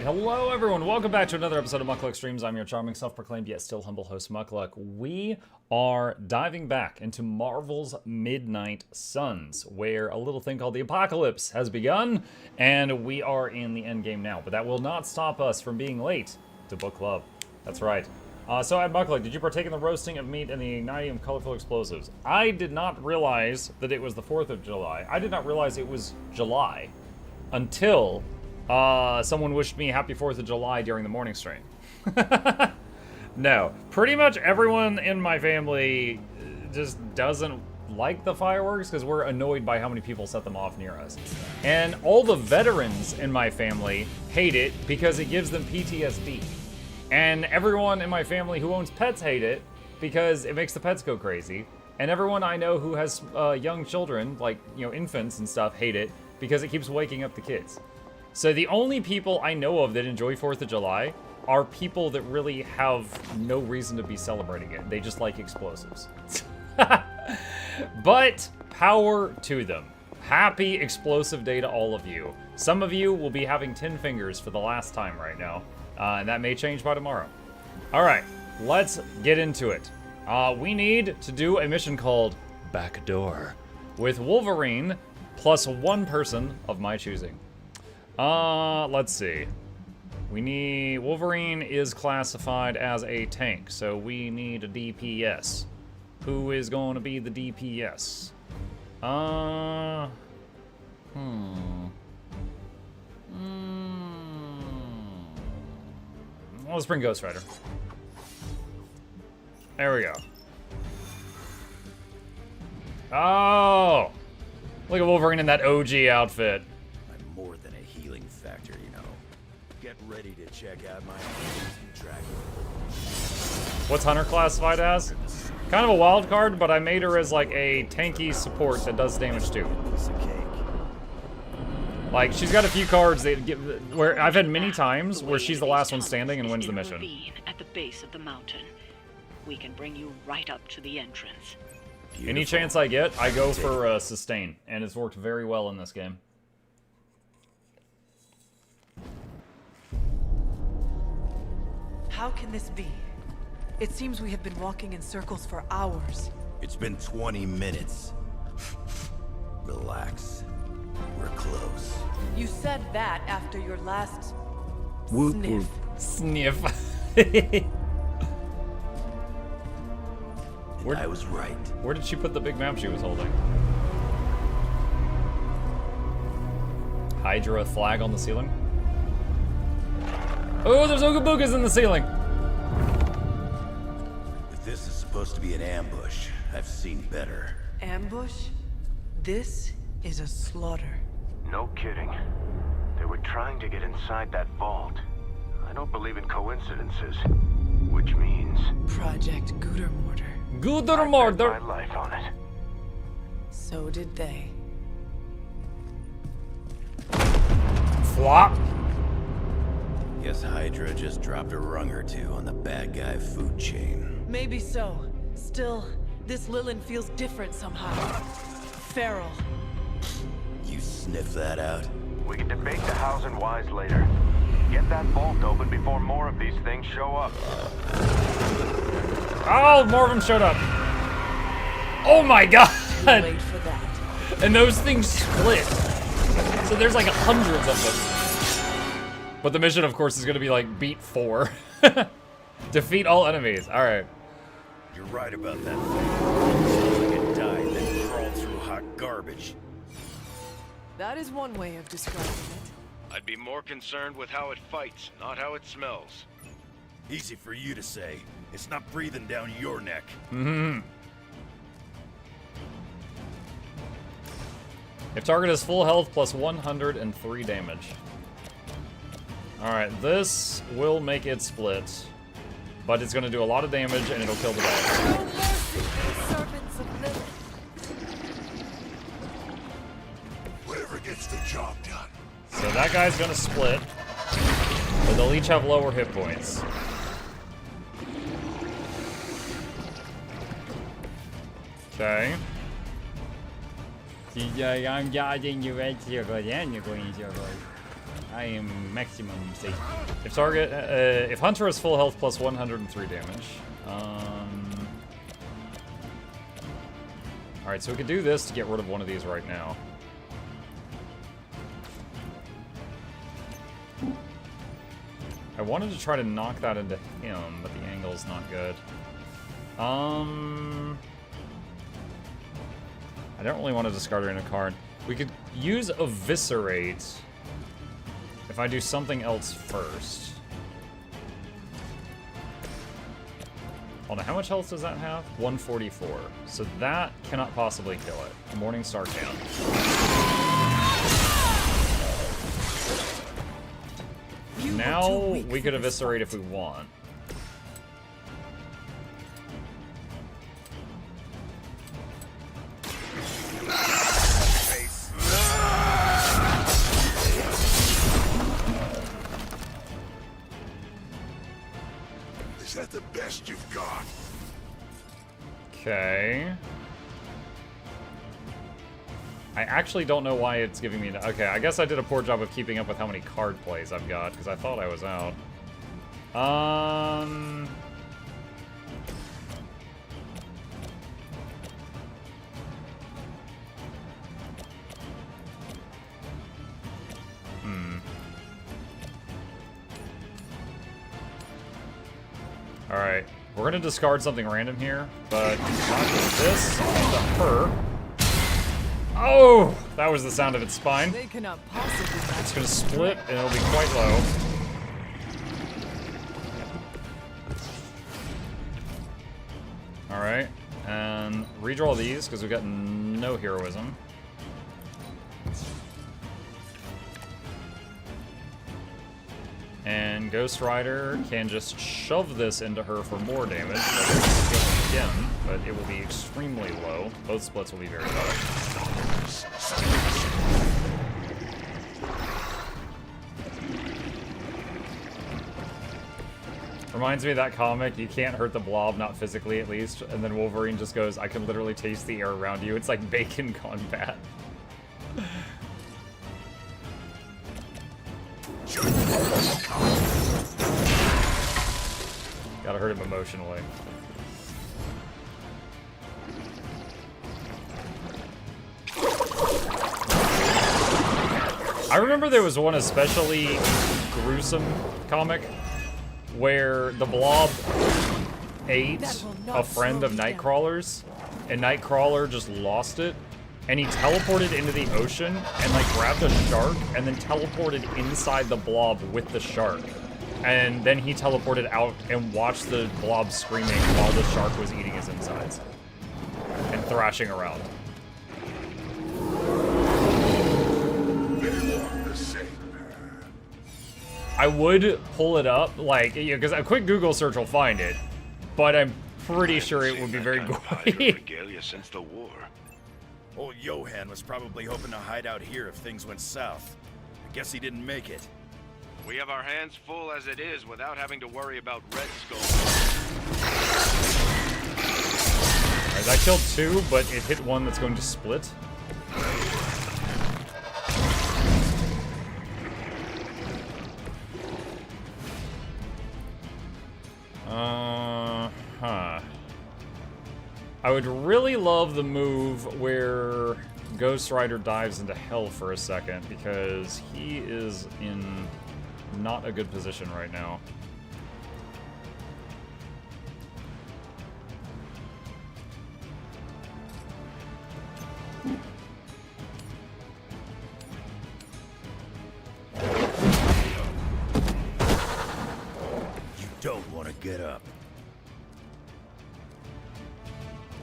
Hello everyone, welcome back to another episode of Mukluk Streams. I'm your charming, self-proclaimed, yet still humble host, Mukluk. We are diving back into Marvel's Midnight Suns, where a little thing called the Apocalypse has begun, and we are in the endgame now. But that will not stop us from being late to book club. That's right. So, Mukluk, did you partake in the roasting of meat and the igniting of colorful explosives? I did not realize that it was the 4th of July. I did not realize it was July until someone wished me happy 4th of July during the morning stream. No, pretty much everyone in my family just doesn't like the fireworks because we're annoyed by how many people set them off near us. And all the veterans in my family hate it because it gives them PTSD. And everyone in my family who owns pets hate it because it makes the pets go crazy. And everyone I know who has young children, like, you know, infants and stuff, hate it because it keeps waking up the kids. So the only people I know of that enjoy 4th of July are people that really have no reason to be celebrating it. They just like explosives. But power to them. Happy explosive day to all of you. Some of you will be having 10 fingers for the last time right now. And that may change by tomorrow. All right, let's get into it. We need to do a mission called Backdoor with Wolverine plus one person of my choosing. Let's see. We need... Wolverine is classified as a tank, so we need a DPS. Who is going to be the DPS? Let's bring Ghost Rider. There we go. Oh! Look at Wolverine in that OG outfit. I'm more than a healing factor, you know. Get ready to check out my track. What's Hunter classified as? Kind of a wild card, but I made her as like a tanky support that does damage too. Like, she's got a few cards that give, where I've had many times where she's the last one standing and wins the mission. At the base of the mountain, we can bring you right up to the entrance. Beautiful. Any chance I get, I go for sustain, and it's worked very well in this game. How can this be? It seems we have been walking in circles for hours. It's been 20 minutes. Relax. We're close. You said that after your last Whoop, sniff. Sniff. I was right. Where did she put the big map she was holding? Hydra flag on the ceiling? Oh, there's Ooga Boogas in the ceiling! If this is supposed to be an ambush, I've seen better. Ambush? This is a slaughter. No kidding. They were trying to get inside that vault. I don't believe in coincidences. Which means... Project Gutermortar. I Gutermortar! bet my life on it. So did they. Flop! Guess Hydra just dropped a rung or two on the bad guy food chain. Maybe so. Still, this Lilin feels different somehow. Feral. You sniff that out? We can debate the hows and whys later. Get that vault open before more of these things show up. Oh, more of them showed up. Oh my god! Wait for that. And those things split. So there's like hundreds of them. But the mission, of course, is going to be like beat 4. Defeat all enemies. All right. You're right about that thing. Like it died, then crawled through hot garbage. That is one way of describing it. I'd be more concerned with how it fights, not how it smells. Easy for you to say. It's not breathing down your neck. Mm-hmm. If target has full health plus 103 damage. Alright, this will make it split. But it's going to do a lot of damage and it'll kill the dog. No mercy for the servants of Lilith. Whatever gets the job done. So that guy's going to split. But they'll each have lower hit points. Okay. I am maximum safe. If target, if Hunter is full health plus 103 damage. Alright, so we could do this to get rid of one of these right now. I wanted to try to knock that into him, but the angle's not good. I don't really want to discard her in a card. We could use Eviscerate if I do something else first. Hold on, how much health does that have? 144. So that cannot possibly kill it. Morningstar can. Now we could Eviscerate if we want. Is that the best you've got? Okay. I actually don't know why it's giving me... Okay, I guess I did a poor job of keeping up with how many card plays I've got, because I thought I was out. Alright, we're gonna discard something random here, but not just this, to her. Oh! That was the sound of its spine. They cannot possibly match. It's gonna split, and it'll be quite low. Alright, and redraw these, because we've got no heroism. And Ghost Rider can just shove this into her for more damage, again, but it will be extremely low. Both splits will be very low. Reminds me of that comic, you can't hurt the blob, not physically at least, and then Wolverine just goes, I can literally taste the air around you. It's like bacon gone bad. Gotta hurt him emotionally. I remember there was one especially gruesome comic where the Blob ate a friend of Nightcrawler's, and Nightcrawler just lost it, and he teleported into the ocean and like grabbed a shark and then teleported inside the Blob with the shark. And then he teleported out and watched the Blob screaming while the shark was eating his insides and thrashing around. I would pull it up, like, because a quick Google search will find it, but I'm pretty sure it would be very gory. Regalia since the war. Old Johan was probably hoping to hide out here if things went south. I guess he didn't make it. We have our hands full as it is without having to worry about Red Skull. Alright, I killed two, but it hit one that's going to split. I would really love the move where Ghost Rider dives into hell for a second, because he is in not a good position right now. You don't want to get up.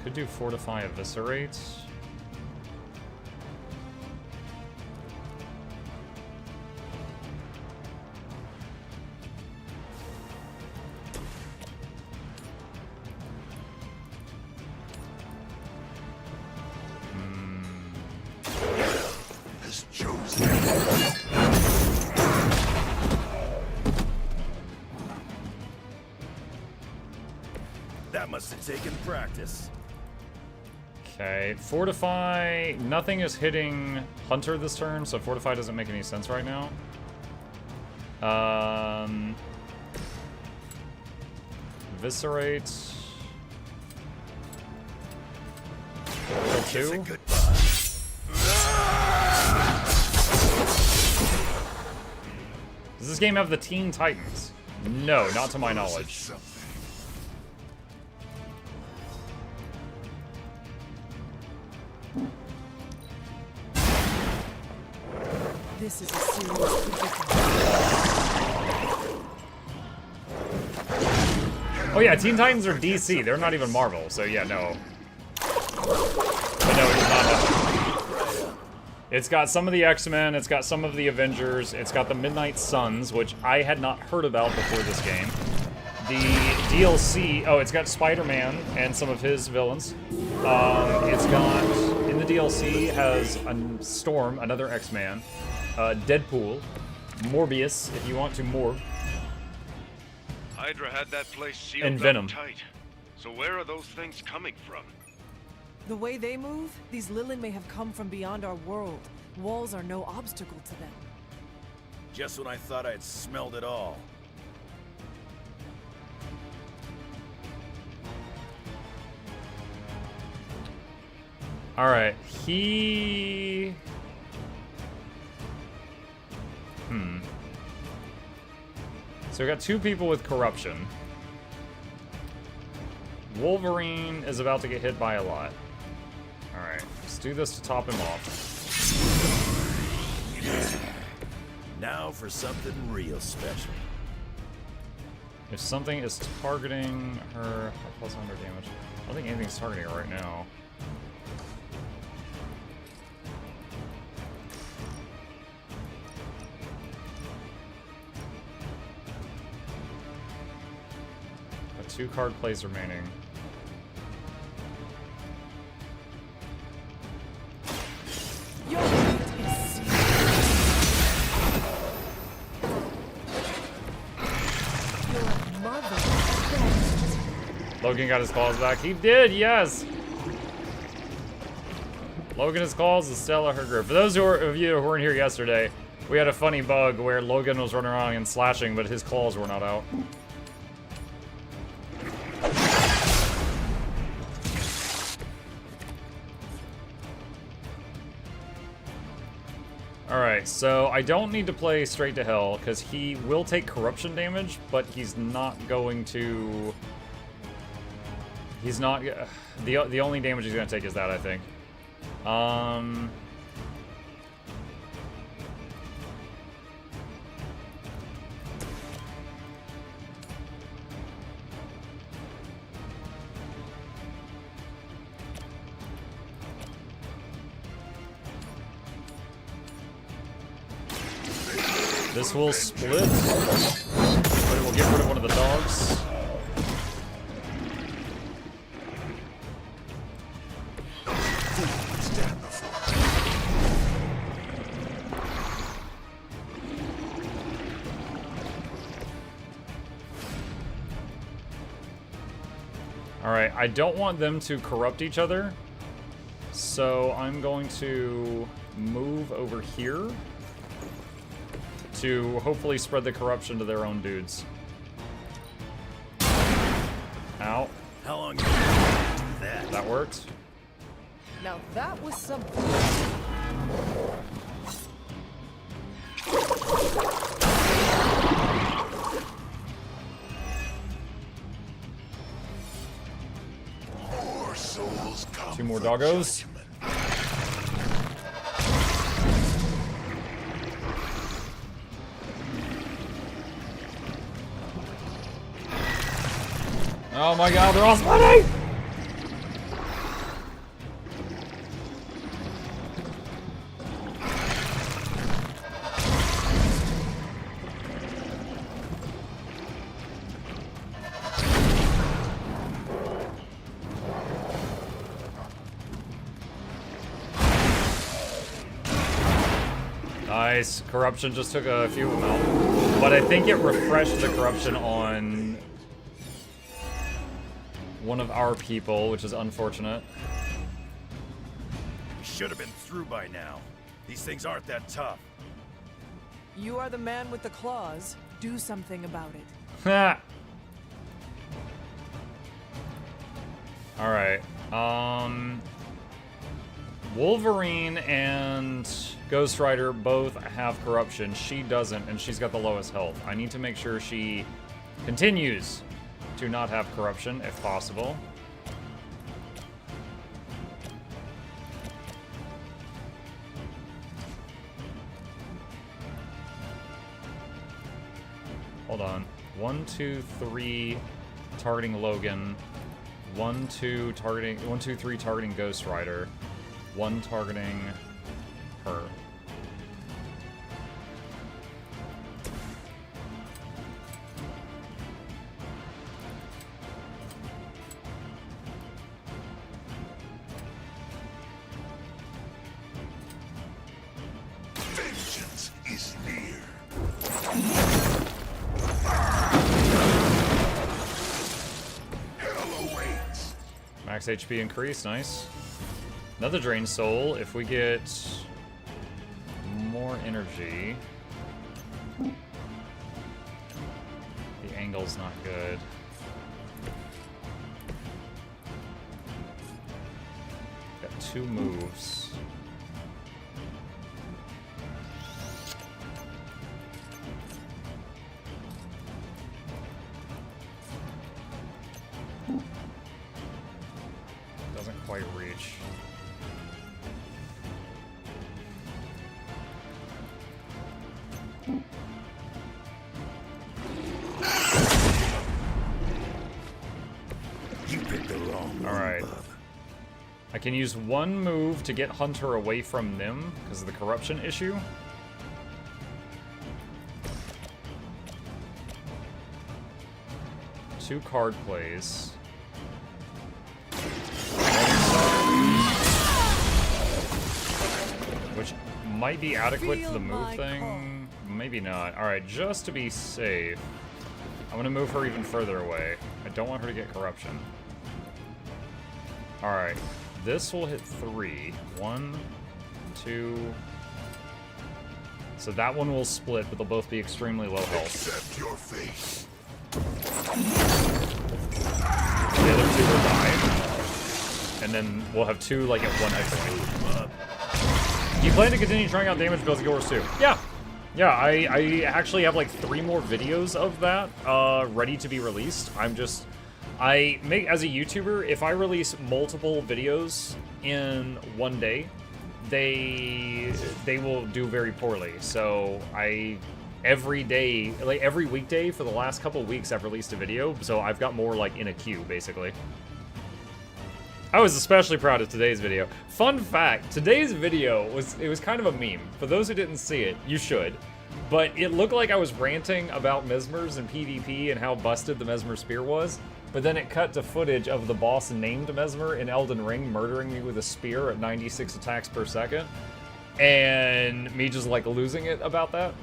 Could do Fortify Eviscerate. Has chosen. That must have taken practice. Okay, Fortify, nothing is hitting Hunter this turn, so Fortify doesn't make any sense right now. Eviscerate. Kill 2. Does this game have the Teen Titans? No, not to my knowledge. This is a serious predicament. Oh yeah, Teen Titans are DC. They're not even Marvel, so yeah, no. But no, it's not. It's got some of the X-Men, it's got some of the Avengers, it's got the Midnight Suns, which I had not heard about before this game. The DLC, oh, it's got Spider-Man and some of his villains. It's got, in the DLC, has a Storm, another X-Man, Deadpool, Morbius, if you want to morb. Hydra had that place sealed And up Venom. tight. So where are those things coming from? The way they move, these Lilin may have come from beyond our world. Walls are no obstacle to them. Just when I thought I had smelled it all. Alright, he... So we got 2 people with corruption. Wolverine is about to get hit by a lot. Alright, let's do this to top him off. Now for something real special. If something is targeting her, plus 100 damage. I don't think anything's targeting her right now. Got 2 card plays remaining. Your fate is sealed. Your mother best. Logan got his claws back. He did, yes! Logan his claws, Estella her grip. For those of you who weren't here yesterday, we had a funny bug where Logan was running around and slashing, but his claws were not out. Alright, so I don't need to play straight to hell, because he will take corruption damage, but he's not going to... He's not... The only damage he's going to take is that, I think. This will split. But it will get rid of one of the dogs. Alright, I don't want them to corrupt each other. So I'm going to move over here to hopefully spread the corruption to their own dudes. Ow. How long did you do that? That worked. Now that was something. More souls come 2 more for doggos. judgment. Oh my god, they're all splitting! Nice. Corruption just took a few of them out. But I think it refreshed the corruption on one of our people, which is unfortunate. We should have been through by now. These things aren't that tough. You are the man with the claws. Do something about it. Ha! Alright. Wolverine and Ghost Rider both have corruption. She doesn't, and she's got the lowest health. I need to make sure she continues to not have corruption, if possible. Hold on. 1, 2, 3 targeting Logan. 1, 2 targeting 1, 2, 3 targeting Ghost Rider. 1 targeting her. Vengeance is near. Hell awaits. Max HP increase, nice. Another drain soul. If we get more energy. The angle's not good. Got 2 moves. Doesn't quite reach. You picked the wrong one, Alright. bub. I can use 1 move to get Hunter away from them because of the corruption issue. Two card plays. Which might be adequate for the move thing. Maybe not. Alright, just to be safe, I'm gonna move her even further away. I don't want her to get corruption. Alright, this will hit 3. 1, 2. So that one will split, but they'll both be extremely low health. Accept your fate. The other 2 will die. And then we'll have 2 like at 1 hit point. Do you plan to continue trying out damage builds Guild Wars 2? Yeah. Yeah, I actually have like 3 more videos of that ready to be released. As a YouTuber, if I release multiple videos in one day, they will do very poorly. So every day, like every weekday for the last couple of weeks, I've released a video. So I've got more like in a queue, basically. I was especially proud of today's video. Fun fact, today's video was kind of a meme. For those who didn't see it, you should. But it looked like I was ranting about Mesmers and PvP and how busted the Mesmer Spear was. But then it cut to footage of the boss named Mesmer in Elden Ring murdering me with a spear at 96 attacks per second. And me just like losing it about that.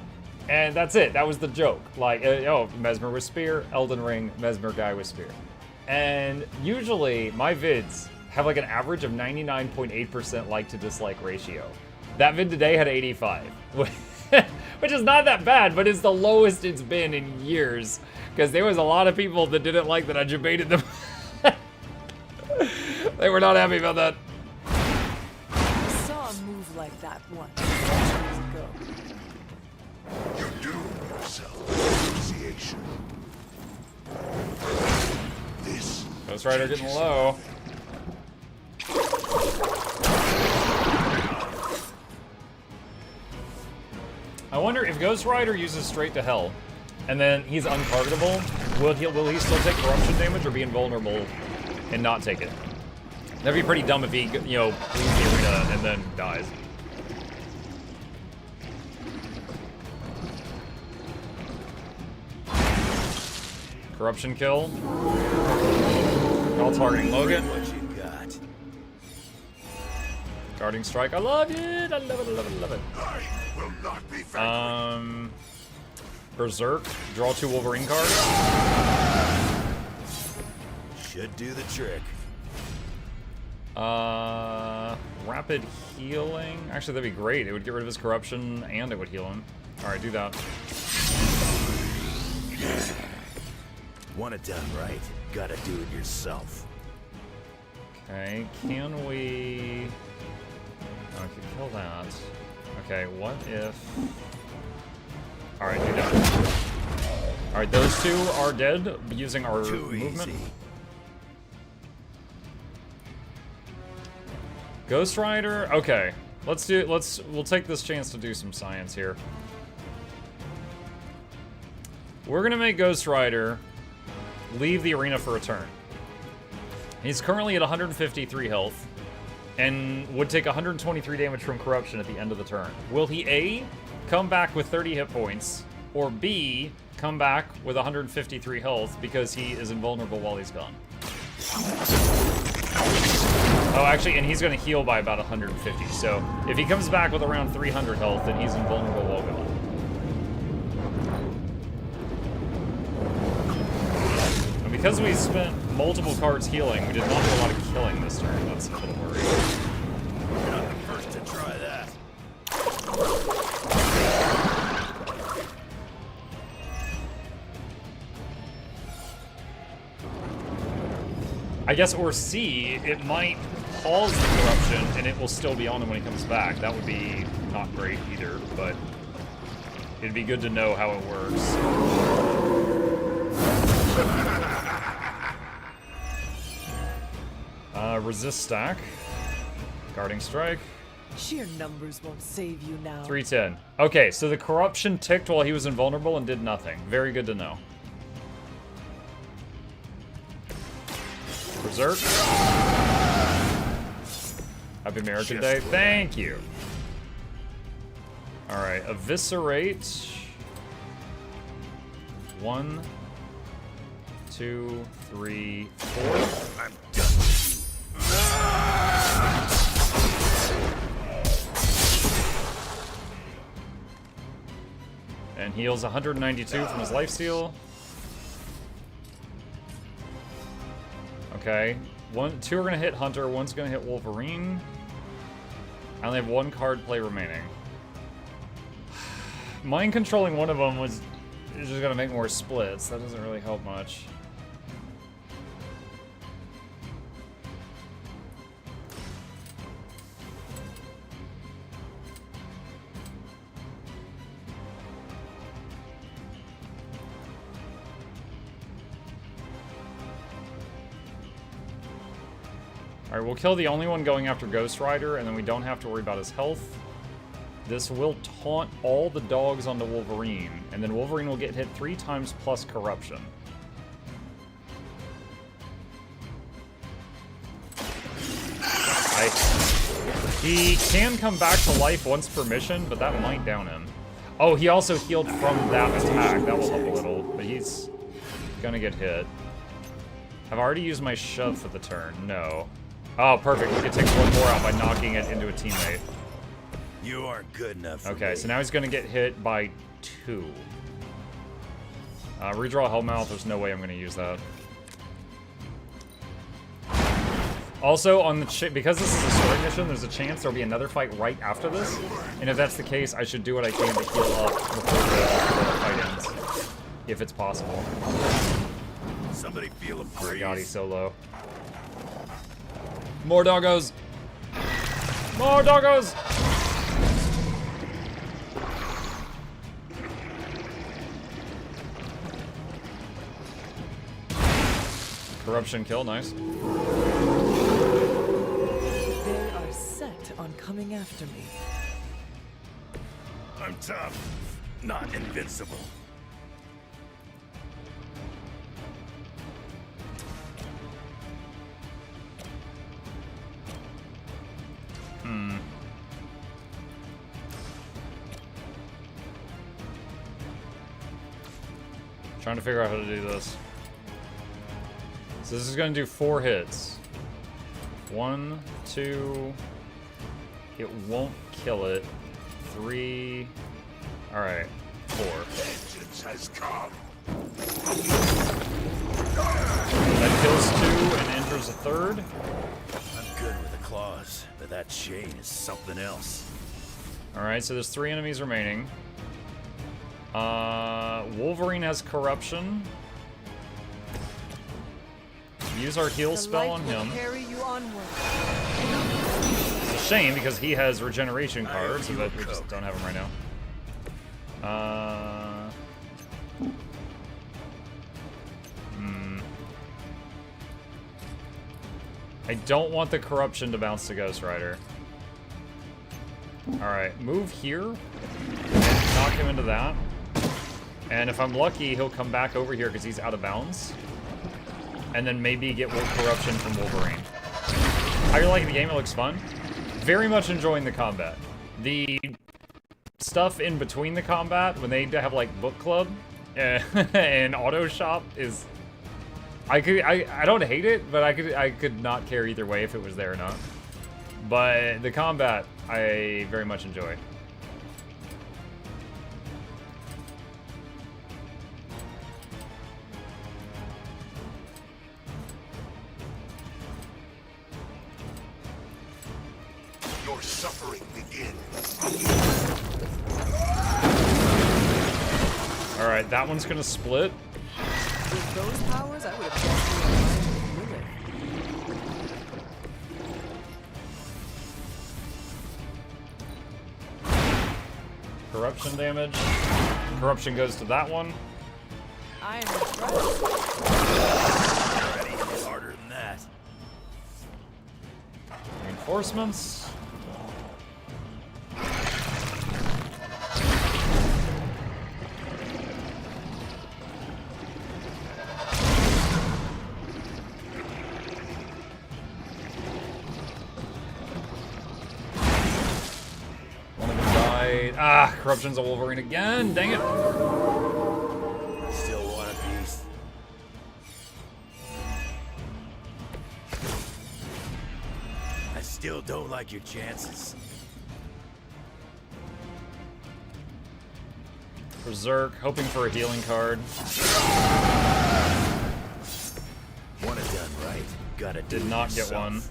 And that's it, that was the joke. Like, oh, Mesmer with spear, Elden Ring, Mesmer guy with spear. And usually my vids have like an average of 99.8% like to dislike ratio. That vid today had 85, which is not that bad, but it's the lowest it's been in years. Because there was a lot of people that didn't like that I debated them. They were not happy about that. I saw a move like that once, centuries ago. You doom yourself. Association. This Ghost Rider getting low. I wonder if Ghost Rider uses straight to hell, and then he's untargetable, will he still take corruption damage or be invulnerable and not take it? That'd be pretty dumb if he, you know, leaves the arena and then dies. Corruption kill. All targeting Logan. What you got? Guarding strike. I love it. I love it. I love it. I love it. I will not be vanquished. Berserk. Draw 2 Wolverine cards. Should do the trick. Rapid healing. Actually, that'd be great. It would get rid of his corruption and it would heal him. Alright, do that. Want it done right, gotta do it yourself. Okay, can we... Oh, I could kill that. Okay, what if... Alright, do that. Alright, those two are dead using our movement. Easy. Ghost Rider? Okay. We'll take this chance to do some science here. We're gonna make Ghost Rider leave the arena for a turn. He's currently at 153 health and would take 123 damage from corruption at the end of the turn. Will he A, come back with 30 hit points, or B, come back with 153 health because he is invulnerable while he's gone? Oh, actually, and he's going to heal by about 150, so if he comes back with around 300 health, then he's invulnerable while gone. And because we spent multiple cards healing, we did not do a lot of killing this turn. That's a little worrying. You're not the first to try that. I guess, or C, it might pause the corruption and it will still be on him when he comes back. That would be not great either, but it'd be good to know how it works. Resist stack. Guarding strike. Sheer numbers won't save you now. 310. Okay, so the corruption ticked while he was invulnerable and did nothing. Very good to know. Berserk. Happy American Day. Thank you. Alright, eviscerate. 1, 2, 3, 4. I'm done. And heals 192 from his lifesteal. Okay. 2 are gonna hit Hunter, 1's gonna hit Wolverine. I only have 1 card play remaining. Mind controlling one of them is just gonna make more splits. That doesn't really help much. Alright, we'll kill the only one going after Ghost Rider, and then we don't have to worry about his health. This will taunt all the dogs onto Wolverine, and then Wolverine will get hit 3 times plus corruption. He can come back to life once per mission, but that might down him. Oh, he also healed from that attack. That will help a little, but he's gonna get hit. I've already used my shove for the turn. No. Oh, perfect. We can take 1 more out by knocking it into a teammate. You aren't good enough for Okay, me. so now he's gonna get hit by 2. Redraw Hellmouth, there's no way I'm gonna use that. Also, on the because this is a story mission, there's a chance there'll be another fight right after this. And if that's the case, I should do what I can to heal up before the fight ends. If it's possible. Somebody feel a Oh my breeze. god, he's so low. More doggos! More doggos! Corruption kill, nice. They are set on coming after me. I'm tough, not invincible. Trying to figure out how to do this. So this is gonna do 4 hits. 1, 2. It won't kill it. 3. Alright. 4. Vengeance has come. That kills 2 and enters a 3rd. I'm good with the claws, but that chain is something else. Alright, so there's 3 enemies remaining. Wolverine has corruption. Use our heal spell on him. Carry you onward. It's a shame because he has regeneration cards, but we just don't have him right now. I don't want the corruption to bounce to Ghost Rider. Alright, move here. Knock him into that. And if I'm lucky, he'll come back over here because he's out of bounds. And then maybe get more corruption from Wolverine. How you liking the game? It looks fun. Very much enjoying the combat. The stuff in between the combat, when they have like book club and auto shop, is... I don't hate it, but I could not care either way if it was there or not. But the combat, I very much enjoy. Your suffering begins. All right, that one's gonna split. With those powers, I would have guessed you were aligned with Lilith. Corruption damage. Corruption goes to that one. I am impressed. Already harder than that. Reinforcements. Ah, corruption's a Wolverine again. Dang it. Still want a piece. I still don't like your chances. Berserk, hoping for a healing card. Want it done right. Gotta do Did not get yourself. one.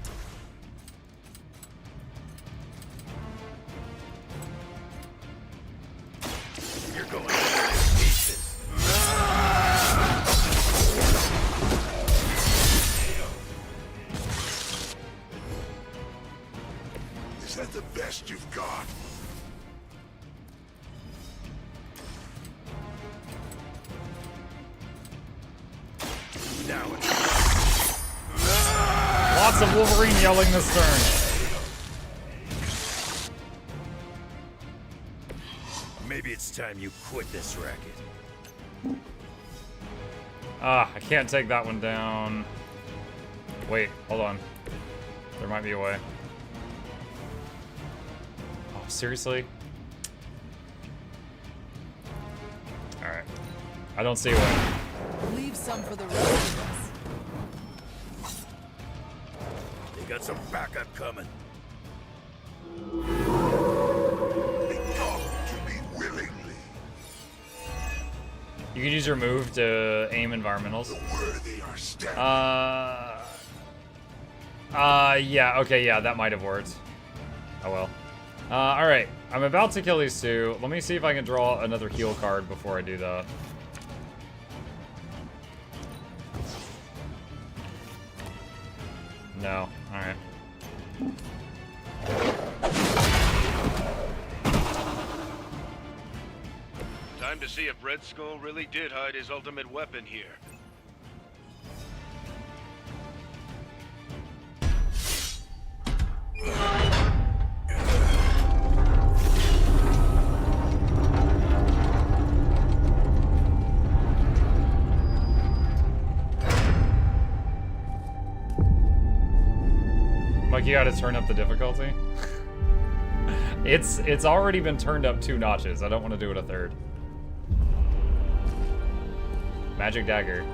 You're going to pieces. Is that the best you've got? Now it's Lots of Wolverine yelling this turn. maybe it's time you quit this racket. Ah, I can't take that one down. Wait, hold on. There might be a way. Oh, seriously? Alright. I don't see a way. Leave some for the rest of us. They got some backup coming. They come to me willingly. You can use your move to aim environmentals. The worthy are standing. Yeah, okay, yeah, that might have worked. Oh well. Alright. I'm about to kill these two. Let me see if I can draw another heal card before I do that. No. Alright. Time to see if Red Skull really did hide his ultimate weapon here. Like, you gotta turn up the difficulty? It's already been turned up 2 notches. I don't want to do it a third. Magic dagger.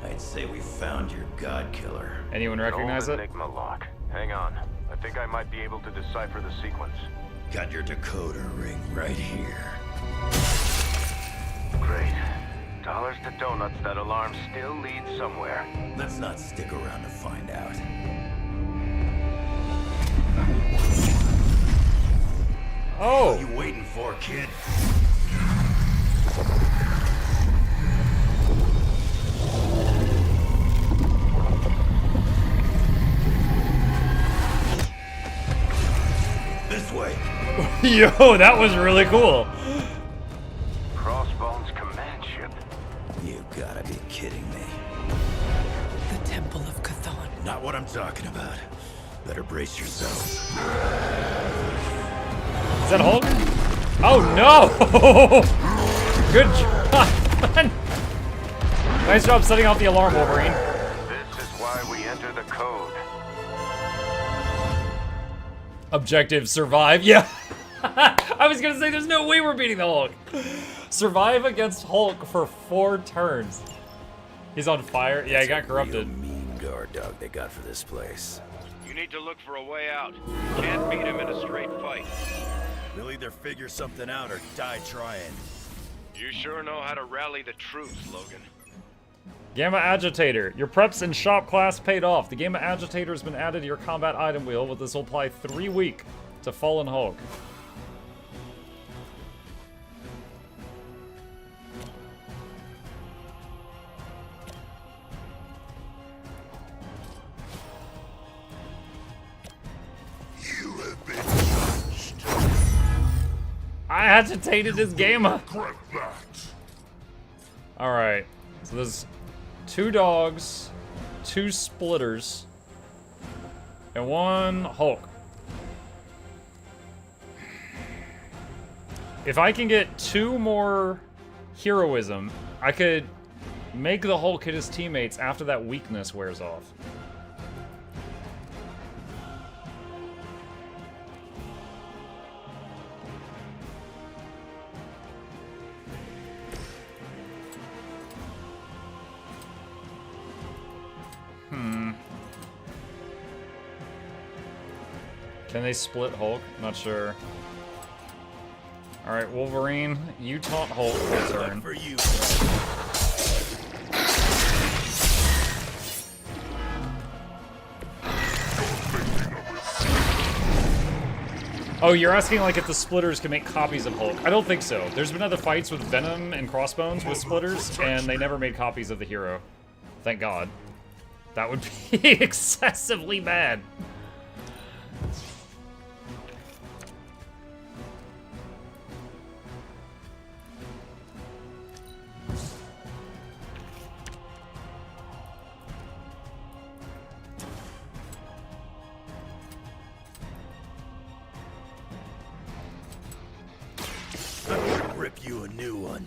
I'd say we found your god killer. Anyone recognize Old it? Enigma lock. Hang on. I think I might be able to decipher the sequence. Got your decoder ring right here. Great. Dollars to donuts, that alarm still leads somewhere. Let's not stick around to find out. Oh! What are you waiting for, kid? This way. Yo, that was really cool. Crossbones command ship. You gotta be kidding me. The Temple of Chthon. Not what I'm talking about. Better brace yourselves. Is that Hulk? Oh no! Good job. Nice job setting off the alarm, Wolverine. This is why we enter the code. Objective, survive. Yeah. I was gonna say there's no way we're beating the Hulk. Survive against Hulk for 4 turns. He's on fire. Yeah, he got corrupted. Real mean guard dog they got for this place. You need to look for a way out. You can't beat him in a straight fight. We'll either figure something out or die trying. You sure know how to rally the troops, Logan. Gamma Agitator. Your preps and shop class paid off. The Gamma Agitator has been added to your combat item wheel, with this will apply 3 week to Fallen Hulk. You have been judged. I agitated his Gamma. Regret that. Alright. So there's 2 dogs, 2 splitters, and 1 Hulk. If I can get 2 more heroism, I could make the Hulk hit his teammates after that weakness wears off. Can they split Hulk? Not sure. Alright, Wolverine, you taunt Hulk for a turn. For you. Oh, you're asking like if the splitters can make copies of Hulk. I don't think so. There's been other fights with Venom and Crossbones with splitters, and they never made copies of the hero. Thank God. That would be excessively bad. Rip you a new one.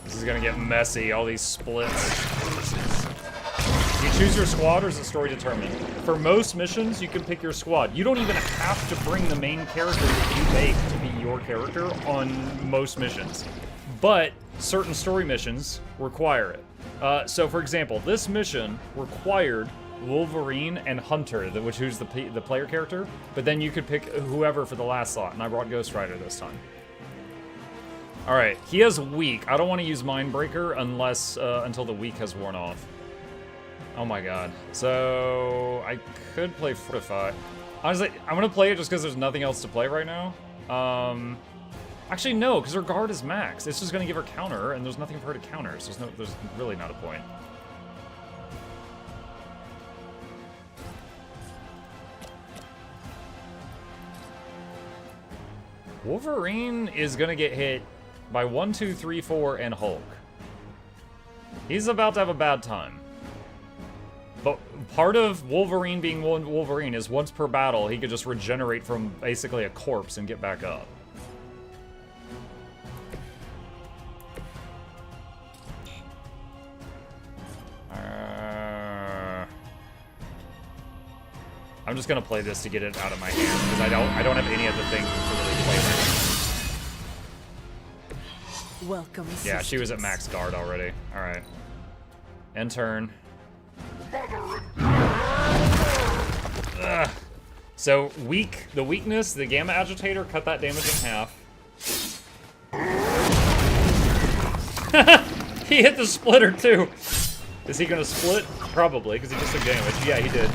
This is gonna get messy, all these splits. You choose your squad, or is the story determined? For most missions, you can pick your squad. You don't even have to bring the main character that you make to be your character on most missions. But certain story missions require it. So for example, this mission required Wolverine and Hunter, who's the player character, but then you could pick whoever for the last slot, and I brought Ghost Rider this time. Alright, he has weak. I don't want to use Mindbreaker unless until the weak has worn off. Oh my god. So I could play Fortify. Honestly, I'm gonna play it just because there's nothing else to play right now. Actually no, because her guard is max. It's just gonna give her counter, and there's nothing for her to counter, so there's really not a point. Wolverine is gonna get hit by 1, 2, 3, 4, and Hulk. He's about to have a bad time. But part of Wolverine being Wolverine is once per battle, he could just regenerate from basically a corpse and get back up. I'm just gonna play this to get it out of my hand because I don't have any other thing to really play right now. Welcome. Yeah, she was at max guard already. All right. End turn. Ugh. So the weakness, the Gamma Agitator, cut that damage in half. He hit the splitter too. Is he gonna split? Probably, because he just took damage. Yeah, he did.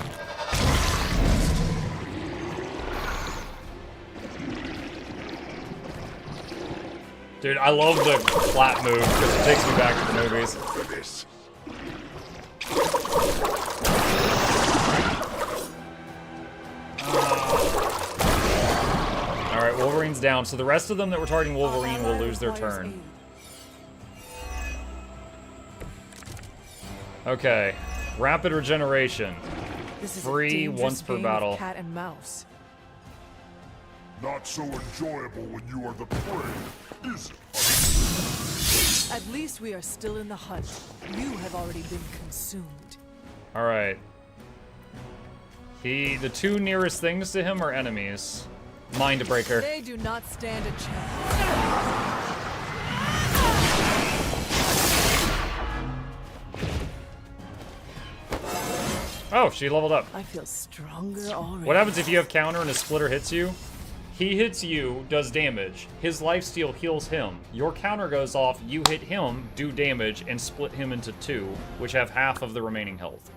Dude, I love the clap move because it takes me back to the movies. For this. Alright, Wolverine's down. So the rest of them that were targeting Wolverine will lose their turn. Okay. Rapid regeneration. This is Free a dangerous once per game battle. of cat and mouse. Not so enjoyable when you are the prey, is it? At least we are still in the hunt. You have already been consumed. Alright. The two nearest things to him are enemies. Mindbreaker. They do not stand a chance. Oh, she leveled up. I feel stronger already. What happens if you have counter and a splitter hits you? He hits you, does damage. His lifesteal heals him. Your counter goes off, you hit him, do damage, and split him into two, which have half of the remaining health.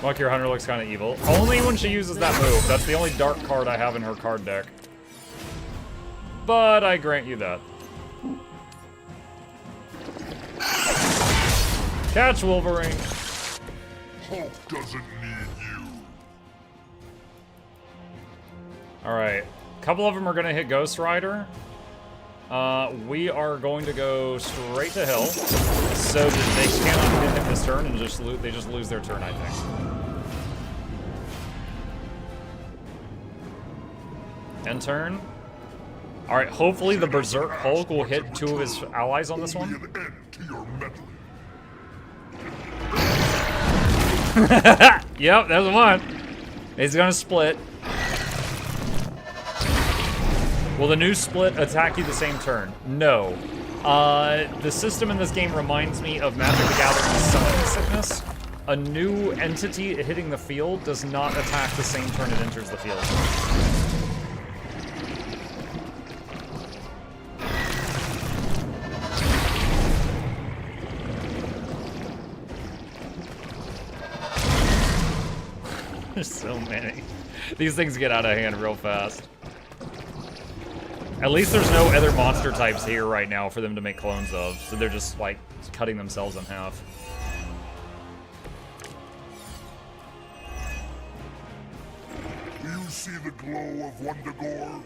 Muck, your hunter looks kind of evil. Only when she uses that move. That's the only dark card I have in her card deck. But I grant you that. Catch, Wolverine. Hulk doesn't need you. Alright. A couple of them are going to hit Ghost Rider. We are going to go straight to hell. So that they cannot hit him this turn and they just lose their turn, I think. End turn. Alright, hopefully the Berserk Hulk will hit two of his allies on this one. Only an end to your meddling. Yep, there's one. He's gonna split. Will the new split attack you the same turn? No. The system in this game reminds me of Magic the Gathering Summoning Sickness. A new entity hitting the field does not attack the same turn it enters the field. There's so many. These things get out of hand real fast. At least there's no other monster types here right now for them to make clones of, so they're just, like, cutting themselves in half. Do you see the glow of Wundagore?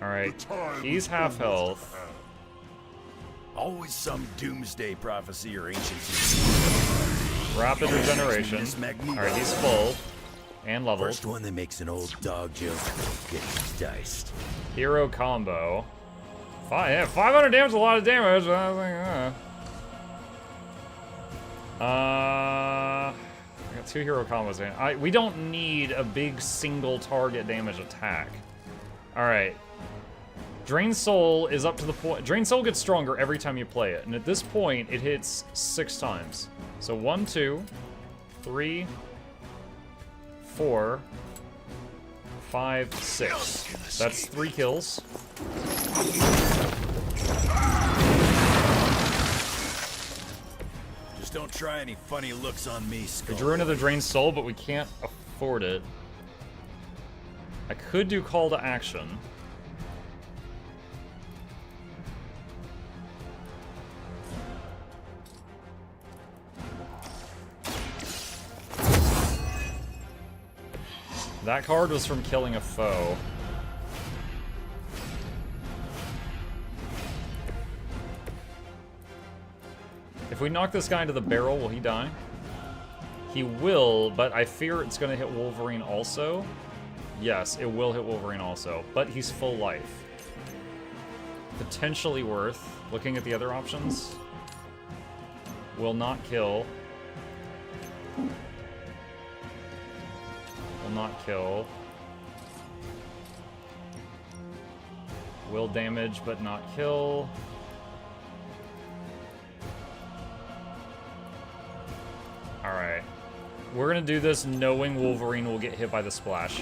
Alright, he's half health. Always some doomsday prophecy or ancient. Rapid regeneration. Alright, he's full. And leveled. First one that makes an old dog joke gets diced. Hero combo. 500 damage is a lot of damage. I was like, I got two hero combos in. We don't need a big single target damage attack. Alright. Drain Soul is up to the point. Drain Soul gets stronger every time you play it. And at this point, it hits 6 times. So 1, 2, 3, 4, 5, 6. That's 3 kills. Just don't try any funny looks on me, Skull. We drew another Drained Soul, but we can't afford it. I could do Call to Action. That card was from killing a foe. If we knock this guy into the barrel, will he die? He will, but I fear it's going to hit Wolverine also. Yes, it will hit Wolverine also, but he's full life. Potentially worth. Looking at the other options. Will not kill. Will not kill. Will damage, but not kill. Alright. We're gonna do this knowing Wolverine will get hit by the splash.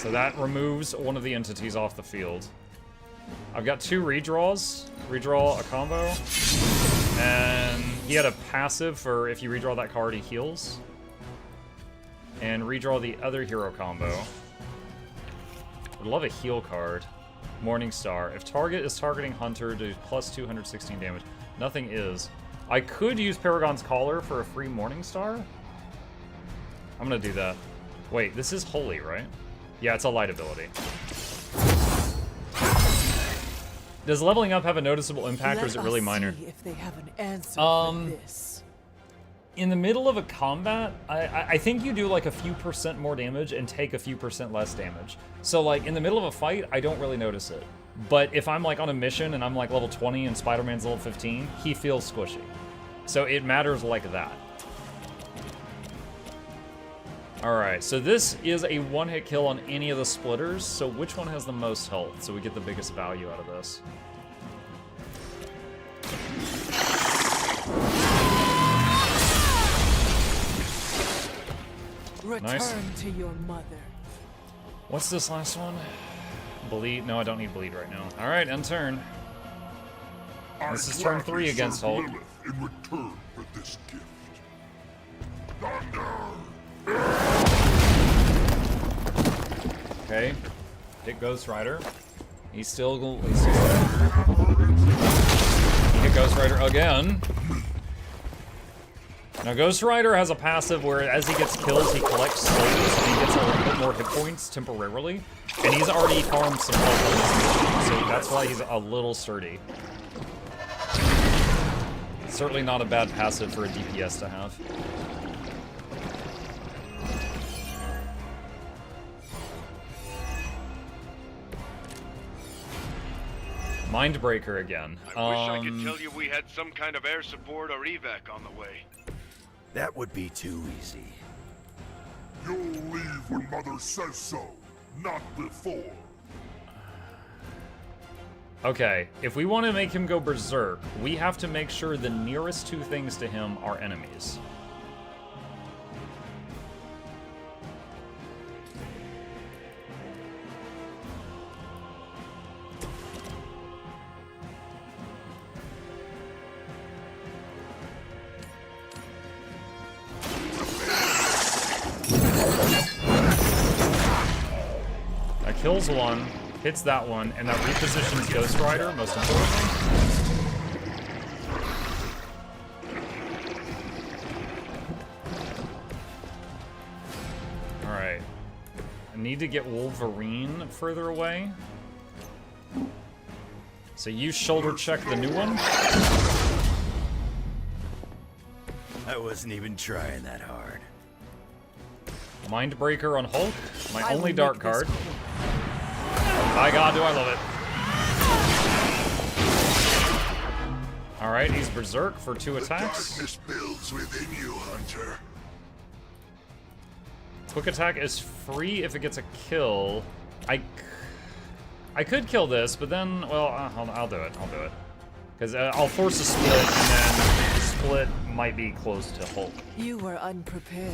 So that removes one of the entities off the field. I've got 2 redraws. Redraw a combo. And he had a passive for if you redraw that card, he heals. And redraw the other hero combo. Would love a heal card. Morningstar. If target is targeting Hunter, do plus 216 damage. Nothing is. I could use Paragon's Collar for a free Morningstar. I'm gonna do that. Wait, this is holy, right? Yeah, it's a light ability. Does leveling up have a noticeable impact, or is it really minor? See if they have an answer for this. In the middle of a combat, I think you do like a few % more damage and take a few % less damage. So like in the middle of a fight, I don't really notice it. But if I'm like on a mission and I'm like level 20 and Spider-Man's level 15, he feels squishy. So it matters like that. Alright, so this is a one-hit kill on any of the splitters, so which one has the most health, so we get the biggest value out of this? Return Nice. to your mother. What's this last one? Bleed? No, I don't need bleed right now. Alright, end turn. This is turn 3 against Hulk. Lilith in return for this gift. Thunder! Okay. Hit Ghost Rider. He's still He hit Ghost Rider again. Now Ghost Rider has a passive where as he gets kills, he collects souls and he gets a little bit more hit points temporarily. And he's already farmed some health on this mission, so that's why he's a little sturdy. Certainly not a bad passive for a DPS to have. Mindbreaker again. I wish I could tell you we had some kind of air support or evac on the way. That would be too easy. You'll leave when Mother says so, not before. Okay, if we want to make him go berserk, we have to make sure the nearest 2 things to him are enemies. That kills one. Hits that one, and that repositions Ghost Rider, most importantly. Alright. I need to get Wolverine further away. So you shoulder check the new one. I wasn't even trying that hard. Mindbreaker on Hulk, my I only will dark make this card. quick. My god, do I love it. Alright, he's Berserk for 2 attacks. Darkness builds within you, Hunter. Quick attack is free if it gets a kill. I could kill this, but then, well, I'll do it. I'll do it. Because I'll force a split, and then the split might be close to Hulk. You were unprepared.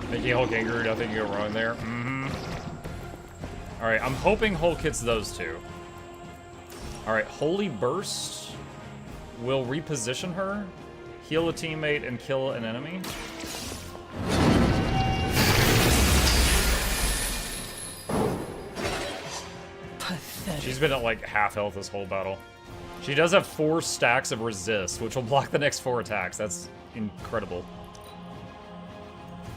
Making Hulk angry, nothing can go wrong there. Alright, I'm hoping Hulk hits those 2. Alright, Holy Burst will reposition her, heal a teammate, and kill an enemy. Pathetic. She's been at like half health this whole battle. She does have 4 stacks of resist, which will block the next 4 attacks. That's incredible.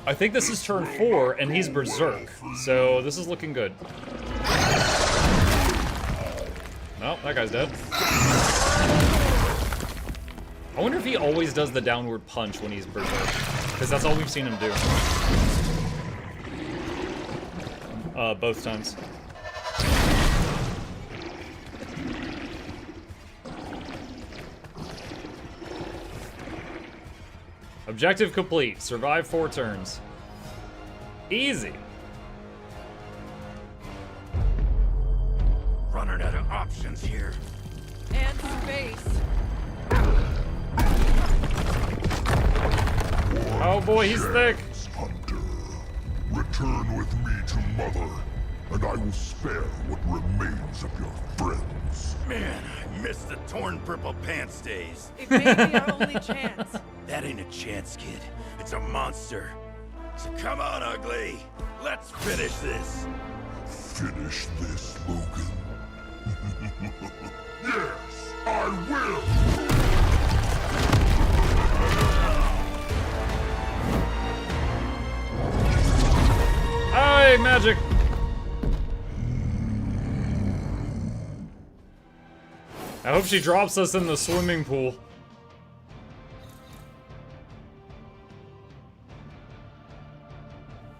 I think this is turn 4, and he's Berserk, so this is looking good. Nope, that guy's dead. I wonder if he always does the downward punch when he's Berserk, because that's all we've seen him do. Both times. Objective complete. Survive 4 turns. Easy. Running out of options here. And space. Oh boy, he's thick. Hunter, return with me to Mother, and I will spare what remains of your friends. Man, I missed the torn purple pants days. It may be our only chance. That ain't a chance, kid. It's a monster. So come on, ugly. Let's finish this. Finish this, Logan. Yes, I will! Hey, magic! I hope she drops us in the swimming pool.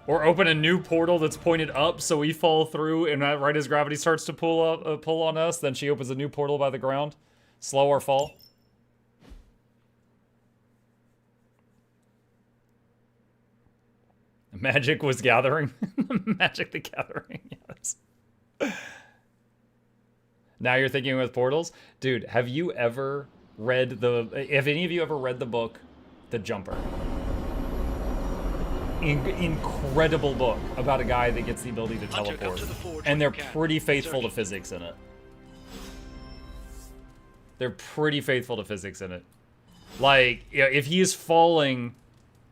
Or open a new portal that's pointed up so we fall through, and right as gravity starts to pull on us, then she opens a new portal by the ground. Slow our fall. Magic was gathering. Magic the Gathering, yes. Now you're thinking with portals? Dude, have you ever read have any of you ever read the book, The Jumper? Incredible book about a guy that gets the ability to Hunter, teleport. come to the forge And when they're you can. pretty faithful to Search. physics in it. They're pretty faithful to physics in it. Like, you know, if he is falling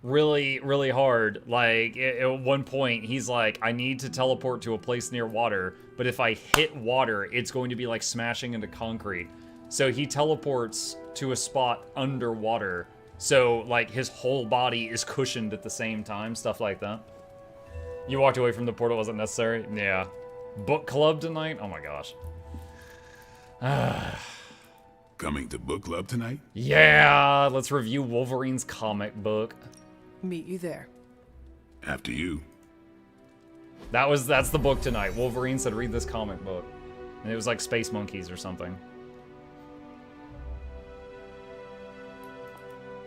really, really hard, like, at one point, he's like, I need to teleport to a place near water, but if I hit water, it's going to be like smashing into concrete. So he teleports to a spot underwater, so, like, his whole body is cushioned at the same time, stuff like that. You walked away from the portal, wasn't necessary? Yeah. Book club tonight? Oh my gosh. Coming to book club tonight? Yeah, let's review Wolverine's comic book. Meet you there. After you. That's the book tonight. Wolverine said read this comic book. And it was like Space Monkeys or something.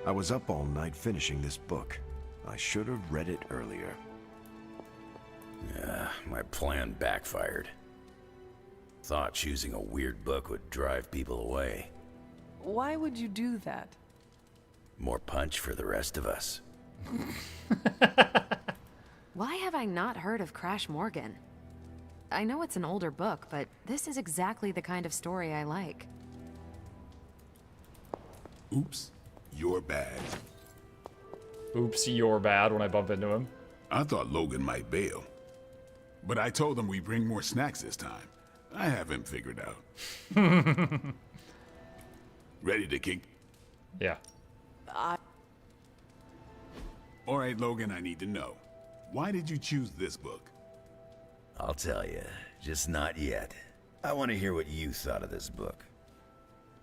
I was up all night finishing this book. I should have read it earlier. Yeah, my plan backfired. Thought choosing a weird book would drive people away. Why would you do that? More punch for the rest of us. Why have I not heard of Crash Morgan? I know it's an older book, but this is exactly the kind of story I like. Oops, you're bad. Oops, you're bad when I bump into him. I thought Logan might bail. But I told him we bring more snacks this time. I have him figured out. Ready to kick? Yeah. All right, Logan, I need to know. Why did you choose this book? I'll tell you, just not yet. I want to hear what you thought of this book.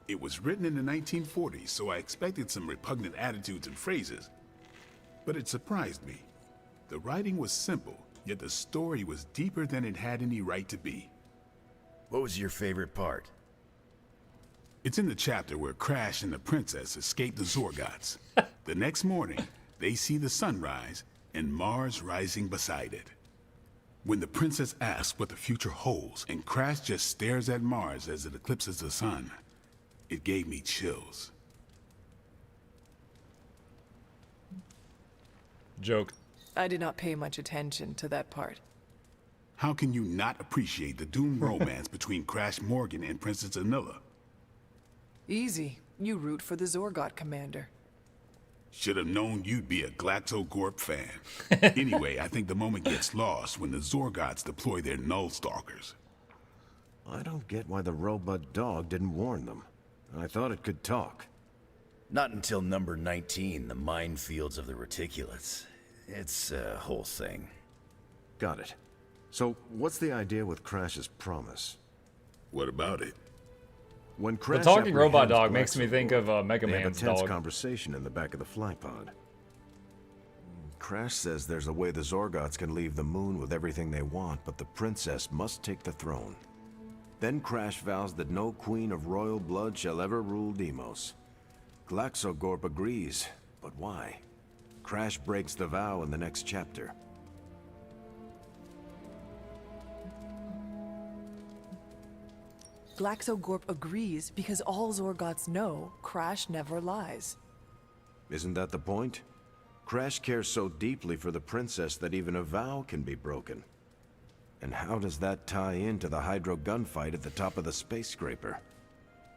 It was written in the 1940s, so I expected some repugnant attitudes and phrases. But it surprised me. The writing was simple, yet the story was deeper than it had any right to be. What was your favorite part? It's in the chapter where Crash and the princess escape the Zorgots. The next morning, they see the sun rise and Mars rising beside it. When the princess asks what the future holds and Crash just stares at Mars as it eclipses the sun, it gave me chills. Joke. I did not pay much attention to that part. How can you not appreciate the doomed romance between Crash Morgan and Princess Anilla? Easy. You root for the Zorgot commander. Should have known you'd be a Glaxogorp fan. Anyway, I think the moment gets lost when the Zorgots deploy their Null Stalkers. I don't get why the robot dog didn't warn them. I thought it could talk. Not until number 19, the minefields of the reticulates. It's a whole thing. Got it. So, what's the idea with Crash's promise? What about it? When The Crash talking robot dog apprehends makes me think of Mega they have a Man's tense dog. conversation in the back of the flypod. Crash says there's a way the Zorgots can leave the moon with everything they want, but the princess must take the throne. Then Crash vows that no queen of royal blood shall ever rule Deimos. Glaxogorp agrees, but why? Crash breaks the vow in the next chapter. Glaxogorp agrees because all Zorgots know Crash never lies. Isn't that the point? Crash cares so deeply for the princess that even a vow can be broken. And how does that tie into the Hydro gunfight at the top of the space scraper?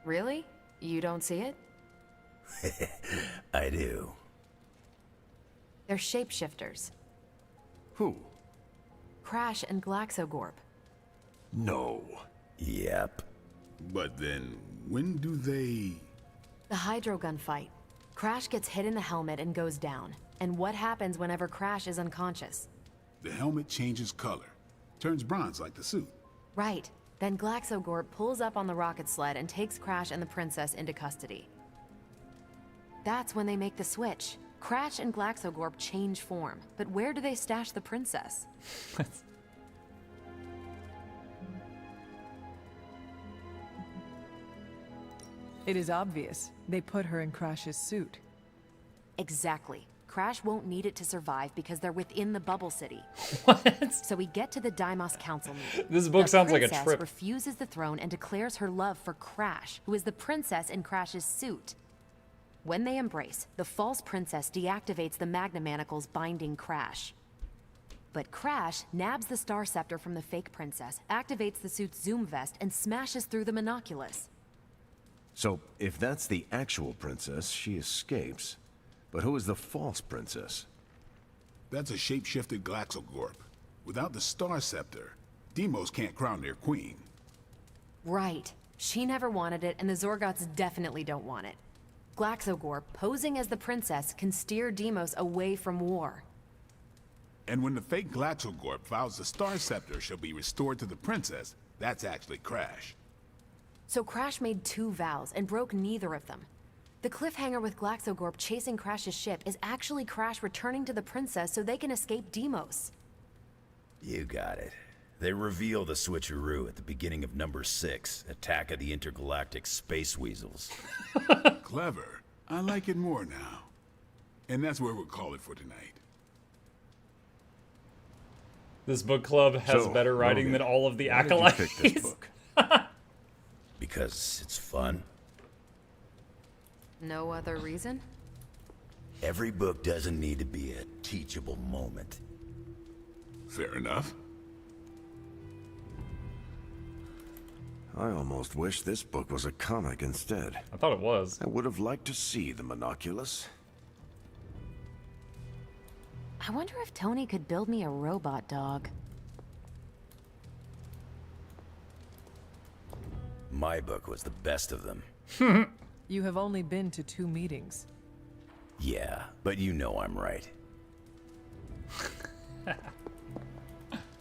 Really? You don't see it? I do. They're shapeshifters. Who? Crash and Glaxogorp. No. Yep. But then, when do they... The Hydro gunfight. Crash gets hit in the helmet and goes down. And what happens whenever Crash is unconscious? The helmet changes color. Turns bronze like the suit. Right. Then Glaxogorp pulls up on the rocket sled and takes Crash and the princess into custody. That's when they make the switch. Crash and Glaxogorp change form, but where do they stash the princess? It is obvious. They put her in Crash's suit. Exactly. Crash won't need it to survive because they're within the bubble city. What? So we get to the Deimos Council meeting. This book sounds like a The trip. princess refuses the throne and declares her love for Crash, who is the princess in Crash's suit. When they embrace, the false princess deactivates the Magna Manacles binding Crash. But Crash nabs the Star Scepter from the fake princess, activates the suit's zoom vest, and smashes through the monoculus. So, if that's the actual princess, she escapes. But who is the false princess? That's a shapeshifted Glaxogorp. Without the Star Scepter, Deimos can't crown their queen. Right. She never wanted it, and the Zorgots definitely don't want it. Glaxogorp, posing as the princess, can steer Deimos away from war. And when the fake Glaxogorp vows the Star Scepter shall be restored to the princess, that's actually Crash. So Crash made 2 vows and broke neither of them. The cliffhanger with Glaxogorp chasing Crash's ship is actually Crash returning to the princess so they can escape Deimos. You got it. They reveal the switcheroo at the beginning of number 6, Attack of the Intergalactic Space Weasels. Clever. I like it more now. And that's where we'll call it for tonight. This book club has So, better writing Logan, than all of the why did you acolytes. pick this book? Because it's fun. No other reason? Every book doesn't need to be a teachable moment. Fair enough. I almost wish this book was a comic instead. I thought it was. I would have liked to see the monoculus. I wonder if Tony could build me a robot dog. My book was the best of them. You have only been to 2 meetings. Yeah, but you know I'm right.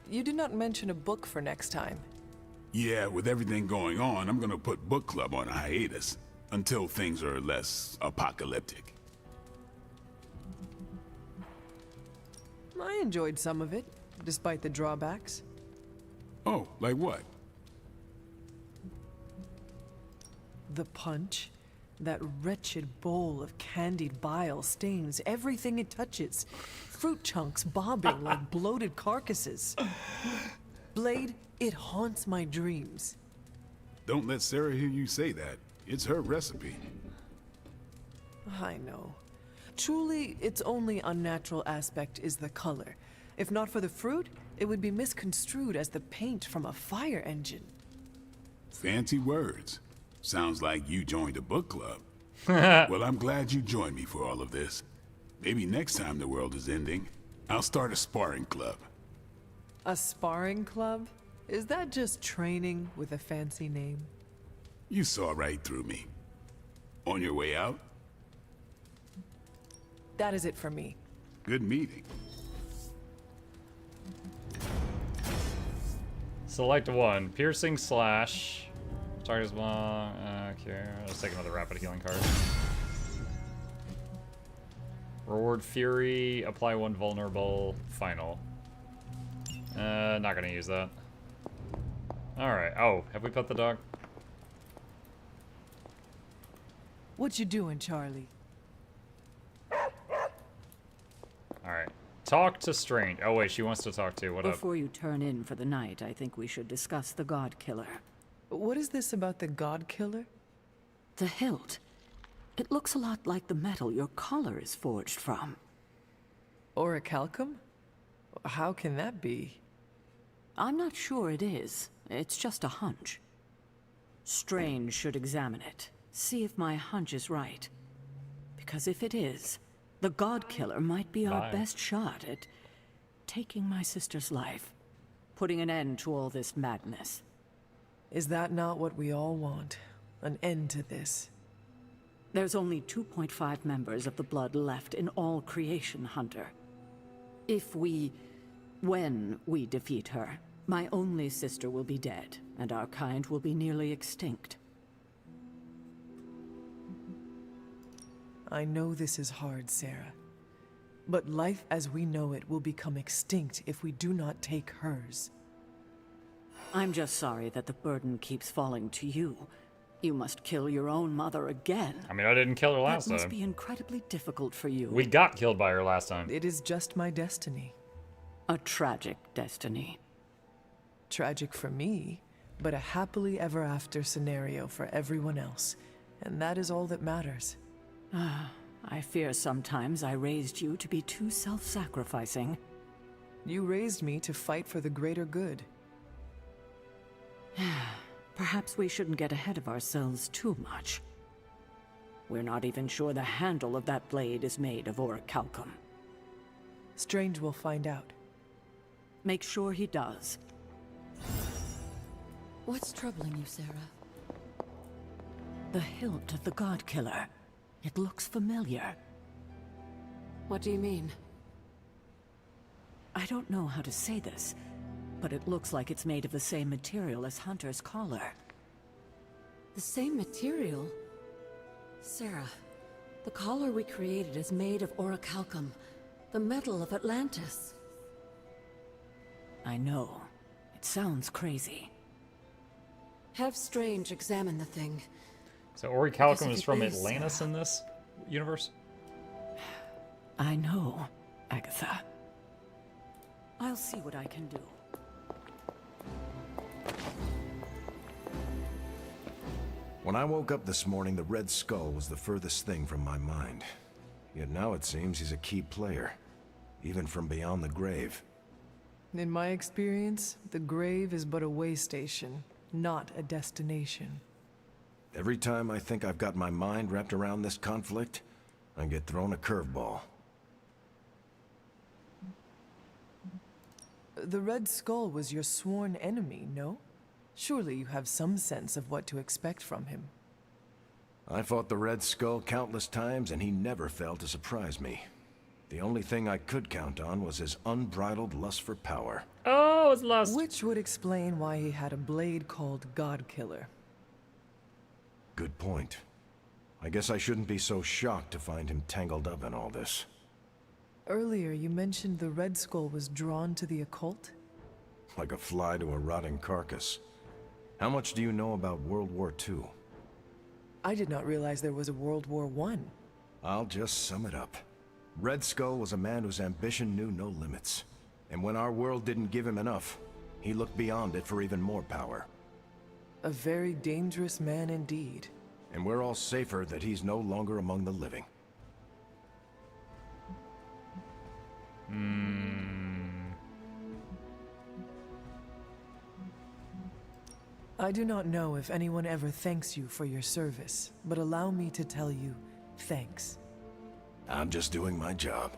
You did not mention a book for next time. Yeah, with everything going on, I'm gonna put book club on a hiatus until things are less apocalyptic. I enjoyed some of it, despite the drawbacks. Oh, like what? The punch. That wretched bowl of candied bile stains everything it touches. Fruit chunks bobbing like bloated carcasses. Blade, it haunts my dreams. Don't let Sarah hear you say that. It's her recipe. I know. Truly, its only unnatural aspect is the color. If not for the fruit, it would be misconstrued as the paint from a fire engine. Fancy words. Sounds like you joined a book club. Well, I'm glad you joined me for all of this. Maybe next time the world is ending, I'll start a sparring club. A sparring club? Is that just training with a fancy name? You saw right through me. On your way out? That is it for me. Good meeting. Select one. Piercing slash. Target's bomb. Okay, let's take another rapid healing card. Reward Fury. Apply 1 vulnerable. Final. Not gonna use that. Alright. Oh, have we put the dog? What you doing, Charlie? Alright. Talk to Strange. Oh wait, she wants to talk to. What up? Before you turn in for the night, I think we should discuss the God Killer. What is this about the God Killer? The hilt. It looks a lot like the metal your collar is forged from. Orichalcum? How can that be? I'm not sure it is. It's just a hunch. Strange should examine it. See if my hunch is right. Because if it is, the God Killer might be our best shot at taking my sister's life. Putting an end to all this madness. Is that not what we all want? An end to this? There's only 2.5 members of the Blood left in all creation, Hunter. When we defeat her, my only sister will be dead, and our kind will be nearly extinct. I know this is hard, Sarah. But life as we know it will become extinct if we do not take hers. I'm just sorry that the burden keeps falling to you. You must kill your own mother again. I mean, I didn't kill her last That must time. be incredibly difficult for you. We got killed by her last time. It is just my destiny. A tragic destiny. Tragic for me, but a happily ever after scenario for everyone else. And that is all that matters. I fear sometimes I raised you to be too self-sacrificing. You raised me to fight for the greater good. Perhaps we shouldn't get ahead of ourselves too much. We're not even sure the handle of that blade is made of orichalcum. Strange will find out. Make sure he does. What's troubling you, Sarah? The hilt of the God Killer. It looks familiar. What do you mean? I don't know how to say this, but it looks like it's made of the same material as Hunter's collar. The same material? Sarah, the collar we created is made of orichalcum, the metal of Atlantis. I know. It sounds crazy. Have Strange examine the thing. So orichalcum is from Atlantis in this universe? I know, Agatha. I'll see what I can do. When I woke up this morning, the Red Skull was the furthest thing from my mind. Yet now it seems he's a key player, even from beyond the grave. In my experience, the grave is but a way station, not a destination. Every time I think I've got my mind wrapped around this conflict, I get thrown a curveball. The Red Skull was your sworn enemy, no? Surely you have some sense of what to expect from him. I fought the Red Skull countless times, and he never failed to surprise me. The only thing I could count on was his unbridled lust for power. Oh, it's lust. Which would explain why he had a blade called God Killer. Good point. I guess I shouldn't be so shocked to find him tangled up in all this. Earlier, you mentioned the Red Skull was drawn to the occult? Like a fly to a rotting carcass. How much do you know about World War II? I did not realize there was a World War I. I'll just sum it up. Red Skull was a man whose ambition knew no limits. And when our world didn't give him enough, he looked beyond it for even more power. A very dangerous man indeed. And we're all safer that he's no longer among the living. I do not know if anyone ever thanks you for your service, but allow me to tell you, thanks. I'm just doing my job.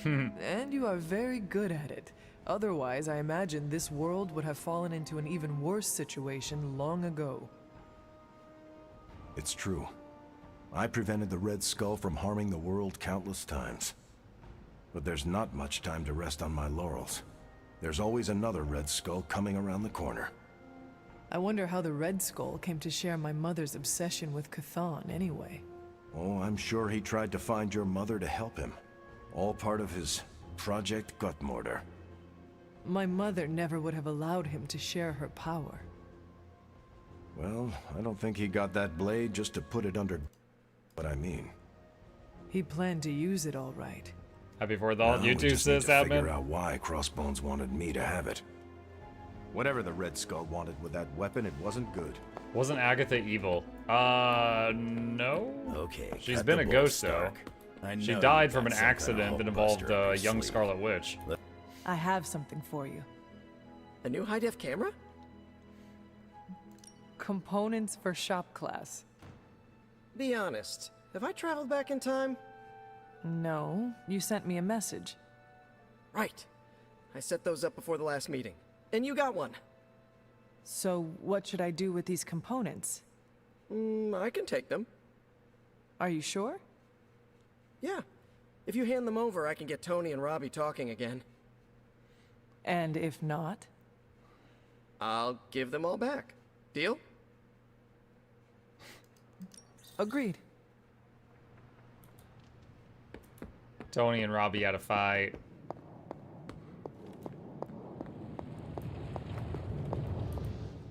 And you are very good at it. Otherwise, I imagine this world would have fallen into an even worse situation long ago. It's true. I prevented the Red Skull from harming the world countless times. But there's not much time to rest on my laurels. There's always another Red Skull coming around the corner. I wonder how the Red Skull came to share my mother's obsession with Cthon anyway. Oh, I'm sure he tried to find your mother to help him. All part of his Project Gutmortar. My mother never would have allowed him to share her power. Well, I don't think he got that blade just to put it under what I mean. He planned to use it all right. Happy 4th all. Now we YouTube just need says to figure admin. out why Crossbones wanted me to have it. Whatever the Red Skull wanted with that weapon, it wasn't good. Wasn't Agatha evil? No. Okay. She's cut been the a bull, ghost though. Stark. She know died you from got an some kind of accident that Hulkbuster involved up your a young sleeve. Scarlet Witch. I have something for you. A new high-def camera? Components for shop class. Be honest, have I traveled back in time? No, you sent me a message. Right. I set those up before the last meeting. And you got one. So what should I do with these components? I can take them. Are you sure? Yeah. If you hand them over, I can get Tony and Robbie talking again. And if not? I'll give them all back. Deal? Agreed. Tony and Robbie had a fight.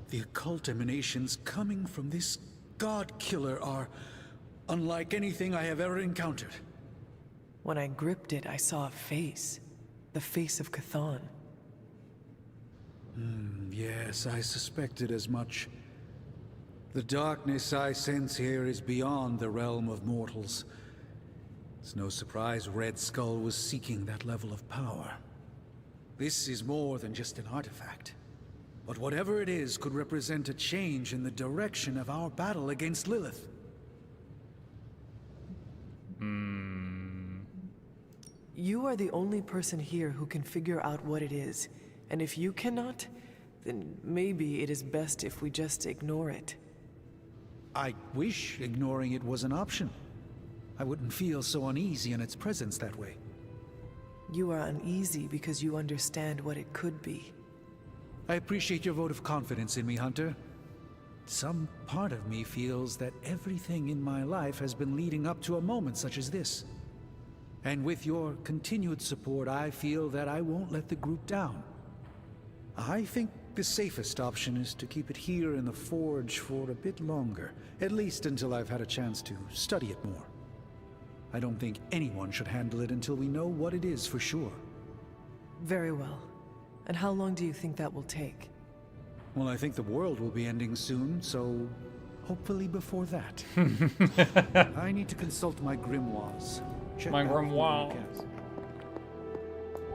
The occult emanations coming from this god killer are unlike anything I have ever encountered. When I gripped it, I saw a face. The face of Chthon. Yes, I suspected as much. The darkness I sense here is beyond the realm of mortals. It's no surprise Red Skull was seeking that level of power. This is more than just an artifact. But whatever it is could represent a change in the direction of our battle against Lilith. You are the only person here who can figure out what it is. And if you cannot, then maybe it is best if we just ignore it. I wish ignoring it was an option. I wouldn't feel so uneasy in its presence that way. You are uneasy because you understand what it could be. I appreciate your vote of confidence in me, Hunter. Some part of me feels that everything in my life has been leading up to a moment such as this. And with your continued support, I feel that I won't let the group down. I think the safest option is to keep it here in the forge for a bit longer, at least until I've had a chance to study it more. I don't think anyone should handle it until we know what it is for sure. Very well. And how long do you think that will take? Well, I think the world will be ending soon, so hopefully before that. I need to consult my grimoires. Check My out grimoire. the recast.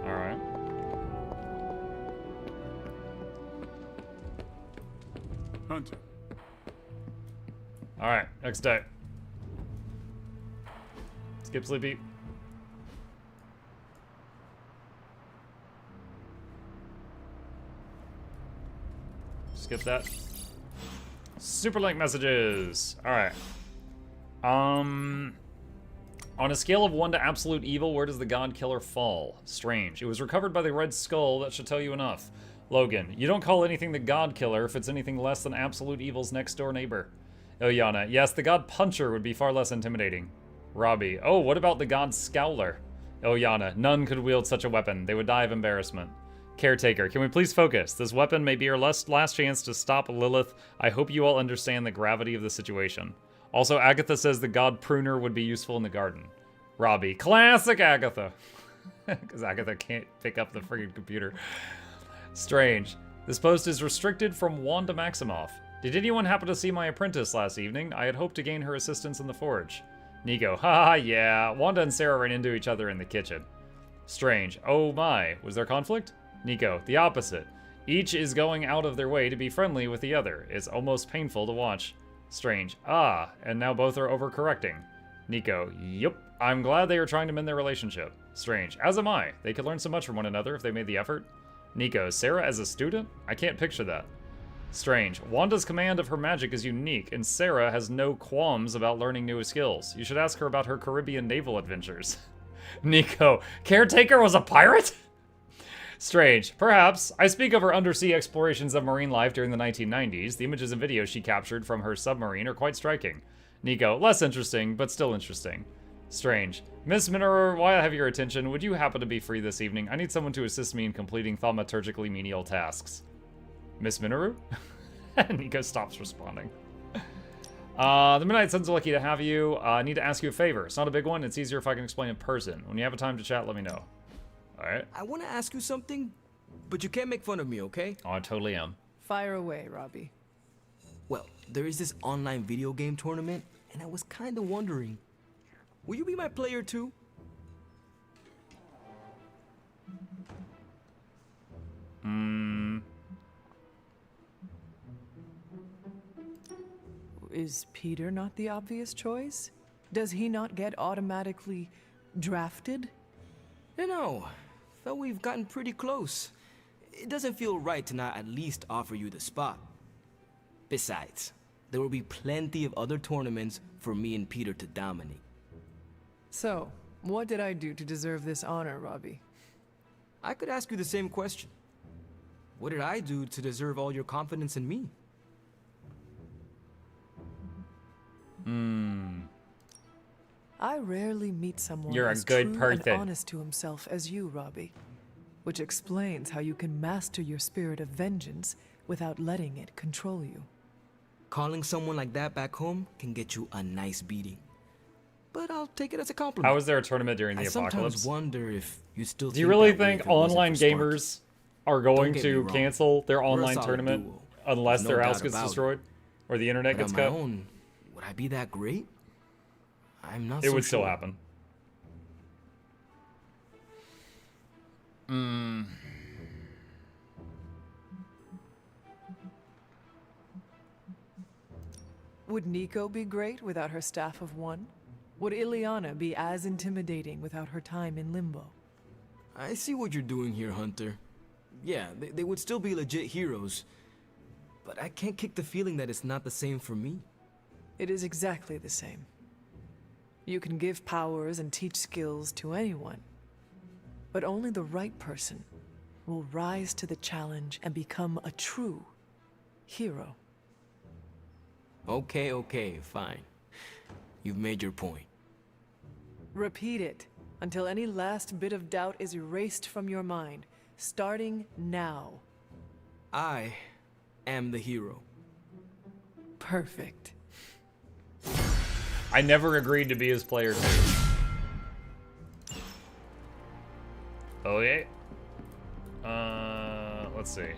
Alright. Hunter. Alright, next day. Skip Sleepy. Skip that. Superlink messages. Alright. On a scale of 1 to absolute evil, where does the God Killer fall? Strange. It was recovered by the Red Skull. That should tell you enough. Logan, you don't call anything the God Killer if it's anything less than absolute evil's next door neighbor. Ilyana, yes, the God Puncher would be far less intimidating. Robbie, oh, what about the God Scowler? Ilyana, none could wield such a weapon. They would die of embarrassment. Caretaker, can we please focus? This weapon may be our last chance to stop Lilith. I hope you all understand the gravity of the situation. Also, Agatha says the God Pruner would be useful in the garden. Robbie, classic Agatha. Because Agatha can't pick up the friggin' computer. Strange. This post is restricted from Wanda Maximoff. Did anyone happen to see my apprentice last evening? I had hoped to gain her assistance in the forge. Nico, haha, yeah. Wanda and Sarah ran into each other in the kitchen. Strange. Oh my, was there conflict? Nico, the opposite. Each is going out of their way to be friendly with the other. It's almost painful to watch. Strange. Ah, and now both are overcorrecting. Nico, yup. I'm glad they are trying to mend their relationship. Strange. As am I. They could learn so much from one another if they made the effort. Nico, Sarah as a student? I can't picture that. Strange. Wanda's command of her magic is unique, and Sarah has no qualms about learning new skills. You should ask her about her Caribbean naval adventures. Nico, Caretaker was a pirate? Strange. Perhaps. I speak of her undersea explorations of marine life during the 1990s. The images and videos she captured from her submarine are quite striking. Nico, less interesting, but still interesting. Strange. Miss Minoru, while I have your attention, would you happen to be free this evening? I need someone to assist me in completing thaumaturgically menial tasks. Miss Minoru? Nico stops responding. The Midnight Suns are lucky to have you. I need to ask you a favor. It's not a big one. It's easier if I can explain in person. When you have a time to chat, let me know. Alright. I want to ask you something, but you can't make fun of me, okay? Oh, I totally am. Fire away, Robbie. Well, there is this online video game tournament, and I was kind of wondering. will you be my player too? Is Peter not the obvious choice? Does he not get automatically drafted? No. Felt we've gotten pretty close. It doesn't feel right to not at least offer you the spot. Besides, there will be plenty of other tournaments for me and Peter to dominate. So, what did I do to deserve this honor, Robbie? I could ask you the same question. What did I do to deserve all your confidence in me? I rarely meet someone You're a as good true person. and honest to himself as you, Robbie. Which explains how you can master your spirit of vengeance without letting it control you. Calling someone like that back home can get you a nice beating. But I'll take it as a compliment. How is there a tournament during the I apocalypse? sometimes wonder if you still Do you really that way think if it wasn't online for Sparky. gamers are going Don't get me to wrong. cancel their We're a online solid tournament duo. unless There's their no house doubt gets about it. destroyed or the internet But gets on my cut? own, would I be that great? I'm not It so would still sure. happen. Would Nico be great without her staff of one? Would Ileana be as intimidating without her time in limbo? I see what you're doing here, Hunter. Yeah, they would still be legit heroes. But I can't kick the feeling that it's not the same for me. It is exactly the same. You can give powers and teach skills to anyone, but only the right person will rise to the challenge and become a true hero. Okay, fine. You've made your point. Repeat it until any last bit of doubt is erased from your mind, starting now. I am the hero. Perfect. I never agreed to be his player too. Okay. Let's see.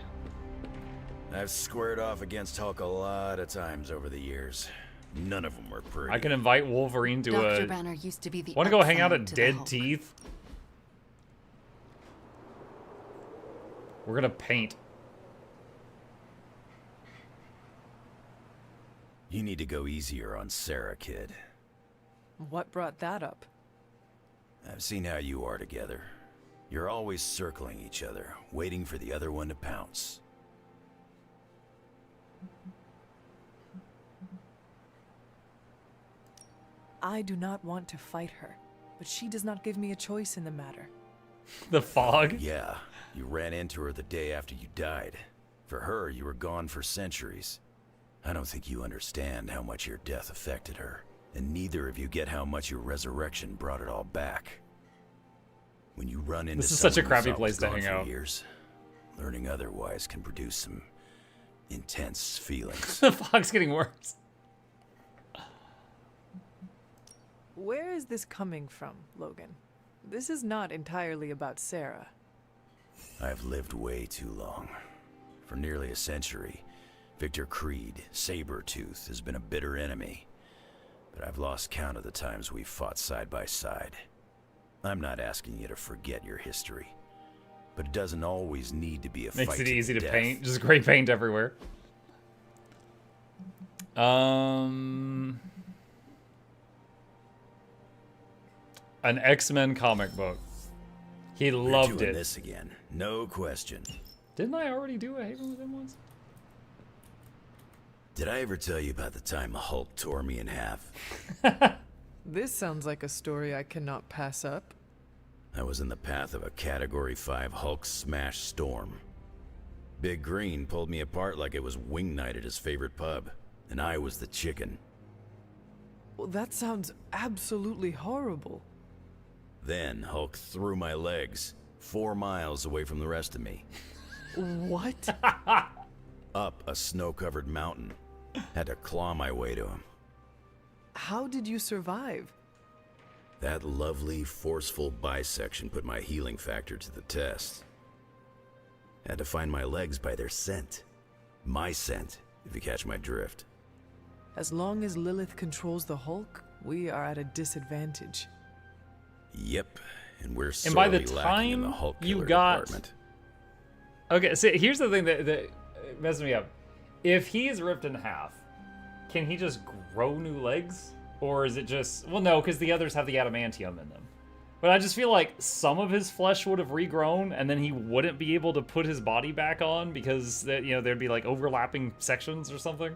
I've squared off against Hulk a lot of times over the years. None of them were pretty. I can invite Wolverine to Dr. Banner used to be the Want to go hang out upside at to the Dead Hulk. Teeth? We're gonna paint. You need to go easier on Sarah, kid. What brought that up? I've seen how you are together. You're always circling each other, waiting for the other one to pounce. I do not want to fight her, but she does not give me a choice in the matter. The fog? Yeah, you ran into her the day after you died. For her, you were gone for centuries. I don't think you understand how much your death affected her, and neither of you get how much your resurrection brought it all back. When you run into This is such a someone crappy who's place to gone hang for out. years, learning otherwise can produce some intense feelings. The fog's getting worse. Where is this coming from, Logan? This is not entirely about Sarah. I've lived way too long. For nearly a century, Victor Creed, Sabretooth, has been a bitter enemy. But I've lost count of the times we've fought side by side. I'm not asking you to forget your history. But it doesn't always need to be a fight Makes it the easy to death. paint. Just great paint everywhere. An X-Men comic book. He We're loved doing it. this again, no question. Didn't I already do a Haven with him once? Did I ever tell you about the time the Hulk tore me in half? This sounds like a story I cannot pass up. I was in the path of a Category 5 Hulk smash storm. Big Green pulled me apart like it was wing night at his favorite pub, and I was the chicken. Well, that sounds absolutely horrible. Then Hulk threw my legs 4 miles away from the rest of me. What? Up a snow-covered mountain. Had to claw my way to him. How did you survive? That lovely, forceful bisection put my healing factor to the test. Had to find my legs by their scent. My scent, if you catch my drift. As long as Lilith controls the Hulk, we are at a disadvantage. Yep, and we're And by the sorely lacking in the time Hulk you killer got... department. Okay, so here's the thing that messes me up. If he's ripped in half, can he just grow new legs? Or is it just... Well, no, because the others have the adamantium in them. But I just feel like some of his flesh would have regrown, and then he wouldn't be able to put his body back on because, there'd be, like, overlapping sections or something.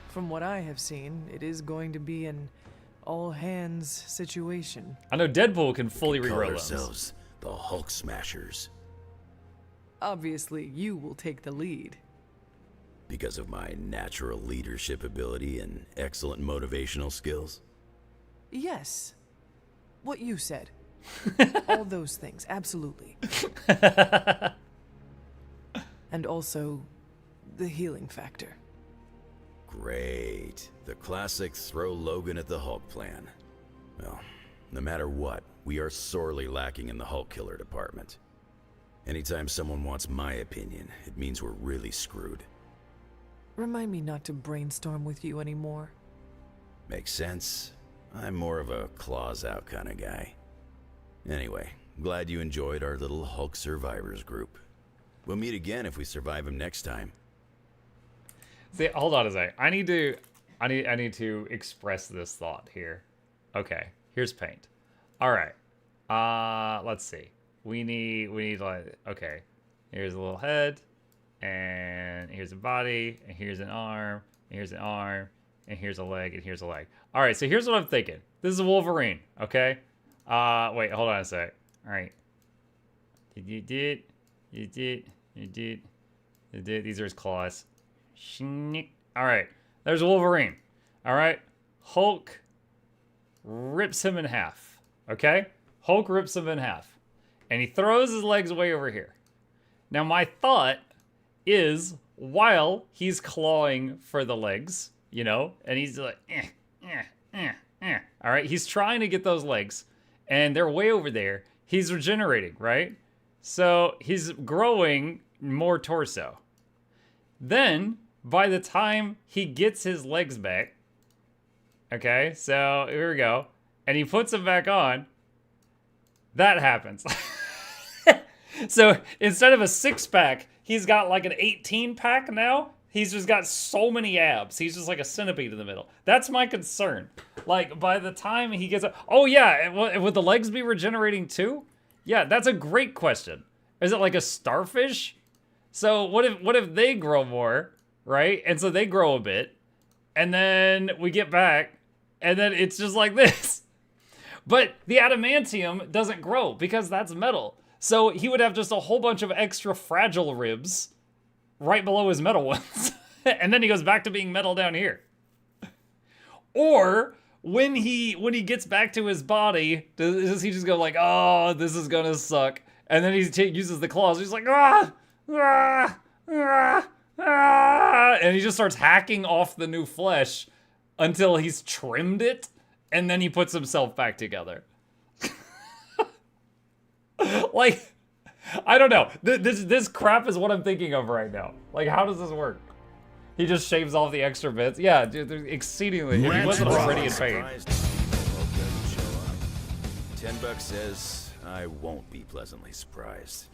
From what I have seen, it is going to be an all-hands situation. I know Deadpool can fully Call regrow limbs. ourselves the Hulk Smashers. Obviously, you will take the lead. Because of my natural leadership ability and excellent motivational skills? Yes. What you said. All those things, absolutely. And also, the healing factor. Great. The classic throw Logan at the Hulk plan. Well, no matter what, we are sorely lacking in the Hulk killer department. Anytime someone wants my opinion, it means we're really screwed. Remind me not to brainstorm with you anymore. Makes sense. I'm more of a claws out kind of guy. Anyway, glad you enjoyed our little Hulk survivors group. We'll meet again if we survive him next time. See, hold on a sec. I need to express this thought here. Okay, here's paint. All right. Let's see. We need like, okay. Here's a little head, and here's a body, and here's an arm, and here's an arm, and here's a leg, and here's a leg. All right, so here's what I'm thinking. This is a Wolverine, okay? Wait, hold on a sec. All right. You did. These are his claws. All right, there's Wolverine. All right, Hulk rips him in half. Okay, Hulk rips him in half, and he throws his legs way over here. Now, my thought is, while he's clawing for the legs, and he's like, all right, he's trying to get those legs, and they're way over there. He's regenerating, right? So he's growing more torso. Then, by the time he gets his legs back, okay, so here we go, and he puts them back on, that happens. So instead of a 6-pack, he's got like an 18-pack now. He's just got so many abs. He's just like a centipede in the middle. That's my concern. Like, by the time he gets up... Oh, yeah, would the legs be regenerating too? Yeah, that's a great question. Is it like a starfish? So what if they grow more, right? And so they grow a bit, and then we get back, and then it's just like this. But the adamantium doesn't grow because that's metal. So he would have just a whole bunch of extra fragile ribs right below his metal ones. And then he goes back to being metal down here. Or when he gets back to his body, does he just go like, oh, this is gonna suck. And then he uses the claws. He's like, ah, ah, ah, ah. And he just starts hacking off the new flesh until he's trimmed it. And then he puts himself back together. Like, I don't know. This crap is what I'm thinking of right now. Like, how does this work? He just shaves off the extra bits. Yeah, dude, they're exceedingly. If he wasn't already in pain. $10 says I won't be pleasantly surprised.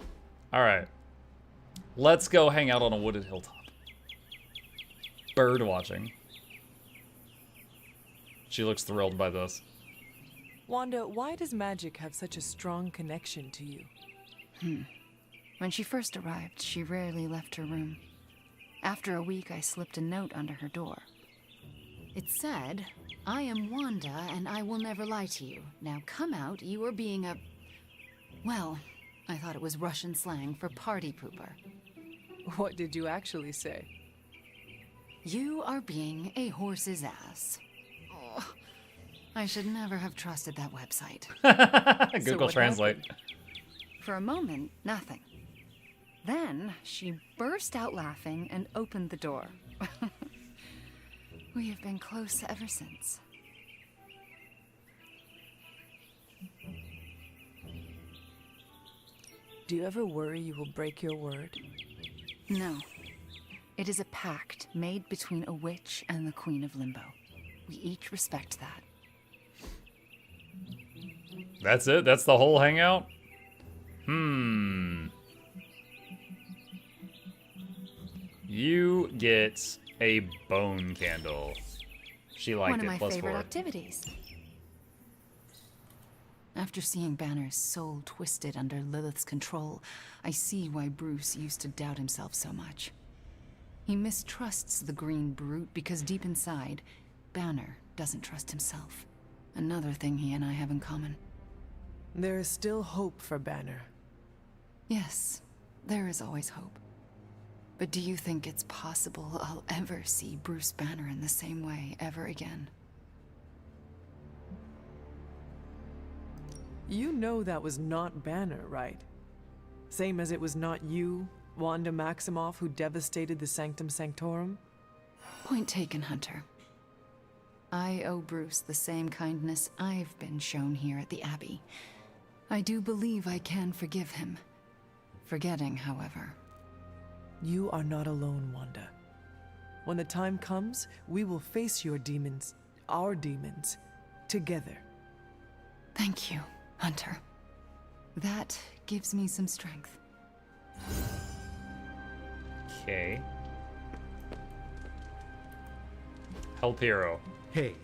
All right, let's go hang out on a wooded hilltop. Bird watching. She looks thrilled by this. Wanda, why does magic have such a strong connection to you? When she first arrived, she rarely left her room. After a week, I slipped a note under her door. It said, I am Wanda, and I will never lie to you. Now come out, you are being a... Well, I thought it was Russian slang for party pooper. What did you actually say? You are being a horse's ass. Oh, I should never have trusted that website. Google Translate. For a moment, nothing. Then she burst out laughing and opened the door. We have been close ever since. Do you ever worry you will break your word? No. It is a pact made between a witch and the Queen of Limbo. We each respect that. That's it? That's the whole hangout? You get a bone candle. She liked One of it, my plus favorite 4. activities. After seeing Banner's soul twisted under Lilith's control, I see why Bruce used to doubt himself so much. He mistrusts the green brute because deep inside, Banner doesn't trust himself. Another thing he and I have in common. There is still hope for Banner. Yes, there is always hope. But do you think it's possible I'll ever see Bruce Banner in the same way ever again? You know that was not Banner, right? Same as it was not you, Wanda Maximoff, who devastated the Sanctum Sanctorum? Point taken, Hunter. I owe Bruce the same kindness I've been shown here at the Abbey. I do believe I can forgive him. Forgetting, however. You are not alone, Wanda. When the time comes, we will face your demons, our demons, together. Thank you, Hunter. That gives me some strength. Okay. Help Hero. Hey,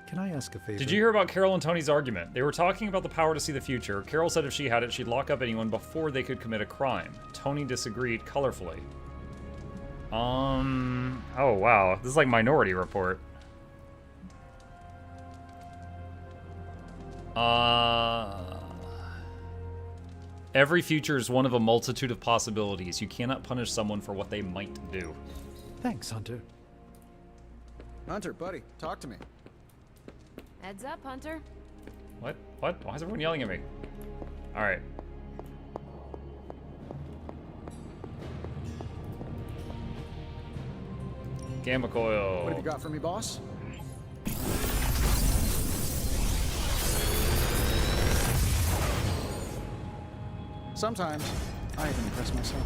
can I ask a favor? Did you hear about Carol and Tony's argument? They were talking about the power to see the future. Carol said if she had it, she'd lock up anyone before they could commit a crime. Tony disagreed colorfully. Oh wow, this is like Minority Report. Every future is one of a multitude of possibilities. You cannot punish someone for what they might do. Thanks, Hunter. Hunter, buddy, talk to me. Heads up, Hunter. What? What? Why is everyone yelling at me? Alright. Gamma coil. What have you got for me, boss? Sometimes I even impress myself.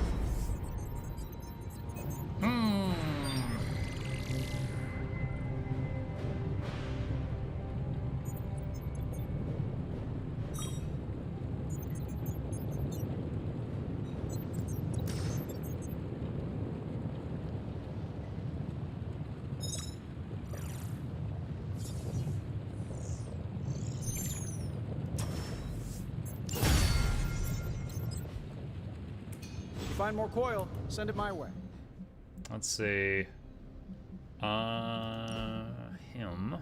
Find more coil, send it my way. Let's see. Him.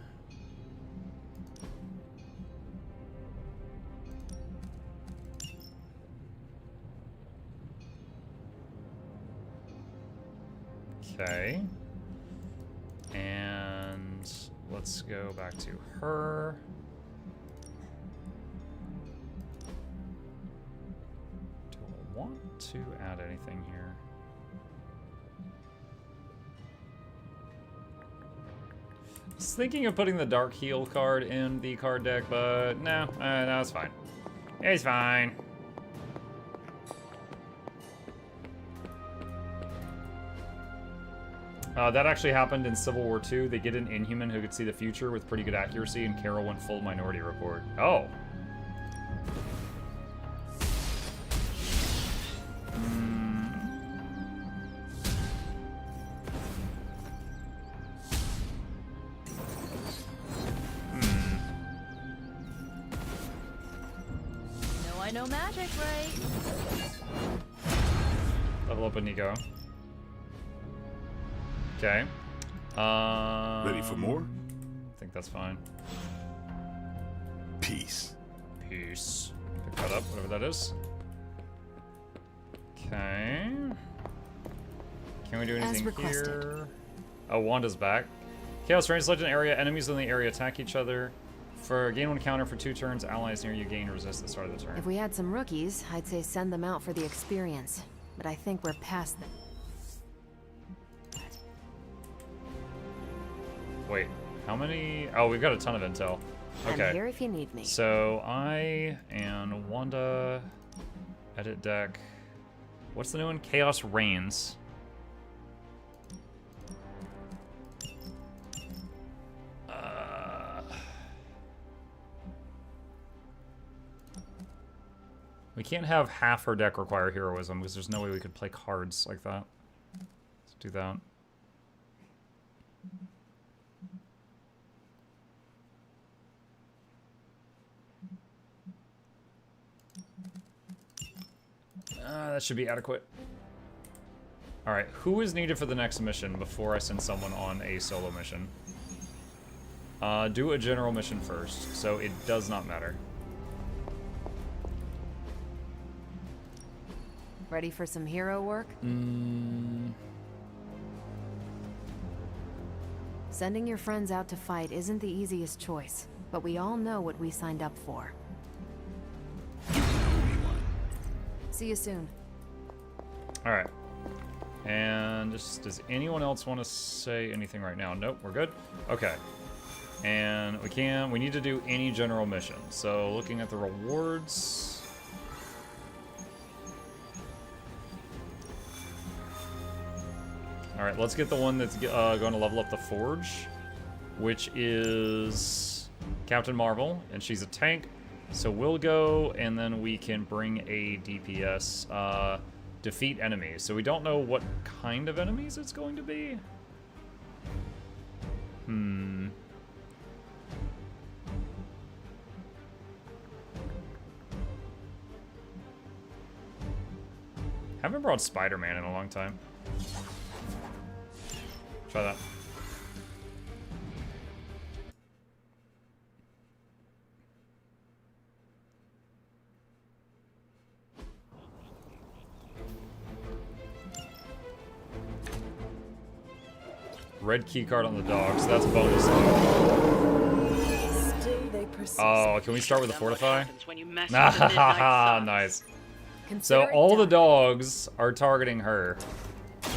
Okay. And let's go back to her. Want to add anything here? I was thinking of putting the Dark Heal card in the card deck, but no, no, it's fine. It's fine. That actually happened in Civil War II. They get an Inhuman who could see the future with pretty good accuracy, and Carol went full Minority Report. Oh. No magic, right? Level up a Nico. Okay. Ready for more? I think that's fine. Peace. Peace. Pick that up, whatever that is. Okay. Can we do anything here? Oh, Wanda's back. Chaos Range Legend area. Enemies in the area attack each other. For gain 1 counter for 2 turns, allies near you gain resist at the start of the turn. If we had some rookies, I'd say send them out for the experience. But I think we're past them. Wait, how many? Oh, we've got a ton of intel. Okay. I'm here if you need me. So I and Wanda edit deck. What's the new one? Chaos Reigns. We can't have half her deck require heroism because there's no way we could play cards like that. Let's do that. That should be adequate. Alright, who is needed for the next mission before I send someone on a solo mission? Do a general mission first, so it does not matter. Ready for some hero work? Sending your friends out to fight isn't the easiest choice, but we all know what we signed up for. See you soon. Alright. And just, does anyone else want to say anything right now? Nope, we're good. Okay. And we need to do any general mission. So looking at the rewards. Alright, let's get the one that's going to level up the Forge, which is Captain Marvel, and she's a tank. So we'll go, and then we can bring a DPS, defeat enemies. So we don't know what kind of enemies it's going to be. Haven't brought Spider-Man in a long time. Try that. Red key card on the dog, so that's bonus. Oh, can we start with a fortify? Nice. So all the dogs are targeting her.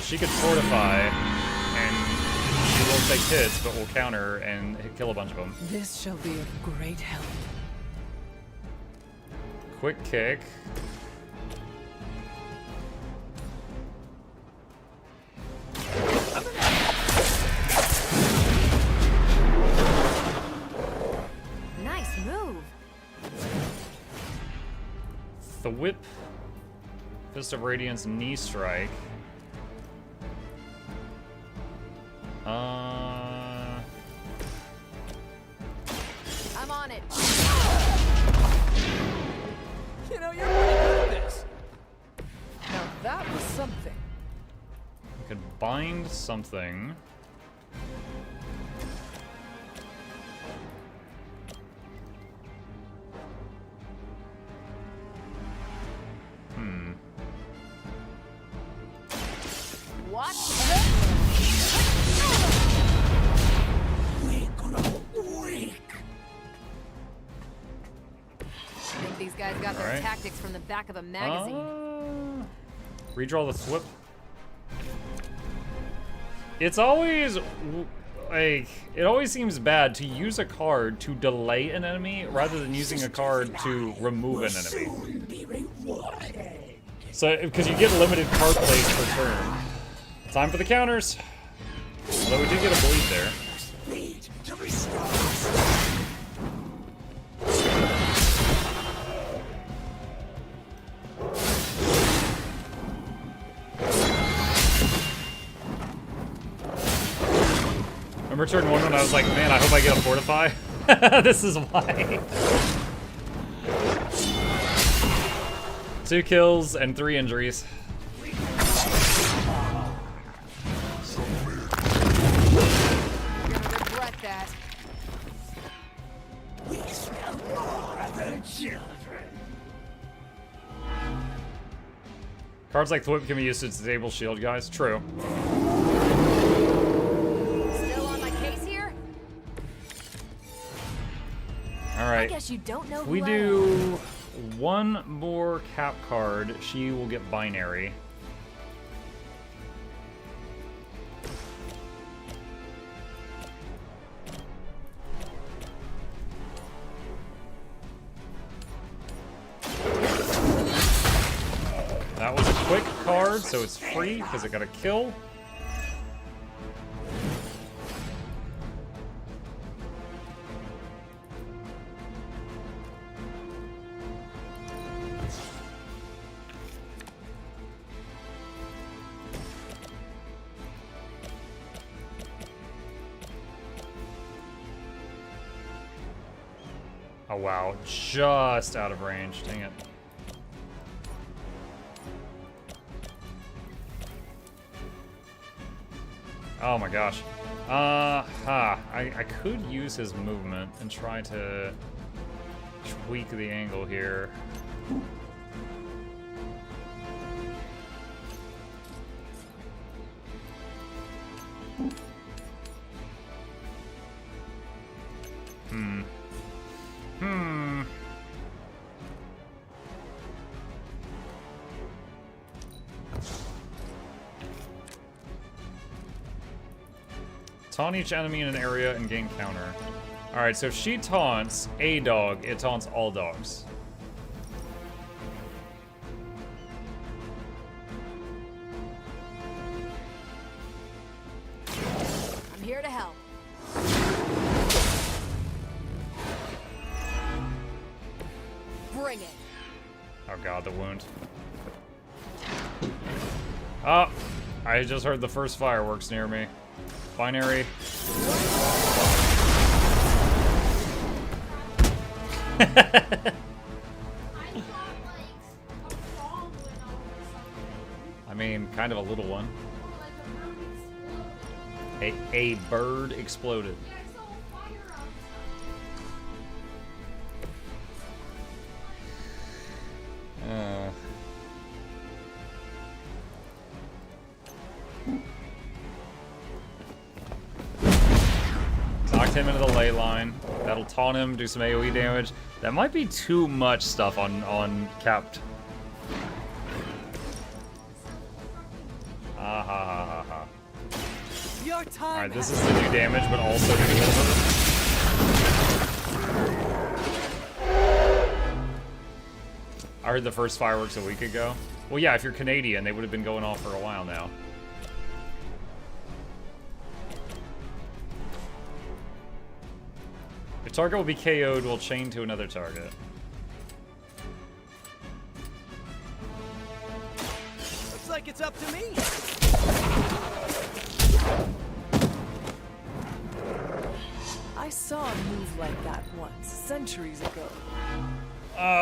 She could fortify, and she will take hits, but will counter and kill a bunch of them. This shall be of great help. Quick kick. Nice move. The whip. Fist of Radiance, knee strike. I'm on it. You know, you're pretty good at this. Now that was something. We could bind something. What? I think these guys got their tactics from the back of a magazine. Redraw the flip. It's always like, it always seems bad to use a card to delay an enemy rather than using a card to remove an enemy. So, because you get limited card plays per turn. Time for the counters. Although we did get a bleed there. Remember turn 1 when I was like, man, I hope I get a fortify? This is why. 2 kills and 3 injuries. Cards like Thwip can be used to disable shield guys. True. Still on my case here? Alright. I guess you don't know If we who I do one more cap card, she will get binary. That was a quick card, so it's free because it got a kill. Oh wow, just out of range. Dang it. Oh my gosh. I could use his movement and try to tweak the angle here. Taunt each enemy in an area and gain counter. Alright, so if she taunts a dog, it taunts all dogs. I'm here to help. Bring it. Oh god, the wound. Oh, I just heard the first fireworks near me. Binary. I mean, kind of a little one. A bird exploded. Knocked him into the ley line. That'll taunt him, do some AoE damage. That might be too much stuff on capped. Ah ha ha ha ha. Your time. Alright, this is to do damage, but also to do hurt. I heard the first fireworks a week ago. Well, yeah, if you're Canadian, they would have been going off for a while now. The target will be KO'd while chained to another target. Looks like it's up to me. I saw a move like that once, centuries ago.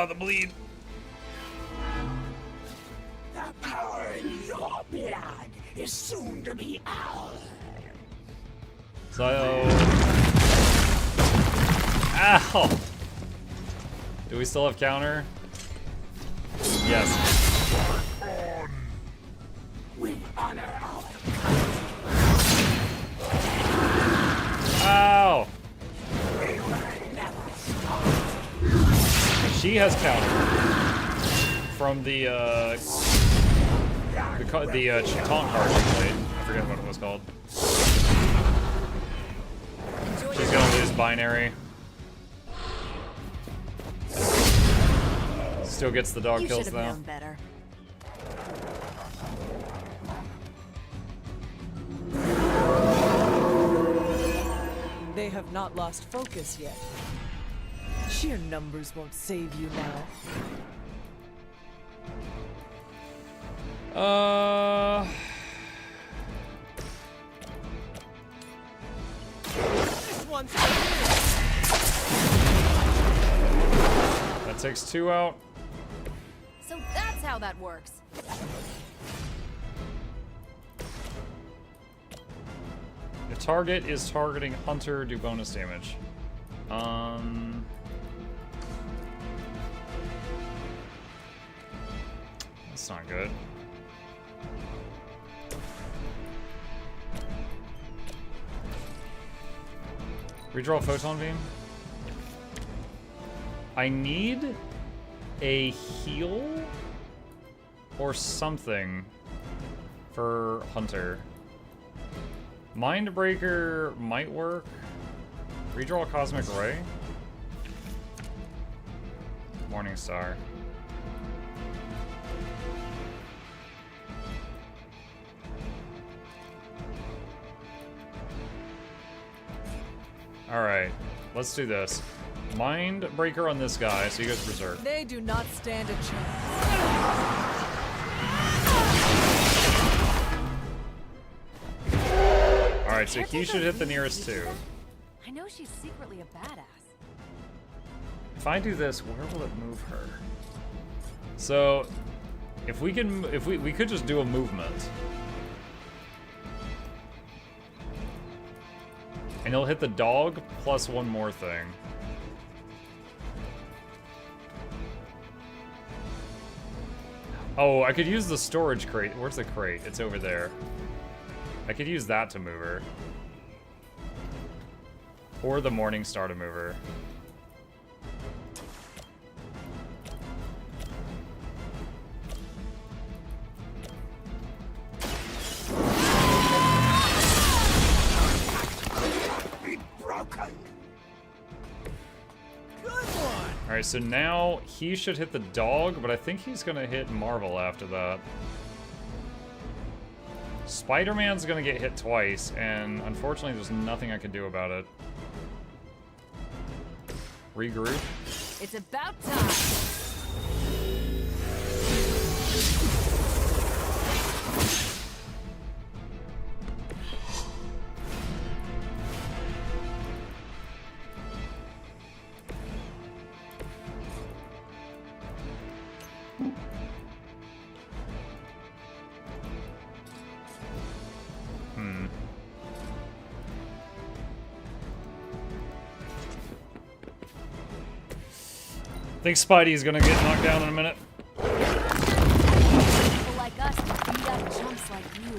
The bleed. The power in your blood is soon to be ours. So... Ow! Do we still have counter? Yes. We honor our Ow! She has counter from the taunt card she played. I forget what it was called. She's gonna lose binary. Still gets the dog kills though. Better. They have not lost focus yet. Sheer numbers won't save you now. This one's That takes 2 out. So that's how that works. The target is targeting Hunter, do bonus damage. That's not good. Redraw Photon Beam. I need a heal or something for Hunter. Mindbreaker might work. Redraw Cosmic Ray. Morningstar. Alright, let's do this. Mindbreaker on this guy, so he goes berserk. They do not stand a chance. Alright, so he should hit the nearest 2. I know she's secretly a badass. If I do this, where will it move her? So, if we could just do a movement. And he'll hit the dog plus one more thing. Oh, I could use the storage crate. Where's the crate? It's over there. I could use that to move her. Or the Morning Star to move her. Alright, so now he should hit the dog, but I think he's gonna hit Marvel after that. Spider-Man's gonna get hit twice, and unfortunately there's nothing I can do about it. Regroup. It's about time. I think Spidey's gonna get knocked down in a minute. People like us can beat up chumps like you.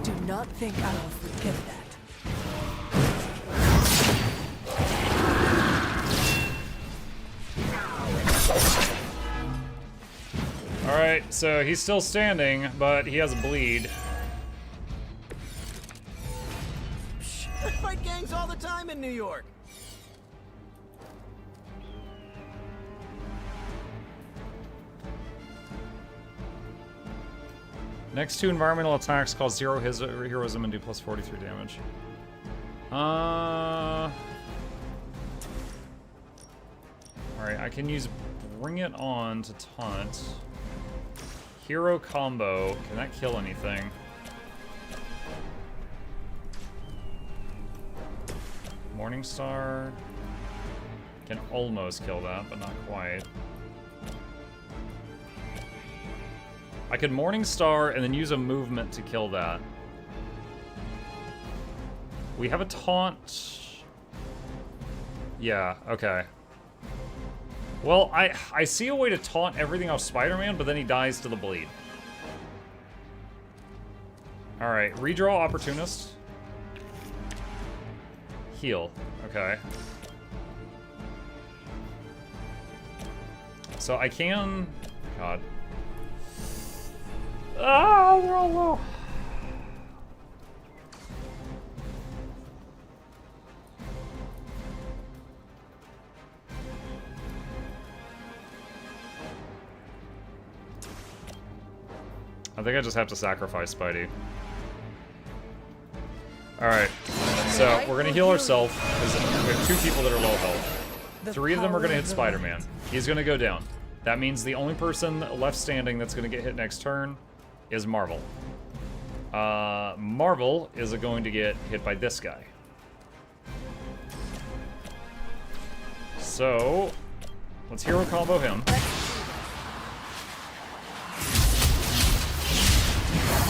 Do not think I will forget that. Alright, so he's still standing, but he has a bleed. I fight gangs all the time in New York. Next two environmental attacks cause 0 heroism and do plus 43 damage. Alright, I can use Bring It On to taunt. Hero combo. Can that kill anything? Morningstar can almost kill that, but not quite. I could Morningstar and then use a movement to kill that. We have a taunt. Yeah, okay. Well, I see a way to taunt everything off Spider-Man, but then he dies to the bleed. Alright, redraw Opportunist. Heal. Okay. So I can... God. Ah, they're all low. I think I just have to sacrifice Spidey. Alright, so we're gonna heal ourselves, because we have 2 people that are low health. 3 of them are gonna hit Spider-Man. He's gonna go down. That means the only person left standing that's gonna get hit next turn is Marvel. Marvel is going to get hit by this guy. So, let's hero combo him.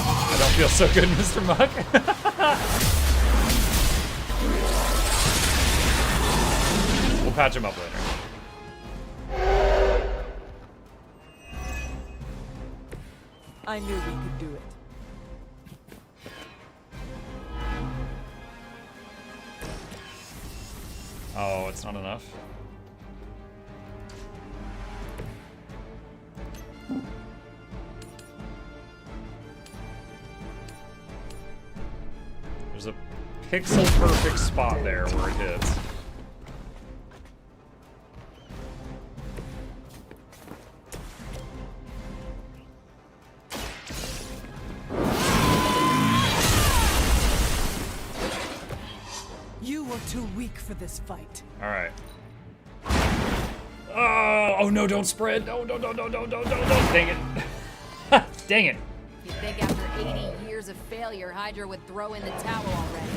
I don't feel so good, Mr. Muck. We'll patch him up later. I knew we could do it. Oh, it's not enough. There's a pixel perfect spot there where it hits. You are too weak for this fight. All right. Oh no! Don't spread! No! Dang it! Dang it! You think after 80 years of failure, Hydra would throw in the towel already?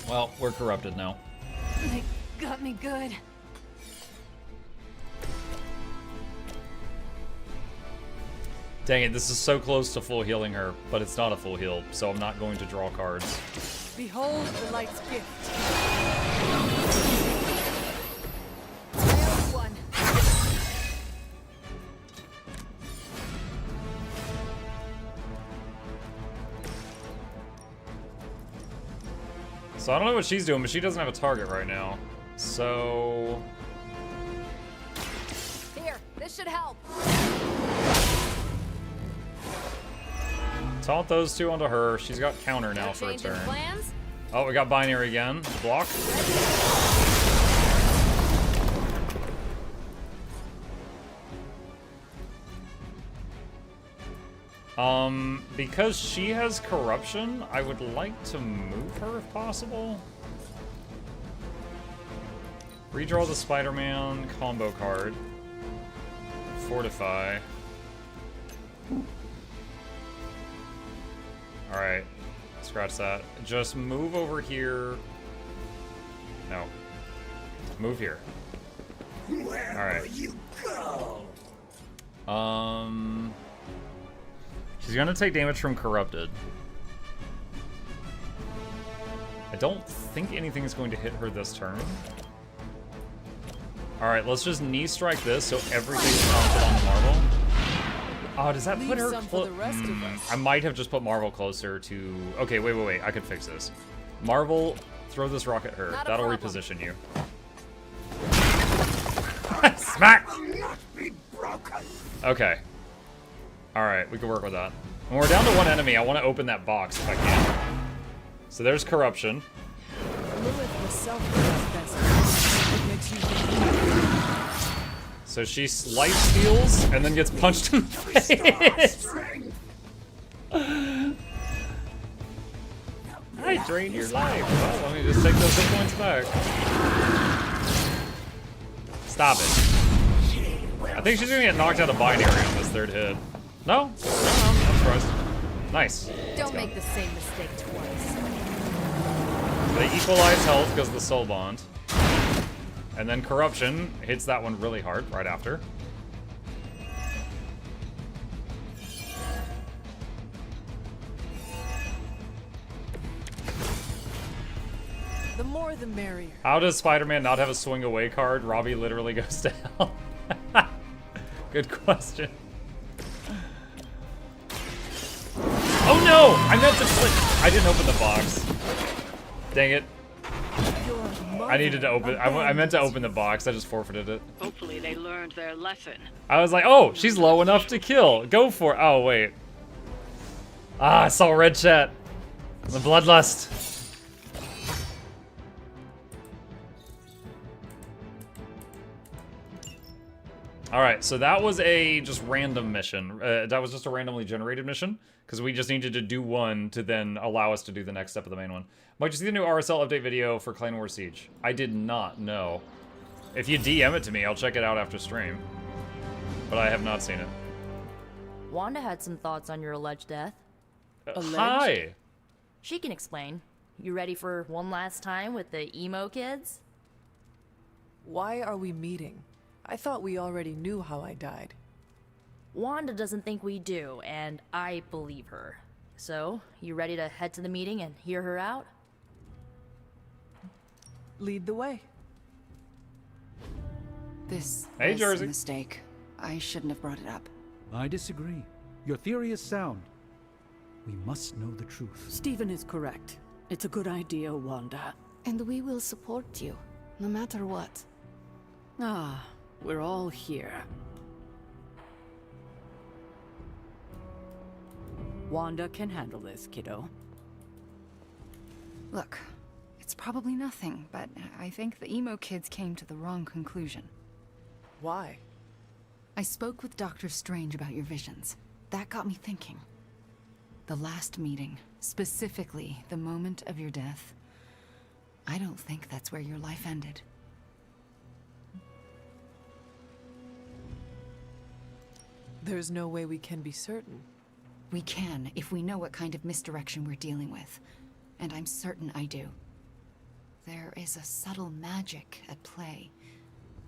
Well, we're corrupted now. They got me good. Dang it, this is so close to full healing her, but it's not a full heal, so I'm not going to draw cards. Behold the light's gift. One. So I don't know what she's doing, but she doesn't have a target right now. So... Here, this should help. Taunt those two onto her. She's got counter now for a Change in turn. plans? Oh, we got binary again. Block. Because she has corruption, I would like to move her if possible. Redraw the Spider-Man combo card. Fortify. Alright. Scratch that. Just move over here. No. Move here. Where will you go? She's gonna take damage from Corrupted. I don't think anything is going to hit her this turn. Alright, let's just knee strike this so everything's counted on Marvel. Oh, does that put her I might have just put Marvel closer to... Okay, wait. I could fix this. Marvel, throw this rock at her. That'll reposition you. Smack! Okay. Alright, we can work with that. When we're down to one enemy, I want to open that box if I can. So there's Corruption. So she slice steals and then gets punched in the face. I drained your life. Well, let me just take those hit points back. Stop it. I think she's gonna get knocked out of binary on this third hit. No? I'm surprised. Nice. Don't make the same mistake twice. They equalize health because of the soul bond. And then Corruption hits that one really hard right after. The more the merrier. How does Spider-Man not have a swing away card? Robbie literally goes to hell. Good question. Oh no! I meant to click. I didn't open the box. Dang it. I needed to open. I meant to open the box. I just forfeited it. Hopefully they learned their lesson. I was like, oh, she's low enough to kill. Go for it. Oh, wait. Ah, I saw red chat. The bloodlust. Alright, so that was a just random mission. That was just a randomly generated mission, because we just needed to do one to then allow us to do the next step of the main one. Might you see the new RSL update video for Clan War Siege? I did not know. If you DM it to me, I'll check it out after stream. But I have not seen it. Wanda had some thoughts on your alleged death. Hi! She can explain. You ready for one last time with the emo kids? Why are we meeting? I thought we already knew how I died. Wanda doesn't think we do, and I believe her. So, you ready to head to the meeting and hear her out? Lead the way. This Hey, was Jersey. a mistake. I shouldn't have brought it up. I disagree. Your theory is sound. We must know the truth. Stephen is correct. It's a good idea, Wanda. And we will support you, no matter what. Ah, we're all here. Wanda can handle this, kiddo. Look, it's probably nothing, but I think the emo kids came to the wrong conclusion. Why? I spoke with Dr. Strange about your visions. That got me thinking. The last meeting, specifically the moment of your death, I don't think that's where your life ended. There's no way we can be certain. We can, if we know what kind of misdirection we're dealing with. And I'm certain I do. there is a subtle magic at play.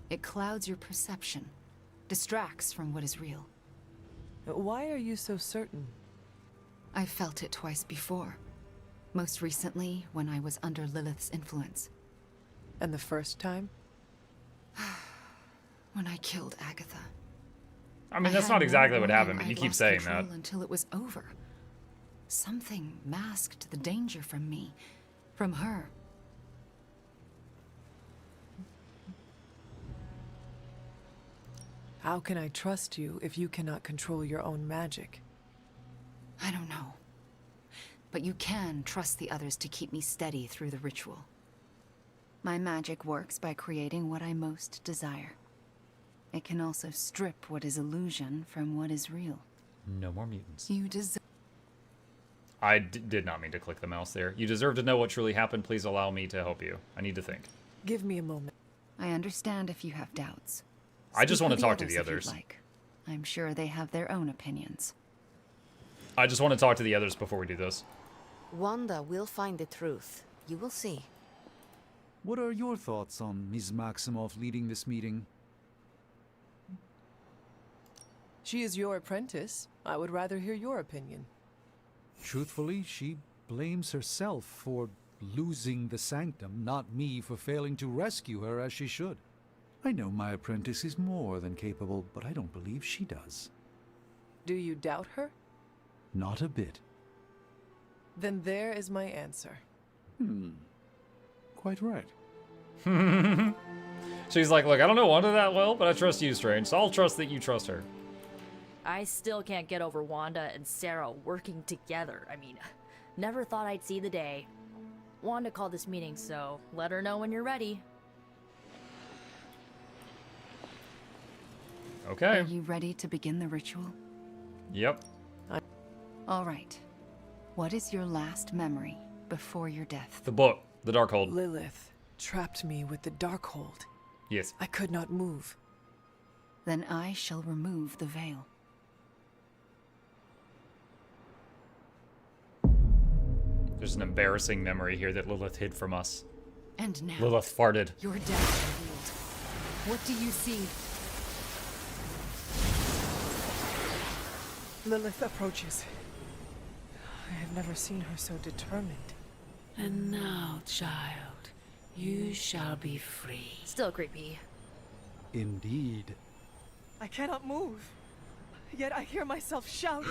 It clouds your perception, distracts from what is real. Why are you so certain? I felt it twice before. Most recently, when I was under Lilith's influence. And the first time? When I killed Agatha. I mean, that's not exactly what happened, but you keep saying that. Until it was over. Something masked the danger from me, from her. How can I trust you if you cannot control your own magic? I don't know. But you can trust the others to keep me steady through the ritual. My magic works by creating what I most desire. It can also strip what is illusion from what is real. No more mutants. You deserve... I did not mean to click the mouse there. You deserve to know what truly happened. Please allow me to help you. I need to think. Give me a moment. I understand if you have doubts. I just want to talk to the the others. Like. I'm sure they have their own opinions. I just want to talk to the others before we do this. Wanda will find the truth. You will see. What are your thoughts on Ms. Maximoff leading this meeting? She is your apprentice. I would rather hear your opinion. Truthfully, she blames herself for losing the sanctum, not me for failing to rescue her as she should. I know my apprentice is more than capable, but I don't believe she does. Do you doubt her? Not a bit. Then there is my answer. Quite right. She's like, look, I don't know Wanda that well, but I trust you, Strange, so I'll trust that you trust her. I still can't get over Wanda and Sarah working together. I mean, never thought I'd see the day. Wanda called this meeting, so let her know when you're ready. Okay. Are you ready to begin the ritual? Yep. All right. What is your last memory before your death? The book, the Darkhold. Lilith trapped me with the Darkhold. Yes. I could not move. Then I shall remove the veil. There's an embarrassing memory here that Lilith hid from us. And now, Lilith farted. Your death revealed. What do you see? Lilith approaches. I have never seen her so determined. And now, child, you shall be free. Still creepy. Indeed. I cannot move. Yet I hear myself shout.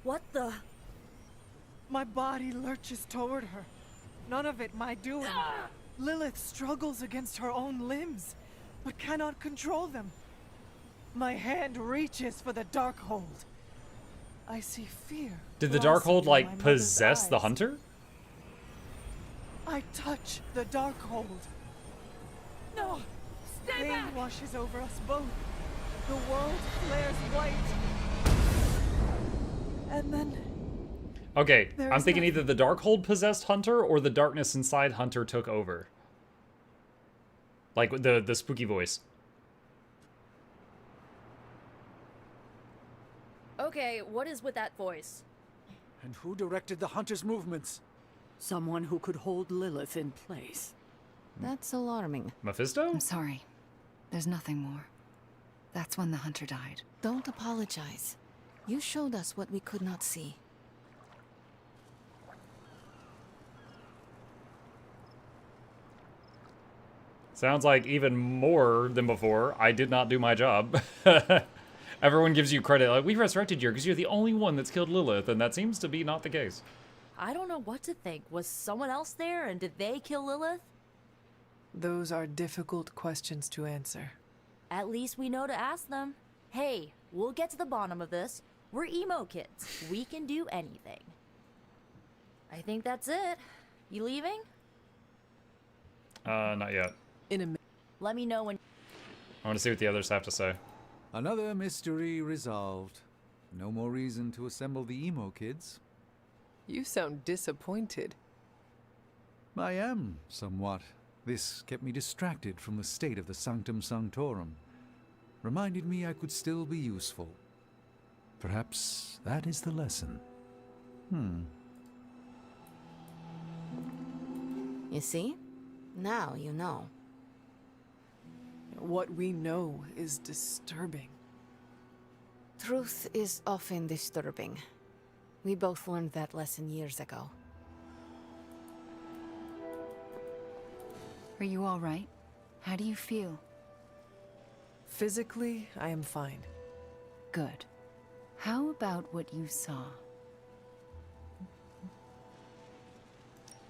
What the? My body lurches toward her. None of it my doing. Lilith struggles against her own limbs, but cannot control them. My hand reaches for the Darkhold. I see fear. Did the Darkhold, like, possess the hunter? I touch the Darkhold. No! Stay back! Pain washes over us both. The world flares white. And then... Okay, I'm thinking either the Darkhold possessed Hunter or the darkness inside Hunter took over. Like the spooky voice. Okay, what is with that voice? And who directed the hunter's movements? Someone who could hold Lilith in place. That's alarming. Mephisto? I'm sorry. There's nothing more. That's when the hunter died. Don't apologize. You showed us what we could not see. Sounds like even more than before, I did not do my job. Everyone gives you credit, like, we resurrected you because you're the only one that's killed Lilith, and that seems to be not the case. I don't know what to think. Was someone else there, and did they kill Lilith? Those are difficult questions to answer. At least we know to ask them. Hey, we'll get to the bottom of this. We're emo kids. We can do anything. I think that's it. You leaving? Not yet. In a minute. Let me know when... I want to see what the others have to say. Another mystery resolved. No more reason to assemble the emo kids. You sound disappointed. I am, somewhat. This kept me distracted from the state of the Sanctum Sanctorum. Reminded me I could still be useful. Perhaps that is the lesson. You see? Now you know. What we know is disturbing. Truth is often disturbing. We both learned that lesson years ago. Are you all right? How do you feel? Physically, I am fine. Good. How about what you saw?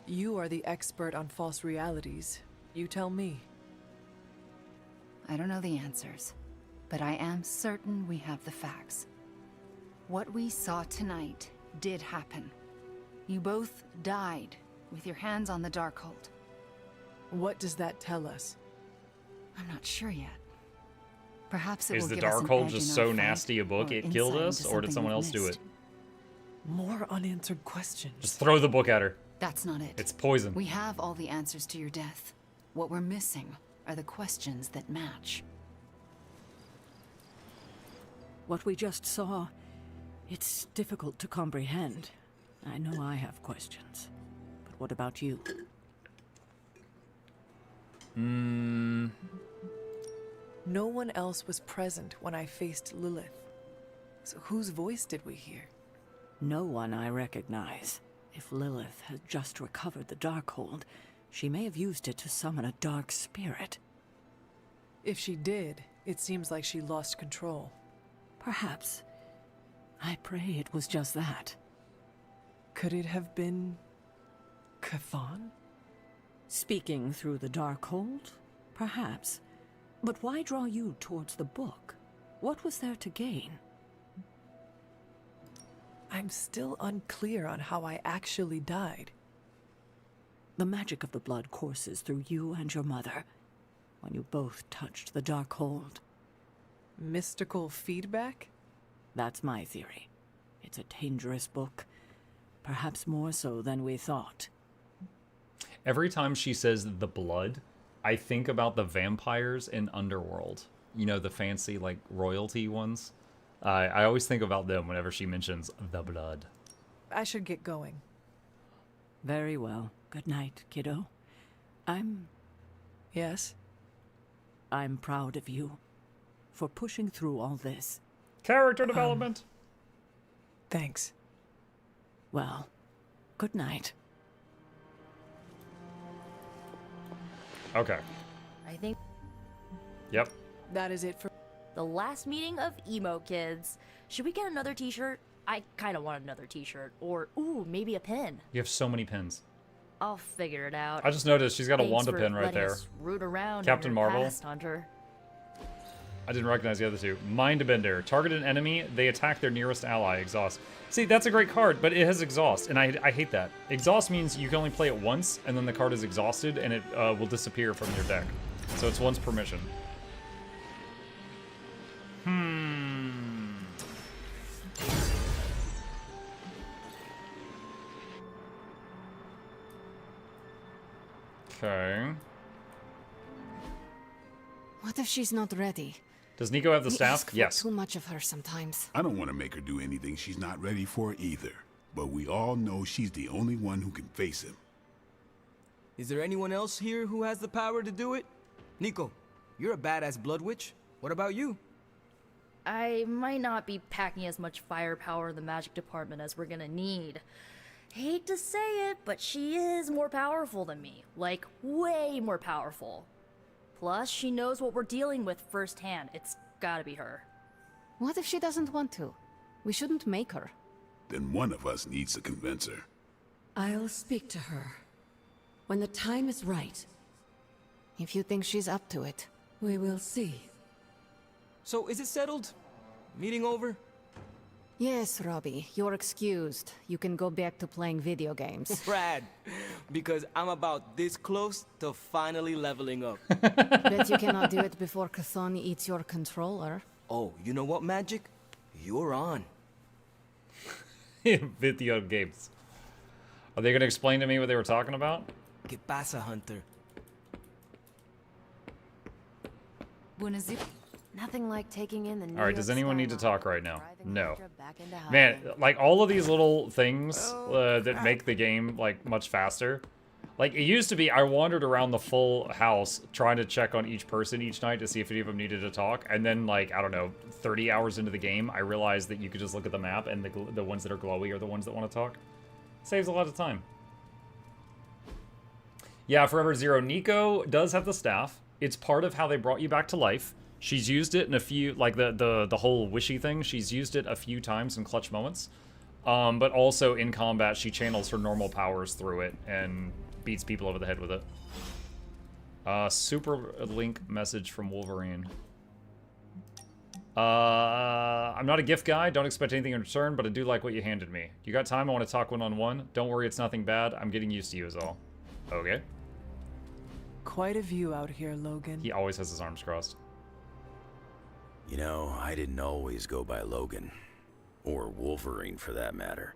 You are the expert on false realities. You tell me. I don't know the answers, but I am certain we have the facts. What we saw tonight did happen. You both died with your hands on the Darkhold. What does that tell us? I'm not sure yet. Perhaps it Is will the give us an Darkhold edge just in so our fight, nasty a book or it killed insight us, into or did something someone else we've do missed. it? More unanswered questions. Just throw the book at her. That's not it. It's poison. We have all the answers to your death. What we're missing are the questions that match. What we just saw, it's difficult to comprehend. I know I have questions. But what about you? No one else was present when I faced Lilith. So whose voice did we hear? No one I recognize. If Lilith had just recovered the Darkhold, she may have used it to summon a dark spirit. If she did, it seems like she lost control. Perhaps. I pray it was just that. Could it have been... Chthon? Speaking through the Darkhold? Perhaps. But why draw you towards the book? What was there to gain? I'm still unclear on how I actually died. The magic of the blood courses through you and your mother when you both touched the Darkhold. Mystical feedback? That's my theory. It's a dangerous book. Perhaps more so than we thought. Every time she says the blood, I think about the vampires in Underworld. You know, the fancy, like, royalty ones. I always think about them whenever she mentions the blood. I should get going. Very well. Good night, kiddo. Yes? I'm proud of you for pushing through all this. Character development. Thanks. Well, good night. Okay. I think Yep. that is it for the last meeting of emo kids. Should we get another t-shirt? I kind of want another t-shirt. Or, ooh, maybe a pin. You have so many pins. I'll figure it out. I just noticed she's got a Thanks Wanda for pin right letting there. us root around Captain in your Marvel. past, Hunter. I didn't recognize the other two. Mindbender. Target an enemy, they attack their nearest ally. Exhaust. See, that's a great card, but it has exhaust, and I hate that. Exhaust means you can only play it once, and then the card is exhausted, and it will disappear from your deck. So it's once per mission. Okay. What if she's not ready? Does Nico have the We staff? ask for Yes. too much of her sometimes. I don't want to make her do anything she's not ready for either. But we all know she's the only one who can face him. Is there anyone else here who has the power to do it? Nico, you're a badass blood witch. What about you? I might not be packing as much firepower in the magic department as we're gonna need. Hate to say it, but she is more powerful than me. Like, way more powerful. Plus, she knows what we're dealing with firsthand. It's gotta be her. What if she doesn't want to? We shouldn't make her. Then one of us needs to convince her. I'll speak to her. When the time is right. If you think she's up to it, we will see. So, is it settled? Meeting over? Yes, Robbie, you're excused. You can go back to playing video games. Brad, because I'm about this close to finally leveling up. Bet you cannot do it before Chthon eats your controller. Oh, you know what, Magic? You're on. Video games. Are they going to explain to me what they were talking about? Que pasa, Hunter? Nothing like taking in the New All right, York does anyone need to skyline, talk right now? driving No. Hydra back into Man, hiding. like all of these little things that make the game like much faster. Like, it used to be I wandered around the full house trying to check on each person each night to see if any of them needed to talk. And then, like, I don't know, 30 hours into the game, I realized that you could just look at the map and the ones that are glowy are the ones that want to talk. Saves a lot of time. Yeah, Forever Zero. Nico does have the staff. It's part of how they brought you back to life. She's used it in a few, like the whole wishy thing, she's used it a few times in clutch moments. But also in combat, she channels her normal powers through it and beats people over the head with it. Super link message from Wolverine. I'm not a gift guy, don't expect anything in return, but I do like what you handed me. You got time? I want to talk one-on-one. Don't worry, it's nothing bad. I'm getting used to you is all. Okay. Quite a view out here, Logan. He always has his arms crossed. You know, I didn't always go by Logan. Or Wolverine, for that matter.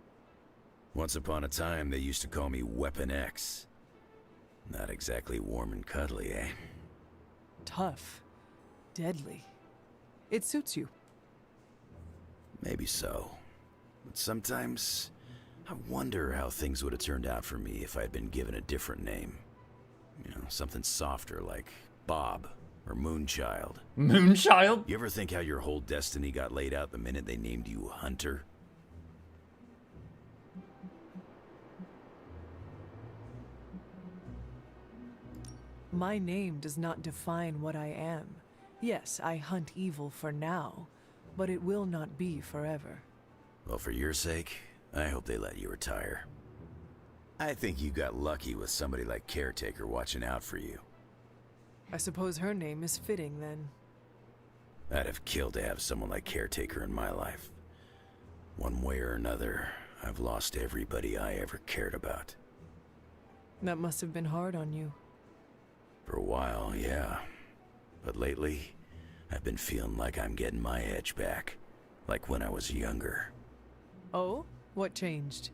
Once upon a time, they used to call me Weapon X. Not exactly warm and cuddly, eh? Tough. Deadly. It suits you. Maybe so. But sometimes, I wonder how things would have turned out for me if I'd been given a different name. You know, something softer like Bob or Moonchild. Moonchild? You ever think how your whole destiny got laid out the minute they named you Hunter? My name does not define what I am. Yes, I hunt evil for now, but it will not be forever. Well, for your sake, I hope they let you retire. I think you got lucky with somebody like Caretaker watching out for you. I suppose her name is fitting, then. I'd have killed to have someone like Caretaker in my life. One way or another, I've lost everybody I ever cared about. That must have been hard on you. For a while, yeah. But lately, I've been feeling like I'm getting my edge back. Like when I was younger. Oh? What changed?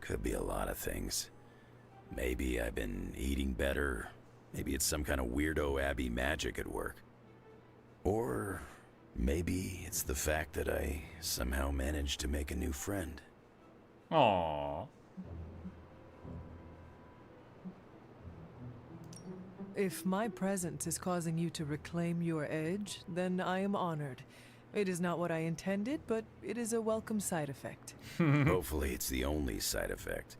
Could be a lot of things. Maybe I've been eating better. Maybe it's some kind of weirdo Abbey magic at work. Or maybe it's the fact that I somehow managed to make a new friend. Aww. If my presence is causing you to reclaim your edge, then I am honored. It is not what I intended, but it is a welcome side effect. Hopefully it's the only side effect.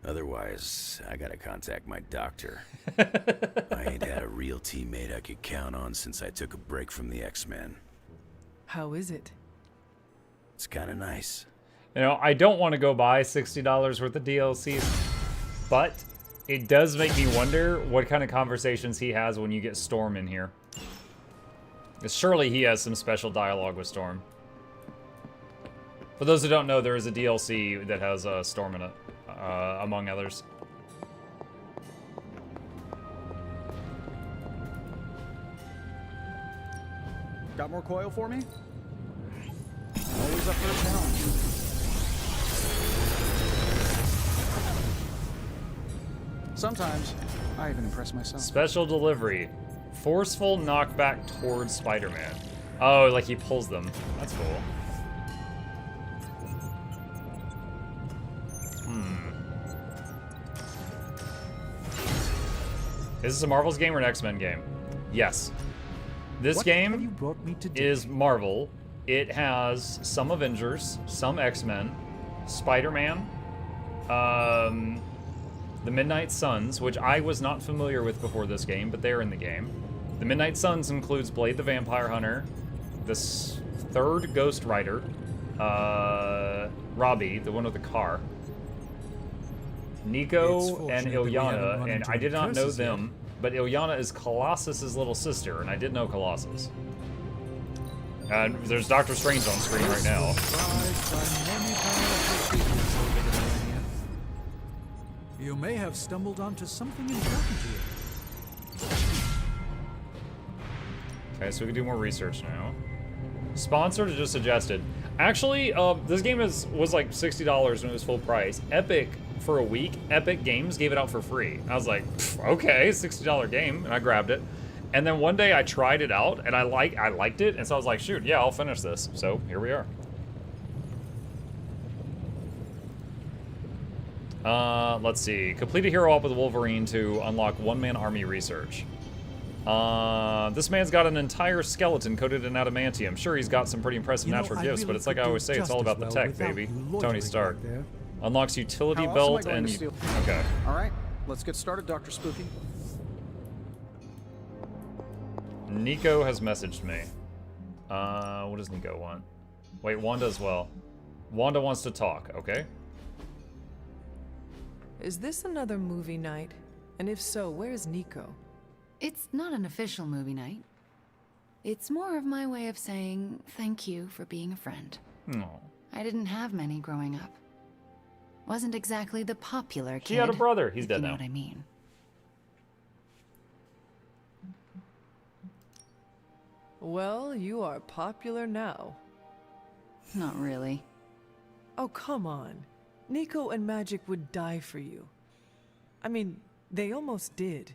Otherwise, I gotta contact my doctor. I ain't had a real teammate I could count on since I took a break from the X-Men. How is it? It's kinda nice. You know, I don't want to go buy $60 worth of DLCs, but it does make me wonder what kind of conversations he has when you get Storm in here. Surely he has some special dialogue with Storm. For those who don't know, there is a DLC that has Storm in it, among others. Got more coil for me? Always up for a challenge. Sometimes, I even impress myself. Special delivery. Forceful knockback towards Spider-Man. Oh, like he pulls them. That's cool. Is this a Marvel's game or an X-Men game? Yes. This game is Marvel. It has some Avengers, some X-Men, Spider-Man, the Midnight Suns, which I was not familiar with before this game, but they're in the game. The Midnight Suns includes Blade the Vampire Hunter, this third Ghost Rider, Robbie, the one with the car, Nico and Ilyana, and I did not know them, but Ilyana is Colossus's little sister, and I did know Colossus. And there's Doctor Strange on screen right now. You may have stumbled onto something important here. Okay, so we can do more research now. Sponsored or just suggested? Actually, this game was like $60 when it was full price. Epic, for a week, Epic Games gave it out for free. I was like, okay, $60 game, and I grabbed it. And then one day I tried it out, and I liked it, and so I was like, shoot, yeah, I'll finish this. So here we are. Let's see. Complete a hero up with Wolverine to unlock one-man army research. This man's got an entire skeleton coated in adamantium. Sure, he's got some pretty impressive natural gifts, but it's like I always say, it's all about the tech, baby. Tony Stark. Unlocks utility belt and... Okay. Alright, let's get started, Dr. Spooky. Nico has messaged me. What does Nico want? Wait, Wanda as well. Wanda wants to talk, okay? Is this another movie night? And if so, where's Nico? It's not an official movie night. It's more of my way of saying thank you for being a friend. No. I didn't have many growing up. Wasn't exactly the popular kid. She had a brother. He's dead you know now. What I mean. Well, you are popular now. Not really. Oh, come on. Nico and Magic would die for you. I mean, they almost did.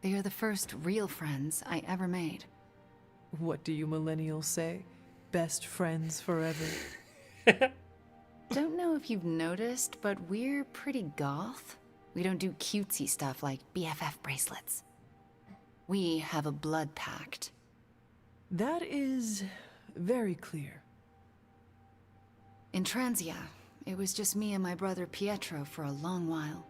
They are the first real friends I ever made. What do you millennials say? Best friends forever? Don't know if you've noticed, but we're pretty goth. We don't do cutesy stuff like BFF bracelets. We have a blood pact. That is very clear. In Transia, it was just me and my brother Pietro for a long while.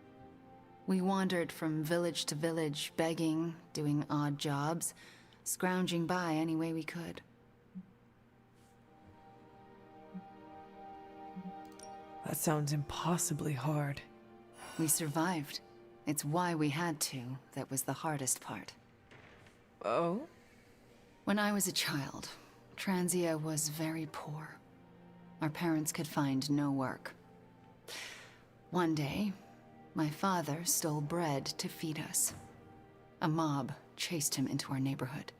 We wandered from village to village, begging, doing odd jobs, scrounging by any way we could. That sounds impossibly hard. We survived. It's why we had to. That was the hardest part. Oh? When I was a child, Transia was very poor. Our parents could find no work. One day, my father stole bread to feed us. A mob chased him into our neighborhood.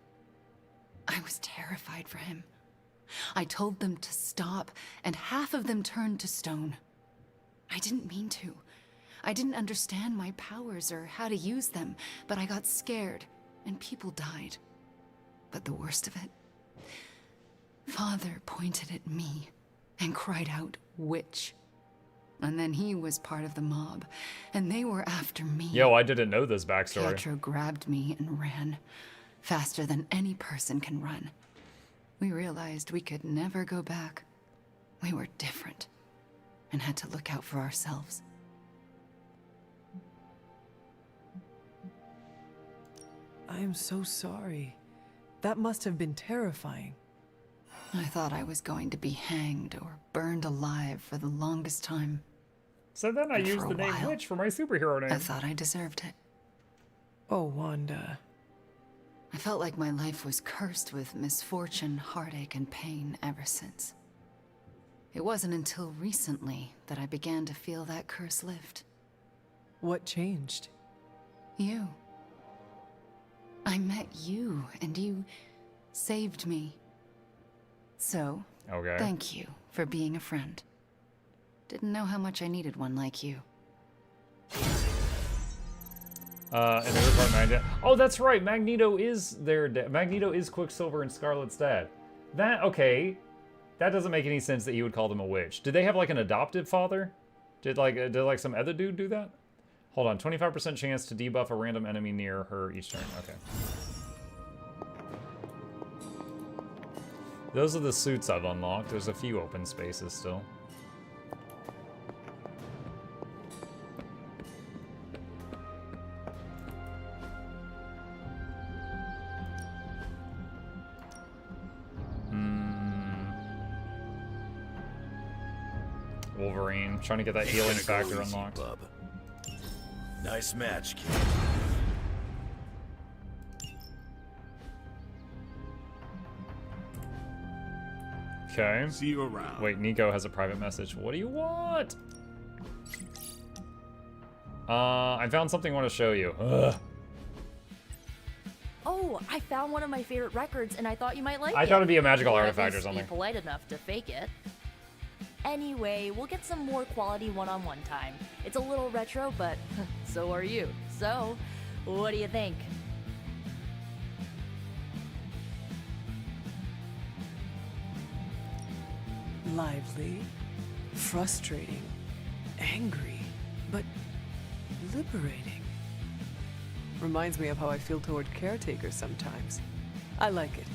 I was terrified for him. I told them to stop, and half of them turned to stone. I didn't mean to. I didn't understand my powers or how to use them, but I got scared, and people died. But the worst of it, Father pointed at me and cried out, "Witch." And then he was part of the mob, and they were after me. Yo, I didn't know this backstory. Pietro grabbed me and ran, faster than any person can run. We realized we could never go back. We were different, and had to look out for ourselves. I am so sorry. That must have been terrifying. I thought I was going to be hanged or burned alive for the longest time. So then I And used for the a name while, Witch for my superhero name. I thought I deserved it. Oh, Wanda. I felt like my life was cursed with misfortune, heartache, and pain ever since. It wasn't until recently that I began to feel that curse lift. What changed? You. I met you, and you saved me. So, okay. Thank you for being a friend. Didn't know how much I needed one like you. And there was like Magneto. Oh, that's right. Magneto is their dad. Magneto is Quicksilver and Scarlet's dad. That, okay. That doesn't make any sense that he would call them a witch. Did they have like an adoptive father? Did like some other dude do that? Hold on. 25% chance to debuff a random enemy near her each turn. Okay. Those are the suits I've unlocked. There's a few open spaces still. Wolverine, trying to get that healing factor unlocked. Bub. Nice match, kid. Okay. See you around. Wait, Nico has a private message. What do you want? I found something I want to show you. Ugh. Oh, I found one of my favorite records, and I thought you might like it. I thought it'd be a magical Or at artifact or least something. Be polite enough to fake it. Anyway, we'll get some more quality one-on-one time. It's a little retro, but so are you. So, what do you think? Lively, frustrating, angry. but liberating. Reminds me of how I feel toward caretakers sometimes. I like it.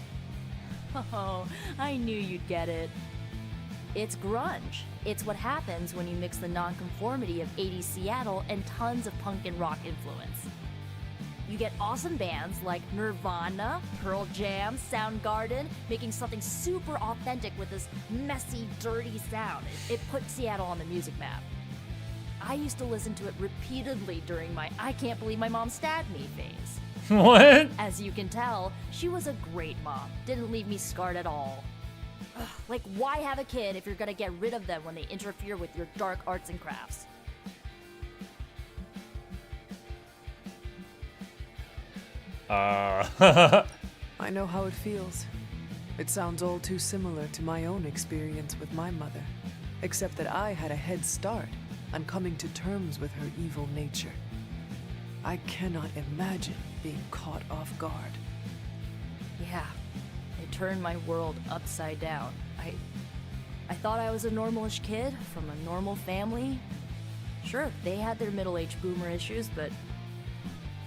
Oh, I knew you'd get it. It's grunge. It's what happens when you mix the nonconformity of 80s Seattle and tons of punk and rock influence. You get awesome bands like Nirvana, Pearl Jam, Soundgarden, making something super authentic with this messy, dirty sound. It put Seattle on the music map. I used to listen to it repeatedly during my I can't believe my mom stabbed me phase. What? As you can tell, she was a great mom. Didn't leave me scarred at all. Ugh, like, why have a kid if you're gonna get rid of them when they interfere with your dark arts and crafts? I know how it feels. It sounds all too similar to my own experience with my mother, except that I had a head start on coming to terms with her evil nature. I cannot imagine being caught off guard. Yeah, it turned my world upside down. I thought I was a normalish kid from a normal family. Sure, they had their middle-aged boomer issues, but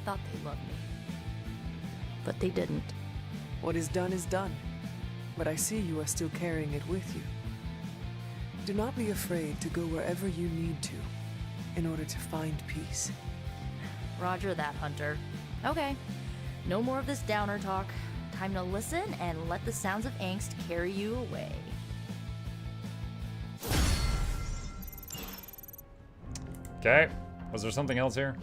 thought they loved me. But they didn't. What is done, but I see you are still carrying it with you. Do not be afraid to go wherever you need to in order to find peace. Roger that, Hunter. Okay, no more of this downer talk. Time to listen and let the sounds of angst carry you away. Okay. Was there something else here?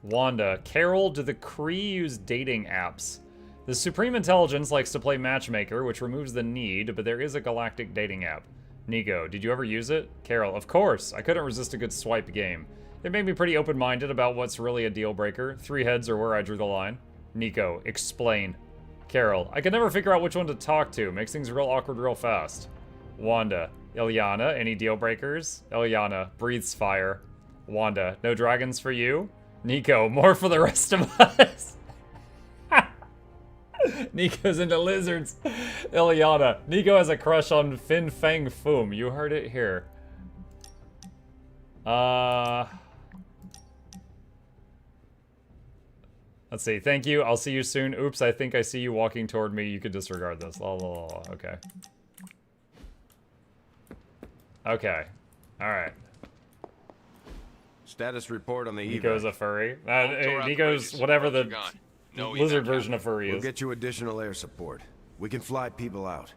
Wanda. Carol, do the Kree use dating apps? The Supreme Intelligence likes to play Matchmaker, which removes the need, but there is a galactic dating app. Nico, did you ever use it? Carol, of course. I couldn't resist a good swipe game. It made me pretty open-minded about what's really a deal breaker. 3 heads are where I drew the line. Nico, explain. Carol, I could never figure out which one to talk to. Makes things real awkward real fast. Wanda, Ilyana, any deal breakers? Ilyana, breathes fire. Wanda, no dragons for you? Nico, more for the rest of us. Nico's into lizards. Ilyana, Nico has a crush on Fin Fang Foom. You heard it here. Let's see. Thank you. I'll see you soon. Oops, I think I see you walking toward me. You could disregard this. La, la, la, la. Okay. Okay. Alright. Status report on the evac. Nico's a furry. Nico's whatever the lizard version of furry is. We'll get you additional air support. We can fly people out.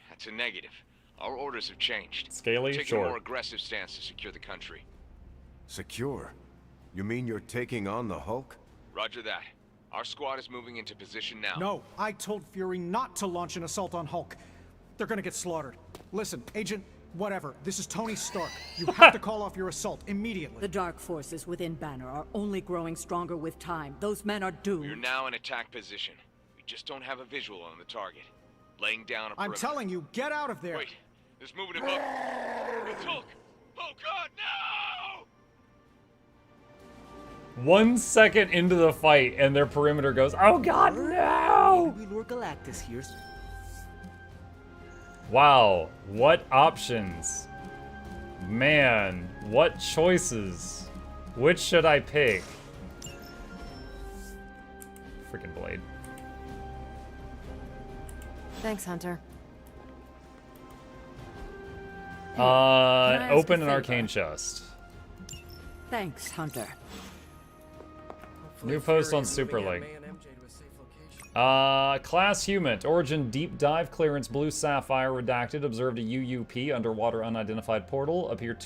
That's a negative. Our orders have changed. Scaly? Taking Sure. a more aggressive stance to secure the country. Secure? You mean you're taking on the Hulk? Roger that. Our squad is moving into position now. No, I told Fury not to launch an assault on Hulk. They're gonna get slaughtered. Listen, Agent, whatever. This is Tony Stark. You have to call off your assault immediately. The dark forces within Banner are only growing stronger with time. Those men are doomed. We're now in attack position. We just don't have a visual on the target. Laying down a I'm perimeter. telling you, get out of there. Wait, there's movement above. It's Hulk! Oh God, no! 1 second into the fight, and their perimeter goes, oh God, no! Lord Galactus here. Wow, what options? Man, what choices? Which should I pick? Freaking blade. Thanks, Hunter. Can I ask Open a an favor? arcane chest. Thanks, Hunter. New post on Superlink. Class Human. Origin Deep Dive Clearance Blue Sapphire Redacted. Observed a UUP underwater unidentified portal. Appear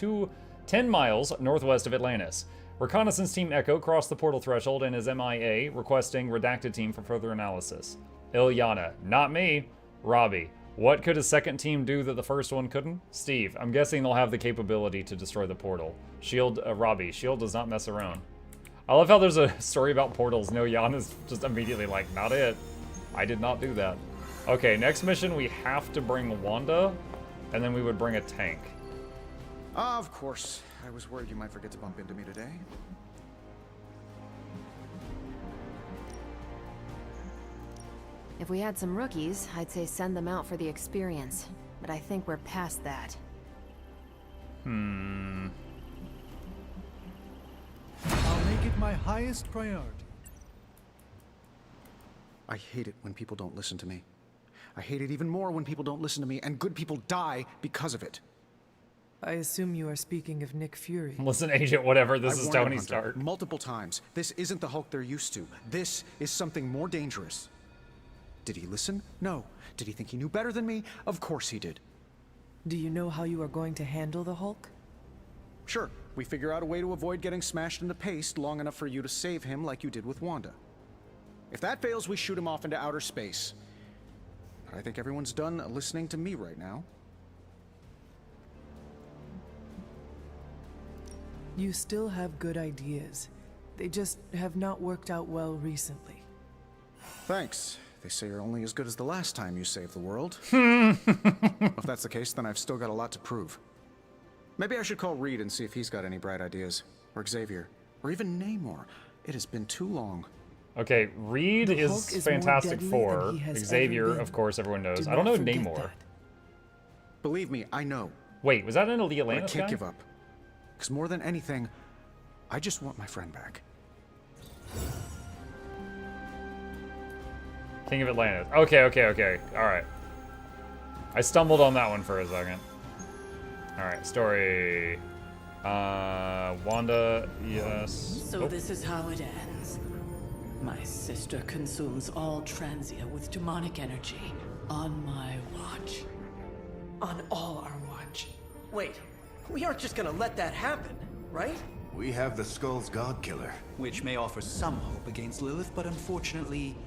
10 miles northwest of Atlantis. Reconnaissance Team Echo crossed the portal threshold and is MIA, requesting Redacted Team for further analysis. Ilyana. Not me. Robbie. What could a second team do that the first one couldn't? Steve. I'm guessing they'll have the capability to destroy the portal. Shield. Robbie. Shield does not mess around. I love how there's a story about portals. No, Yana's just immediately like, not it. I did not do that. Okay, next mission, we have to bring Wanda, and then we would bring a tank. Of course. I was worried you might forget to bump into me today. If we had some rookies, I'd say send them out for the experience. but I think we're past that. Hmm. I'll make it my highest priority. I hate it when people don't listen to me. I hate it even more when people don't listen to me, and good people die because of it. I assume you are speaking of Nick Fury. Listen, Agent, whatever. This is warned him, Tony Hunter, Stark. multiple times. This isn't the Hulk they're used to. This is something more dangerous. Did he listen? No. Did he think he knew better than me? Of course he did. Do you know how you are going to handle the Hulk? Sure. We figure out a way to avoid getting smashed into paste long enough for you to save him like you did with Wanda. If that fails, we shoot him off into outer space. But I think everyone's done listening to me right now. You still have good ideas. They just have not worked out well recently. Thanks. They say you're only as good as the last time you saved the world. If that's the case, then I've still got a lot to prove. Maybe I should call Reed and see if he's got any bright ideas. Or Xavier. Or even Namor. It has been too long. Okay, Reed is Fantastic Four. Xavier, of course, everyone knows. I don't know Namor. Believe me, I know. Wait, was that in the But I Atlantis can't guy? give up. Because more than anything, I just want my friend back. King of Atlantis. Okay. Alright. I stumbled on that one for a second. Alright, story. Wanda, yes. So this is how it ends. My sister consumes all Transia with demonic energy on my watch. On all our watch. Wait, we aren't just gonna let that happen, right? We have the Skull's God Killer. Which may offer some hope against Lilith, but unfortunately,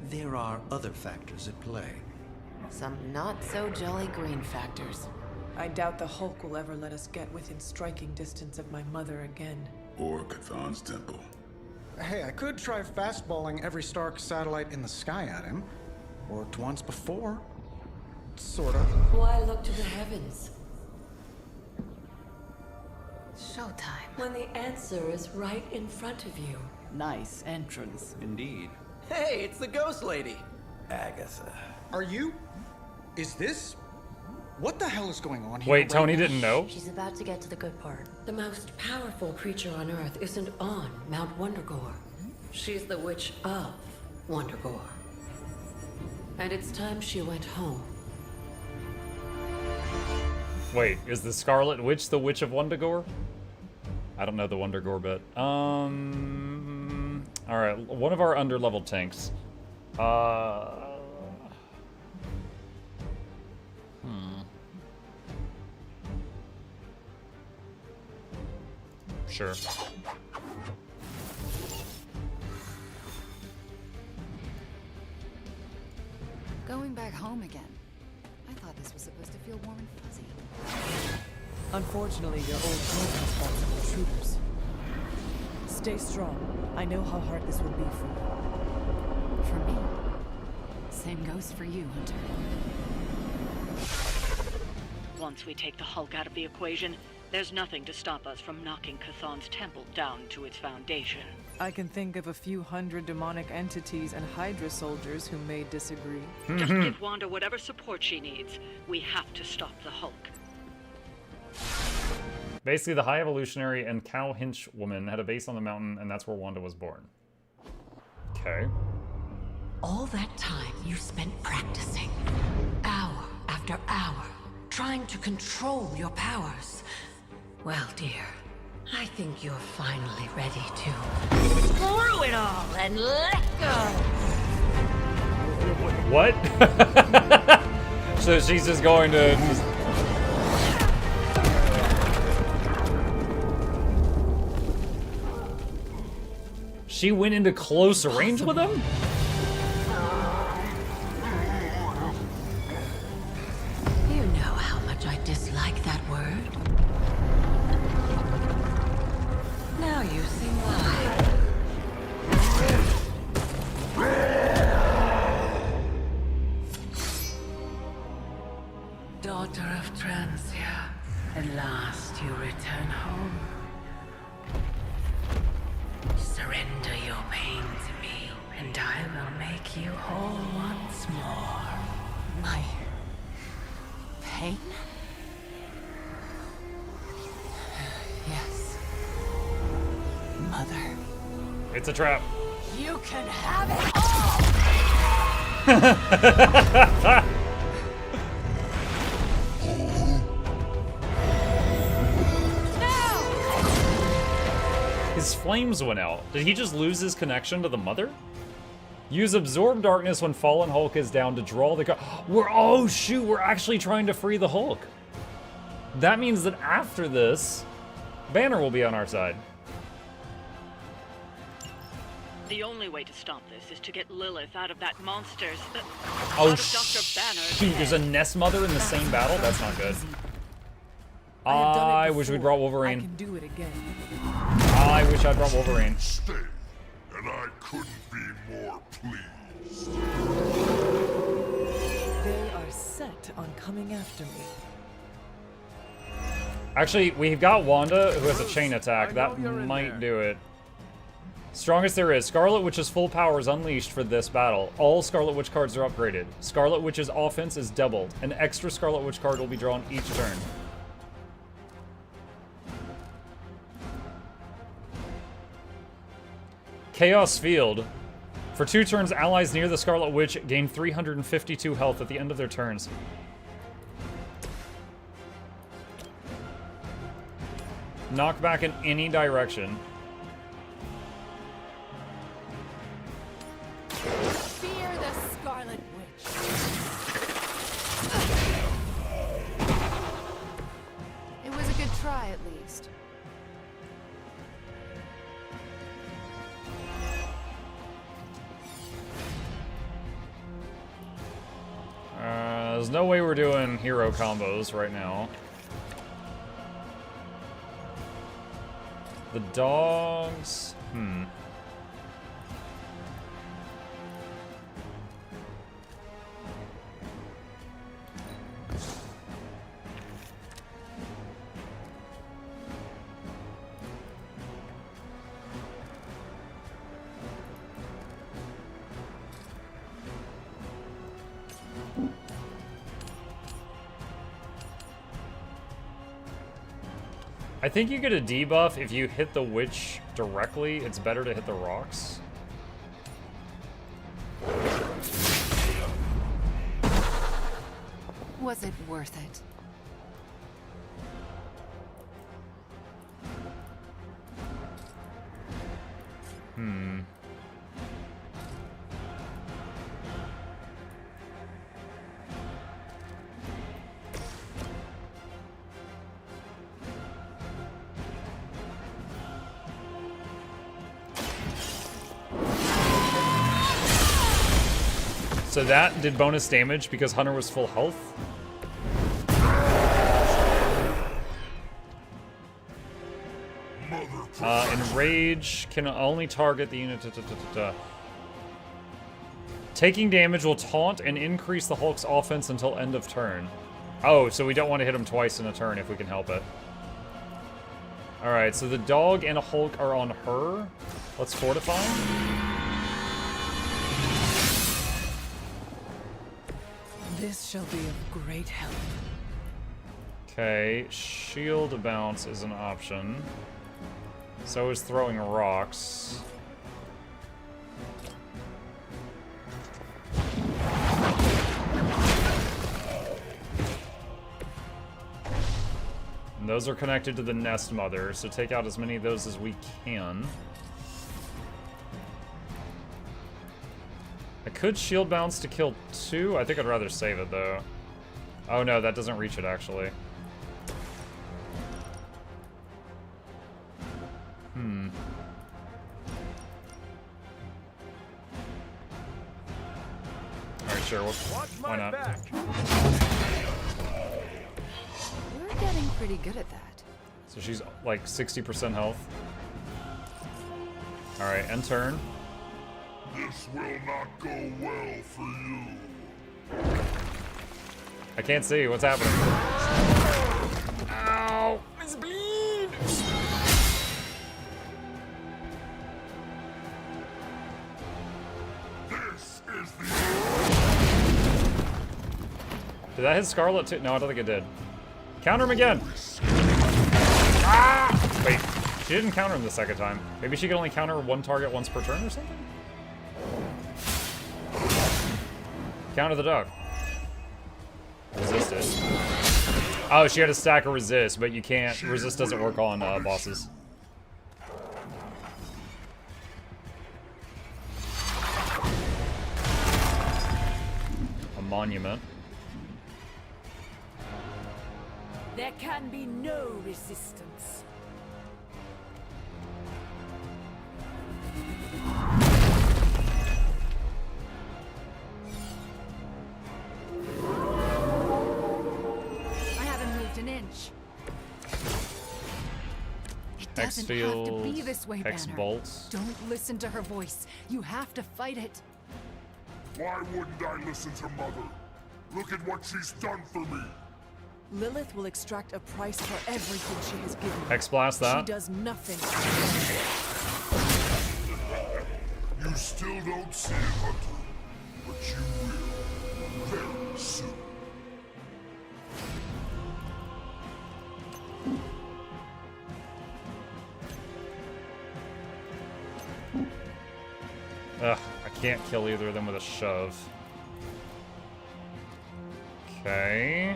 there are other factors at play. Some not so jolly green factors. I doubt the Hulk will ever let us get within striking distance of my mother again. Or Chthon's temple. Hey, I could try fastballing every Stark satellite in the sky at him. Worked once before. Sorta. Why look to the heavens? Showtime. When the answer is right in front of you. Nice entrance. Indeed. Hey, it's the Ghost Lady. Agatha. Are you? Is this? What the hell is going on here? Wait, Tony didn't know? She's about to get to the good part. The most powerful creature on Earth isn't on Mount Wondergore. She's the witch of Wondergore. And it's time she went home. Wait, is the Scarlet Witch the Witch of Wundagore? I don't know the Wundagore bit. Alright, one of our under-leveled tanks. Sure. Going back home again. I thought this was supposed to feel warm and fuzzy. Unfortunately, your old home has fought some intruders. Stay strong. I know how hard this will be for you. For me. Same goes for you, Hunter. Once we take the Hulk out of the equation, there's nothing to stop us from knocking Chthon's temple down to its foundation. I can think of a few hundred demonic entities and Hydra soldiers who may disagree. Just give Wanda whatever support she needs. We have to stop the Hulk. Basically, the High Evolutionary and Cow Hinch woman had a base on the mountain, and that's where Wanda was born. Okay. All that time you spent practicing, hour after hour, trying to control your powers. Well, dear, I think you're finally ready to screw it all and let go. What? So she's just going to... She went into close range with him? You know how much I dislike that word. Now you see why. Daughter of Transia, at last you return home. Surrender your pain to me, and I will make you whole once more. pain? Yes. Mother. It's a trap. You can have it all! His flames went out. Did he just lose his connection to the mother? Use Absorb Darkness when Fallen Hulk is down to draw the card. Oh shoot, we're actually trying to free the Hulk. That means that after this, Banner will be on our side. The only way to stop this is to get Lilith out of that monster's... Oh out of Dr. Banner's shoot, there's a Nest Mother in the same battle? That's not good. I wish we'd brought Wolverine. I can do it again. I wish I'd brought Wolverine. Stay, and I couldn't be more pleased. They are set on coming after me. Actually, we've got Wanda, who has a chain attack. That might do it. Strongest there is. Scarlet Witch's full power is unleashed for this battle. All Scarlet Witch cards are upgraded. Scarlet Witch's offense is doubled. An extra Scarlet Witch card will be drawn each turn. Chaos Field. For 2 turns, allies near the Scarlet Witch gain 352 health at the end of their turns. Knockback in any direction. Fear the Scarlet Witch. It was a good try, at least. There's no way we're doing hero combos right now. The dogs... I think you get a debuff if you hit the witch directly. It's better to hit the rocks. Was it worth it? So that did bonus damage because Hunter was full health. Enrage can only target the unit. Taking damage will taunt and increase the Hulk's offense until end of turn. Oh, so we don't want to hit him twice in a turn if we can help it. Alright, so the dog and a Hulk are on her. Let's fortify. This shall be of great help. Okay, shield bounce is an option. So is throwing rocks. And those are connected to the Nest Mother, so take out as many of those as we can. I could shield bounce to kill 2. I think I'd rather save it, though. Oh no, that doesn't reach it, actually. Alright, sure. Why not? We're getting pretty good at that. So she's like 60% health. Alright, end turn. This will not go well for you. I can't see. What's happening? Ow! It's bleed! This is the Did that hit Scarlet too? No, I don't think it did. Counter him again! Ah! Wait, she didn't counter him the second time. Maybe she could only counter one target once per turn or something? Counter the duck. Resist it. Oh, she had a stack of resist, but you can't. Resist doesn't work on bosses. A monument. There can be no resistance. I haven't moved an inch. It Hex doesn't have to be fields, this way, hex Banner. bolts. Don't listen to her voice. You have to fight it. Why wouldn't I listen to Mother? Look at what she's done for me. Lilith will extract a price for everything she has given. Hex blast that. She does nothing. You still don't see it, Hunter, but you will very soon. Ugh, I can't kill either of them with a shove. Okay.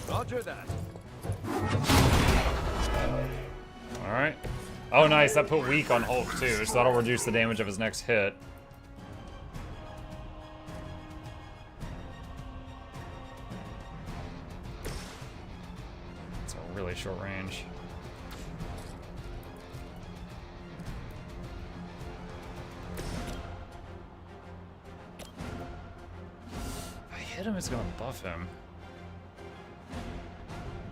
Roger that. Alright. Oh, nice. That put weak on Hulk, too, so that'll reduce the damage of his next hit. It's a really short range. If I hit him, it's gonna buff him.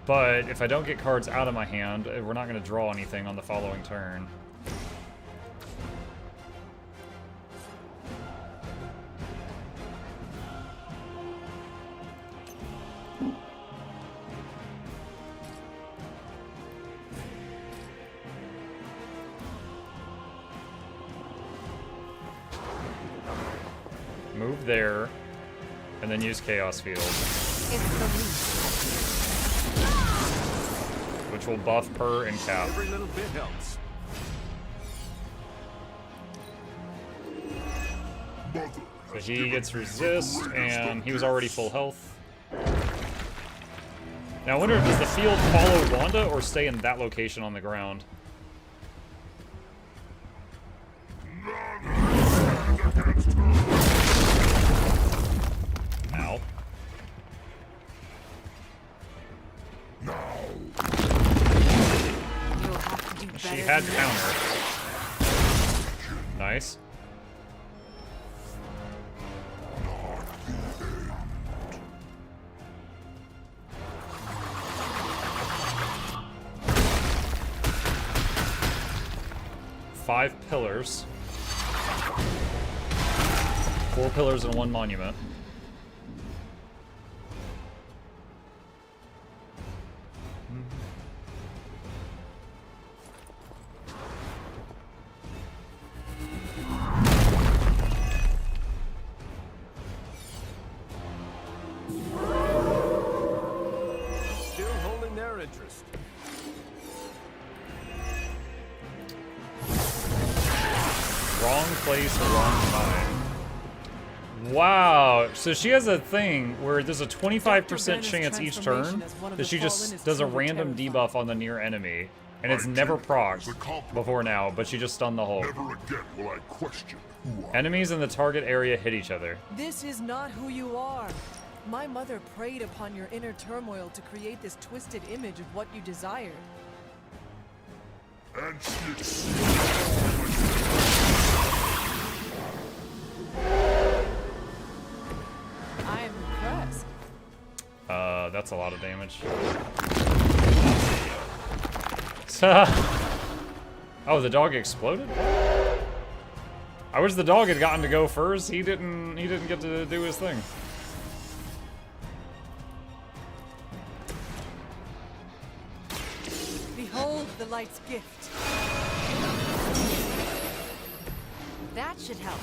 But if I don't get cards out of my hand, we're not going to draw anything on the following turn. Move there, and then use Chaos Field. It's the least. Which will buff her and Cap. Every little bit helps. So he gets resist, and he was already full health. Now I wonder, does the field follow Wanda or stay in that location on the ground? Ow. She had counter. Nice. Five pillars. 4 pillars and 1 monument. Still holding their interest. Wrong place, wrong time. Wow, so she has a thing where there's a 25% chance each turn that she just does a random debuff on the near enemy, and it's never procced before now, but she just stunned the Hulk. Never again will I question who I Enemies in the target area hit each other. This is not who you are. My mother preyed upon your inner turmoil to create this twisted image of what you desired. And she I am impressed. That's a lot of damage. Oh, the dog exploded? I wish the dog had gotten to go first. He didn't get to do his thing. Behold the light's gift. That should help.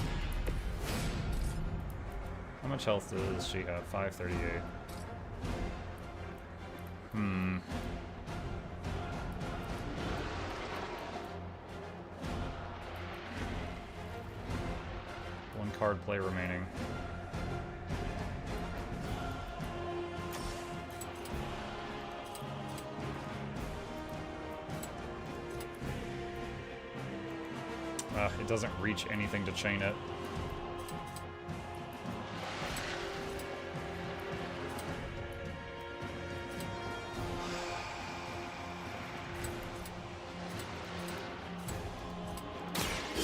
How much health does she have? 538. Hmm. One card play remaining. It doesn't reach anything to chain it.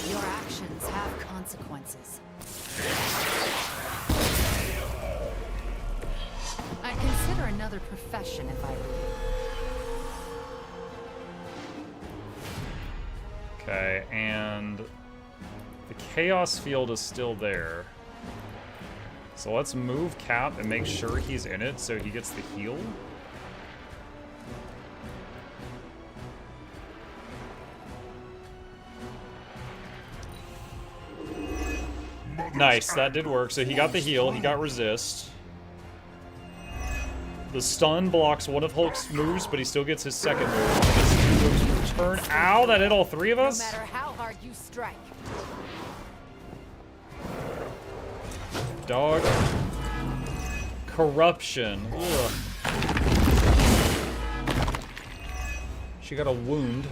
Your actions have consequences. I'd consider another profession if I were you. Okay, and the chaos field is still there. So let's move Cap and make sure he's in it so he gets the heal. Nice, that did work. So he got the heal, he got resist. The stun blocks one of Hulk's moves, but he still gets his second move. His moves return. Ow, that hit all three of us? No matter how hard you strike. Dog. Corruption. Ugh. She got a wound.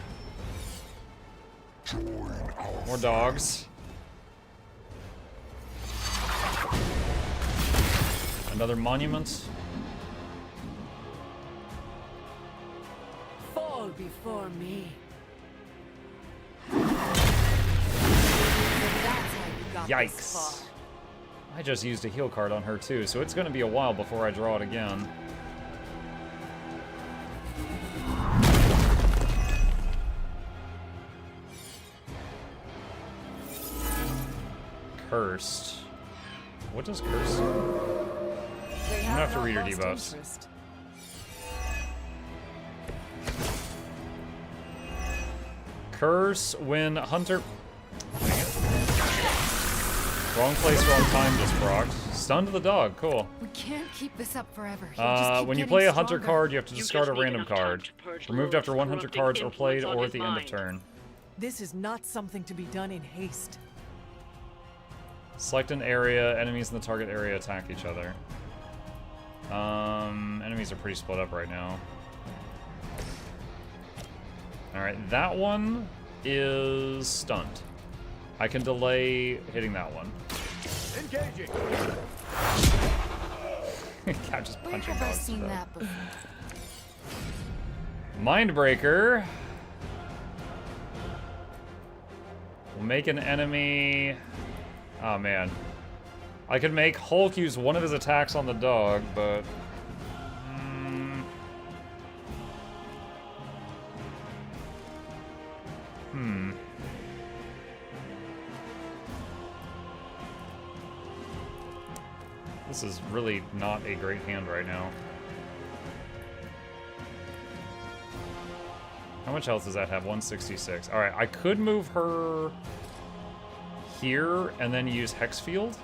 More dogs. Another monument. Fall before me. Yikes. I just used a heal card on her too, so it's going to be a while before I draw it again. Cursed. What does curse do? I'm gonna have to read her debuffs. Curse when Hunter... Wrong place, wrong time just procced. Stunned the dog, cool. We can't keep this up forever. When you play a Hunter card, you have to discard a random card. Removed after 100 cards are played or at the end of turn. This is not something to be done in haste. Select an area, enemies in the target area attack each other. Enemies are pretty split up right now. Alright, that one is stunned. I can delay hitting that one. Engaging. I'm just Where punching have I dogs to seen death. that before? Mindbreaker. We'll make an enemy... Oh, man. I could make Hulk use one of his attacks on the dog, but... This is really not a great hand right now. How much health does that have? 166. Alright, I could move her here and then use Hex Field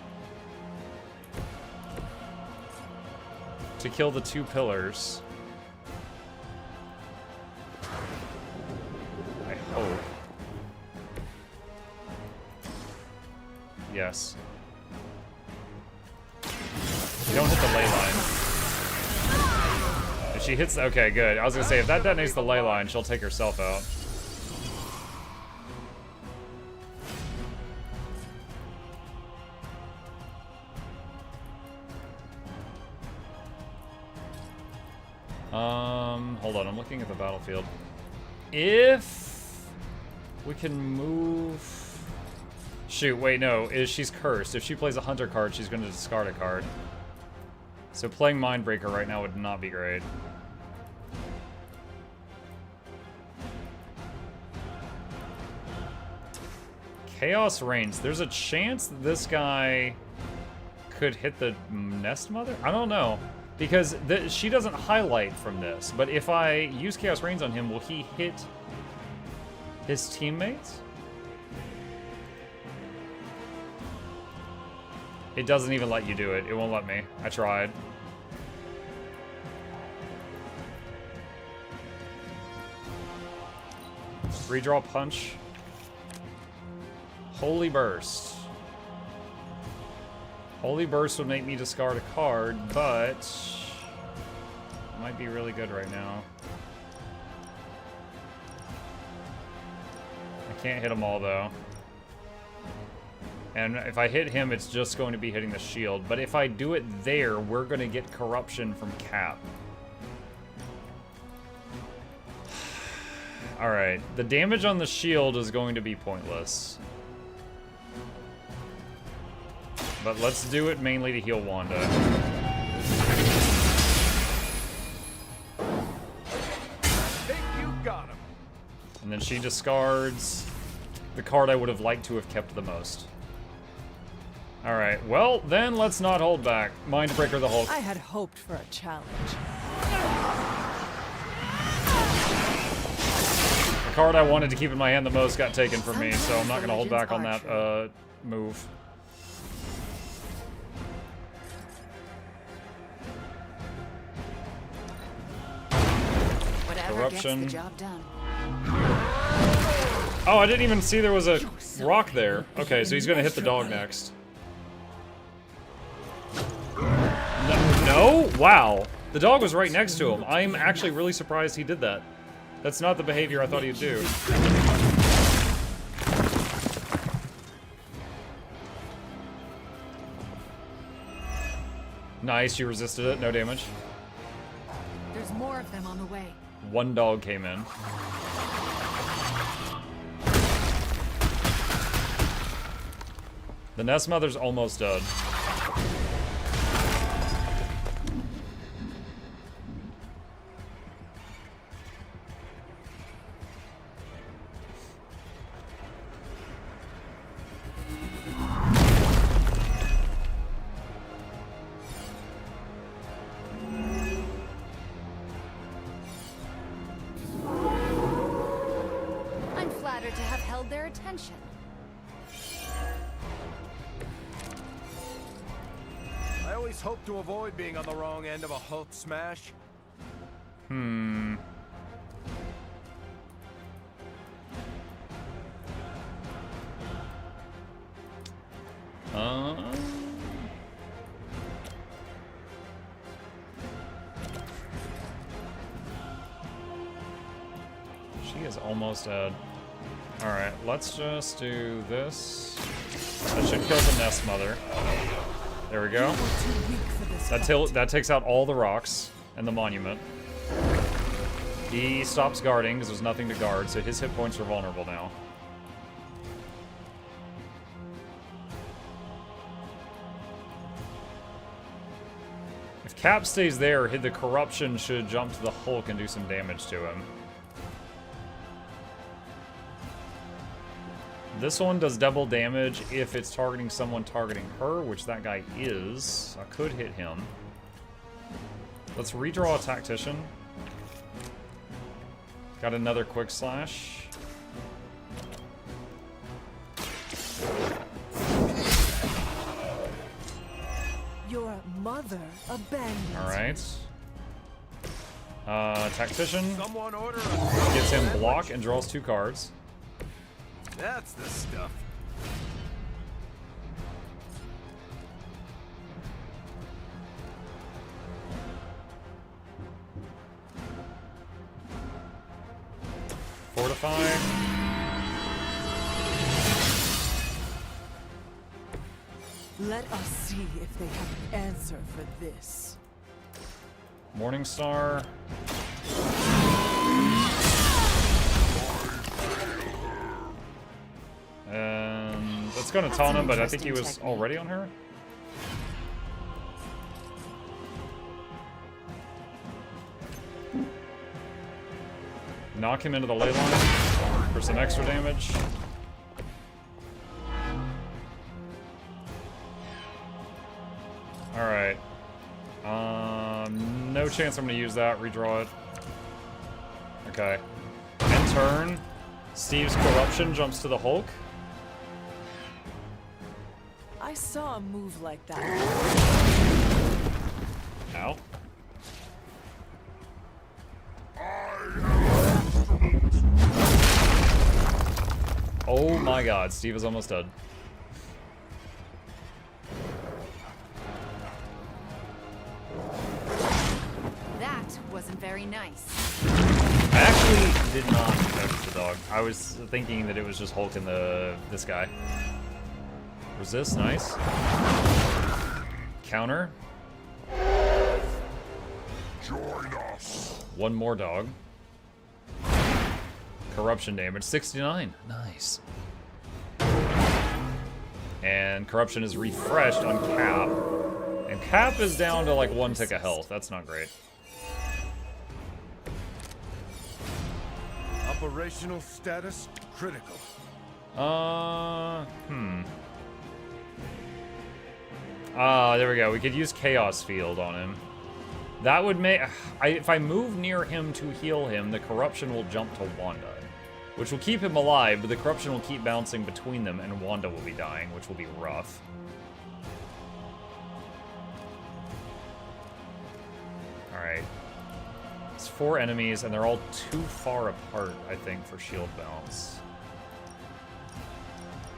to kill the two pillars. I hope. Yes. You don't hit the ley line. If she hits... Okay, good. I was gonna say, if that detonates the ley line, she'll take herself out. Hold on, I'm looking at the battlefield. If we can move... Shoot, wait, no. She's cursed. If she plays a Hunter card, she's going to discard a card. So playing Mindbreaker right now would not be great. Chaos Reigns. There's a chance that this guy could hit the Nest Mother? I don't know. Because she doesn't highlight from this. But if I use Chaos Reigns on him, will he hit his teammates? It doesn't even let you do it. It won't let me. I tried. Redraw punch. Holy Burst. Holy Burst would make me discard a card, but it might be really good right now. I can't hit them all though. And if I hit him, it's just going to be hitting the shield. But if I do it there, we're going to get corruption from Cap. Alright, the damage on the shield is going to be pointless. But let's do it mainly to heal Wanda. Think you got him. And then she discards the card I would have liked to have kept the most. Alright, well, then let's not hold back. Mindbreaker the Hulk. I had hoped for a challenge. The card I wanted to keep in my hand the most got taken from me, so I'm not going to hold back on that move. Corruption. Gets the job done. Oh, I didn't even see there was a rock there. Okay, so he's going to hit the dog next. No? Wow. The dog was right next to him. I'm actually really surprised he did that. That's not the behavior I thought he'd do. Nice, you resisted it. No damage. There's more of them on the way. One dog came in. The Nest Mother's almost dead. I'm flattered to have held their attention. I always hope to avoid being on the wrong end of a Hulk smash. Hmm. She is almost dead. Alright, let's just do this. That should kill the Nest Mother. There we go. That takes out all the rocks and the monument. He stops guarding because there's nothing to guard, so his hit points are vulnerable now. If Cap stays there, the corruption should jump to the Hulk and do some damage to him. This one does double damage if it's targeting someone targeting her, which that guy is. So I could hit him. Let's redraw a Tactician. Got another Quick Slash. Your mother abandoned. Alright. Tactician gets him block and draws 2 cards. That's the stuff. Fortify. Let us see if they have an answer for this. Morningstar. And that's going to taunt him, but I think he was already on her. Knock him into the ley line for some extra damage. chance I'm gonna use that. Redraw it. Okay. End turn. Steve's corruption jumps to the Hulk. I saw a move like that. Ow. Oh my god, Steve is almost dead. That wasn't very nice. I actually did not notice the dog. I was thinking that it was just Hulk and this guy. Resist, nice. Counter. Join us. One more dog. Corruption damage, 69. Nice. And corruption is refreshed on Cap. And Cap is down to like 1 tick of health. That's not great. Operational status critical. There we go. We could use Chaos Field on him. That would make... if I move near him to heal him, the corruption will jump to Wanda. Which will keep him alive, but the corruption will keep bouncing between them, and Wanda will be dying, which will be rough. Alright. It's 4 enemies, and they're all too far apart, I think, for shield bounce.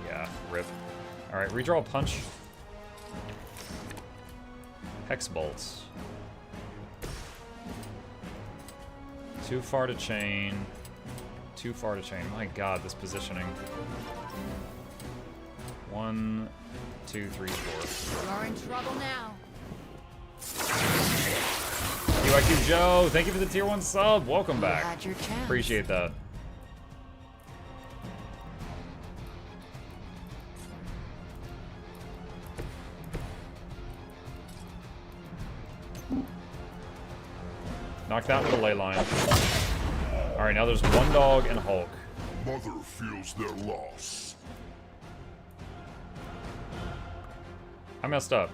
Yeah, rip. Alright, redraw a punch. Hex bolts. Too far to chain. Too far to chain. My god, this positioning. 1, 2, 3, 4. You're in trouble now. UIQ Joe, thank you for the tier 1 sub. Welcome back. Had your chance. Appreciate that. Knocked out with the ley line. Alright, now there's 1 dog and Hulk. Mother feels their loss. I messed up.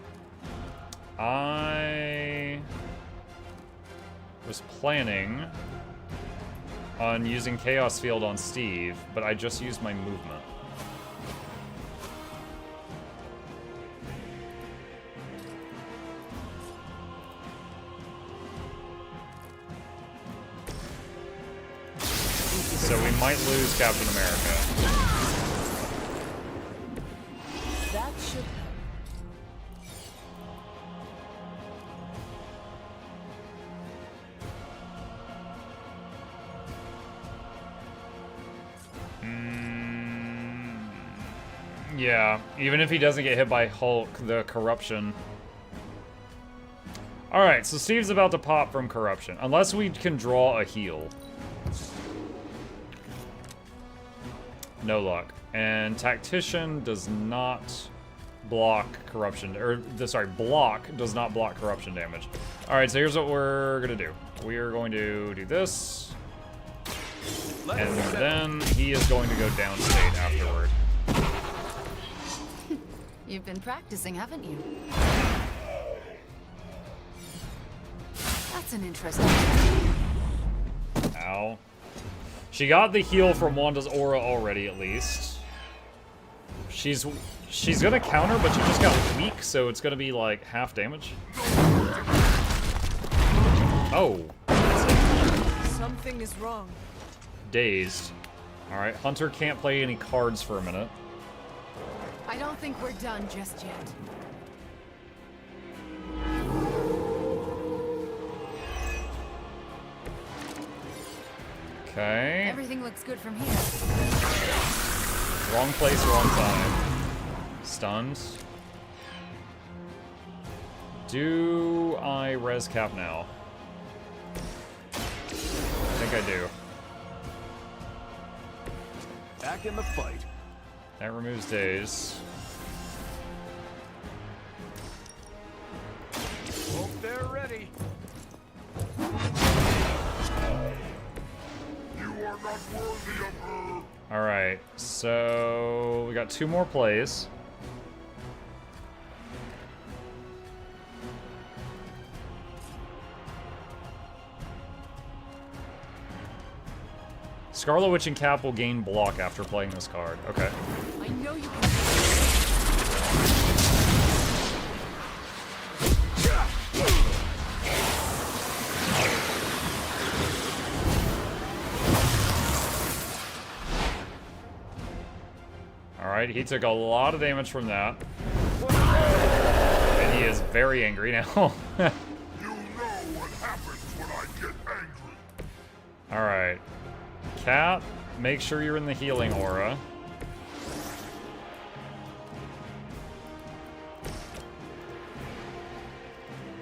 I was planning on using Chaos Field on Steve, but I just used my movement. So we might lose Captain America. That should help. Yeah, even if he doesn't get hit by Hulk, the corruption. Alright, so Steve's about to pop from corruption. Unless we can draw a heal. No luck. And Tactician does not block corruption, or, sorry, block does not block corruption damage. Alright, so here's what we're gonna do. We are going to do this. And then he is going to go downstate afterward. You've been practicing, haven't you? That's an interesting... Ow. She got the heal from Wanda's aura already, at least. She's gonna counter, but she just got weak, so it's gonna be like half damage. Oh. Something is wrong. Dazed. Alright, Hunter can't play any cards for a minute. I don't think we're done just yet. Okay. Everything looks good from here. Wrong place, wrong time. Stunned. Do I res cap now? I think I do. Back in the fight. That removes daze. Hope they're ready. You are not worthy of her. Alright, so we got 2 more plays. Scarlet Witch and Cap will gain block after playing this card. Okay. I know you can. Alright, he took a lot of damage from that. And he is very angry now. You know what happens when I get angry. Alright. Cap, make sure you're in the healing aura.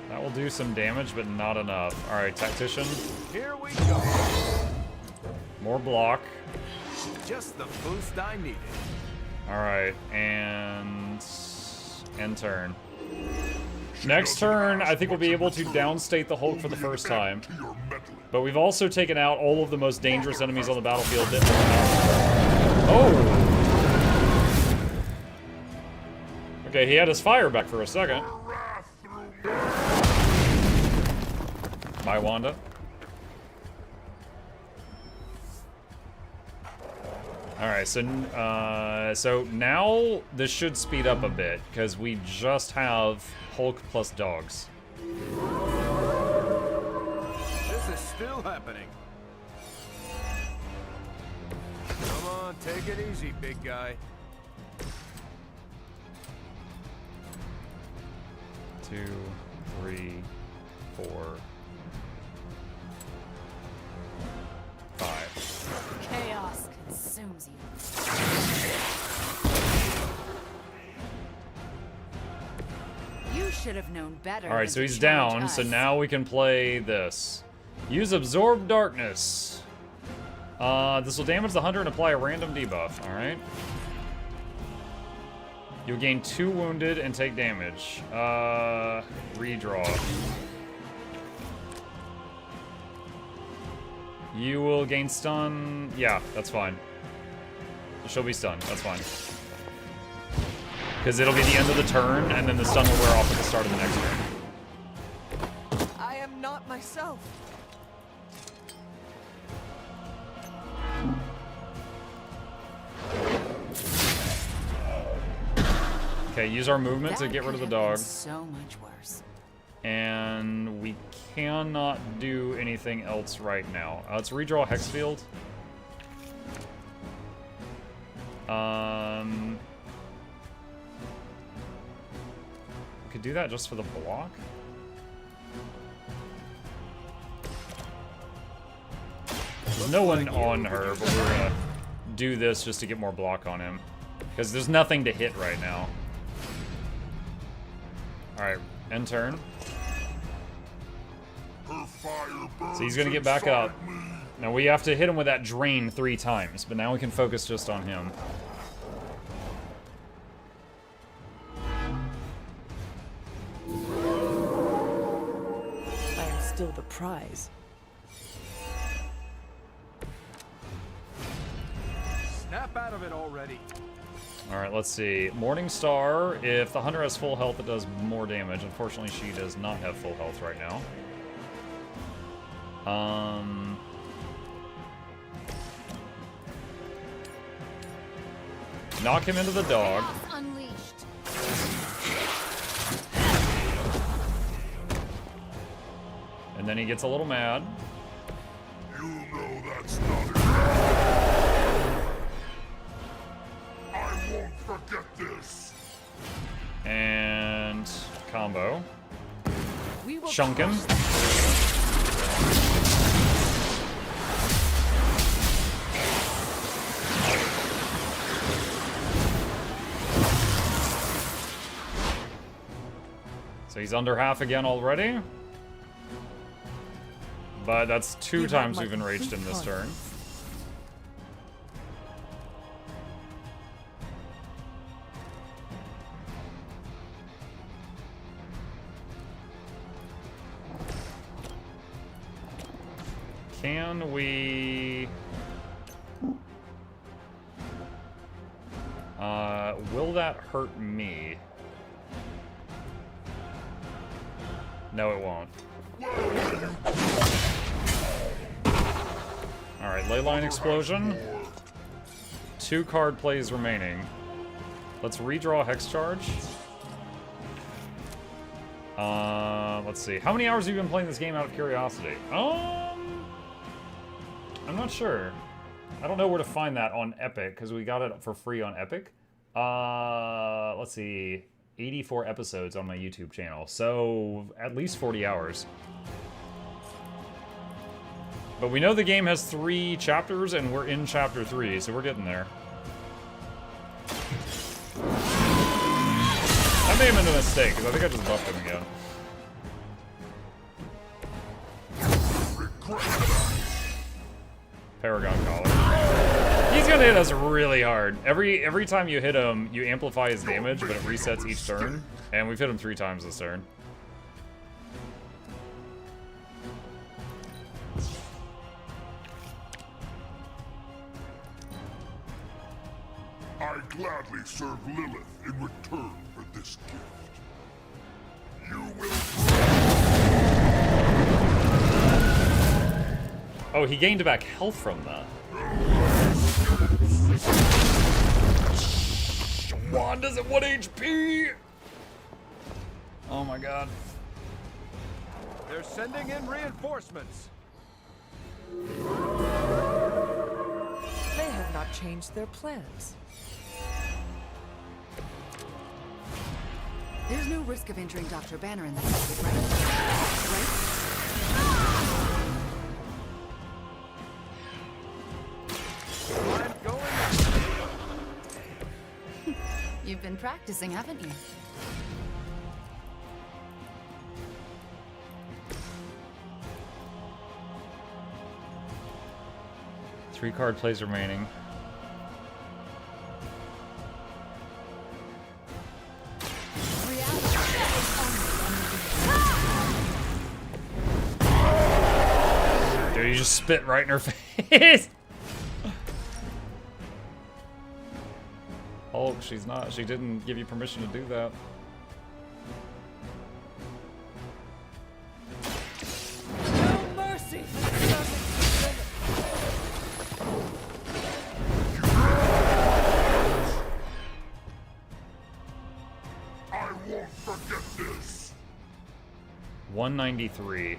That will do some damage, but not enough. Alright, Tactician. Here we go. More block. Just the boost I needed. Alright, and end turn. Next turn, I think we'll be able to downstate the Hulk for the first time. But we've also taken out all of the most dangerous enemies on the battlefield. Oh! Okay, he had his fire back for a second. Bye, Wanda. Alright, so now this should speed up a bit, because we just have Hulk plus dogs. This is still happening. Come on, take it easy, big guy. 2, 3, 4, 5. Chaos consumes you. You should have known better. Alright, so he's down, so now we can play this. Use Absorb Darkness. This will damage the hunter and apply a random debuff, alright? You'll gain 2 wounded and take damage. Redraw. You will gain stun. Yeah, that's fine. She'll be stunned. That's fine. Because it'll be the end of the turn, and then the stun will wear off at the start of the next turn. I am not myself. Okay, use our movement to get rid of the dog. So much worse. And we cannot do anything else right now. Let's redraw Hexfield. We could do that just for the block. There's no one on her, but we're gonna do this just to get more block on him. Because there's nothing to hit right now. Alright, end turn. So he's gonna get back up. Now we have to hit him with that drain 3 times, but now we can focus just on him. I am still the prize. Snap out of it already. Alright, let's see. Morningstar, if the hunter has full health, it does more damage. Unfortunately, she does not have full health right now. Knock him into the dog. And then he gets a little mad. You know that's not it. I won't forget this. And combo. Chunk him. So he's under half again already. But that's 2 times we've enraged him this turn. Can we... will that hurt me? No, it won't. Alright, Leyline Explosion. 2 card plays remaining. Let's redraw Hex Charge. Let's see. How many hours have you been playing this game out of curiosity? I'm not sure. I don't know where to find that on Epic, because we got it for free on Epic. Let's see. 84 episodes on my YouTube channel, so at least 40 hours. But we know the game has 3 chapters, and we're in chapter 3, so we're getting there. That may have been a mistake, because I think I just buffed him again. Paragon Collar. He's gonna hit us really hard. Every time you hit him, you amplify his damage, but it resets each turn. And we've hit him 3 times this turn. I gladly serve Lilith in return for this gift. You will... Oh, he gained back health from that. Wanda's at 1 HP! Oh my god. They're sending in reinforcements. They have not changed their plans. There's no risk of injuring Dr. Banner in this, right? I'm going. You've been practicing, haven't you? Three card plays remaining. Dude, you just spit right in her face. Hulk, she's not. She didn't give you permission to do that. No mercy. I won't forget this. 193.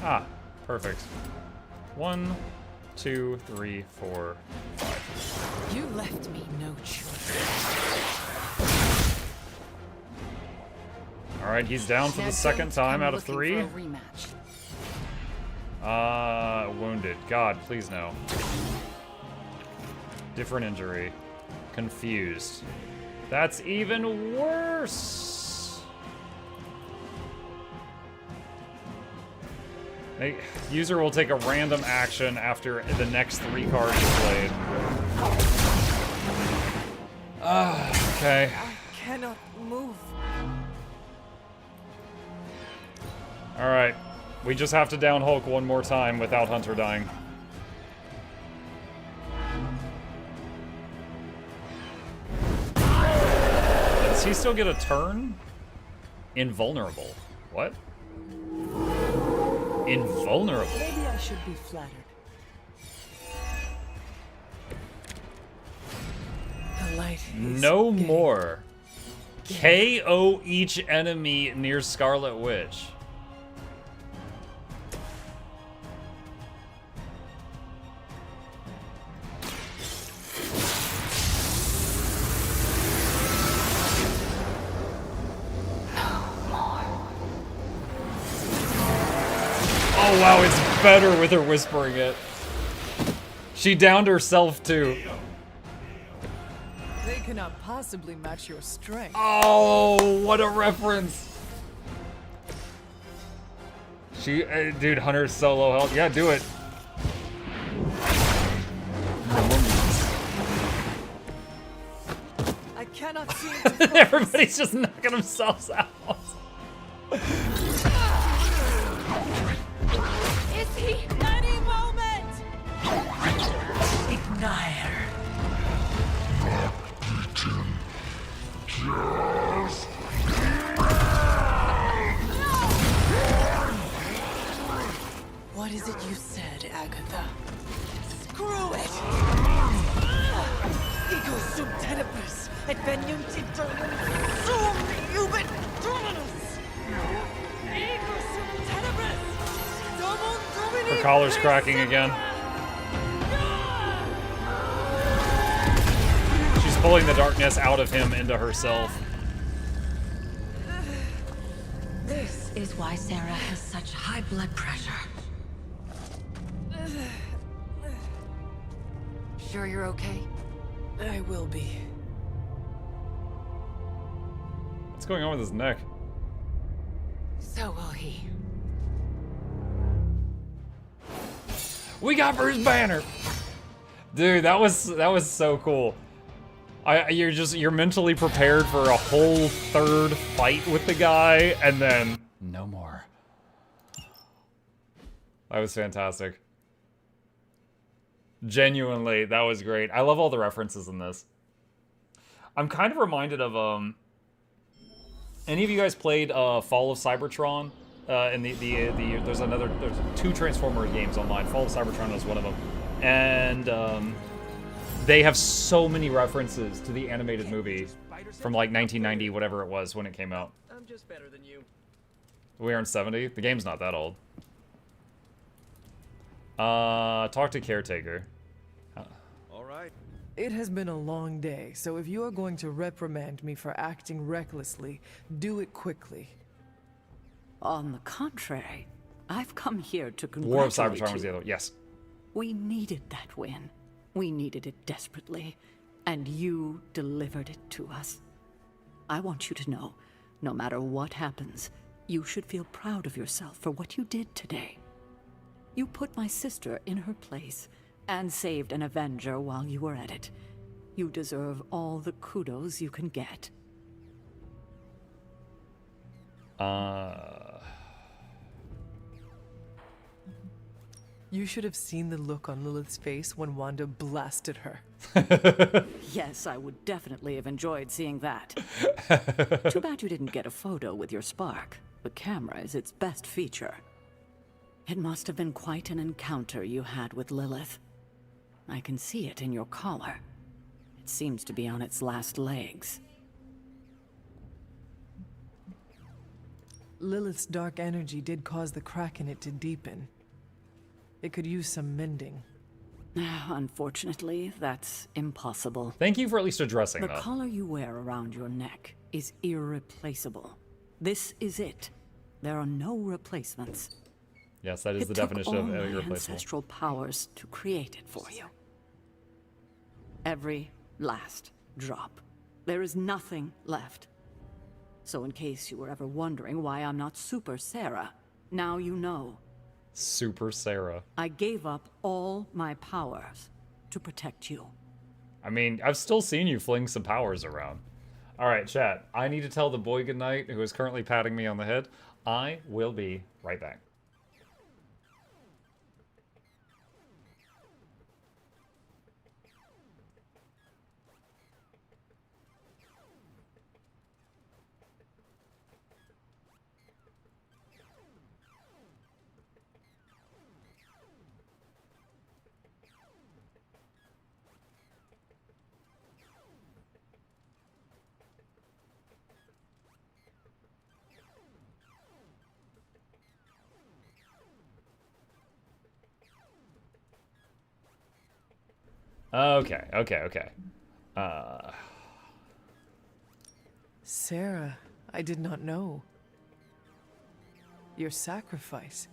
Ah, perfect. 1, 2, 3, 4, 5. You left me no choice. Alright, he's down for the second time out of 3. Wounded. God, please no. Different injury. Confused. That's even worse! User will take a random action after the next 3 cards are played. Okay. I cannot move. Alright. We just have to down Hulk one more time without Hunter dying. Does he still get a turn? Invulnerable. What? Invulnerable. Maybe I should be flattered. The light is No more. KO each enemy near Scarlet Witch. Oh wow, it's better with her whispering it. She downed herself too. They cannot possibly match your strength. Oh, what a reference. Dude, Hunter's so low health. Yeah, do it. I cannot see. Everybody's just knocking themselves out. Is he? Any moment! Ignite. Just was it you said, Agatha? Screw it! Ego sum tenebris, et venium titulum sum iubit dominus! Ego sum tenebris, domum domini... Her collar's cracking again. She's pulling the darkness out of him into herself. This is why Sarah has such high blood pressure. Sure you're okay? I will be. What's going on with his neck? So will he. We got Bruce Banner! Dude, that was so cool. You're mentally prepared for a whole third fight with the guy, and then no more. That was fantastic. Genuinely, that was great. I love all the references in this. I'm kind of reminded of any of you guys played Fall of Cybertron? There's two Transformers games online. Fall of Cybertron is one of them, and they have so many references to the animated movie from like 1990, whatever it was when it came out. I'm just better than you. We aren't 70. The game's not that old. Talk to Caretaker. All right. It has been a long day, so if you are going to reprimand me for acting recklessly, do it quickly. On the contrary, I've come here to congratulate War of Cybertron was you. the other. Yes. We needed that win. We needed it desperately, and you delivered it to us. I want you to know, no matter what happens, you should feel proud of yourself for what you did today. You put my sister in her place and saved an Avenger while you were at it. You deserve all the kudos you can get. You should have seen the look on Lilith's face when Wanda blasted her. Yes, I would definitely have enjoyed seeing that. Too bad you didn't get a photo with your spark. The camera is its best feature. It must have been quite an encounter you had with Lilith. I can see it in your collar. It seems to be on its last legs. Lilith's dark energy did cause the crack in it to deepen. It could use some mending. Unfortunately, that's impossible. Thank you for at least addressing that. The collar you wear around your neck is irreplaceable. This is it. There are no replacements. Yes, that is the definition of irreplaceable. Ancestral powers to create it for you. Every last drop. There is nothing left. So in case you were ever wondering why I'm not Super Sarah, now you know. Super Sarah. I gave up all my powers to protect you. I mean, I've still seen you fling some powers around. All right, chat. I need to tell the boy goodnight who is currently patting me on the head. I will be right back. Okay. Sarah, I did not know. Your sacrifice.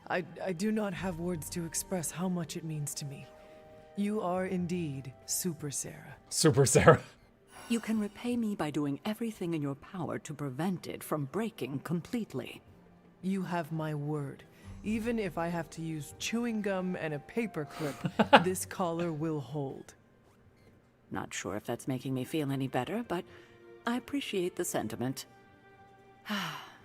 I do not have words to express how much it means to me. You are indeed Super Sarah. Super Sarah. You can repay me by doing everything in your power to prevent it from breaking completely. You have my word. Even if I have to use chewing gum and a paperclip, this collar will hold. Not sure if that's making me feel any better, but I appreciate the sentiment.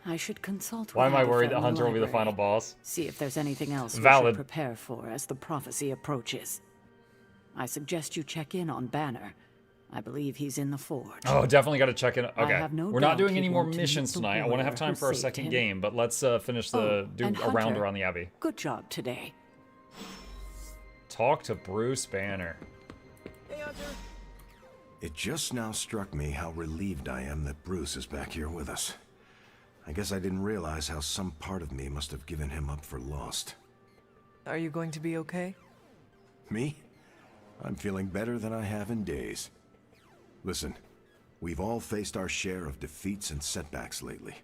I should consult. Why am I Agatha worried in that Hunter will be the library. final boss? See if there's anything else Valid. we should prepare for as the prophecy approaches. I suggest you check in on Banner. I believe he's in the forge. Oh, definitely got to check it. I Okay, have no we're not doubt doing he'd any more want to meet missions the tonight. I want to have warrior time who for our saved second him. game, but let's finish the Oh, and a rounder Hunter, on the Abbey. Good job today. Talk to Bruce Banner. It just now struck me how relieved I am that Bruce is back here with us. I guess I didn't realize how some part of me must have given him up for lost. Are you going to be okay? Me? I'm feeling better than I have in days. Listen, we've all faced our share of defeats and setbacks lately.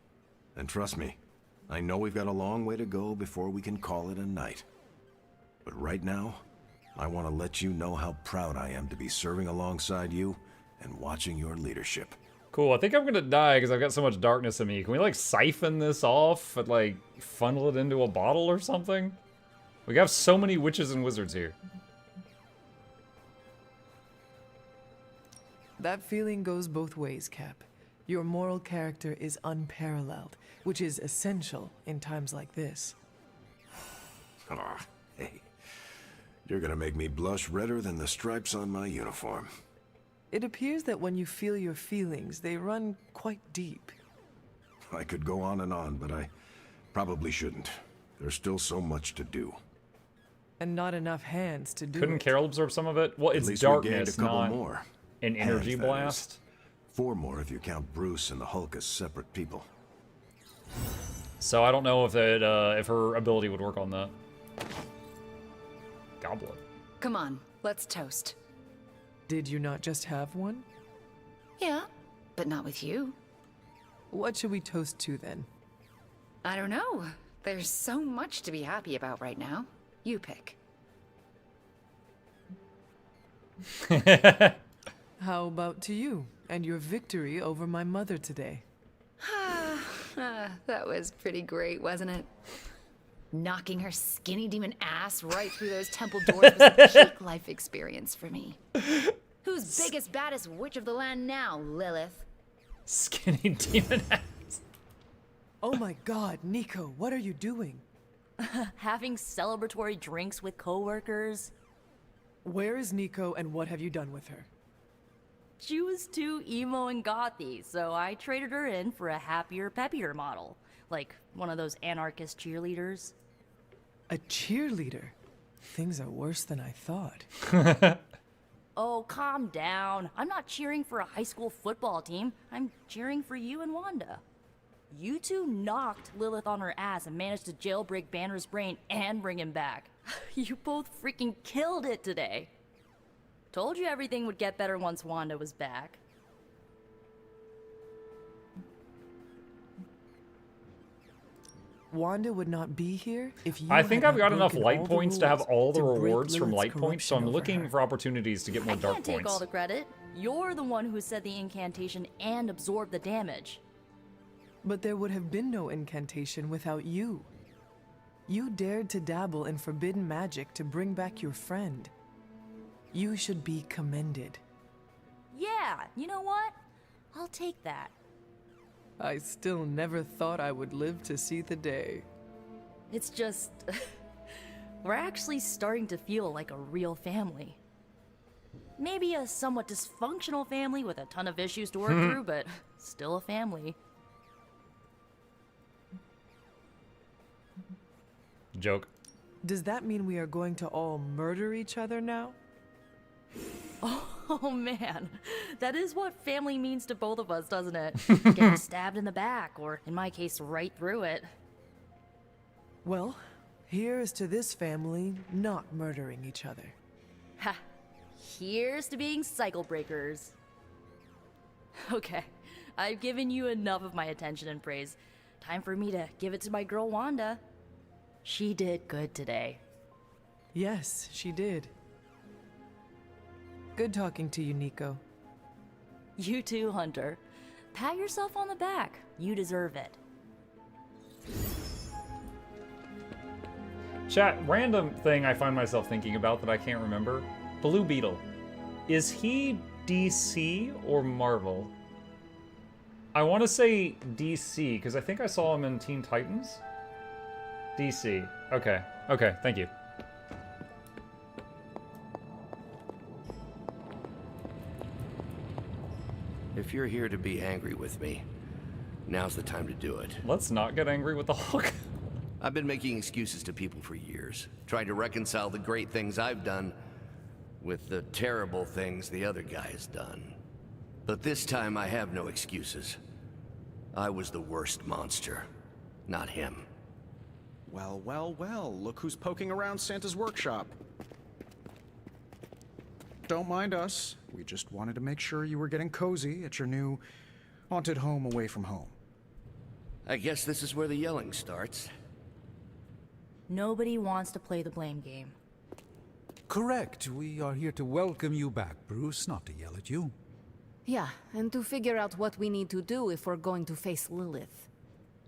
And trust me, I know we've got a long way to go before we can call it a night. But right now, I want to let you know how proud I am to be serving alongside you and watching your leadership. Cool, I think I'm gonna die because I've got so much darkness in me. Can we, like, siphon this off and, like, funnel it into a bottle or something? We have so many witches and wizards here. That feeling goes both ways, Cap. Your moral character is unparalleled, which is essential in times like this. Ah, hey. You're gonna make me blush redder than the stripes on my uniform. It appears that when you feel your feelings, they run quite deep. I could go on, but I probably shouldn't. There's still so much to do. And not enough hands to do Couldn't it. Carol absorb some of it? Well, At it's least we gained darkness, a couple not more. an energy Hands, that blast. is. 4 more if you count Bruce and the Hulk as separate people. So I don't know if it, if her ability would work on that. Goblet. Come on, let's toast. Did you not just have one? Yeah, but not with you. What should we toast to then? I don't know. There's so much to be happy about right now. You pick. How about to you and your victory over my mother today? That was pretty great, wasn't it? Knocking her skinny demon ass right through those temple doors was a peak life experience for me. Who's biggest, baddest witch of the land now, Lilith? Skinny demon ass. Oh my god, Nico, what are you doing? Having celebratory drinks with coworkers. Where is Nico and what have you done with her? She was too emo and gothy, so I traded her in for a happier, peppier model. Like one of those anarchist cheerleaders. A cheerleader? Things are worse than I thought. Oh, calm down. I'm not cheering for a high school football team. I'm cheering for you and Wanda. You two knocked Lilith on her ass and managed to jailbreak Banner's brain and bring him back. You both freaking killed it today. Told you everything would get better once Wanda was back. Wanda would not be here if you I think had I've not got enough broken light all the points to have rules all the to break rewards from Lilith's light points, so I'm corruption over looking her. for opportunities to get more I dark can't take points. all the credit. You're the one who said the incantation and absorbed the damage. But there would have been no incantation without you. You dared to dabble in forbidden magic to bring back your friend. You should be commended. Yeah, you know what? I'll take that. I still never thought I would live to see the day. It's just... we're actually starting to feel like a real family. Maybe a somewhat dysfunctional family with a ton of issues to work through, but still a family. Joke. Does that mean we are going to all murder each other now? Oh man, that is what family means to both of us, doesn't it? Getting stabbed in the back, or in my case, right through it. Well, here's to this family not murdering each other. Ha! Here's to being cycle breakers. Okay, I've given you enough of my attention and praise. Time for me to give it to my girl Wanda. She did good today. Yes, she did. Good talking to you, Nico. You too, Hunter. Pat yourself on the back. You deserve it. Chat, random thing I find myself thinking about that I can't remember. Blue Beetle. Is he DC or Marvel? I want to say DC, because I think I saw him in Teen Titans. DC. Okay. Okay, thank you. If you're here to be angry with me, now's the time to do it. Let's not get angry with the Hulk. I've been making excuses to people for years, trying to reconcile the great things I've done with the terrible things the other guy has done. But this time I have no excuses. I was the worst monster, not him. Well, well, well, look who's poking around Santa's workshop. Don't mind us. We just wanted to make sure you were getting cozy at your new haunted home away from home. I guess this is where the yelling starts. Nobody wants to play the blame game. Correct. We are here to welcome you back, Bruce, not to yell at you. Yeah, and to figure out what we need to do if we're going to face Lilith.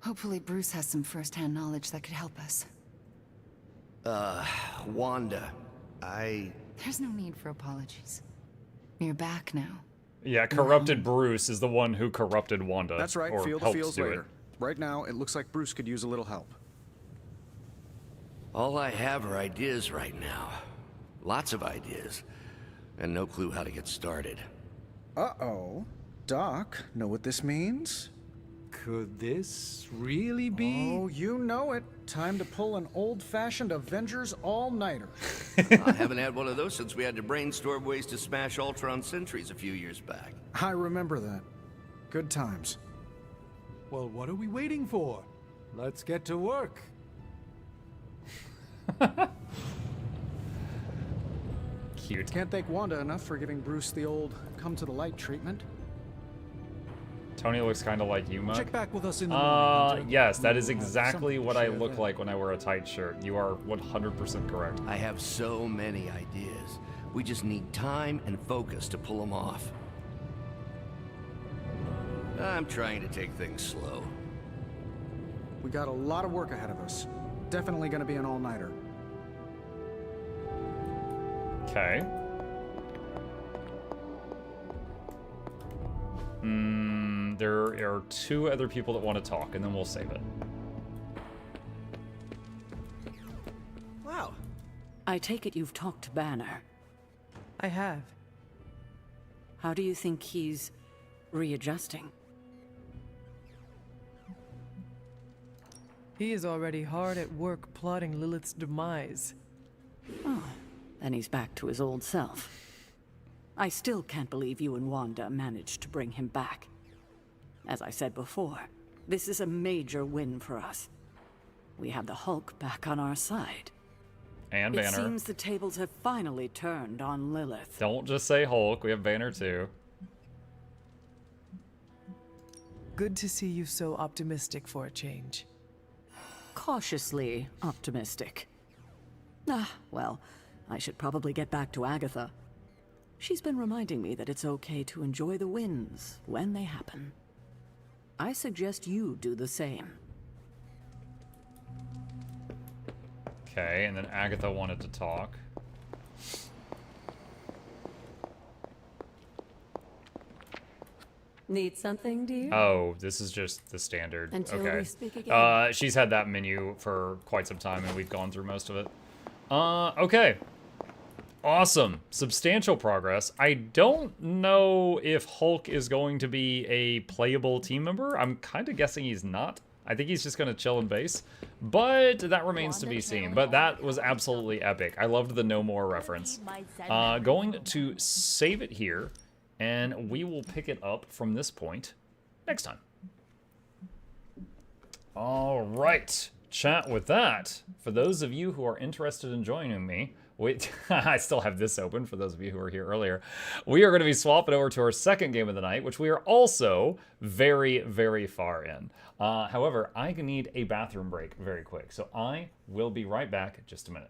Hopefully Bruce has some first-hand knowledge that could help us. Wanda, There's no need for apologies. You're back now. Yeah, corrupted Bruce is the one who corrupted Wanda. That's right, or feel the helped feels do later. it. Right now, it looks like Bruce could use a little help. all I have are ideas right now. Lots of ideas, and no clue how to get started. Uh-oh. Doc, know what this means? Could this really be? Oh, you know it. Time to pull an old-fashioned Avengers all-nighter. I haven't had one of those since we had to brainstorm ways to smash Ultron sentries a few years back. I remember that. Good times. Well, what are we waiting for? Let's get to work. Cute. Can't thank Wanda enough for giving Bruce the old come-to-the-light treatment. Tony looks kind of like you, Muk. Check back with us in the morning. Yes, that is We'll have exactly something what to I share look then. like when I wear a tight shirt. You are 100% correct. I have so many ideas. We just need time and focus to pull them off. I'm trying to take things slow. We got a lot of work ahead of us. Definitely gonna be an all-nighter. Okay. There are two other people that want to talk, and then we'll save it. Wow. I take it you've talked to Banner. I have. How do you think he's readjusting? He is already hard at work plotting Lilith's demise. Oh, then he's back to his old self. I still can't believe you and Wanda managed to bring him back. As I said before, this is a major win for us. We have the Hulk back on our side. And It Banner. seems the tables have finally turned on Lilith. Don't just say Hulk. We have Banner too. Good to see you so optimistic for a change. Cautiously optimistic. Well, I should probably get back to Agatha. She's been reminding me that it's okay to enjoy the wins when they happen. I suggest you do the same. Okay, and then Agatha wanted to talk. Need something, dear? Oh, this is just the standard. Until okay. we speak again. She's had that menu for quite some time, and we've gone through most of it. Okay. Awesome. Substantial progress. I don't know if Hulk is going to be a playable team member. I'm kind of guessing he's not. I think he's just going to chill in base. But that remains to be seen. But that was absolutely epic. I loved the No More reference. Going to save it here. And we will pick it up from this point next time. All right. Chat with that. For those of you who are interested in joining me, wait, I still have this open for those of you who were here earlier. We are going to be swapping over to our second game of the night, which we are also very, very far in. However, I need a bathroom break very quick, so I will be right back in just a minute.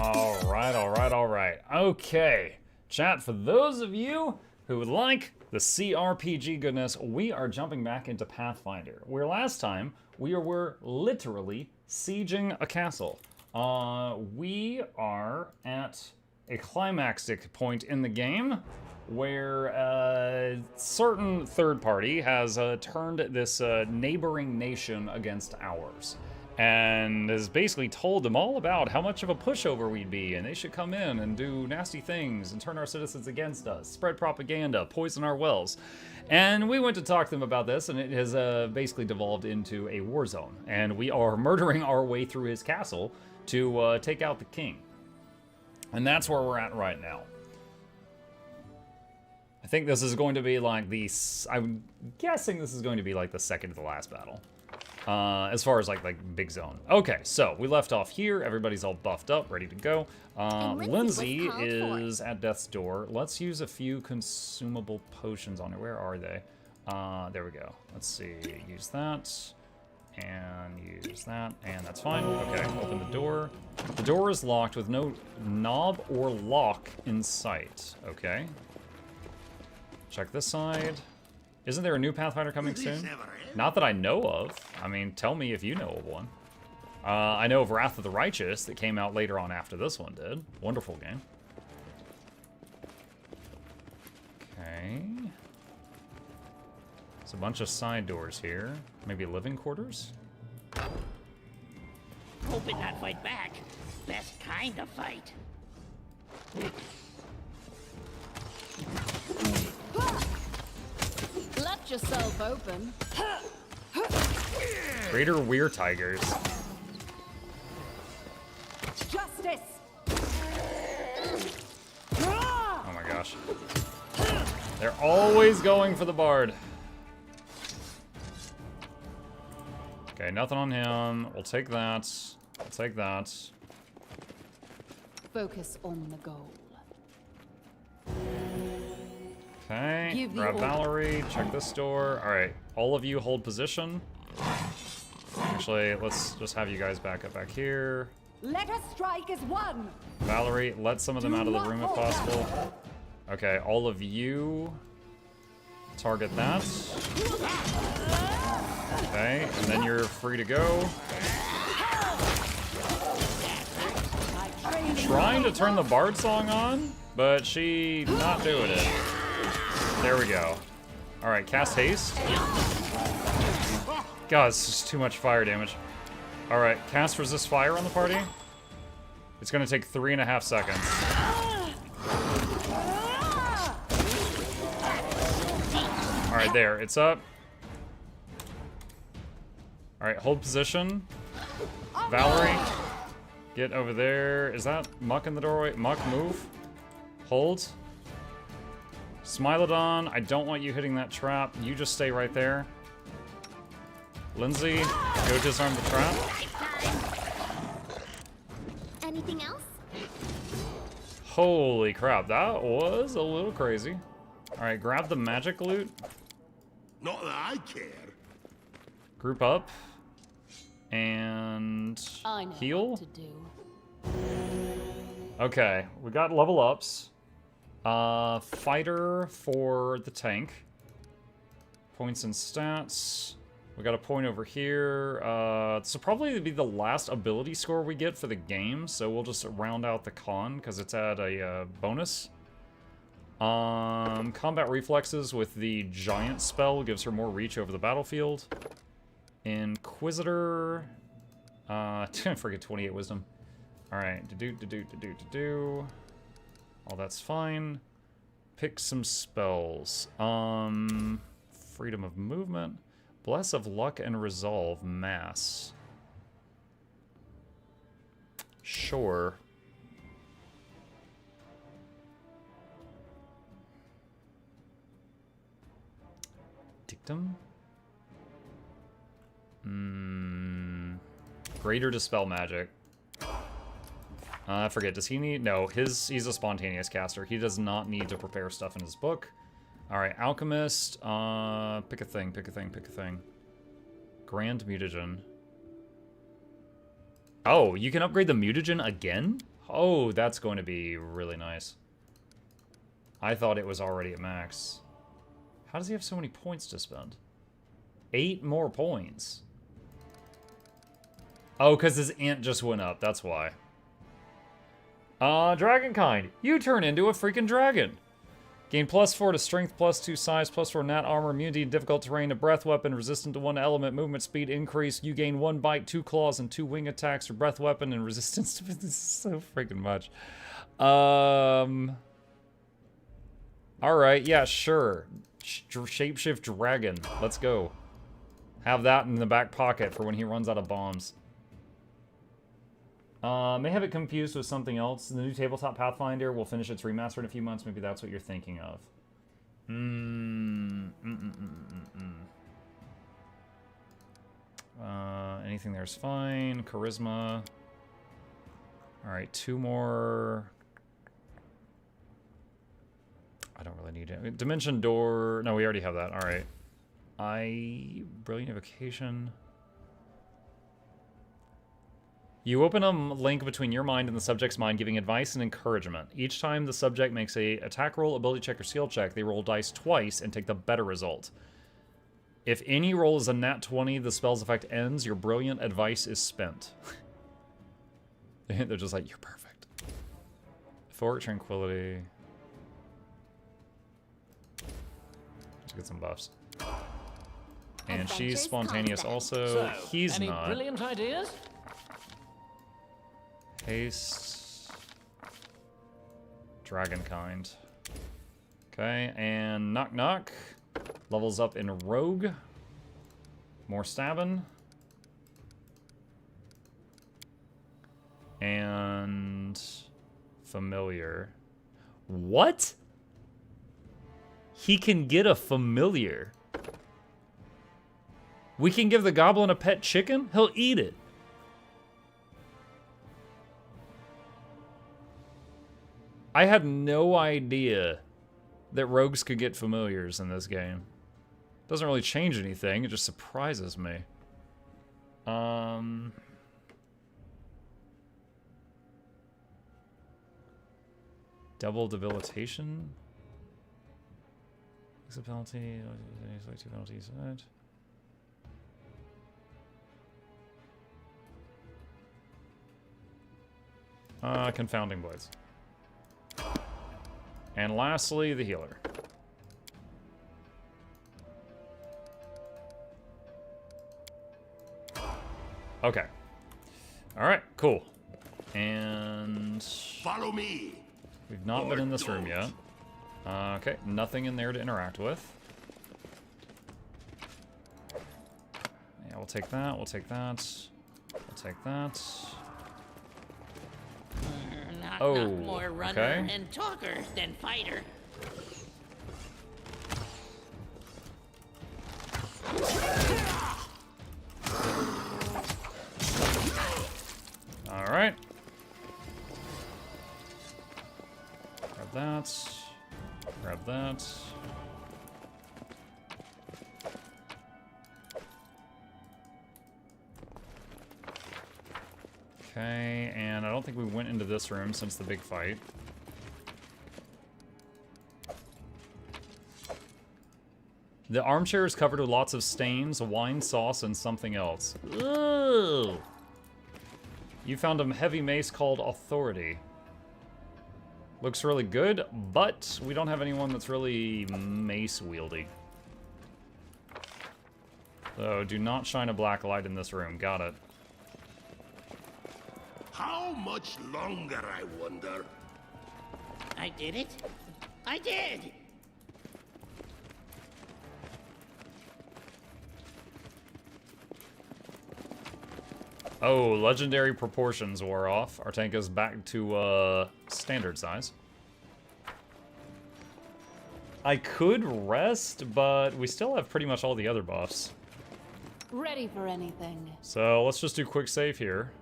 All right. Okay. Chat, for those of you who would like the CRPG goodness, we are jumping back into Pathfinder, where last time we were literally sieging a castle. We are at a climactic point in the game where a certain third party has turned this neighboring nation against ours, and has basically told them all about how much of a pushover we'd be, and they should come in and do nasty things and turn our citizens against us, spread propaganda, poison our wells. And we went to talk to them about this, and it has basically devolved into a war zone, and we are murdering our way through his castle to take out the king. And that's where we're at right now. I think this is going to be like I'm guessing this is going to be like the second to the last battle. As far as like big zone. Okay, so we left off here. Everybody's all buffed up, ready to go. Lindsay is at death's door. Let's use a few consumable potions on her. Where are they? There we go. Let's see. Use that. And use that. And that's fine. Okay, open the door. The door is locked with no knob or lock in sight. Okay. Check this side. Isn't there a new Pathfinder coming soon? Not that I know of. I mean, tell me if you know of one. I know of Wrath of the Righteous that came out later on after this one did. Wonderful game. Okay. There's a bunch of side doors here. Maybe living quarters? Hoping not fight back. Best kind of fight. Let yourself open. Greater Weir Tigers. Justice. Oh my gosh. They're always going for the bard. Okay, nothing on him. We'll take that. We'll take that. Focus on the goal. Okay, grab Valerie, check this door. All right, all of you hold position. Actually, let's just have you guys back up back here. Let us strike as one. Valerie, let some of them out of the room if possible. Okay, all of you target that. Okay, and then you're free to go. Trying to turn the bard song on, but she not doing it. There we go. All right, cast haste. God, it's just too much fire damage. All right, cast resist fire on the party. It's gonna take 3.5 seconds. All right, there, it's up. All right, hold position. Valerie, get over there. Is that Muck in the doorway? Muck, move. Hold. Smilodon, I don't want you hitting that trap. You just stay right there. Lindsay, go disarm the trap. Anything else? Holy crap, that was a little crazy. All right, grab the magic loot. Not that I care. Group up. And heal. What to do. Okay, we got level ups. Fighter for the tank. Points and stats. We got a point over here. This will probably be the last ability score we get for the game, so we'll just round out the con because it's at a bonus. Combat reflexes with the giant spell gives her more reach over the battlefield. Inquisitor. Didn't forget 28 wisdom. All right, all that's fine. Pick some spells. Freedom of movement. Bless of luck and resolve. Mass. Sure. Dictum. Greater dispel magic. I forget, does he need... No, he's a spontaneous caster. He does not need to prepare stuff in his book. Alright, Alchemist. Pick a thing. Grand Mutagen. Oh, you can upgrade the Mutagen again? Oh, that's going to be really nice. I thought it was already at max. How does he have so many points to spend? 8 more points. Oh, because his int just went up. That's why. Dragonkind. You turn into a freaking dragon. Gain +4 to strength, +2 size, +4 nat armor, immunity in difficult terrain, a breath weapon, resistant to 1 element, movement speed increase. You gain 1 bite, 2 claws, and 2 wing attacks, or breath weapon, and resistance to... This is so freaking much. Alright, yeah, sure. Shapeshift dragon. Let's go. Have that in the back pocket for when he runs out of bombs. May have it confused with something else. The new tabletop Pathfinder will finish its remaster in a few months. Maybe that's what you're thinking of. Anything there's fine. Charisma. Alright, 2 more. I don't really need it. Dimension Door. No, we already have that. Alright. Brilliant Evocation. You open a link between your mind and the subject's mind, giving advice and encouragement. Each time the subject makes a attack roll, ability check, or skill check, they roll dice twice and take the better result. If any roll is a nat 20, the spell's effect ends. Your brilliant advice is spent. They're just like, you're perfect. Euphoric Tranquility. Let's get some buffs. And she's spontaneous also. So, He's any not. brilliant ideas? Haste. Dragonkind. Okay, and Knock Knock. Levels up in Rogue. More stabbing. And Familiar. What? He can get a Familiar. We can give the goblin a pet chicken? He'll eat it. I had no idea that rogues could get familiars in this game. Doesn't really change anything, it just surprises me. Double debilitation? It's a penalty, like 2 penalties. Confounding Blades. And lastly, the healer. Okay. Alright, cool. And... Follow me! We've not been in this room yet. Okay, nothing in there to interact with. Yeah, we'll take that, we'll take that. We'll take that. Not more runner and talker than fighter. All right. Grab that. Grab that. Okay, and I don't think we went into this room since the big fight. The armchair is covered with lots of stains, wine sauce, and something else. Ooh. You found a heavy mace called Authority. Looks really good, but we don't have anyone that's really mace wieldy. So do not shine a black light in this room. Got it. How much longer, I wonder? I did it. I did. Oh, legendary proportions wore off. Our tank is back to standard size. I could rest, but we still have pretty much all the other buffs. Ready for anything. So let's just do quick save here.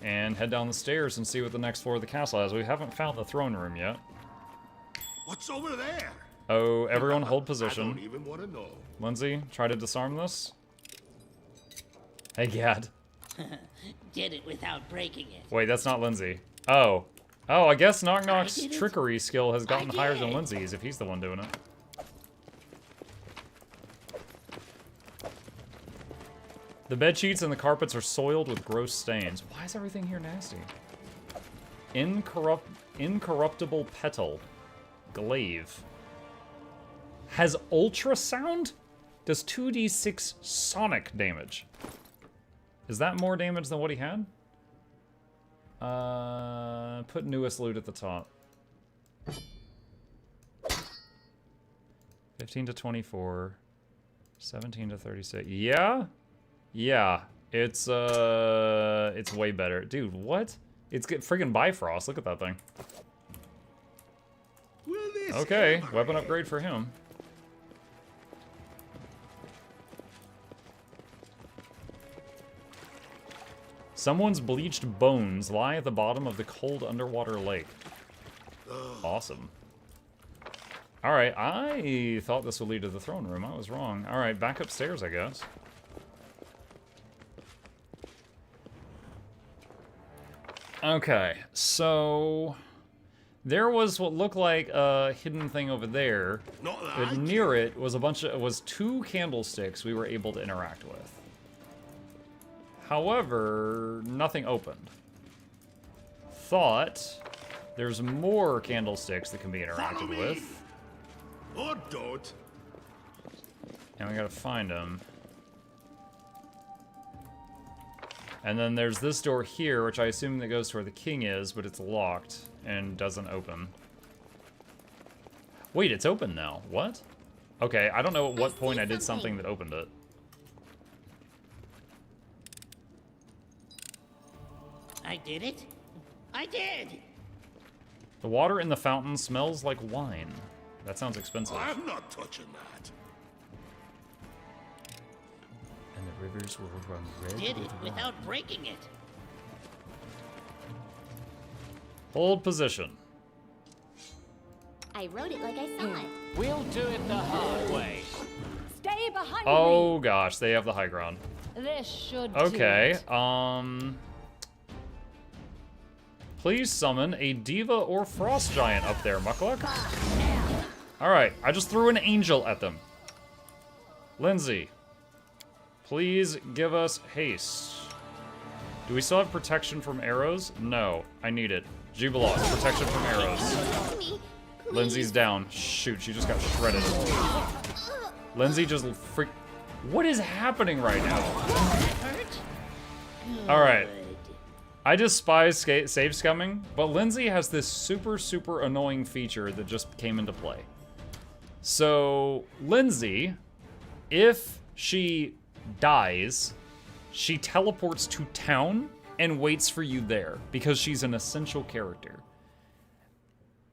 And head down the stairs and see what the next floor of the castle has. We haven't found the throne room yet. What's over there? Oh, everyone hold position. I don't even want to know. Lindsay, try to disarm this. Hey, Gad. Did it without breaking it. Wait, that's not Lindsay. Oh. Oh, I guess Knock Knock's trickery skill has gotten higher than Lindsay's if he's the one doing it. The bed sheets and the carpets are soiled with gross stains. Why is everything here nasty? Incorruptible petal. Glaive. Has ultrasound? Does 2d6 sonic damage. Is that more damage than what he had? Put newest loot at the top. 15 to 24. 17 to 36. Yeah? Yeah. It's way better. Dude, what? It's friggin' Bifrost. Look at that thing. Okay, weapon upgrade for him. Someone's bleached bones lie at the bottom of the cold underwater lake. Awesome. Alright, I thought this would lead to the throne room. I was wrong. Alright, back upstairs, I guess. Okay, so there was what looked like a hidden thing over there, but near it was two candlesticks we were able to interact with. However, nothing opened. Thought there's more candlesticks that can be interacted with. Or don't. And we gotta find them. And then there's this door here, which I assume that goes to where the king is, but it's locked and doesn't open. Wait, it's open now. What? Okay, I don't know at what point I did something that opened it. I did it. I did. The water in the fountain smells like wine. That sounds expensive. I'm not touching that. And the rivers will run red Did with it wine. without breaking it. Hold position. I wrote it like I saw it. We'll do it the hard way. Stay behind Oh gosh, they have the high ground. me. This should do Okay, it. Please summon a diva or frost giant up there, Mukluk. Alright, I just threw an angel at them. Lindsay, please give us haste. Do we still have protection from arrows? No, I need it. Jubilos, protection from arrows. Lindsay's down. Shoot, she just got shredded. Lindsay just freak. What is happening right now? Alright. I despise save scumming, but Lindsay has this super annoying feature that just came into play. So, Lindsay, if she dies, she teleports to town and waits for you there because she's an essential character.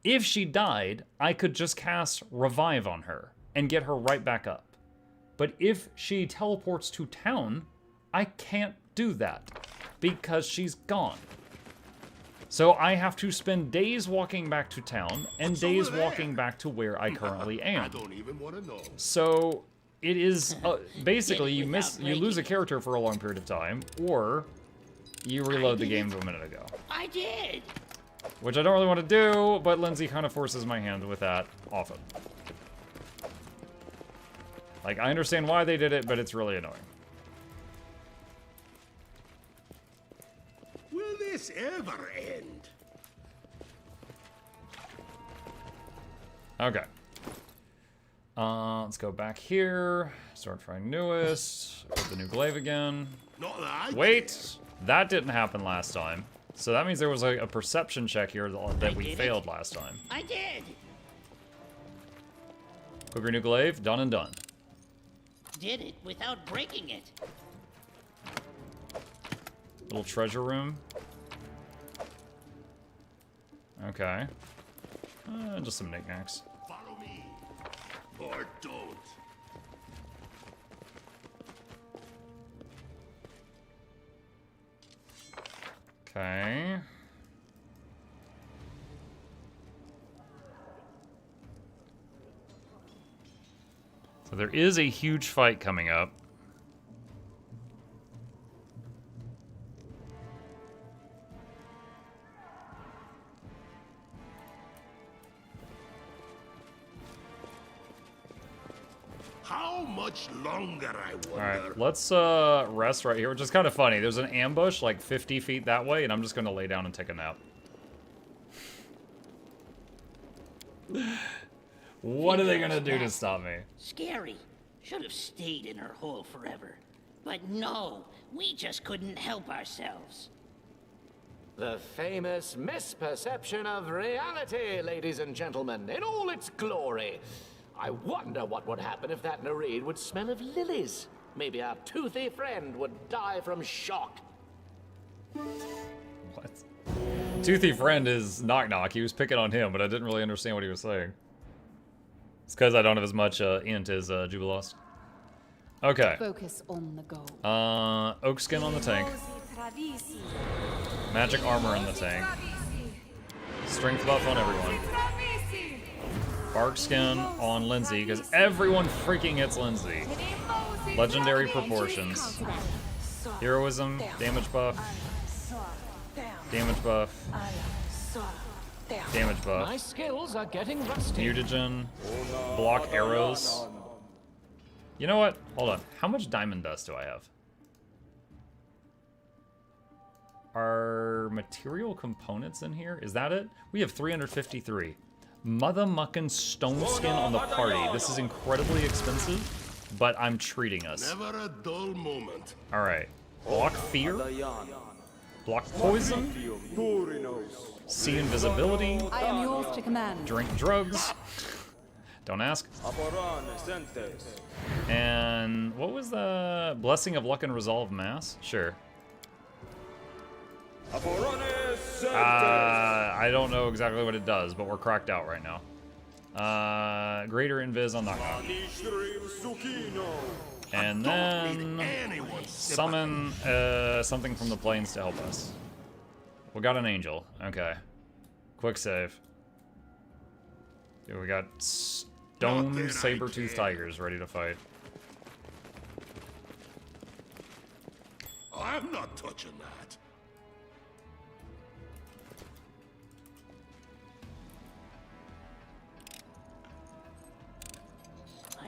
If she died, I could just cast Revive on her and get her right back up. But if she teleports to town, I can't do that because she's gone. So I have to spend days walking back to town and days walking back to where I currently am. I don't even want to know. So it is basically you lose a character for a long period of time, or you reload the game a minute ago. I did. Which I don't really want to do, but Lindsay kind of forces my hand with that often. Like, I understand why they did it, but it's really annoying. Will this ever end? Okay. Let's go back here. Start trying newest. Put the new glaive again. Wait! That didn't happen last time. So that means there was a perception check here that we failed last time. I did. Quicker new glaive, done and done. Did it without breaking it. Little treasure room. Okay. Just some knickknacks. Follow me. Or don't. Okay. So there is a huge fight coming up. How much longer, I wonder? Alright, let's rest right here, which is kind of funny. There's an ambush like 50 feet that way, and I'm just gonna lay down and take a nap. What are they gonna do to stop me? Scary. Should have stayed in her hole forever. But no, we just couldn't help ourselves. The famous misperception of reality, ladies and gentlemen, in all its glory. I wonder what would happen if that Nereid would smell of lilies. Maybe our toothy friend would die from shock. What? Toothy friend is Knock Knock. He was picking on him, but I didn't really understand what he was saying. It's because I don't have as much int as Jubilost. Okay. Focus on the goal. Oak skin on the tank. Magic armor in the tank. Strength buff on everyone. Bark skin on Lindsay, because everyone freaking hits Lindsay. Legendary proportions. Heroism, damage buff. Damage buff. Damage buff. My skills are getting rusty. Mutagen. Block arrows. You know what? Hold on. How much diamond dust do I have? Are material components in here? Is that it? We have 353. Mother muckin' stone skin on the party. This is incredibly expensive, but I'm treating us. Never a dull moment. Alright. Block fear. Block poison. See invisibility. I am yours to command. Drink drugs. Don't ask. And what was the Blessing of Luck and Resolve Mass? Sure. I don't know exactly what it does, but we're cracked out right now. Greater Invis on Knock Knock. And then summon something from the plains to help us. We got an angel. Okay. Quick save. Dude, we got stone saber-toothed tigers ready to fight. I'm not touching that.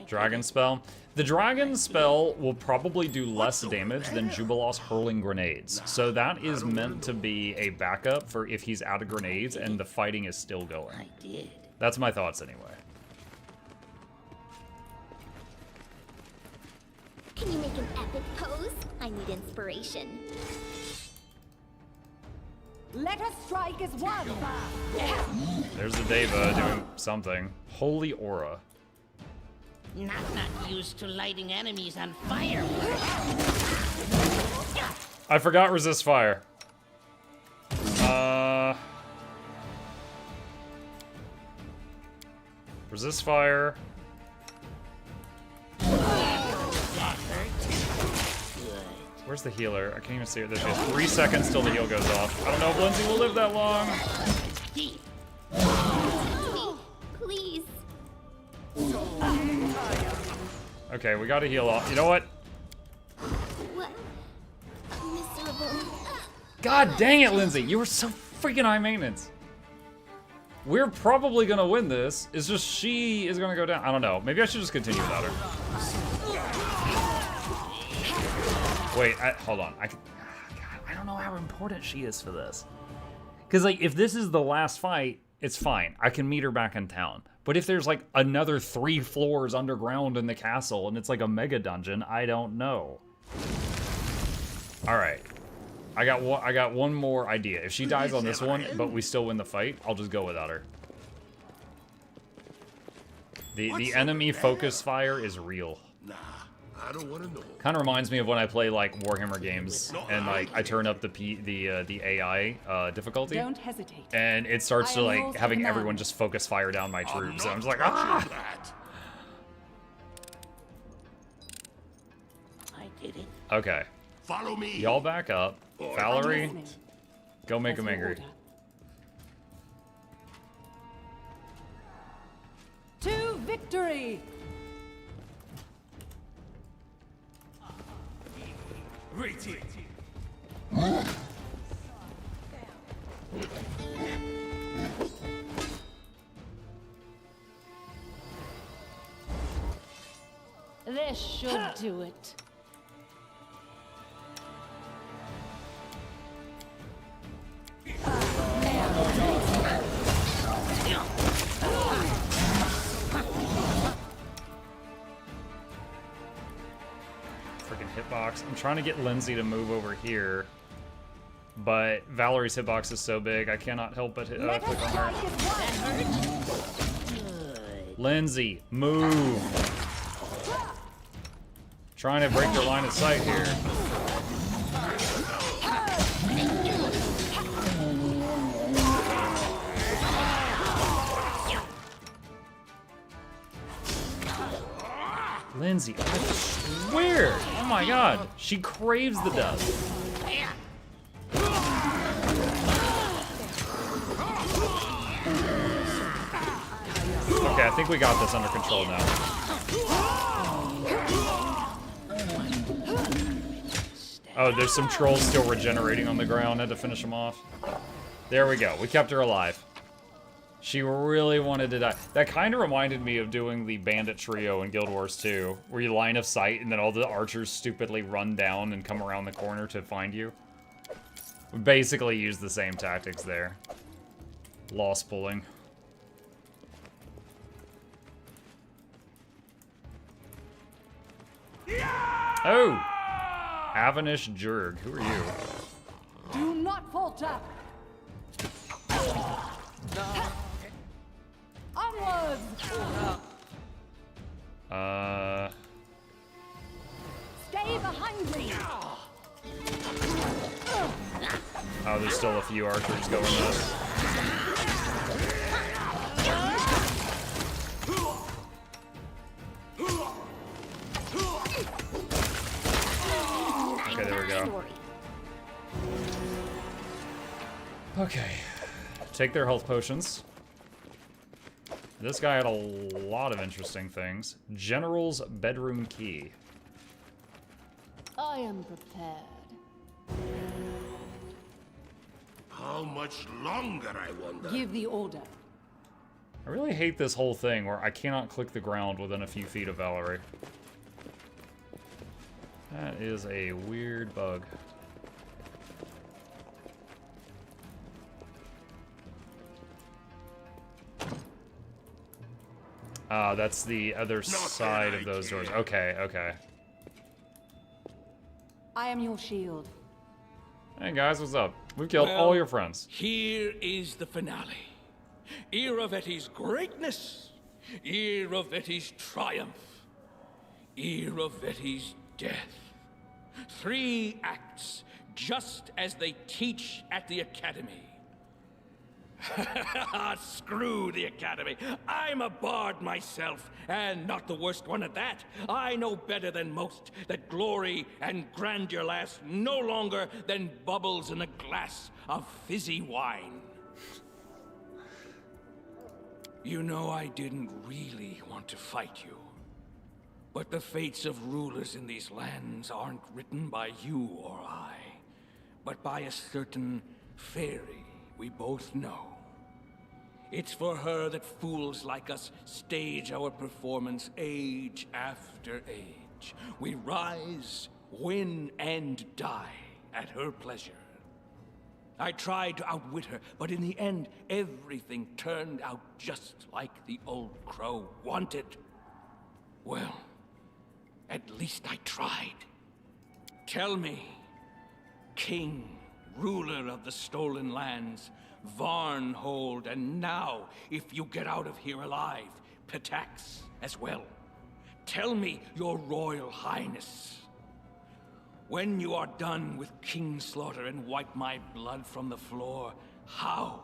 Dragon spell. The dragon spell will probably do less damage than Jubilost hurling grenades. So that is meant to be a backup for if he's out of grenades and the fighting is still going. I did. That's my thoughts anyway. Can you make an epic pose? I need inspiration. Let us strike as one. There's the Deva doing something. Holy Aura. Not used to lighting enemies on fire. I forgot resist fire. Resist fire. Where's the healer? I can't even see her. There she is. 3 seconds till the heal goes off. I don't know if Lindsay will live that long. Please. Okay, we gotta heal off. You know what? What? Miserable. God dang it, Lindsay. You were so freaking high maintenance. We're probably gonna win this. It's just she is gonna go down. I don't know. Maybe I should just continue without her. Wait, hold on. God, I don't know how important she is for this. Because, like, if this is the last fight, it's fine. I can meet her back in town. But if there's, like, another 3 floors underground in the castle and it's, like, a mega dungeon, I don't know. All right. I got one more idea. If she dies on this one, but we still win the fight, I'll just go without her. The enemy focus fire is real. Nah, I don't want to know. Kind of reminds me of when I play like Warhammer games and like I turn up the AI difficulty. Don't hesitate. And it starts to like having everyone just focus fire down my troops. And I'm just like, ah! I did it. Okay. Follow me. Y'all back up. Valerie, go make him angry. To victory! This This should do it. Freaking hitbox. I'm trying to get Lindsay to move over here, but Valerie's hitbox is so big I cannot help but click on her. Lindsay, move! Trying to break your line of sight here. Lindsay, I swear! Oh my god, she craves the dust. Okay, I think we got this under control now. Oh, there's some trolls still regenerating on the ground. Had to finish them off. There we go. We kept her alive. She really wanted to die. That kind of reminded me of doing the bandit trio in Guild Wars 2, where you line of sight and then all the archers stupidly run down and come around the corner to find you. We basically used the same tactics there. Loss pulling. Oh! Avanish Jurg. Who are you? Do not falter. Onwards. Stay behind me. Oh, there's still a few archers going up. Okay, there we go. Okay. Take their health potions. This guy had a lot of interesting things. General's bedroom key. I am prepared. How much longer, I wonder? Give the order. I really hate this whole thing where I cannot click the ground within a few feet of Valerie. That is a weird bug. That's the other side of those doors. Okay, okay. I am your shield. Hey guys, what's up? We've killed all your friends. Here is the finale. Iravetti's greatness. Iravetti's triumph. Iravetti's death. 3 acts, just as they teach at the Academy. Screw the Academy. I'm a bard myself, and not the worst one at that. I know better than most that glory and grandeur last no longer than bubbles in a glass of fizzy wine. You know, I didn't really want to fight you. But the fates of rulers in these lands aren't written by you or I, but by a certain fairy we both know. It's for her that fools like us stage our performance age after age. We rise, win, and die at her pleasure. I tried to outwit her, but in the end, everything turned out just like the old crow wanted. Well, at least I tried. Tell me, king, ruler of the stolen lands, Varnhold, and now, if you get out of here alive, Pitax as well. Tell me, your royal highness, when you are done with Kingslaughter and wipe my blood from the floor, how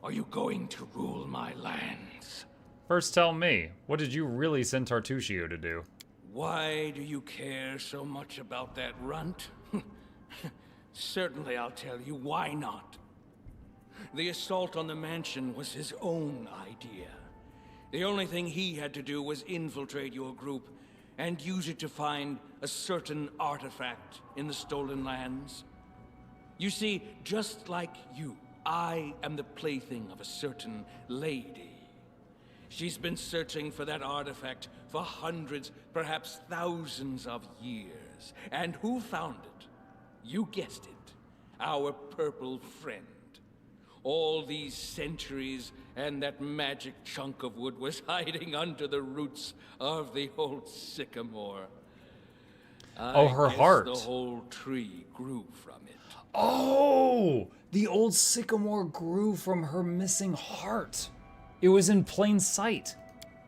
are you going to rule my lands? First tell me, what did you really send Tartuccio to do? Why do you care so much about that runt? Certainly I'll tell you, why not? The assault on the mansion was his own idea. The only thing he had to do was infiltrate your group and use it to find a certain artifact in the stolen lands. You see, just like you, I am the plaything of a certain lady. She's been searching for that artifact for hundreds, perhaps thousands of years. And who found it? You guessed it. Our purple friend. All these centuries, and that magic chunk of wood was hiding under the roots of the old sycamore. Oh, her I guess heart. The whole tree grew from it. Oh, the old sycamore grew from her missing heart. It was in plain sight.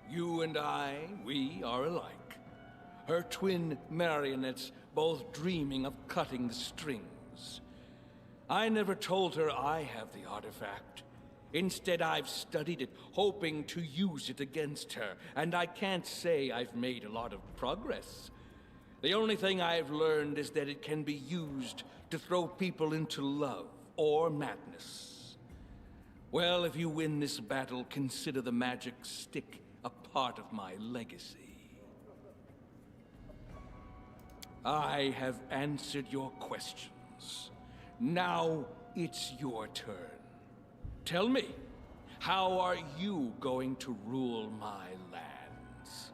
You and I, we are alike. Her twin marionettes, both dreaming of cutting the strings. I never told her I have the artifact. Instead, I've studied it, hoping to use it against her. And I can't say I've made a lot of progress. The only thing I've learned is that it can be used to throw people into love or madness. Well, if you win this battle, consider the magic stick a part of my legacy. I have answered your questions. Now it's your turn. Tell me, how are you going to rule my lands?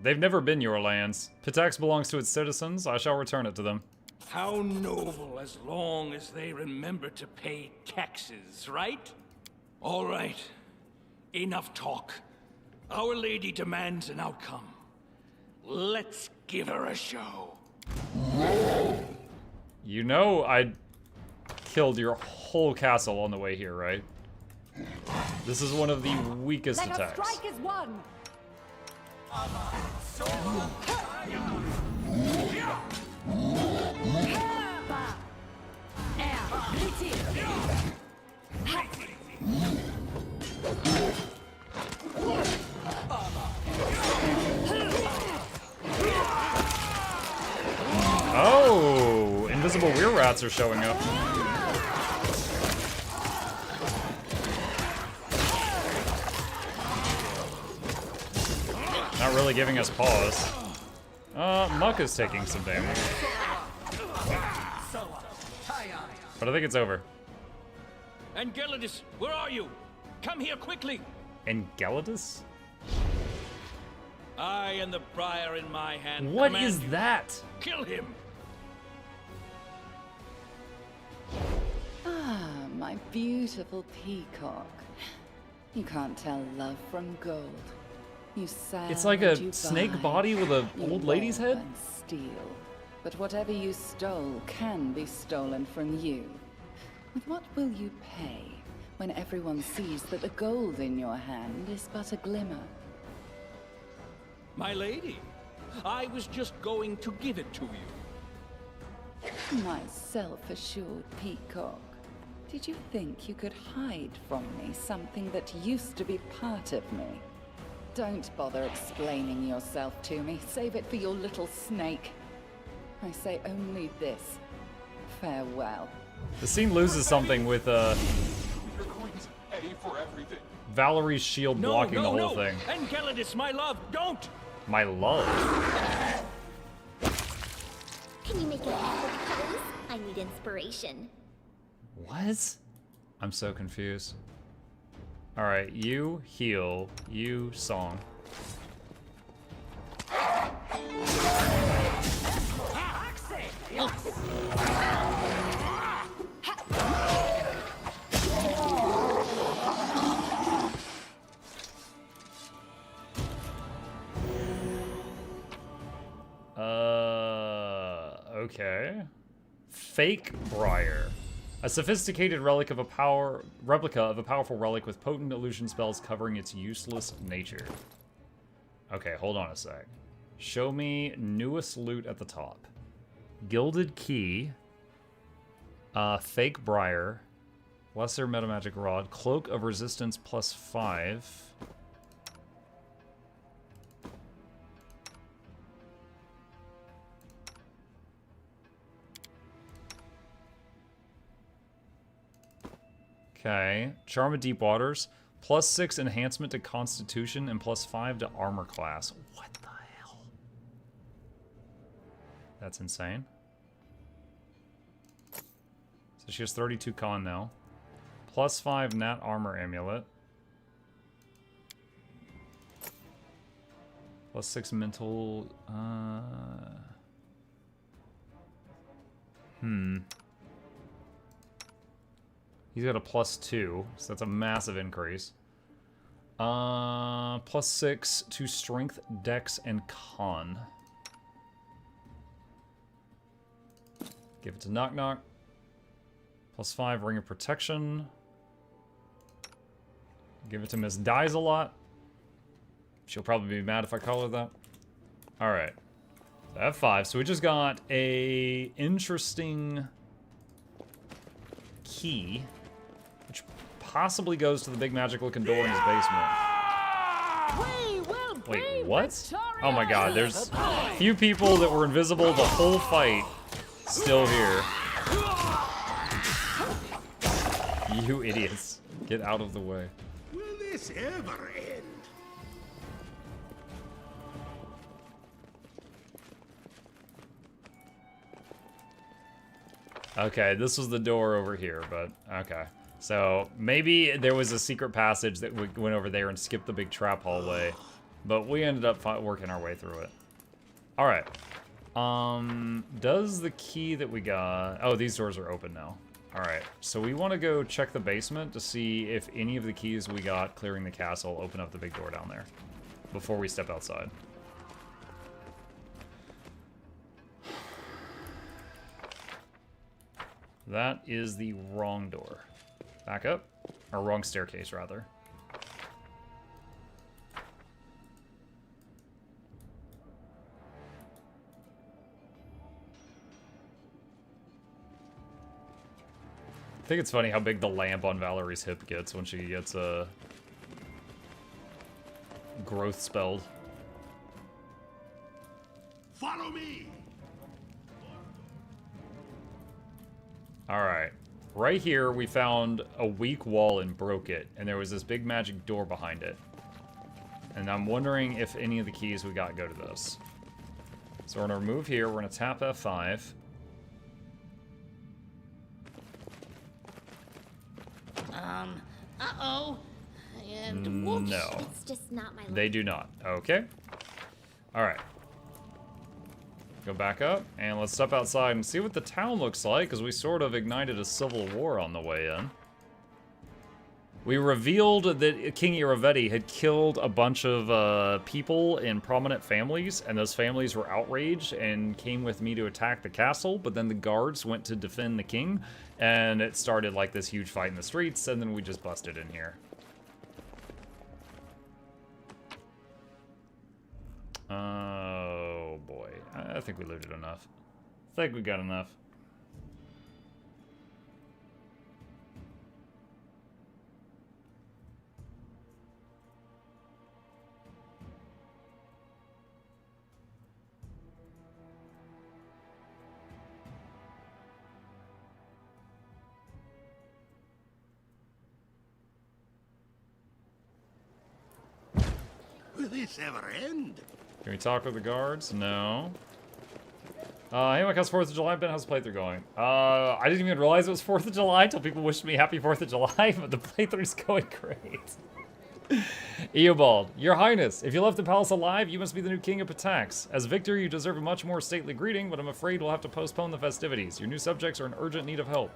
They've never been your lands. Pitax belongs to its citizens. I shall return it to them. How noble, as long as they remember to pay taxes, right? All right. Enough talk. Our lady demands an outcome. Let's give her a show. You know I killed your whole castle on the way here, right? This is one of the weakest Let us attacks. strike as one. Oh, invisible were rats are showing up. Not really giving us pause. Muck is taking some damage. But I think it's over. Enceladus, where are you? Come here quickly. Enceladus? I and the briar in my hand. What command is you. that? Kill him. Ah, my beautiful peacock. You can't tell love from gold. You sell, It's like a you snake buy, body with a you old lady's rob head? and steal. But whatever you stole can be stolen from you. With what will you pay when everyone sees that the gold in your hand is but a glimmer? My lady, I was just going to give it to you. My self-assured peacock. Did you think you could hide from me something that used to be part of me? Don't bother explaining yourself to me. Save it for your little snake. I say only this. Farewell. The scene loses something with Valerie's shield blocking the whole thing. Enceladus, my love, don't! My love. Can you make an epic pose? I need inspiration. What? I'm so confused. Alright, you heal, you song. Okay. Fake Briar. A sophisticated replica of a powerful relic with potent illusion spells covering its useless nature. Okay, hold on a sec. Show me newest loot at the top. Gilded Key. Fake Briar. Lesser Metamagic Rod. Cloak of Resistance +5. Okay. Charm of Deep Waters. +6 enhancement to Constitution and +5 to Armor class. What the hell? That's insane. So she has 32 con now. +5 Nat Armor Amulet. +6 mental. He's got a +2, so that's a massive increase. +6 to strength, dex, and con. Give it to Knock Knock. +5 ring of protection. Give it to Miss Dies a Lot. She'll probably be mad if I call her that. All right, so F5. So we just got a interesting key, which possibly goes to the big magic-looking door in his basement. Wait, what? Oh my God! There's a few people that were invisible the whole fight, still here. You idiots! Get out of the way. Will this ever end? Okay, this was the door over here, but okay. So maybe there was a secret passage that we went over there and skipped the big trap hallway, but we ended up working our way through it. All right. Does the key that we got... Oh, these doors are open now. All right, so we want to go check the basement to see if any of the keys we got clearing the castle open up the big door down there before we step outside. That is the wrong door. Back up. Or wrong staircase, rather. I think it's funny how big the lamp on Valerie's hip gets when she gets growth spelled. Follow me. All right. Right here, we found a weak wall and broke it, and there was this big magic door behind it. And I'm wondering if any of the keys we got go to this. So we're gonna remove here, we're gonna tap F5. Uh-oh. And whoops. No. It's just not my They do not. Okay. All right. Go back up, and let's step outside and see what the town looks like, because we sort of ignited a civil war on the way in. We revealed that King Iravetti had killed a bunch of people in prominent families, and those families were outraged and came with me to attack the castle, but then the guards went to defend the king, and it started like this huge fight in the streets, and then we just busted in here. Oh boy, I think we looted enough. I think we got enough. Will this ever end? Can we talk with the guards? No. Hey, Mike, how's 4th of July been? How's the playthrough going? I didn't even realize it was 4th of July until people wished me happy 4th of July, but the playthrough's going great. Eobald, Your Highness, if you left the palace alive, you must be the new king of Patax. As victor, you deserve a much more stately greeting, but I'm afraid we'll have to postpone the festivities. Your new subjects are in urgent need of help.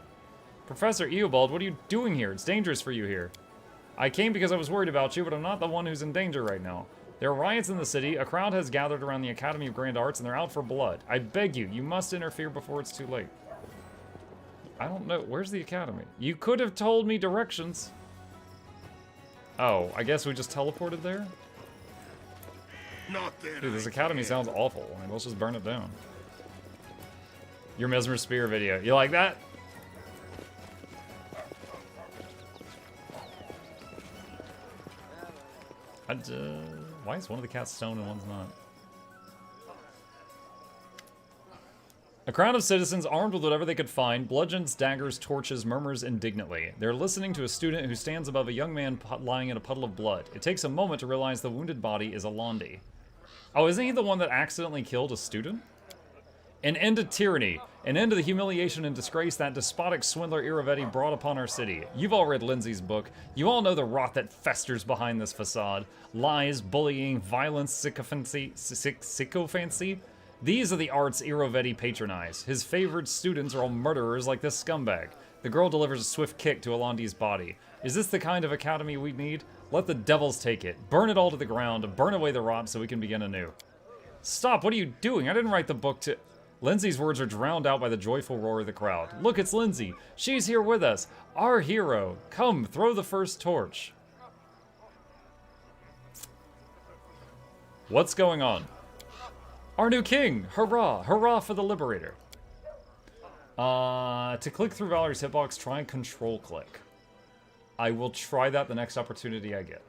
Professor Eobald, what are you doing here? It's dangerous for you here. I came because I was worried about you, but I'm not the one who's in danger right now. There are riots in the city, a crowd has gathered around the Academy of Grand Arts, and they're out for blood. I beg you, you must interfere before it's too late. I don't know, where's the Academy? You could have told me directions. Oh, I guess we just teleported there? Not there. Dude, this Academy sounds awful. I mean, let's just burn it down. Your Mesmer Spear video, you like that? Why is one of the cats stone and one's not? A crowd of citizens armed with whatever they could find, bludgeons, daggers, torches, murmurs indignantly. They're listening to a student who stands above a young man lying in a puddle of blood. It takes a moment to realize the wounded body is Alandi. Oh, isn't he the one that accidentally killed a student? An end to tyranny. An end to the humiliation and disgrace that despotic swindler Iravetti brought upon our city. You've all read Lindsay's book. You all know the rot that festers behind this facade. Lies, bullying, violence, sycophancy. These are the arts Iravetti patronized. His favored students are all murderers like this scumbag. The girl delivers a swift kick to Alandi's body. Is this the kind of academy we need? Let the devils take it. Burn it all to the ground. Burn away the rot so we can begin anew. Stop, what are you doing? I didn't write the book to... Lindsay's words are drowned out by the joyful roar of the crowd. Look, it's Lindsay. She's here with us. Our hero. Come, throw the first torch. What's going on? Our new king. Hurrah. Hurrah for the liberator. To click through Valerie's hitbox, try and control click. I will try that the next opportunity I get.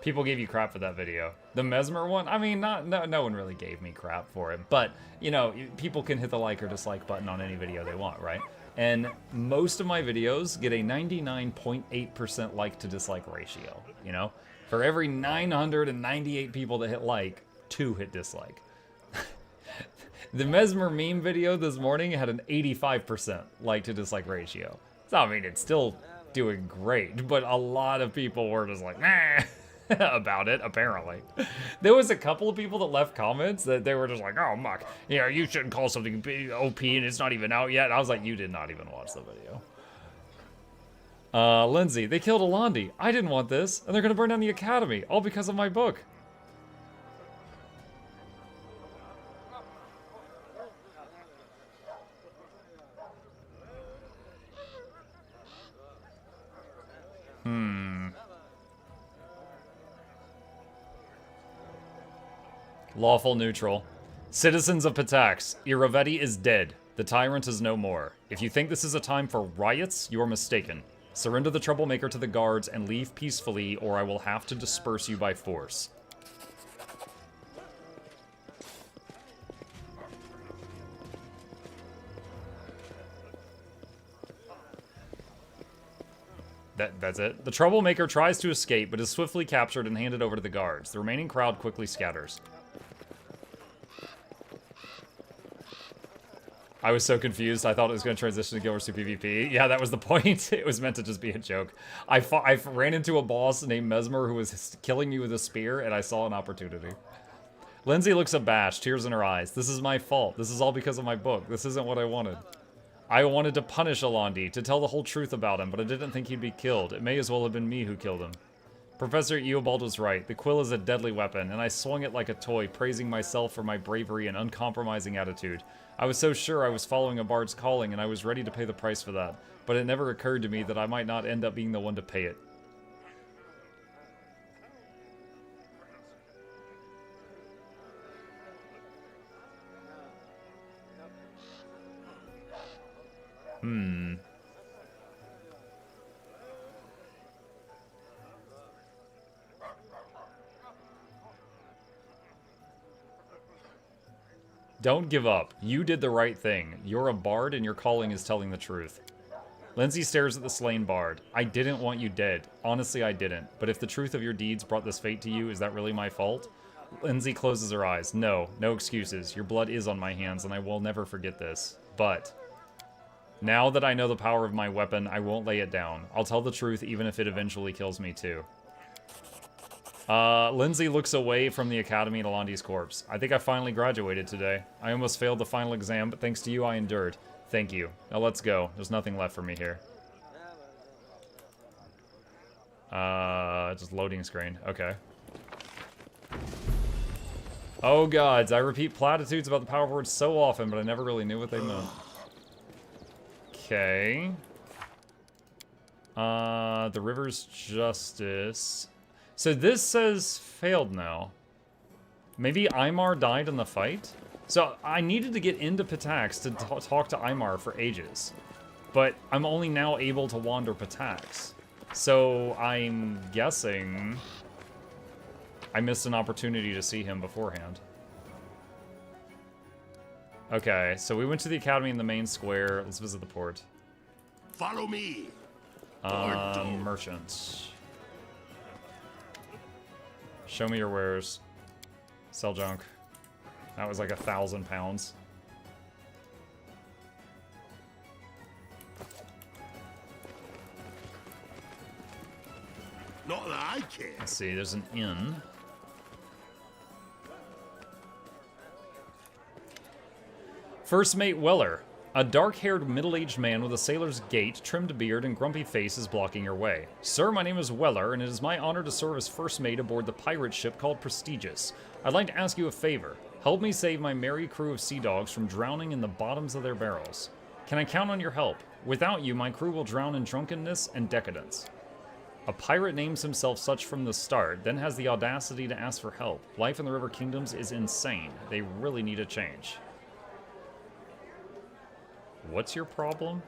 People gave you crap for that video. The Mesmer one, I mean, no one really gave me crap for it, but, you know, people can hit the like or dislike button on any video they want, right? And most of my videos get a 99.8% like to dislike ratio, you know? For every 998 people that hit like, 2 hit dislike. The Mesmer meme video this morning had an 85% like to dislike ratio. So, I mean, it's still doing great, but a lot of people were just like, nah. About it, apparently. There was a couple of people that left comments that they were just like, oh, Muck, you know, you shouldn't call something OP and it's not even out yet. And I was like, you did not even watch the video. Lindsay, they killed Alandi. I didn't want this, and they're gonna burn down the academy, all because of my book. Lawful neutral. Citizens of Patax, Iravetti is dead. The tyrant is no more. If you think this is a time for riots, you are mistaken. Surrender the troublemaker to the guards and leave peacefully, or I will have to disperse you by force. That's it. The troublemaker tries to escape, but is swiftly captured and handed over to the guards. The remaining crowd quickly scatters. I was so confused. I thought it was going to transition to Guild Wars 2 PvP. Yeah, that was the point. It was meant to just be a joke. I ran into a boss named Mesmer who was killing me with a spear, and I saw an opportunity. Lindsay looks abashed, tears in her eyes. This is my fault. This is all because of my book. This isn't what I wanted. I wanted to punish Alandi, to tell the whole truth about him, but I didn't think he'd be killed. It may as well have been me who killed him. Professor Eobald was right. The quill is a deadly weapon, and I swung it like a toy, praising myself for my bravery and uncompromising attitude. I was so sure I was following a bard's calling, and I was ready to pay the price for that. But it never occurred to me that I might not end up being the one to pay it. Don't give up. You did the right thing. You're a bard and your calling is telling the truth. Lindsay stares at the slain bard. I didn't want you dead. Honestly, I didn't. But if the truth of your deeds brought this fate to you, is that really my fault? Lindsay closes her eyes. No, no excuses. Your blood is on my hands and I will never forget this. But now that I know the power of my weapon, I won't lay it down. I'll tell the truth even if it eventually kills me too. Lindsay looks away from the academy and Alandi's corpse. I think I finally graduated today. I almost failed the final exam, but thanks to you, I endured. Thank you. Now let's go. There's nothing left for me here. Just loading screen. Okay. Oh gods, I repeat platitudes about the power of words so often, but I never really knew what they meant. Okay. The River's Justice. So this says failed now. Maybe Aymar died in the fight? So I needed to get into Patax to talk to Aymar for ages. But I'm only now able to wander Patax. So I'm guessing I missed an opportunity to see him beforehand. Okay, so we went to the academy in the main square. Let's visit the port. Follow me. Merchants. Show me your wares. Sell junk. That was like 1,000 pounds. can. Let's see, there's an inn. First Mate Weller. A dark-haired, middle-aged man with a sailor's gait, trimmed beard, and grumpy face is blocking your way. Sir, my name is Weller, and it is my honor to serve as first mate aboard the pirate ship called Prestigious. I'd like to ask you a favor. Help me save my merry crew of sea dogs from drowning in the bottoms of their barrels. Can I count on your help? Without you, my crew will drown in drunkenness and decadence. A pirate names himself such from the start, then has the audacity to ask for help. Life in the River Kingdoms is insane. They really need a change. What's your problem?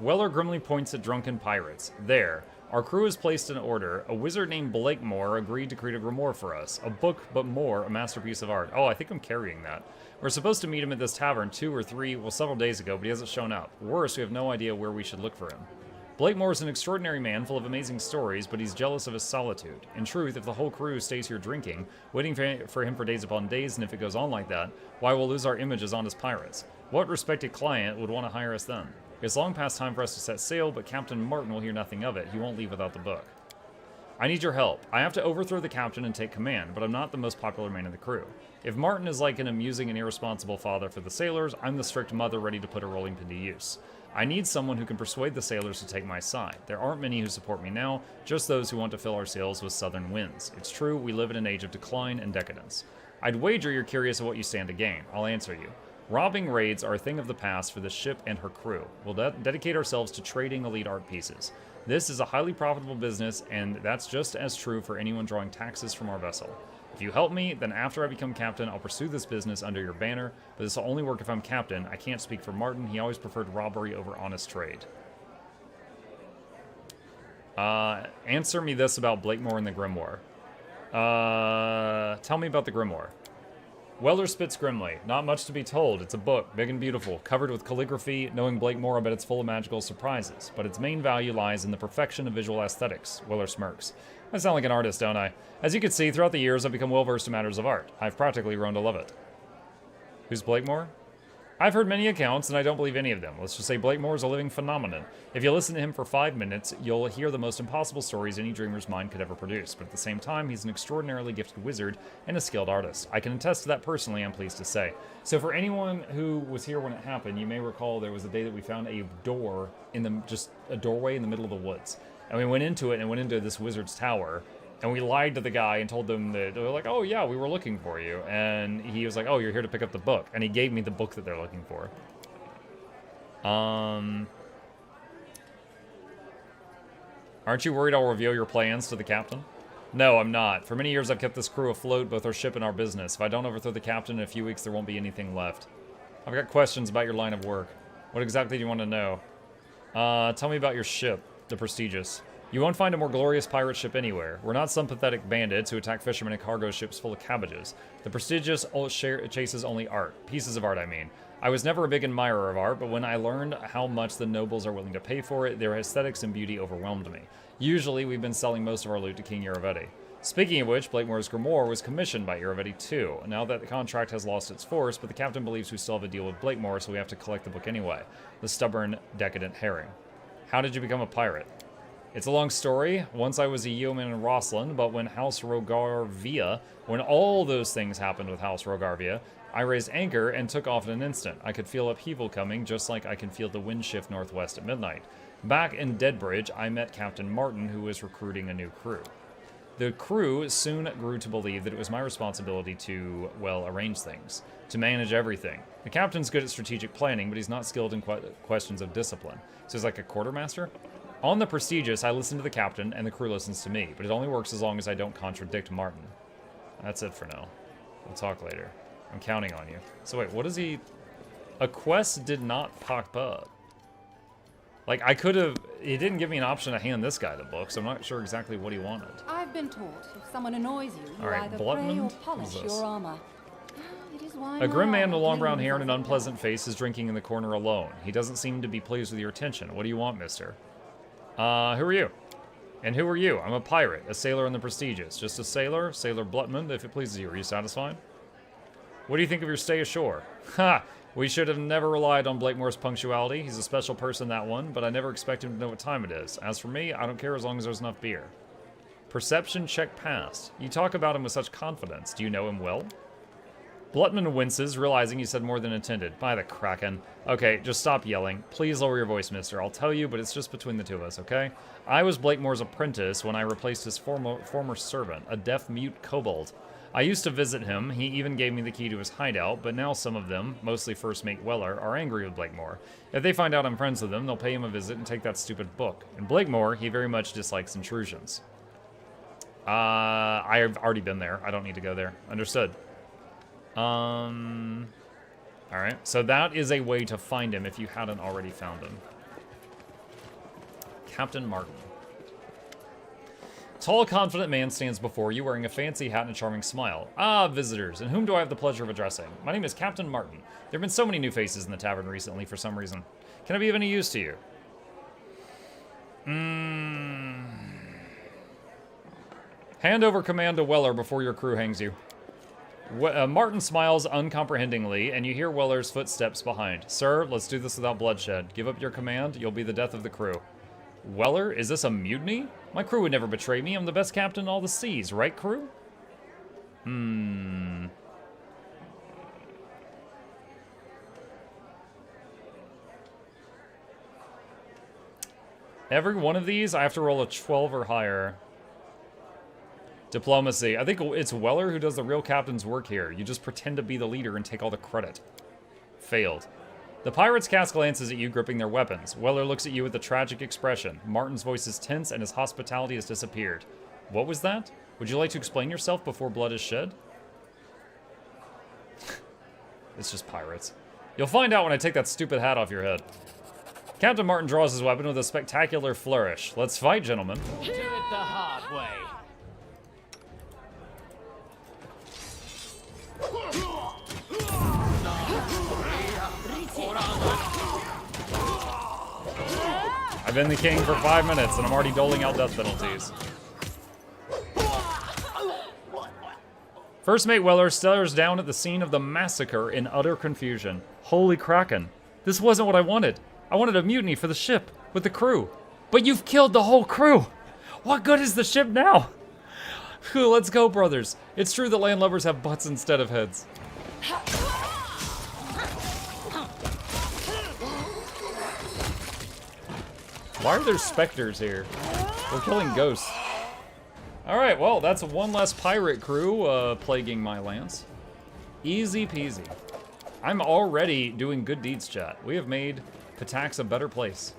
Weller grimly points at drunken pirates. There. Our crew is placed in order. A wizard named Blakemore agreed to create a grimoire for us. A book, but more, a masterpiece of art. Oh, I think I'm carrying that. We're supposed to meet him at this tavern several days ago, but he hasn't shown up. Worse, we have no idea where we should look for him. Blakemore is an extraordinary man full of amazing stories, but he's jealous of his solitude. In truth, if the whole crew stays here drinking, waiting for him for days upon days, and if it goes on like that, why we'll lose our image as honest pirates. What respected client would want to hire us then? It's long past time for us to set sail, but Captain Martin will hear nothing of it. He won't leave without the book. I need your help. I have to overthrow the captain and take command, but I'm not the most popular man in the crew. If Martin is like an amusing and irresponsible father for the sailors, I'm the strict mother ready to put a rolling pin to use. I need someone who can persuade the sailors to take my side. There aren't many who support me now, just those who want to fill our sails with southern winds. It's true, we live in an age of decline and decadence. I'd wager you're curious of what you stand to gain. I'll answer you. Robbing raids are a thing of the past for the ship and her crew. We'll dedicate ourselves to trading elite art pieces. This is a highly profitable business, and that's just as true for anyone drawing taxes from our vessel. If you help me, then after I become captain, I'll pursue this business under your banner, but this will only work if I'm captain. I can't speak for Martin. He always preferred robbery over honest trade. Answer me this about Blakemore and the Grimoire. Tell me about the Grimoire. Weller spits grimly. Not much to be told. It's a book, big and beautiful, covered with calligraphy. Knowing Blakemore, I bet it's full of magical surprises. But its main value lies in the perfection of visual aesthetics. Weller smirks. I sound like an artist, don't I? As you can see, throughout the years, I've become well-versed in matters of art. I've practically grown to love it. Who's Blakemore? I've heard many accounts, and I don't believe any of them. Let's just say Blakemore is a living phenomenon. If you listen to him for 5 minutes, you'll hear the most impossible stories any dreamer's mind could ever produce. But at the same time, he's an extraordinarily gifted wizard and a skilled artist. I can attest to that personally, I'm pleased to say. So for anyone who was here when it happened, you may recall there was a day that we found a door just a doorway in the middle of the woods. And we went into it and went into this wizard's tower. And we lied to the guy and told them that, they were like, oh yeah, we were looking for you. And he was like, oh, you're here to pick up the book. And he gave me the book that they're looking for. Aren't you worried I'll reveal your plans to the captain? No, I'm not. For many years I've kept this crew afloat, both our ship and our business. If I don't overthrow the captain in a few weeks, there won't be anything left. I've got questions about your line of work. What exactly do you want to know? Tell me about your ship, the Prestigious. You won't find a more glorious pirate ship anywhere. We're not some pathetic bandits who attack fishermen and cargo ships full of cabbages. The Prestigious chases only art. Pieces of art, I mean. I was never a big admirer of art, but when I learned how much the nobles are willing to pay for it, their aesthetics and beauty overwhelmed me. Usually, we've been selling most of our loot to King Iravetti. Speaking of which, Blakemore's Grimoire was commissioned by Iravetti too. Now that the contract has lost its force, but the captain believes we still have a deal with Blakemore, so we have to collect the book anyway. The stubborn, decadent herring. How did you become a pirate? It's a long story. Once I was a yeoman in Roslyn, but when all those things happened with House Rogarvia, I raised anchor and took off in an instant. I could feel upheaval coming, just like I can feel the wind shift northwest at midnight. Back in Deadbridge, I met Captain Martin, who was recruiting a new crew. The crew soon grew to believe that it was my responsibility to, well, arrange things, to manage everything. The captain's good at strategic planning, but he's not skilled in questions of discipline. So he's like a quartermaster? On the Prestigious, I listen to the captain, and the crew listens to me, but it only works as long as I don't contradict Martin. That's it for now. We'll talk later. I'm counting on you. So wait, what is he... A quest did not pop up. Like, I could have... He didn't give me an option to hand this guy the book, so I'm not sure exactly what he wanted. I've been taught if someone annoys you, you Alright, either Bloodman? pray or What is polish this? your armor. It is why A grim man now with long brown gleams hair and an as unpleasant face is drinking in the corner alone. He doesn't seem to be pleased with your attention. What do you want, mister? Who are you? And who are you? I'm a pirate, a sailor in the Prestigious. Just a sailor, Sailor Blutman, if it pleases you. Are you satisfied? What do you think of your stay ashore? Ha! We should have never relied on Blakemore's punctuality. He's a special person, that one, but I never expect him to know what time it is. As for me, I don't care as long as there's enough beer. Perception check passed. You talk about him with such confidence. Do you know him well? Blutman winces, realizing he said more than intended. By the Kraken. Okay, just stop yelling. Please lower your voice, mister. I'll tell you, but it's just between the two of us, okay? I was Blakemore's apprentice when I replaced his former servant, a deaf-mute kobold. I used to visit him. He even gave me the key to his hideout, but now some of them, mostly First Mate Weller, are angry with Blakemore. If they find out I'm friends with them, they'll pay him a visit and take that stupid book. And Blakemore, he very much dislikes intrusions. I've already been there. I don't need to go there. Understood. Alright, so that is a way to find him if you hadn't already found him. Captain Martin. Tall, confident man stands before you wearing a fancy hat and a charming smile. Ah, visitors, and whom do I have the pleasure of addressing? My name is Captain Martin. There have been so many new faces in the tavern recently for some reason. Can I be of any use to you? Hand over command to Weller before your crew hangs you. Martin smiles uncomprehendingly, and you hear Weller's footsteps behind. Sir, let's do this without bloodshed. Give up your command, you'll be the death of the crew. Weller, is this a mutiny? My crew would never betray me. I'm the best captain in all the seas, right, crew? Every one of these, I have to roll a 12 or higher. Diplomacy. I think it's Weller who does the real captain's work here. You just pretend to be the leader and take all the credit. Failed. The pirates cast glances at you, gripping their weapons. Weller looks at you with a tragic expression. Martin's voice is tense and his hospitality has disappeared. What was that? Would you like to explain yourself before blood is shed? It's just pirates. You'll find out when I take that stupid hat off your head. Captain Martin draws his weapon with a spectacular flourish. Let's fight, gentlemen. Do it the hard way. I've been the king for 5 minutes and I'm already doling out death penalties. First Mate Weller stares down at the scene of the massacre in utter confusion. Holy Kraken. This wasn't what I wanted. I wanted a mutiny for the ship, with the crew. But you've killed the whole crew! What good is the ship now? Phew, let's go, brothers. It's true that landlubbers have butts instead of heads. Why are there specters here? We're killing ghosts. Alright, well, that's one less pirate crew plaguing my lands. Easy peasy. I'm already doing good deeds, chat. We have made Patax a better place.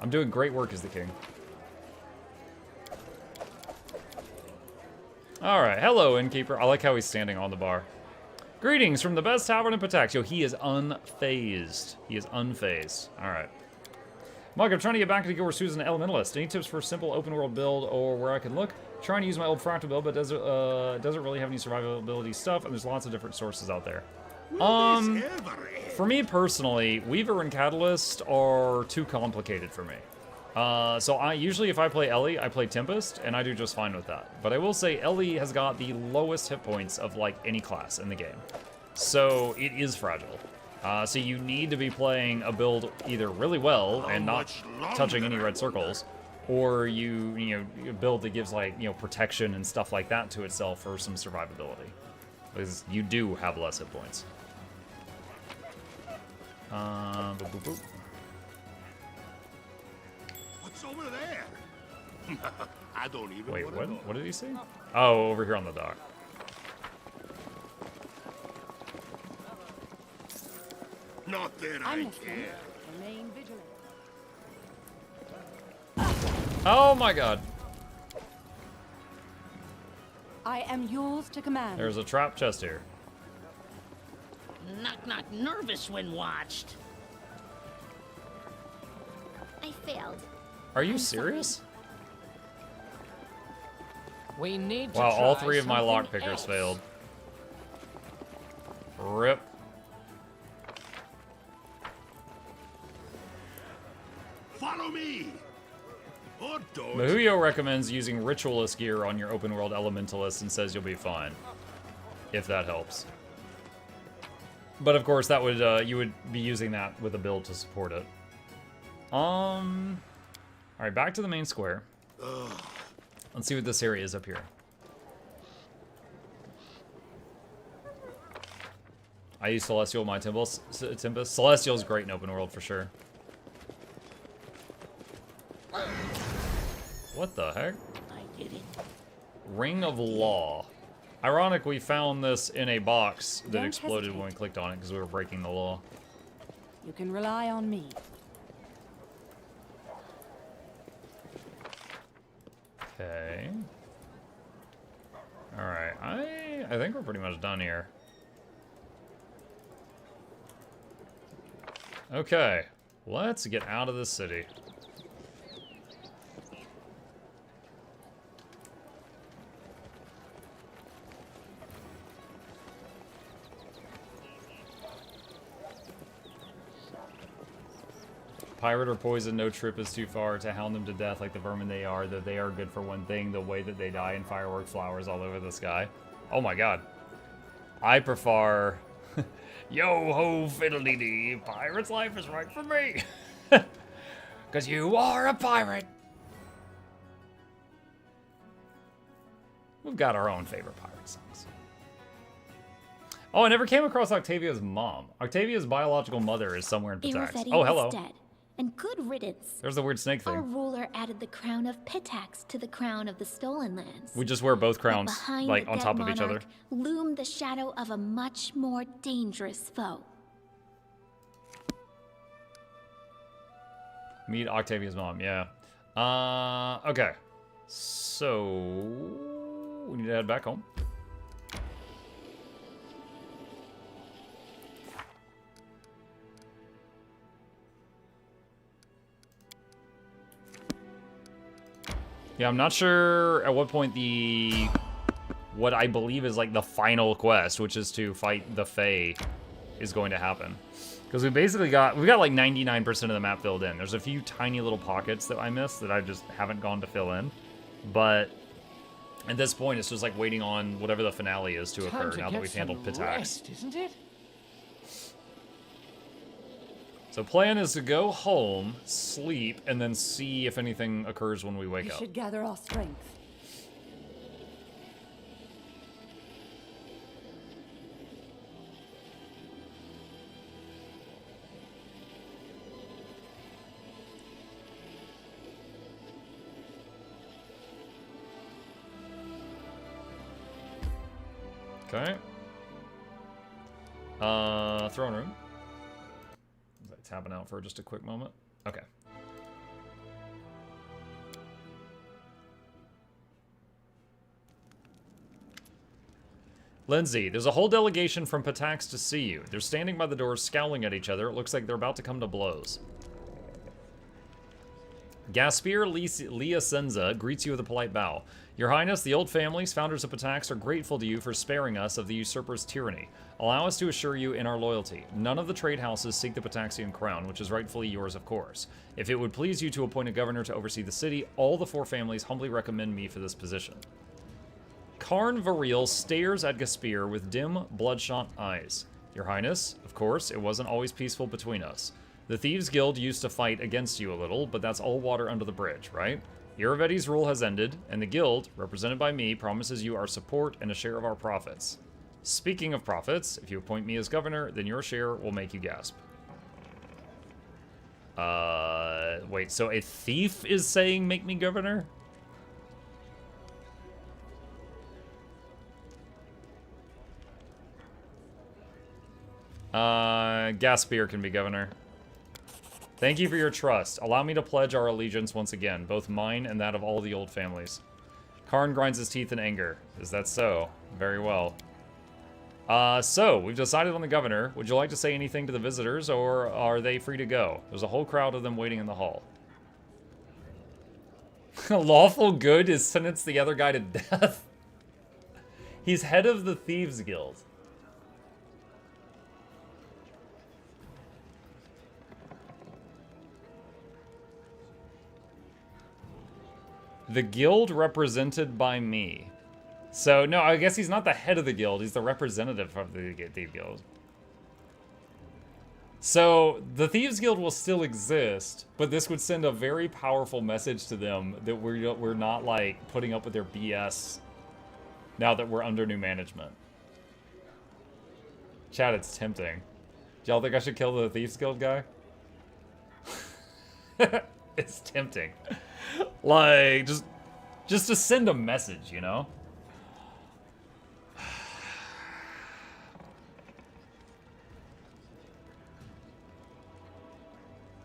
I'm doing great work as the king. Alright, hello, innkeeper. I like how he's standing on the bar. Greetings from the best tavern in Patax. Yo, he is unfazed. He is unfazed. Alright. Mug, I'm trying to get back to Guild Wars an Elementalist. Any tips for a simple open world build or where I can look? Trying to use my old fractal build, but doesn't really have any survivability stuff, and there's lots of different sources out there. For me personally, Weaver and Catalyst are too complicated for me. So usually if I play Ellie, I play Tempest, and I do just fine with that. But I will say Ellie has got the lowest hit points of like any class in the game. So it is fragile. So you need to be playing a build either really well and not touching any red circles, or you a build that gives like, protection and stuff like that to itself for some survivability. Because you do have less hit points. Boop, boop, boop. What's over there? I don't even Wait, wanna what? know. What did he say? Oh, over here on the dock. Not that I care. Remain vigilant. Oh my god. I am yours to command. There's a trap chest here. Not nervous when watched. I failed. Are you serious? We need to Wow, all try 3 of my lock something pickers else. failed. Rip. Follow me. Or don't. Mahuyo recommends using Ritualist gear on your open world Elementalist and says you'll be fine. If that helps. But of course that would, you would be using that with a build to support it. Alright, back to the main square. Let's see what this area is up here. I use Celestial in my Tempest. Celestial's great in open world for sure. What the heck? I did it. Ring of Law. Ironic, we found this in a box that Don't exploded hesitate. when we clicked on it because we were breaking the law. You can rely on me. Okay. Alright, I think we're pretty much done here. Okay, let's get out of the city. Pirate or poison, no trip is too far to hound them to death like the vermin they are, though they are good for one thing, the way that they die in firework flowers all over the sky. Oh my god. I prefer... Yo-ho fiddle-dee-dee, pirate's life is right for me. Because you are a pirate. We've got our own favorite pirate songs. Oh, I never came across Octavia's mom. Octavia's biological mother is somewhere in Pitax. Irrefeti Oh, hello. is dead. And good riddance. There's the weird snake Our thing. ruler added the crown of Pitax to the crown of the Stolen Lands. We just wear both But crowns, behind like, the on dead top of each other. monarch loomed the shadow of a much more dangerous foe. Meet Octavia's mom, yeah. Okay. So... we need to head back home. Yeah, I'm not sure at what point what I believe is like the final quest, which is to fight the Fae, is going to happen. Because we got like 99% of the map filled in. There's a few tiny little pockets that I missed that I just haven't gone to fill in. But at this point, it's just like waiting on whatever the finale is to occur now that we've handled Pitax. Rest, isn't it? So plan is to go home, sleep, and then see if anything occurs when we wake We up. should gather our strength. Okay. Throne room. Is that tapping out for just a quick moment? Okay. Lindsay, there's a whole delegation from Pitax to see you. They're standing by the doors, scowling at each other. It looks like they're about to come to blows. Gaspir Liasenza greets you with a polite bow. Your Highness, the old families, founders of Pitax, are grateful to you for sparing us of the usurper's tyranny. Allow us to assure you in our loyalty. None of the trade houses seek the Pitaxian crown, which is rightfully yours, of course. If it would please you to appoint a governor to oversee the city, all the four families humbly recommend me for this position. Karn Variel stares at Gaspir with dim, bloodshot eyes. Your Highness, of course, it wasn't always peaceful between us. The Thieves Guild used to fight against you a little, but that's all water under the bridge, right? Irovetti's rule has ended, and the Guild, represented by me, promises you our support and a share of our profits. Speaking of profits, if you appoint me as governor, then your share will make you gasp. Wait, so a thief is saying make me governor? Gaspir can be governor. Thank you for your trust. Allow me to pledge our allegiance once again, both mine and that of all the old families. Karn grinds his teeth in anger. Is that so? Very well. So, we've decided on the governor. Would you like to say anything to the visitors, or are they free to go? There's a whole crowd of them waiting in the hall. Lawful good is sentence the other guy to death. He's head of the Thieves Guild. The guild represented by me. So, no, I guess he's not the head of the guild. He's the representative of the Thief Guild. So, the Thieves Guild will still exist, but this would send a very powerful message to them that we're not, like, putting up with their BS now that we're under new management. Chat, it's tempting. Do y'all think I should kill the Thieves Guild guy? It's tempting. Like, just to send a message, you know?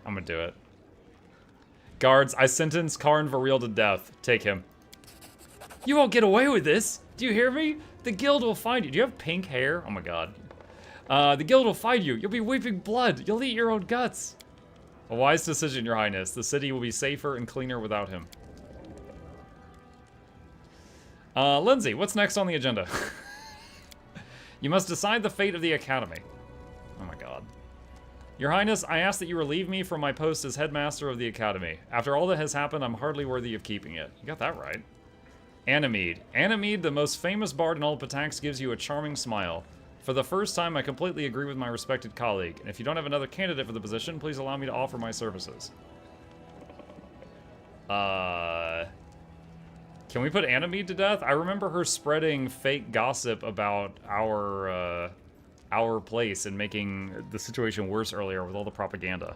I'm gonna do it. Guards, I sentence Karn Varil to death. Take him. You won't get away with this. Do you hear me? The guild will find you. Do you have pink hair? Oh my god. The guild will find you. You'll be weeping blood. You'll eat your own guts. A wise decision, Your Highness. The city will be safer and cleaner without him. Lindsay, what's next on the agenda? You must decide the fate of the academy. Oh my god. Your Highness, I ask that you relieve me from my post as headmaster of the academy. After all that has happened, I'm hardly worthy of keeping it. You got that right. Anamede. Anamede, the most famous bard in all of Patax, gives you a charming smile. For the first time, I completely agree with my respected colleague, and if you don't have another candidate for the position, please allow me to offer my services. Can we put Anamede to death? I remember her spreading fake gossip about our place and making the situation worse earlier with all the propaganda.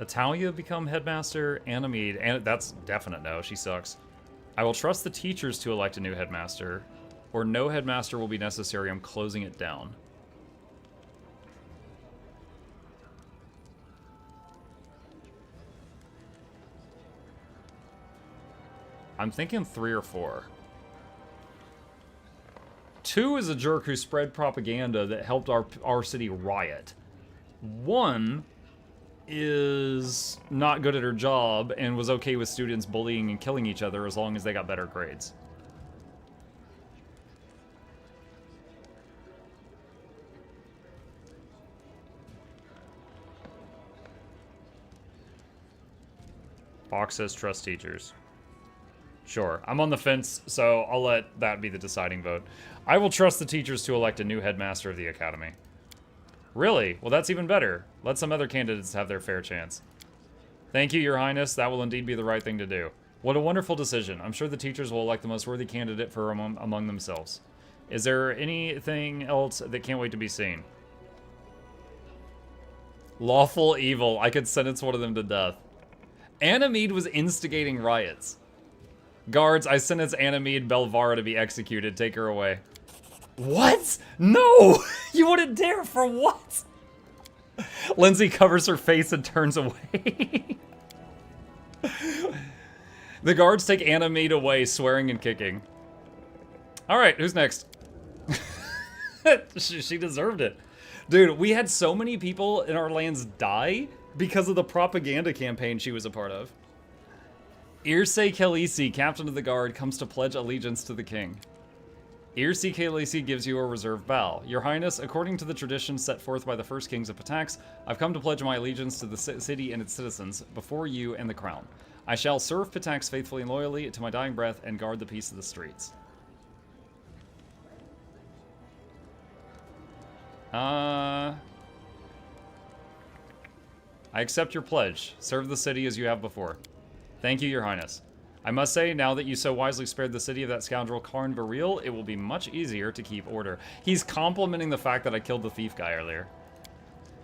Italia become headmaster? Anamede, and that's definite no, she sucks. I will trust the teachers to elect a new headmaster, or no headmaster will be necessary. I'm closing it down. I'm thinking 3 or 4. 2 is a jerk who spread propaganda that helped our city riot. 1 is not good at her job and was okay with students bullying and killing each other as long as they got better grades. Fox says trust teachers. Sure, I'm on the fence, so I'll let that be the deciding vote. I will trust the teachers to elect a new headmaster of the academy. Really? Well, that's even better. Let some other candidates have their fair chance. Thank you, Your Highness. That will indeed be the right thing to do. What a wonderful decision. I'm sure the teachers will elect the most worthy candidate for among themselves. Is there anything else that can't wait to be seen? Lawful evil. I could sentence one of them to death. Anamede was instigating riots. Guards, I sentence Anamede Belvara to be executed. Take her away. What? No! You wouldn't dare, for what? Lindsay covers her face and turns away. The guards take Anamede away, swearing and kicking. Alright, who's next? She deserved it. Dude, we had so many people in our lands die because of the propaganda campaign she was a part of. Irse Khaleesi, captain of the guard, comes to pledge allegiance to the king. Irse Khaleesi gives you a reserve bow. Your Highness, according to the tradition set forth by the first kings of Patax, I've come to pledge my allegiance to the city and its citizens before you and the crown. I shall serve Patax faithfully and loyally to my dying breath and guard the peace of the streets. I accept your pledge. Serve the city as you have before. Thank you, Your Highness. I must say, now that you so wisely spared the city of that scoundrel Karn Varil, it will be much easier to keep order. He's complimenting the fact that I killed the thief guy earlier.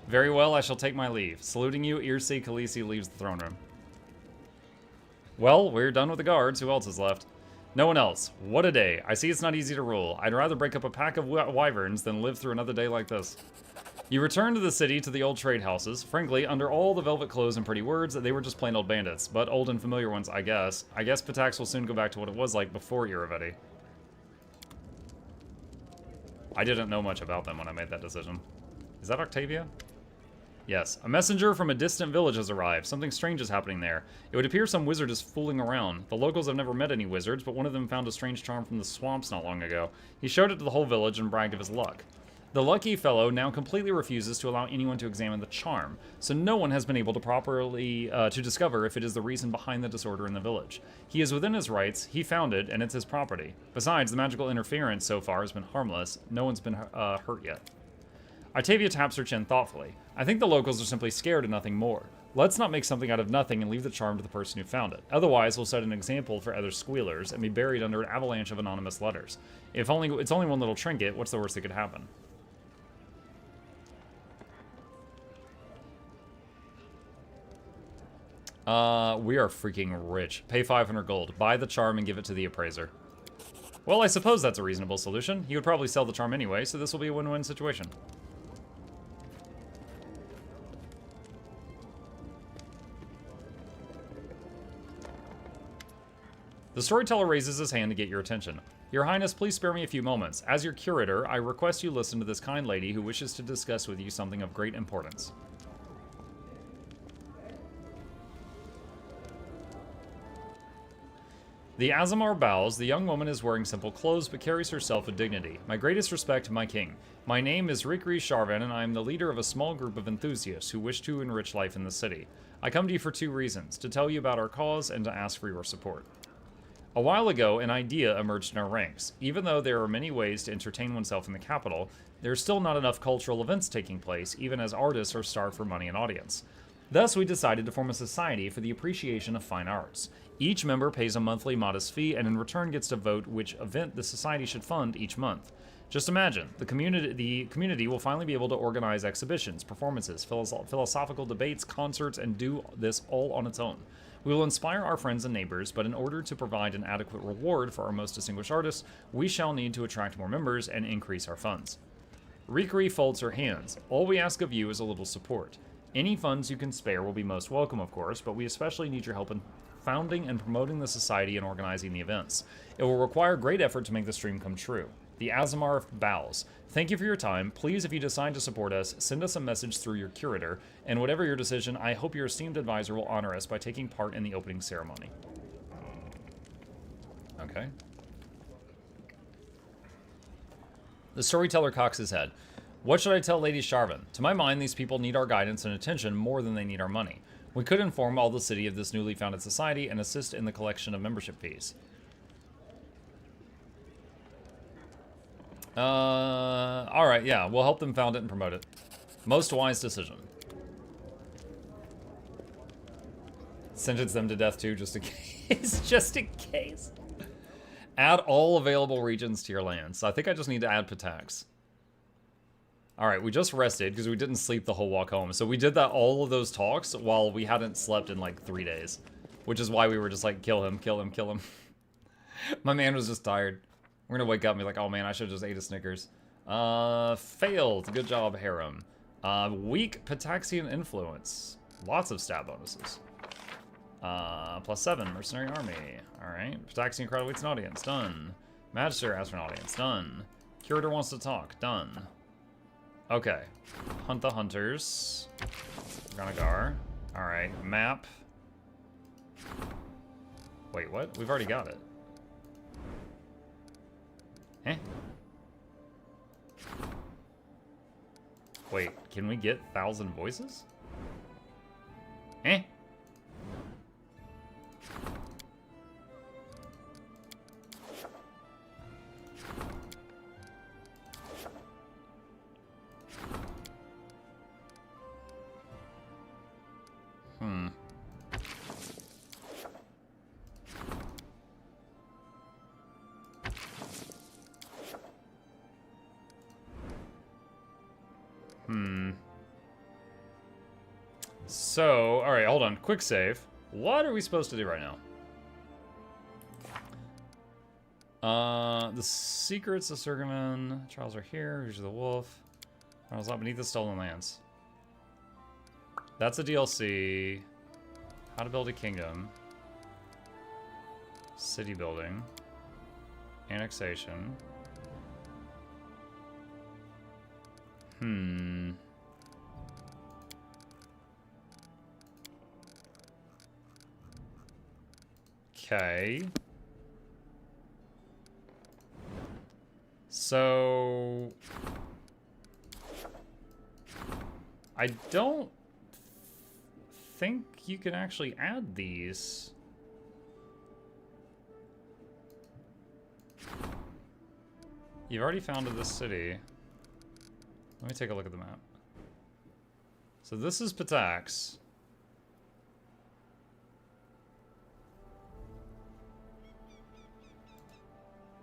Very well, I shall take my leave. Saluting you, Irse Khaleesi leaves the throne room. Well, we're done with the guards. Who else is left? No one else. What a day. I see it's not easy to rule. I'd rather break up a pack of wyverns than live through another day like this. You return to the city, to the old trade houses. Frankly, under all the velvet clothes and pretty words, they were just plain old bandits. But old and familiar ones, I guess. I guess Patax will soon go back to what it was like before Iravetti. I didn't know much about them when I made that decision. Is that Octavia? Yes. A messenger from a distant village has arrived. Something strange is happening there. It would appear some wizard is fooling around. The locals have never met any wizards, but one of them found a strange charm from the swamps not long ago. He showed it to the whole village and bragged of his luck. The lucky fellow now completely refuses to allow anyone to examine the charm, so no one has been able to properly to discover if it is the reason behind the disorder in the village. He is within his rights, he found it, and it's his property. Besides, the magical interference so far has been harmless. No one's been hurt yet. Octavia taps her chin thoughtfully. I think the locals are simply scared and nothing more. Let's not make something out of nothing and leave the charm to the person who found it. Otherwise, we'll set an example for other squealers and be buried under an avalanche of anonymous letters. If it's only one little trinket, what's the worst that could happen? We are freaking rich. Pay 500 gold. Buy the charm and give it to the appraiser. Well, I suppose that's a reasonable solution. He would probably sell the charm anyway, so this will be a win-win situation. The storyteller raises his hand to get your attention. Your Highness, please spare me a few moments. As your curator, I request you listen to this kind lady who wishes to discuss with you something of great importance. The Azamar bows. The young woman is wearing simple clothes, but carries herself with dignity. My greatest respect to my king. My name is Rikri Sharvan, and I am the leader of a small group of enthusiasts who wish to enrich life in the city. I come to you for two reasons, to tell you about our cause and to ask for your support. A while ago, an idea emerged in our ranks. Even though there are many ways to entertain oneself in the capital, there's still not enough cultural events taking place, even as artists are starved for money and audience. Thus, we decided to form a society for the appreciation of fine arts. Each member pays a monthly modest fee and in return gets to vote which event the society should fund each month. Just imagine, the community will finally be able to organize exhibitions, performances, philosophical debates, concerts, and do this all on its own. We will inspire our friends and neighbors, but in order to provide an adequate reward for our most distinguished artists, we shall need to attract more members and increase our funds. Rikri folds her hands. All we ask of you is a little support. Any funds you can spare will be most welcome, of course, but we especially need your help in founding and promoting the society and organizing the events. It will require great effort to make this dream come true. The Azamar bows. Thank you for your time. Please, if you decide to support us, send us a message through your curator, and whatever your decision, I hope your esteemed advisor will honor us by taking part in the opening ceremony. Okay. The storyteller cocks his head. What should I tell Lady Sharvan? To my mind, these people need our guidance and attention more than they need our money. We could inform all the city of this newly founded society and assist in the collection of membership fees. Alright, yeah, we'll help them found it and promote it. Most wise decision. Sentence them to death too, just in case. Just in case. Add all available regions to your lands. So I think I just need to add Patax. Alright, we just rested because we didn't sleep the whole walk home. So we did all of those talks while we hadn't slept in like 3 days. Which is why we were just like, kill him, kill him, kill him. My man was just tired. We're gonna wake up and be like, oh man, I should've just ate a Snickers. Failed. Good job, Harem. Weak Pataxian influence. Lots of stat bonuses. +7, Mercenary Army. Alright. Pataxian crowd waits an audience. Done. Magister asks for an audience. Done. Curator wants to talk. Done. Okay. Hunt the hunters. Ganagar. Alright. Map. Wait, what? We've already got it. Eh? Wait, can we get 1,000 voices? Eh? So, alright, hold on. Quick save. What are we supposed to do right now? The secrets of Sergaman. Trials are here. Who's the wolf? Trials not beneath the stolen lands. That's a DLC. How to build a kingdom. City building. Annexation. Okay. So I don't think you can actually add these. You've already founded this city. Let me take a look at the map. So this is Patax.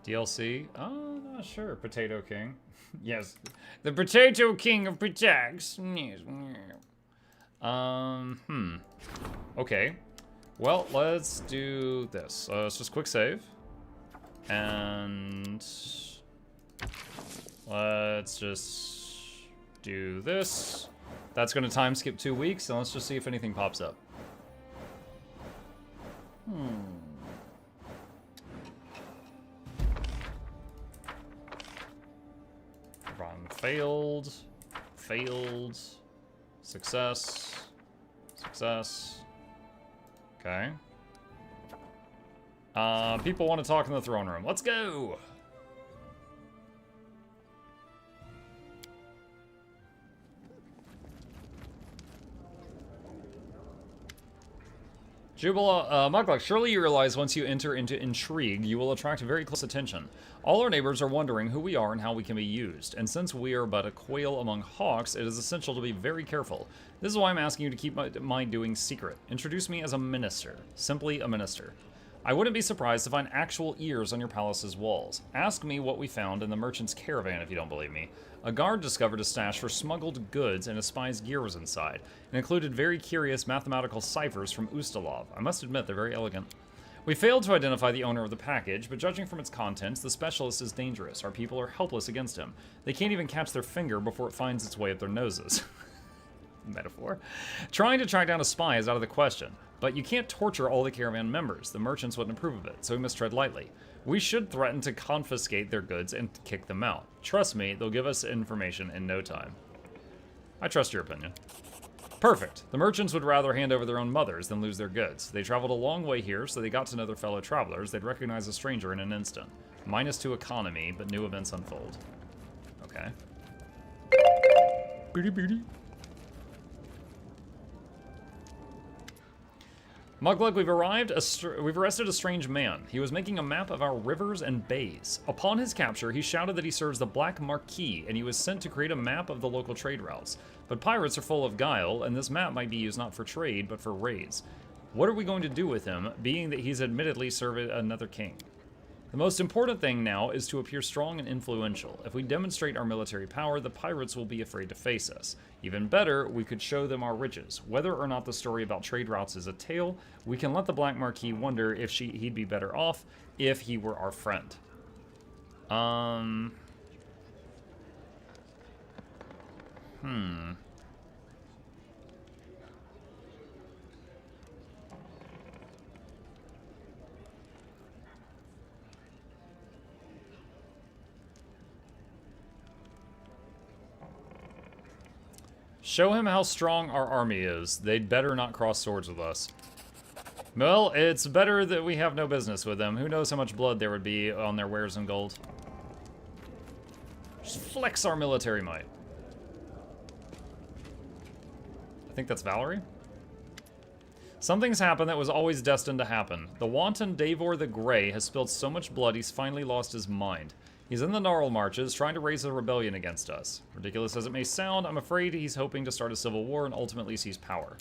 DLC? Oh, not sure. Potato King. Yes. The Potato King of Patax. Okay. Well, let's do this. Let's just quick save. And let's just do this. That's going to time skip 2 weeks, and let's just see if anything pops up. Run failed. Failed. Success. Success. Okay. People want to talk in the throne room. Let's go! Jubila, Mukluk, surely you realize once you enter into intrigue, you will attract very close attention. All our neighbors are wondering who we are and how we can be used, and since we are but a quail among hawks, it is essential to be very careful. This is why I'm asking you to keep my doings secret. Introduce me as a minister. Simply a minister. I wouldn't be surprised to find actual ears on your palace's walls. Ask me what we found in the merchant's caravan if you don't believe me. A guard discovered a stash for smuggled goods and a spy's gear was inside. It included very curious mathematical ciphers from Ustalov. I must admit, they're very elegant. We failed to identify the owner of the package, but judging from its contents, the specialist is dangerous. Our people are helpless against him. They can't even catch their finger before it finds its way up their noses. Metaphor. Trying to track down a spy is out of the question, but you can't torture all the caravan members. The merchants wouldn't approve of it, so we must tread lightly. We should threaten to confiscate their goods and kick them out. Trust me, they'll give us information in no time. I trust your opinion. Perfect. The merchants would rather hand over their own mothers than lose their goods. They traveled a long way here, so they got to know their fellow travelers. They'd recognize a stranger in an instant. -2 economy, but new events unfold. Okay. Booty booty. Mukluk, we've arrested a strange man. He was making a map of our rivers and bays. Upon his capture, he shouted that he serves the Black Marquis, and he was sent to create a map of the local trade routes. But pirates are full of guile, and this map might be used not for trade, but for raids. What are we going to do with him, being that he's admittedly served another king? The most important thing now is to appear strong and influential. If we demonstrate our military power, the pirates will be afraid to face us. Even better, we could show them our riches. Whether or not the story about trade routes is a tale, we can let the Black Marquis wonder if he'd be better off if he were our friend. Show him how strong our army is. They'd better not cross swords with us. Well, it's better that we have no business with them. Who knows how much blood there would be on their wares and gold. Just flex our military might. I think that's Valerie. Something's happened that was always destined to happen. The wanton Davor the Grey has spilled so much blood he's finally lost his mind. He's in the Gnarl Marches, trying to raise a rebellion against us. Ridiculous as it may sound, I'm afraid he's hoping to start a civil war and ultimately seize power.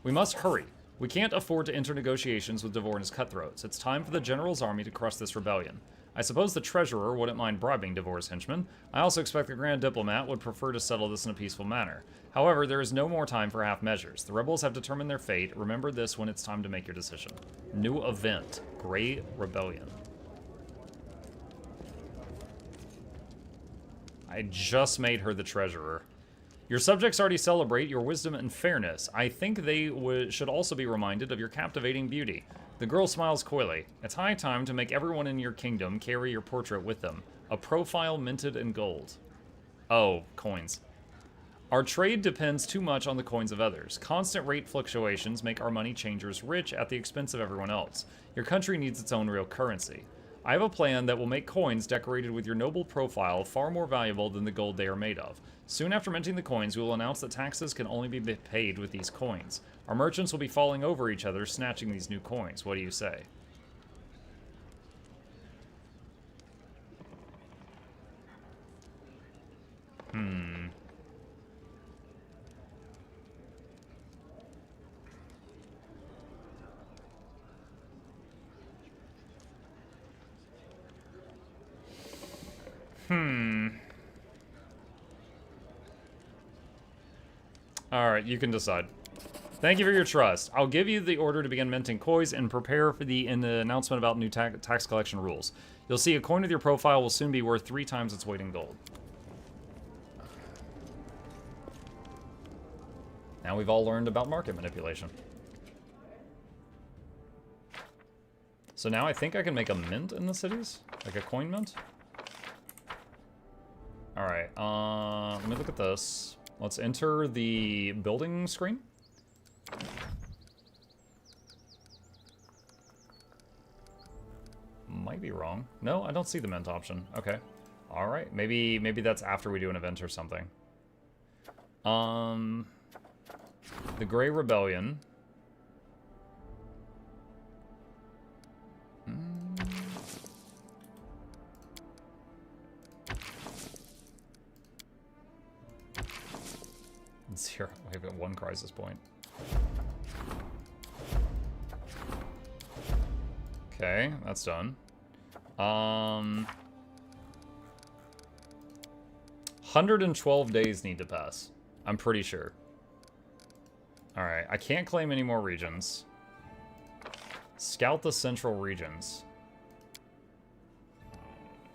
We must hurry. We can't afford to enter negotiations with Davor and his cutthroats. It's time for the General's army to crush this rebellion. I suppose the Treasurer wouldn't mind bribing Davor's henchmen. I also expect the Grand Diplomat would prefer to settle this in a peaceful manner. However, there is no more time for half measures. The rebels have determined their fate. Remember this when it's time to make your decision. New event. Grey Rebellion. I just made her the treasurer. Your subjects already celebrate your wisdom and fairness. I think they should also be reminded of your captivating beauty. The girl smiles coyly. It's high time to make everyone in your kingdom carry your portrait with them. A profile minted in gold. Oh, coins. Our trade depends too much on the coins of others. Constant rate fluctuations make our money changers rich at the expense of everyone else. Your country needs its own real currency. I have a plan that will make coins decorated with your noble profile far more valuable than the gold they are made of. Soon after minting the coins, we will announce that taxes can only be paid with these coins. Our merchants will be falling over each other, snatching these new coins. What do you say? Alright, you can decide. Thank you for your trust. I'll give you the order to begin minting coins and prepare for the announcement about new tax collection rules. You'll see a coin with your profile will soon be worth 3 times its weight in gold. Now we've all learned about market manipulation. So now I think I can make a mint in the cities? Like a coin mint? Alright, let me look at this. Let's enter the building screen. Might be wrong. No, I don't see the mint option. Okay. Alright, maybe that's after we do an event or something. The Grey Rebellion. Zero. We've got 1 crisis point. Okay, that's done. 112 days need to pass. I'm pretty sure. Alright, I can't claim any more regions. Scout the central regions.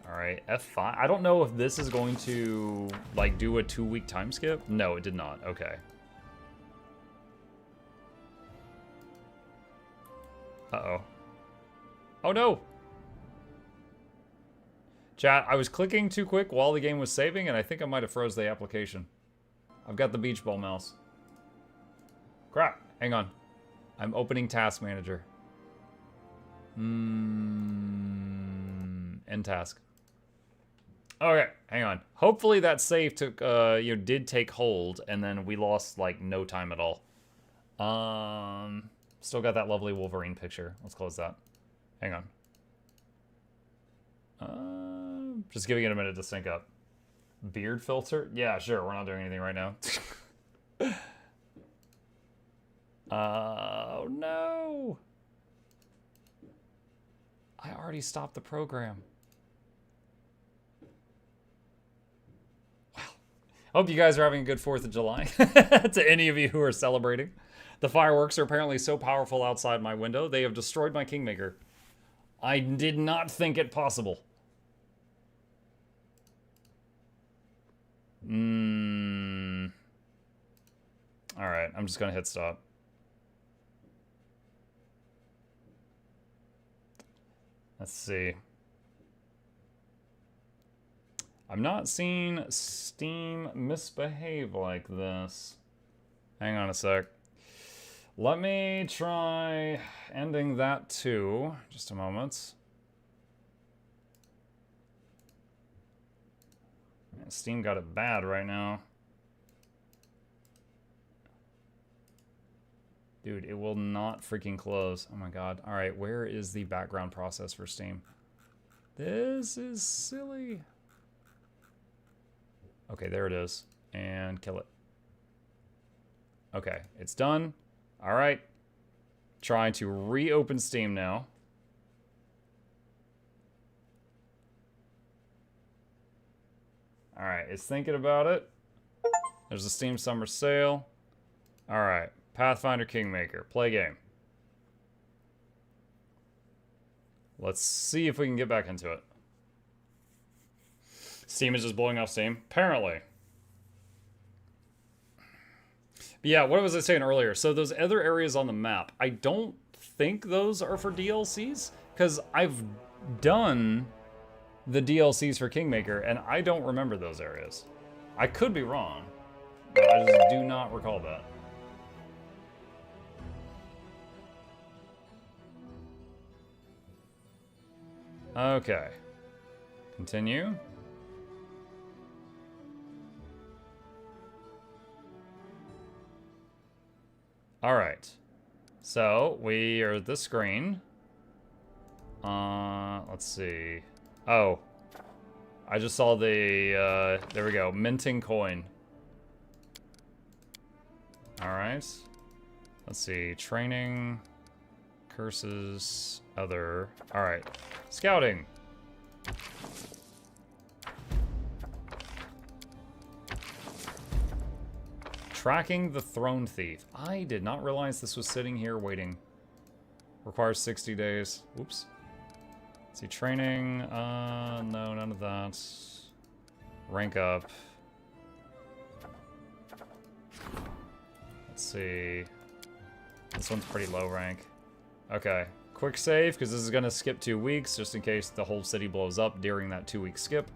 Alright, F5. I don't know if this is going to, like, do a 2-week time skip. No, it did not. Okay. Uh-oh. Oh, no! Chat, I was clicking too quick while the game was saving, and I think I might have froze the application. I've got the beach ball mouse. Crap. Hang on. I'm opening Task Manager. End task. Okay, hang on. Hopefully that save took, did take hold, and then we lost, like, no time at all. Still got that lovely Wolverine picture. Let's close that. Hang on. Just giving it a minute to sync up. Beard filter? Yeah, sure. We're not doing anything right now. Oh, no. I already stopped the program. Wow. Hope you guys are having a good 4th of July. To any of you who are celebrating. The fireworks are apparently so powerful outside my window, they have destroyed my Kingmaker. I did not think it possible. Alright, I'm just gonna hit stop. Let's see. I'm not seeing Steam misbehave like this. Hang on a sec. Let me try ending that too. Just a moment. Man, Steam got it bad right now. Dude, it will not freaking close. Oh my god. Alright, where is the background process for Steam? This is silly. Okay, there it is. And kill it. Okay, it's done. Alright. Trying to reopen Steam now. Alright, it's thinking about it. There's a Steam Summer Sale. Alright. Pathfinder Kingmaker. Play game. Let's see if we can get back into it. Steam is just blowing off steam. Apparently. But yeah, what was I saying earlier? So those other areas on the map, I don't think those are for DLCs. Because I've done the DLCs for Kingmaker, and I don't remember those areas. I could be wrong, but I just do not recall that. Okay. Continue. Alright. So, we are at this screen. Let's see. Oh. I just saw the, there we go. Minting coin. Alright. Let's see. Training. Curses. Other. Alright. Scouting. Tracking the Throne Thief. I did not realize this was sitting here waiting. Requires 60 days. Whoops. Let's see, training. No, none of that. Rank up. Let's see. This one's pretty low rank. Okay. Quick save, because this is going to skip 2 weeks, just in case the whole city blows up during that 2-week skip.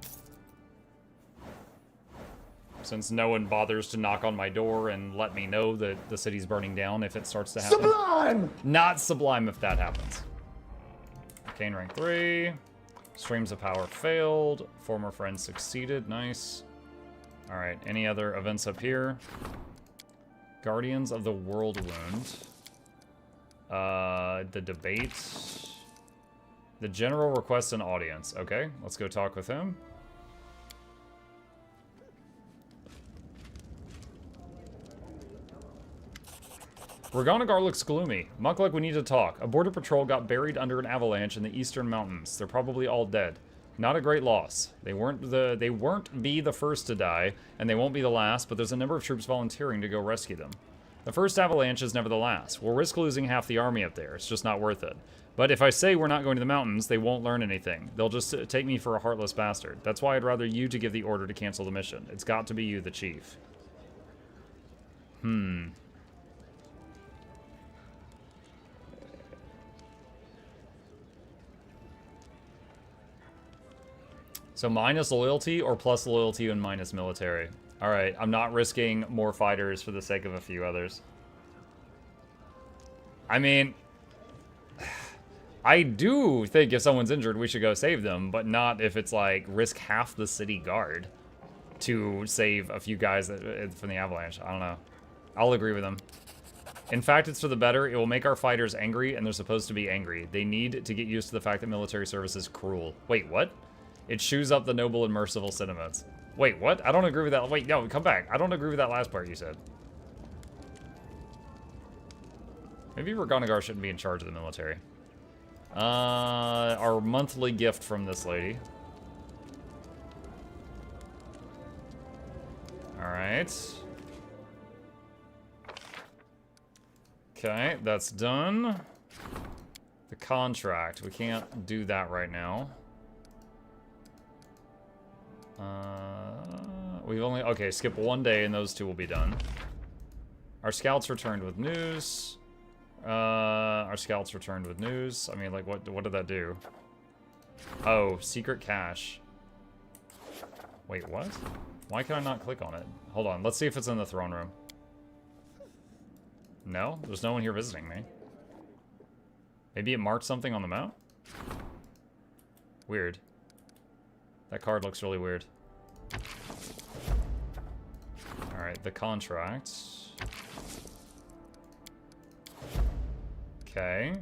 Since no one bothers to knock on my door and let me know that the city's burning down if it starts to happen. Sublime! Not sublime if that happens. Arcane rank 3. Streams of power failed. Former friend succeeded. Nice. Alright, any other events up here? Guardians of the Whirlwind. The debate. The general requests an audience. Okay, let's go talk with him. Reganagar looks gloomy. Mukluk, we need to talk. A border patrol got buried under an avalanche in the eastern mountains. They're probably all dead. Not a great loss. They weren't be the first to die, and they won't be the last, but there's a number of troops volunteering to go rescue them. The first avalanche is never the last. We'll risk losing half the army up there. It's just not worth it. But if I say we're not going to the mountains, they won't learn anything. They'll just take me for a heartless bastard. That's why I'd rather you to give the order to cancel the mission. It's got to be you, the chief. So minus loyalty or plus loyalty and minus military. Alright, I'm not risking more fighters for the sake of a few others. I mean, I do think if someone's injured, we should go save them, but not if it's like risk half the city guard to save a few guys from the avalanche. I don't know. I'll agree with them. In fact, it's for the better. It will make our fighters angry, and they're supposed to be angry. They need to get used to the fact that military service is cruel. Wait, what? It chews up the noble and merciful sentiments. Wait, what? I don't agree with that. Wait, no, come back. I don't agree with that last part you said. Maybe Reganagar shouldn't be in charge of the military. Our monthly gift from this lady. Alright. Okay, that's done. The contract. We can't do that right now. We've only... Okay, skip 1 day and those 2 will be done. Our scouts returned with news. Our scouts returned with news. I mean, like, what did that do? Oh, secret cache. Wait, what? Why can I not click on it? Hold on, let's see if it's in the throne room. No? There's no one here visiting me. Maybe it marked something on the map? Weird. That card looks really weird. Alright, the contract. Okay.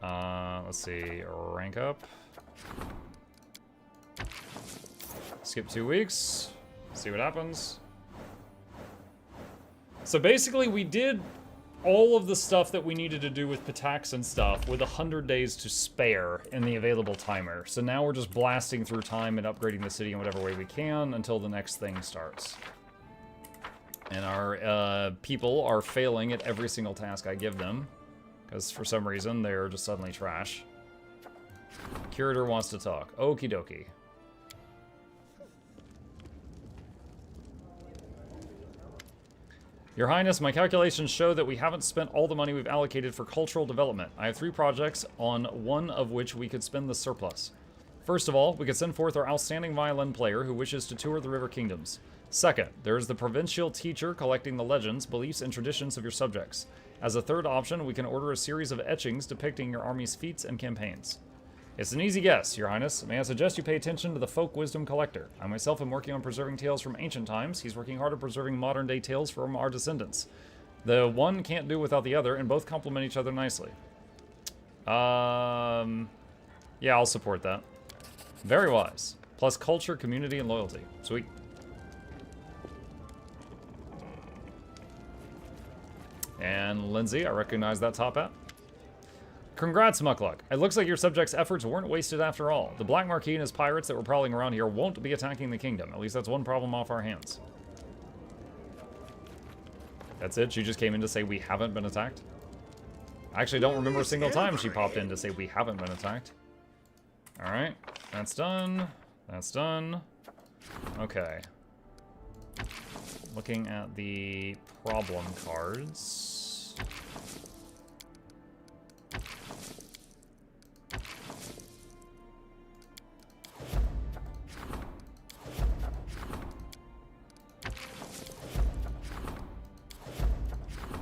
Let's see. Rank up. Skip 2 weeks. See what happens. So basically, we did all of the stuff that we needed to do with Pitax and stuff with 100 days to spare in the available timer. So now we're just blasting through time and upgrading the city in whatever way we can until the next thing starts. And our people are failing at every single task I give them. Because for some reason, they're just suddenly trash. Curator wants to talk. Okie dokie. Your Highness, my calculations show that we haven't spent all the money we've allocated for cultural development. I have 3 projects, on one of which we could spend the surplus. First of all, we could send forth our outstanding violin player who wishes to tour the River Kingdoms. Second, there is the provincial teacher collecting the legends, beliefs, and traditions of your subjects. As a third option, we can order a series of etchings depicting your army's feats and campaigns. It's an easy guess, Your Highness. May I suggest you pay attention to the folk wisdom collector? I myself am working on preserving tales from ancient times. He's working hard on preserving modern-day tales from our descendants. The one can't do without the other, and both complement each other nicely. Yeah, I'll support that. Very wise. Plus culture, community, and loyalty. Sweet. And Lindsay, I recognize that top hat. Congrats, Mukluk. It looks like your subjects' efforts weren't wasted after all. The Black Marquis and his pirates that were prowling around here won't be attacking the kingdom. At least that's one problem off our hands. That's it? She just came in to say we haven't been attacked? I actually don't remember a single time she popped in to say we haven't been attacked. Alright, that's done. That's done. Okay. Looking at the problem cards.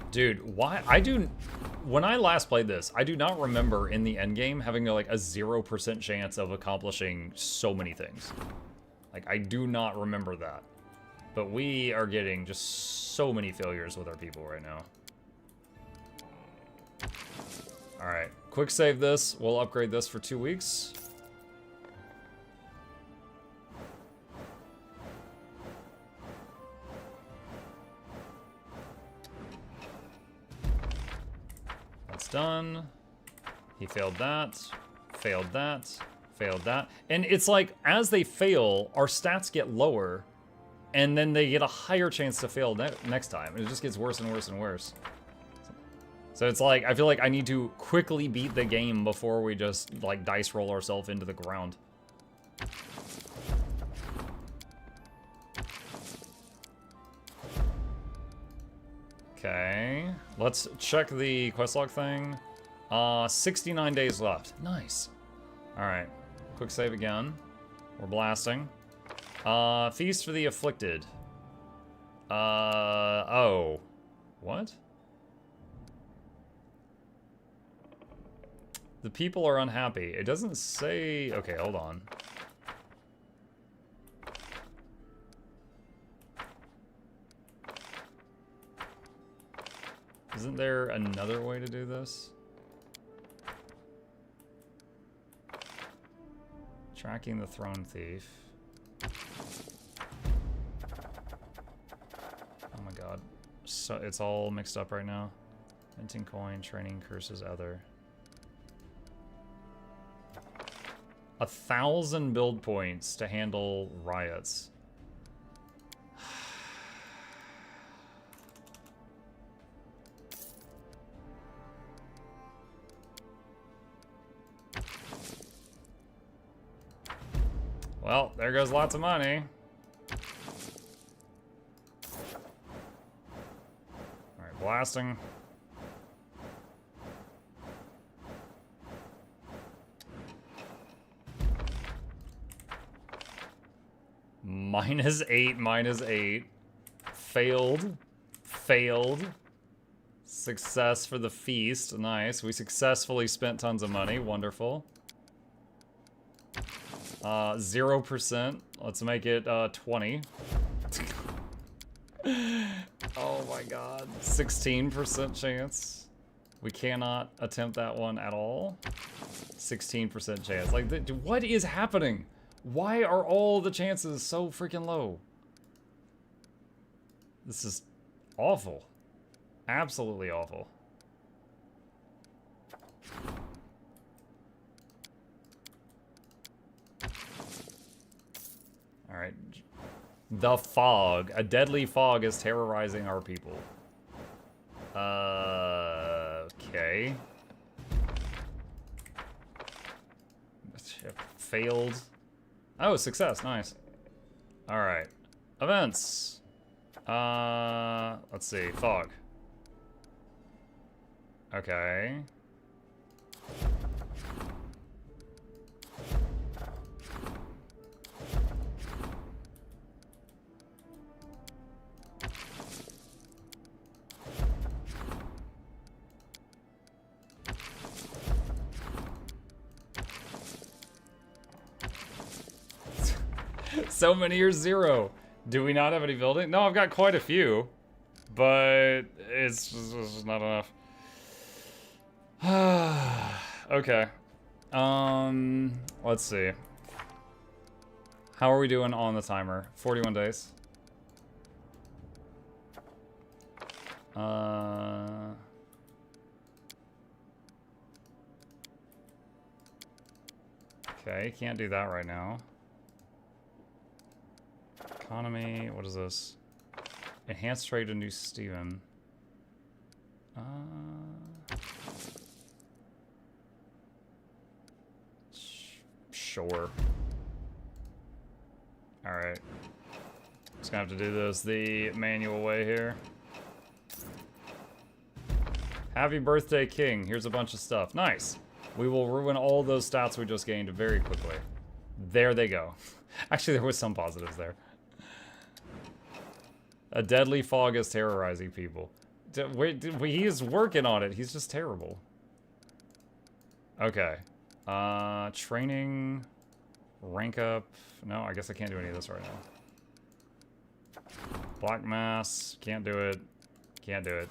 Dude, why? When I last played this, I do not remember in the endgame having like a 0% chance of accomplishing so many things. Like, I do not remember that. But we are getting just so many failures with our people right now. Alright, quick save this. We'll upgrade this for 2 weeks. That's done. He failed that, failed that, failed that. And it's like, as they fail, our stats get lower, and then they get a higher chance to fail next time. And it just gets worse and worse and worse. So it's like, I feel like I need to quickly beat the game before we just, like, dice roll ourselves into the ground. Okay, let's check the questlog thing. 69 days left. Nice. Alright, quick save again. We're blasting. Feast for the afflicted. Oh. What? The people are unhappy. It doesn't say... Okay, hold on. Isn't there another way to do this? Tracking the throne thief. Oh my god. So it's all mixed up right now. Minting coin, training curses, other. 1,000 build points to handle riots. Well, there goes lots of money. Alright, blasting. -8, -8. Failed. Failed. Success for the feast. Nice. We successfully spent tons of money. Wonderful. 0%. Let's make it 20. Oh my god. 16% chance. We cannot attempt that one at all. 16% chance. Like, what is happening? Why are all the chances so freaking low? This is awful. Absolutely awful. Alright. The fog. A deadly fog is terrorizing our people. Okay. Failed. Oh, success. Nice. Alright. Events. Let's see. Fog. Okay. So many are 0. Do we not have any building? No, I've got quite a few, but it's just not enough. Okay. Let's see. How are we doing on the timer? 41 days. Okay, can't do that right now. Economy, what is this? Enhanced trade to New Steven. Sure. Alright. Just gonna have to do this the manual way here. Happy birthday, King. Here's a bunch of stuff. Nice. We will ruin all those stats we just gained very quickly. There they go. Actually, there was some positives there. A deadly fog is terrorizing people. He is working on it. He's just terrible. Okay. Training. Rank up. No, I guess I can't do any of this right now. Black Mass. Can't do it. Can't do it.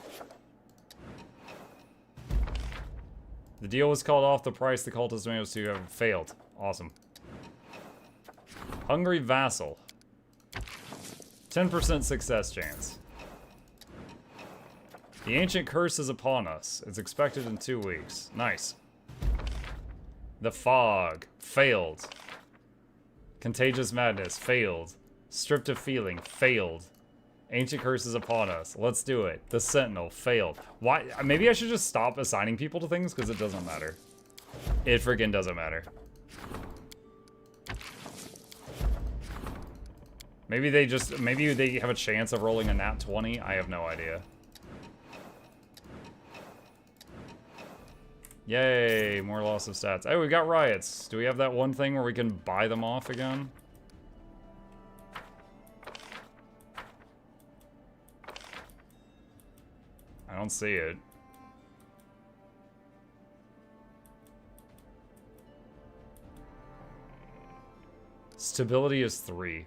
The deal was called off. The price the cultist demands to have failed. Awesome. Hungry Vassal. 10% success chance. The ancient curse is upon us. It's expected in 2 weeks. Nice. The fog. Failed. Contagious madness. Failed. Stripped of feeling. Failed. Ancient curse is upon us. Let's do it. The Sentinel. Failed. Why? Maybe I should just stop assigning people to things because it doesn't matter. It freaking doesn't matter. Maybe they have a chance of rolling a nat 20. I have no idea. Yay, more loss of stats. Oh, we got riots. Do we have that one thing where we can buy them off again? I don't see it. Stability is 3.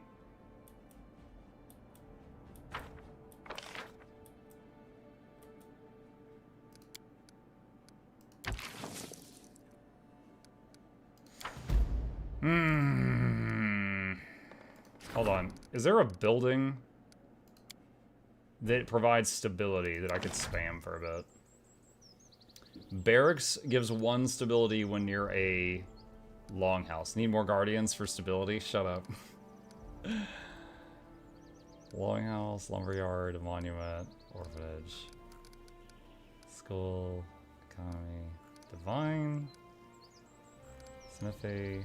Hold on. Is there a building that provides stability that I could spam for a bit? Barracks gives 1 stability when near a longhouse. Need more guardians for stability? Shut up. Longhouse, lumberyard, monument, orphanage, school, economy, divine, smithy.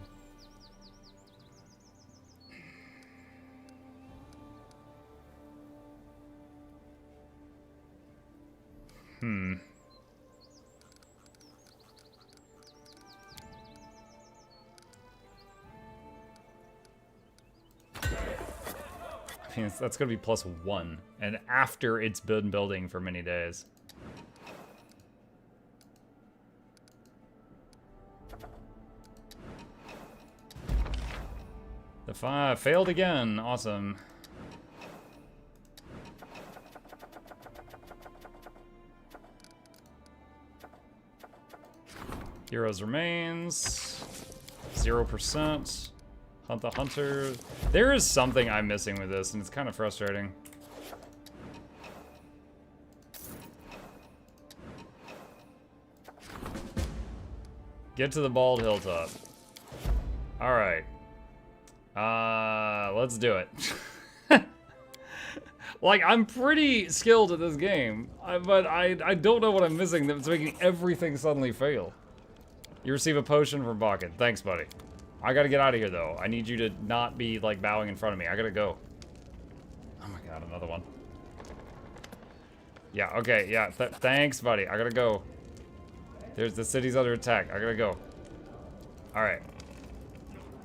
I mean, that's gonna be +1, and after it's been building for many days. The 5 failed again. Awesome. Heroes remains. 0%. Hunt the Hunter. There is something I'm missing with this, and it's kind of frustrating. Get to the Bald Hilltop. Alright. Let's do it. Like, I'm pretty skilled at this game, but I don't know what I'm missing that's making everything suddenly fail. You receive a potion from Bakken. Thanks, buddy. I gotta get out of here, though. I need you to not be, like, bowing in front of me. I gotta go. Oh my god, another one. Yeah, okay, yeah. Thanks, buddy. I gotta go. The city's under attack. I gotta go. Alright.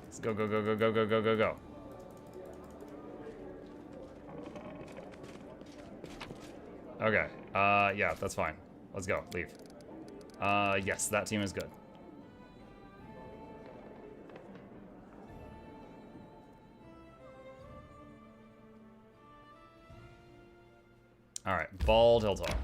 Let's go, go, go, go, go, go, go, go, go. Okay. Yeah, that's fine. Let's go. Leave. Yes, that team is good. Alright, Bald Hilltop.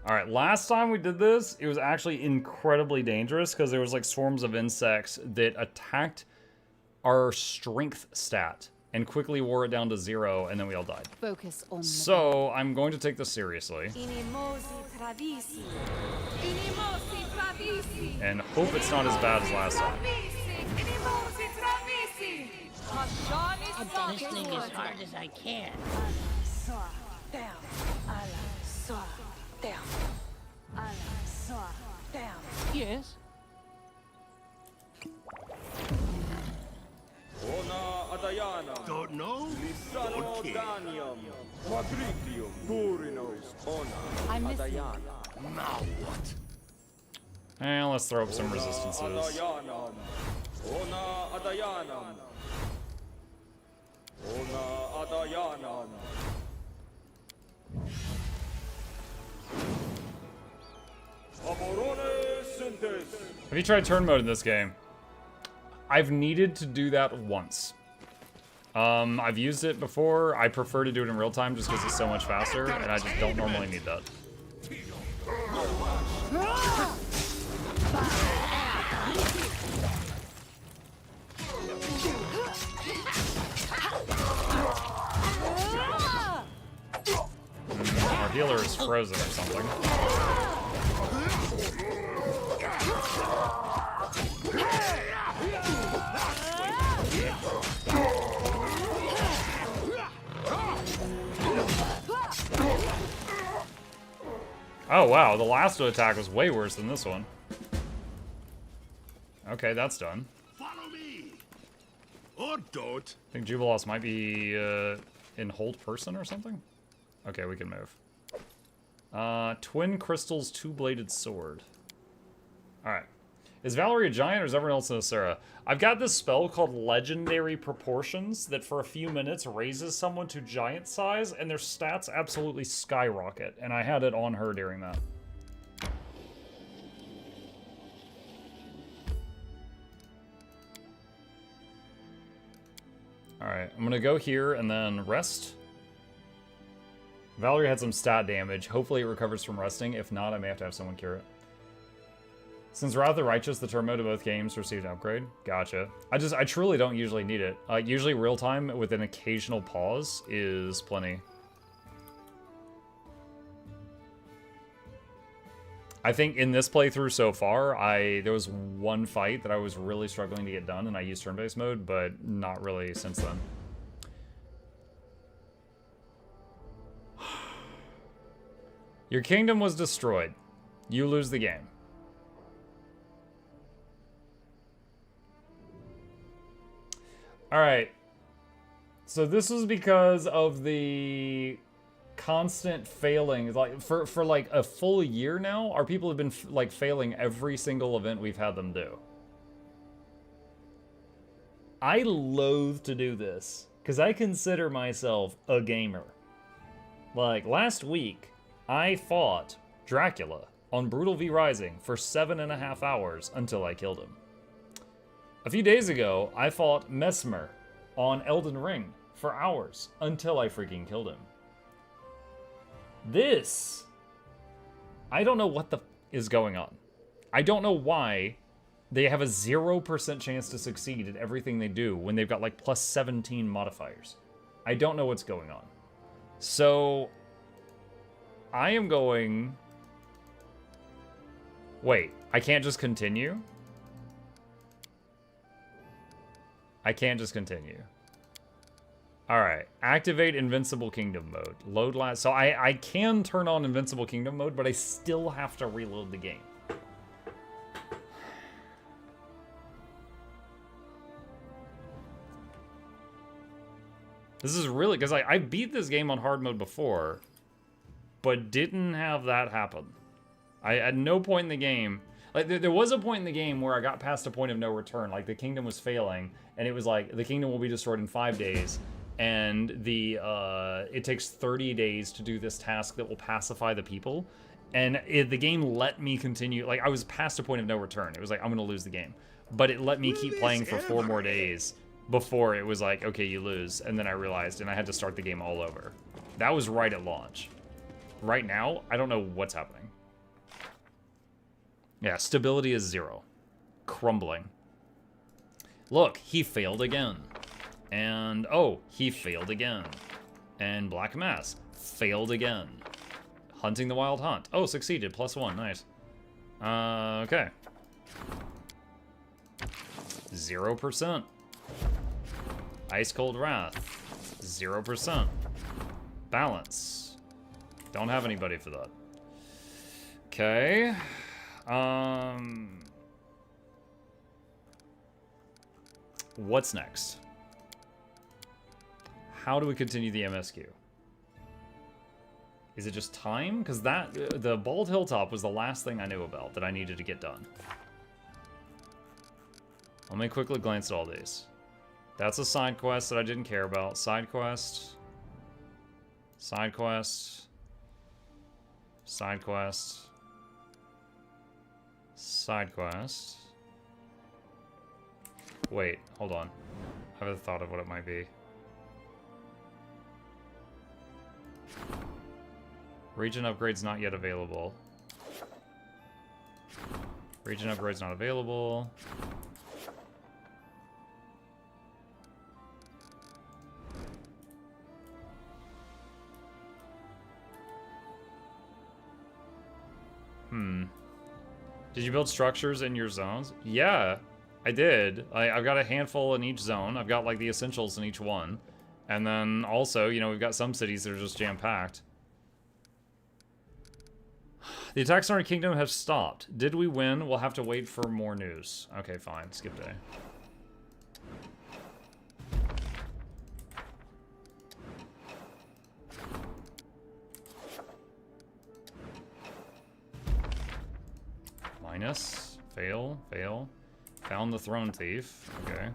Alright, last time we did this, it was actually incredibly dangerous because there was like swarms of insects that attacked our strength stat and quickly wore it down to 0, and then we all died. Focus on So, I'm going to take this seriously. And hope it's not as bad as last time. I'm listening as hard as I can. Yes? Don't know? Okay. I'm listening. Now what? And let's throw up some resistances. Have you tried turn mode in this game? I've needed to do that once. I've used it before. I prefer to do it in real time just because it's so much faster, and I just don't normally need that. Our healer is frozen or something. Oh wow, the last attack was way worse than this one. Okay, that's done. Follow me. Or don't. I think Jubilos might be in hold person or something. Okay, we can move. Twin Crystals, Two-Bladed Sword. Alright. Is Valerie a giant or is everyone else in Sarah? I've got this spell called Legendary Proportions that for a few minutes raises someone to giant size and their stats absolutely skyrocket. And I had it on her during that. Alright, I'm gonna go here and then rest. Valerie had some stat damage. Hopefully it recovers from resting. If not, I may have to have someone cure it. Since Wrath of the Righteous, the turn mode of both games received an upgrade. Gotcha. I truly don't usually need it. Usually real time with an occasional pause is plenty. I think in this playthrough so far, there was one fight that I was really struggling to get done and I used turn-based mode, but not really since then. Your kingdom was destroyed. You lose the game. Alright. So this was because of the constant failing. Like for like a full year now, our people have been like failing every single event we've had them do. I loathe to do this because I consider myself a gamer. Like last week, I fought Dracula on Brutal V Rising for 7.5 hours until I killed him. A few days ago, I fought Mesmer on Elden Ring for hours until I freaking killed him. This, I don't know what the is going on. I don't know why they have a 0% chance to succeed at everything they do when they've got like plus 17 modifiers. I don't know what's going on. So, I am going... Wait, I can't just continue? I can't just continue. Alright, activate Invincible Kingdom mode. Load last... So I can turn on Invincible Kingdom mode, but I still have to reload the game. This is really... Because I beat this game on hard mode before, but didn't have that happen. At no point in the game... Like, there was a point in the game where I got past a point of no return. Like, the kingdom was failing, and it was like, the kingdom will be destroyed in 5 days, and it takes 30 days to do this task that will pacify the people. And the game let me continue. Like, I was past a point of no return. It was like, I'm going to lose the game. But it let me keep playing for 4 more days before it was like, okay, you lose, and then I realized, and I had to start the game all over. That was right at launch. Right now, I don't know what's happening. Yeah, stability is 0. Crumbling. Look, he failed again. And, oh, he failed again. And Black Mass failed again. Hunting the Wild Hunt. Oh, succeeded. +1. Nice. Okay. 0%. Ice Cold Wrath. 0%. Balance. Don't have anybody for that. Okay. What's next? How do we continue the MSQ? Is it just time? Because the Bald Hilltop was the last thing I knew about that I needed to get done. Let me quickly glance at all these. That's a side quest that I didn't care about. Side quest. Side quest. Side quest. Side quest. Wait, hold on. I have a thought of what it might be. Region upgrades not yet available. Region upgrades not available. Did you build structures in your zones? Yeah, I did. I've got a handful in each zone. I've got like the essentials in each one. And then also, you know, we've got some cities that are just jam-packed. The attacks on our kingdom have stopped. Did we win? We'll have to wait for more news. Okay, fine. Skip day. Minus. Fail. Fail. Found the throne thief. Okay.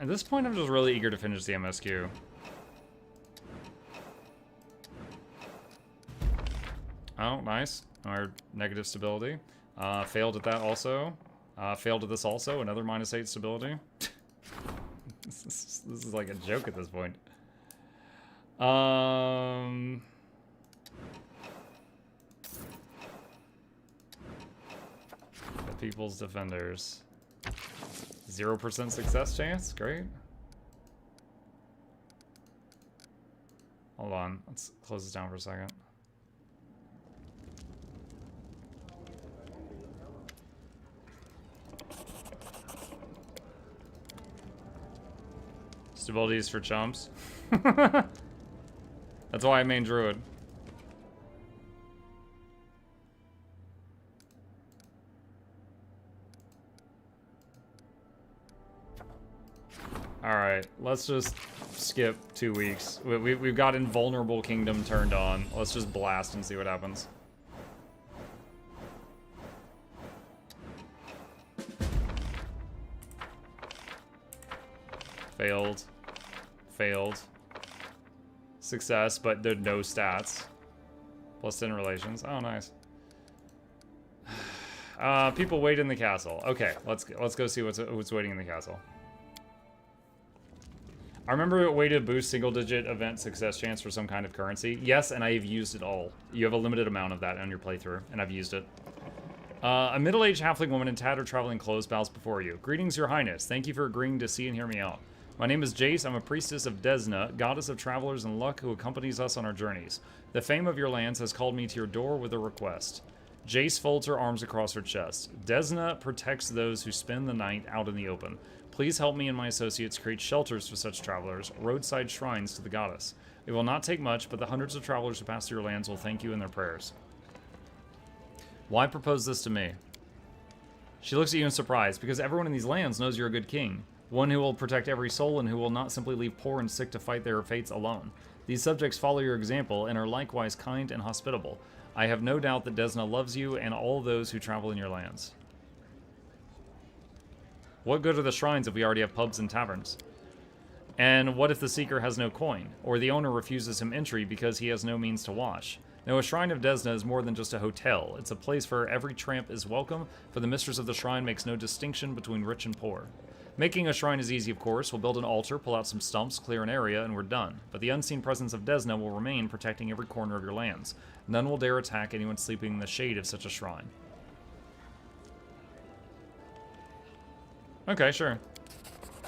At this point, I'm just really eager to finish the MSQ. Oh, nice. Our negative stability. Failed at that also. Failed at this also. Another -8 stability. This is like a joke at this point. The People's Defenders. 0% success chance? Great. Hold on. Let's close this down for a second. Stability is for chumps. That's why I main druid. Alright, let's just skip 2 weeks. We've got Invulnerable Kingdom turned on. Let's just blast and see what happens. Failed. Failed. Success, but there are no stats. +10 relations. Oh, nice. People wait in the castle. Okay, let's go see what's waiting in the castle. I remember it waited to boost single-digit event success chance for some kind of currency. Yes, and I have used it all. You have a limited amount of that on your playthrough, and I've used it. A middle-aged halfling woman in tattered traveling clothes bows before you. Greetings, your highness. Thank you for agreeing to see and hear me out. My name is Jace. I'm a priestess of Desna, goddess of travelers and luck who accompanies us on our journeys. The fame of your lands has called me to your door with a request. Jace folds her arms across her chest. Desna protects those who spend the night out in the open. Please help me and my associates create shelters for such travelers, roadside shrines to the goddess. It will not take much, but the hundreds of travelers who pass through your lands will thank you in their prayers. Why propose this to me? She looks at you in surprise, because everyone in these lands knows you're a good king. one who will protect every soul and who will not simply leave poor and sick to fight their fates alone. These subjects follow your example and are likewise kind and hospitable. I have no doubt that Desna loves you and all those who travel in your lands. What good are the shrines if we already have pubs and taverns? And what if the Seeker has no coin, or the owner refuses him entry because he has no means to wash? No, a Shrine of Desna is more than just a hotel. It's a place where every tramp is welcome, for the mistress of the shrine makes no distinction between rich and poor. Making a shrine is easy, of course. We'll build an altar, pull out some stumps, clear an area, and we're done. But the unseen presence of Desna will remain, protecting every corner of your lands. None will dare attack anyone sleeping in the shade of such a shrine. Okay, sure.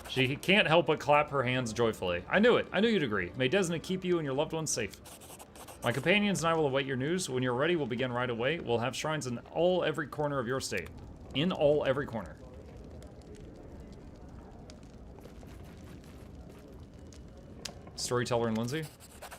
She can't help but clap her hands joyfully. I knew it. I knew you'd agree. May Desna keep you and your loved ones safe. My companions and I will await your news. When you're ready, we'll begin right away. We'll have shrines in every corner of your state. In every corner. Storyteller and Lindsay.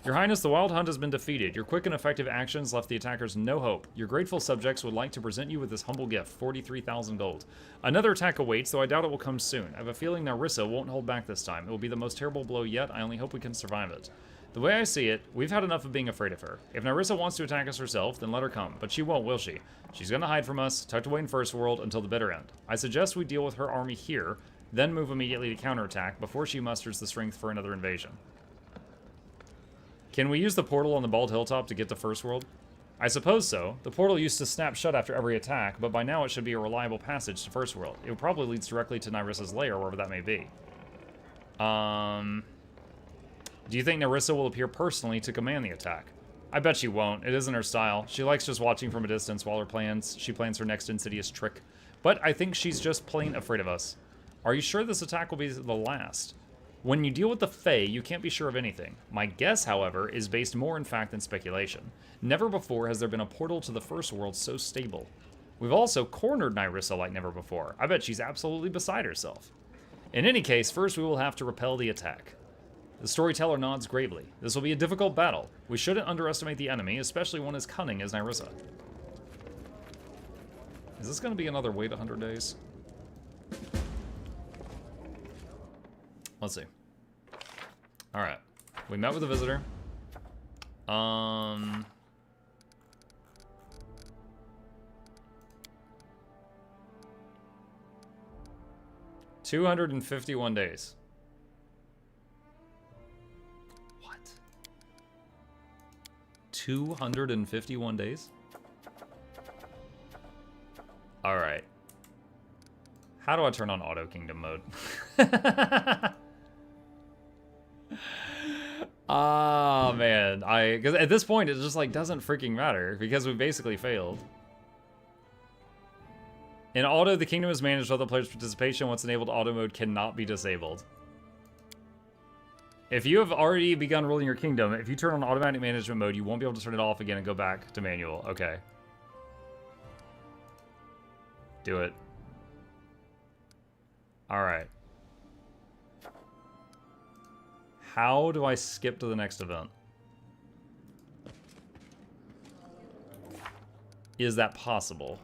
Your Highness, the Wild Hunt has been defeated. Your quick and effective actions left the attackers no hope. Your grateful subjects would like to present you with this humble gift, 43,000 gold. Another attack awaits, though I doubt it will come soon. I have a feeling Narissa won't hold back this time. It will be the most terrible blow yet. I only hope we can survive it. The way I see it, we've had enough of being afraid of her. If Narissa wants to attack us herself, then let her come. But she won't, will she? She's gonna hide from us, tucked away in First World, until the bitter end. I suggest we deal with her army here, then move immediately to counterattack before she musters the strength for another invasion. Can we use the portal on the Bald Hilltop to get to First World? I suppose so. The portal used to snap shut after every attack, but by now it should be a reliable passage to First World. It probably leads directly to Narissa's lair, wherever that may be. Do you think Narissa will appear personally to command the attack? I bet she won't. It isn't her style. She likes just watching from a distance while she plans her next insidious trick. But I think she's just plain afraid of us. Are you sure this attack will be the last? When you deal with the Fae, you can't be sure of anything. My guess, however, is based more in fact than speculation. Never before has there been a portal to the First World so stable. We've also cornered Narissa like never before. I bet she's absolutely beside herself. In any case, first we will have to repel the attack. The storyteller nods gravely. This will be a difficult battle. We shouldn't underestimate the enemy, especially one as cunning as Narissa. Is this going to be another wait 100 days? Let's see. All right. We met with a visitor. 251 days. What? 251 days? All right. How do I turn on Auto Kingdom mode? Oh man, because at this point it just like doesn't freaking matter because we basically failed. In auto, the kingdom is managed with other players' participation. Once enabled, auto mode cannot be disabled. If you have already begun ruling your kingdom, if you turn on automatic management mode, you won't be able to turn it off again and go back to manual. Okay. Do it. All right. How do I skip to the next event? Is that possible?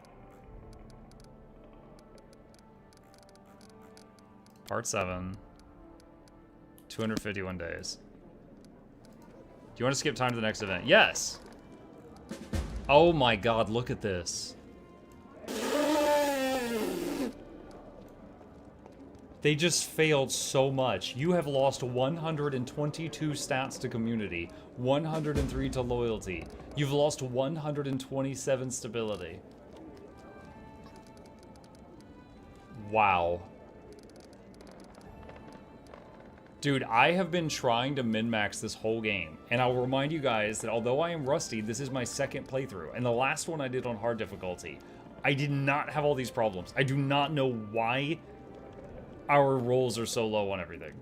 Part 7. 251 days. Do you want to skip time to the next event? Yes! Oh my god, look at this. They just failed so much. You have lost 122 stats to community, 103 to loyalty. You've lost 127 stability. Wow. Dude, I have been trying to min-max this whole game, and I'll remind you guys that although I am rusty, this is my second playthrough, and the last one I did on hard difficulty. I did not have all these problems. I do not know why our rolls are so low on everything.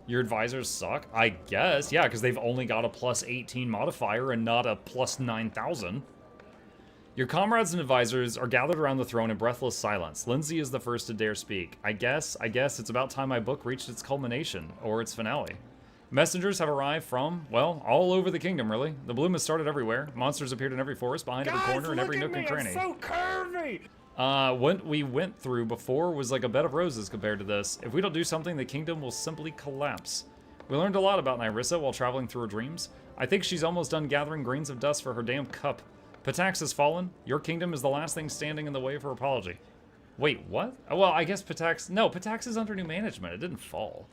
Your advisors suck? I guess, yeah, because they've only got a plus 18 modifier and not a plus 9,000. Your comrades and advisors are gathered around the throne in breathless silence. Lindsay is the first to dare speak. I guess it's about time my book reached its culmination, or its finale. Messengers have arrived from, well, all over the kingdom, really. The bloom has started everywhere. Monsters appeared in every forest, behind every corner, and every nook and cranny. I'm so curvy! What we went through before was like a bed of roses compared to this. If we don't do something, the kingdom will simply collapse. We learned a lot about Nyrissa while traveling through her dreams. I think she's almost done gathering grains of dust for her damn cup. Patax has fallen. Your kingdom is the last thing standing in the way of her apology. Wait, what? Well, I guess Patax... No, Patax is under new management. It didn't fall.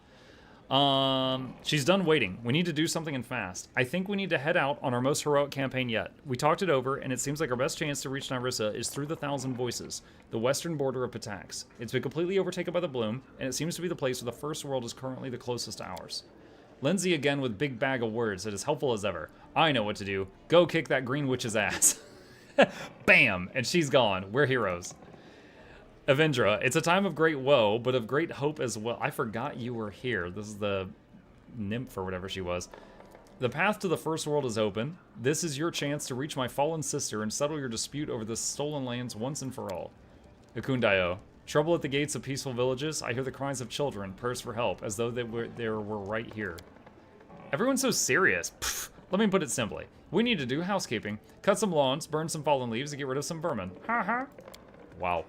She's done waiting. We need to do something and fast. I think we need to head out on our most heroic campaign yet. We talked it over, and it seems like our best chance to reach Nyrissa is through the Thousand Voices, the western border of Patax. It's been completely overtaken by the Bloom, and it seems to be the place where the First World is currently the closest to ours. Lindsay again with big bag of words that is helpful as ever. I know what to do. Go kick that green witch's ass. Bam! And she's gone. We're heroes. Avendra, it's a time of great woe, but of great hope as well. I forgot you were here. This is the nymph or whatever she was. The path to the First World is open. This is your chance to reach my fallen sister and settle your dispute over the stolen lands once and for all. Ikundayo, trouble at the gates of peaceful villages. I hear the cries of children, prayers for help, as though they were right here. Everyone's so serious. Pfft, let me put it simply. We need to do housekeeping. Cut some lawns, burn some fallen leaves, and get rid of some vermin. Ha. Wow.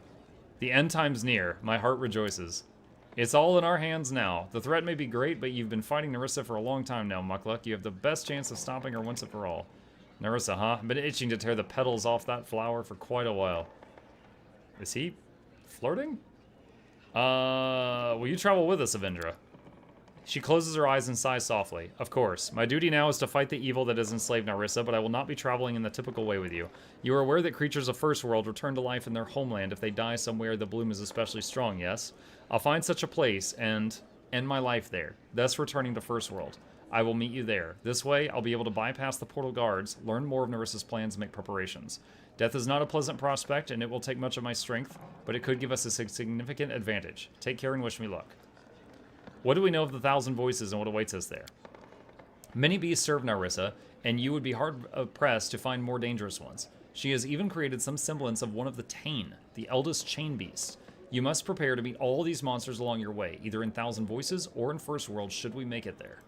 The end time's near. My heart rejoices. It's all in our hands now. The threat may be great, but you've been fighting Nyrissa for a long time now, Mukluk. You have the best chance of stopping her once and for all. Nyrissa, huh? I've been itching to tear the petals off that flower for quite a while. Is he flirting? Will you travel with us, Avendra? She closes her eyes and sighs softly. Of course. My duty now is to fight the evil that has enslaved Nyrissa, but I will not be traveling in the typical way with you. You are aware that creatures of First World return to life in their homeland if they die somewhere the bloom is especially strong, yes? I'll find such a place and end my life there, thus returning to First World. I will meet you there. This way, I'll be able to bypass the portal guards, learn more of Nyrissa's plans, and make preparations. Death is not a pleasant prospect, and it will take much of my strength, but it could give us a significant advantage. Take care and wish me luck. What do we know of the Thousand Voices and what awaits us there? Many beasts serve Nyrissa, and you would be hard-pressed to find more dangerous ones. She has even created some semblance of one of the Tane, the eldest chain beast. You must prepare to meet all these monsters along your way, either in Thousand Voices or in First World should we make it there.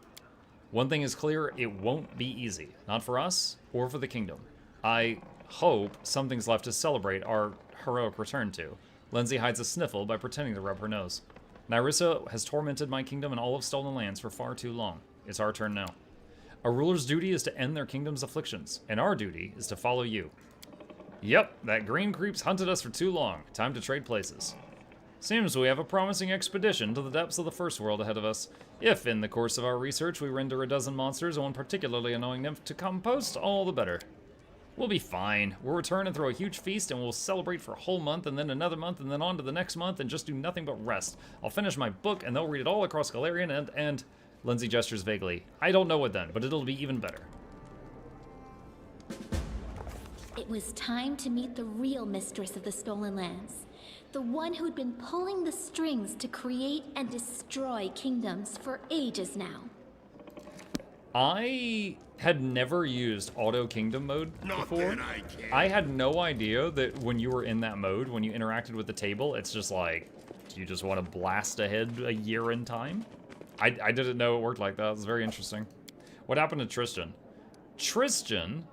One thing is clear, it won't be easy. Not for us, or for the kingdom. I hope something's left to celebrate our heroic return to. Lindsay hides a sniffle by pretending to rub her nose. Nyrissa has tormented my kingdom and all of Stolen Lands for far too long. It's our turn now. A ruler's duty is to end their kingdom's afflictions, and our duty is to follow you. Yep, that green creep's hunted us for too long. Time to trade places. Seems we have a promising expedition to the depths of the First World ahead of us. If, in the course of our research, we render a dozen monsters and one particularly annoying nymph to compost, all the better. We'll be fine. We'll return and throw a huge feast, and we'll celebrate for a whole month, and then another month, and then on to the next month, and just do nothing but rest. I'll finish my book, and they'll read it all across Galarian, and... Lindsay gestures vaguely. I don't know what then, but it'll be even better. It was time to meet the real mistress of the Stolen Lands. The one who'd been pulling the strings to create and destroy kingdoms for ages now. I had never used auto kingdom mode before. I had no idea that when you were in that mode, when you interacted with the table, it's just like, do you just want to blast ahead a year in time? I didn't know it worked like that. It was very interesting. What happened to Tristan? Tristan,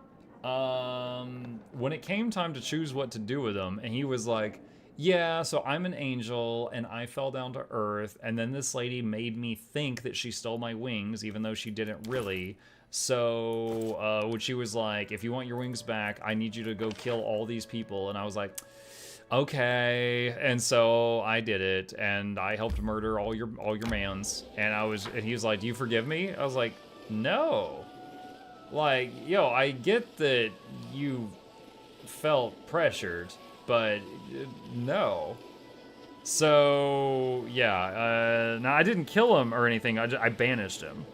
when it came time to choose what to do with him, and he was like, yeah, so I'm an angel, and I fell down to Earth, and then this lady made me think that she stole my wings, even though she didn't really. So, when she was like, if you want your wings back, I need you to go kill all these people, and I was like, okay. And so I did it, and I helped murder all your mans, and he was like, do you forgive me? I was like, no. Like, yo, I get that you felt pressured, but no. So, yeah, now I didn't kill him or anything, I banished him.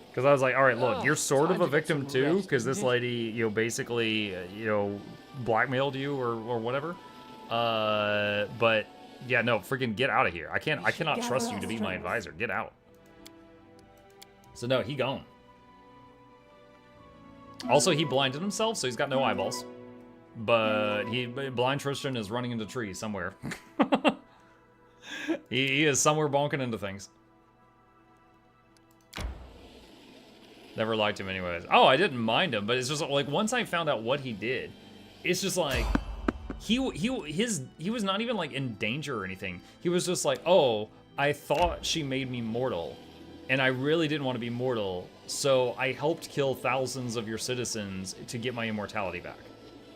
Because I was like, all right, look, you're sort of a victim too, because this lady, basically, blackmailed you or whatever. But, yeah, no, freaking get out of here. I cannot trust you to be my advisor. Get out. So, no, he gone. Also, he blinded himself, so he's got no eyeballs. But blind Tristan is running into trees somewhere. he is somewhere bonking into things. Never liked him anyways. Oh, I didn't mind him, but it's just like once I found out what he did, it's just like, he was not even like in danger or anything. He was just like, oh, I thought she made me mortal, and I really didn't want to be mortal, so I helped kill thousands of your citizens to get my immortality back.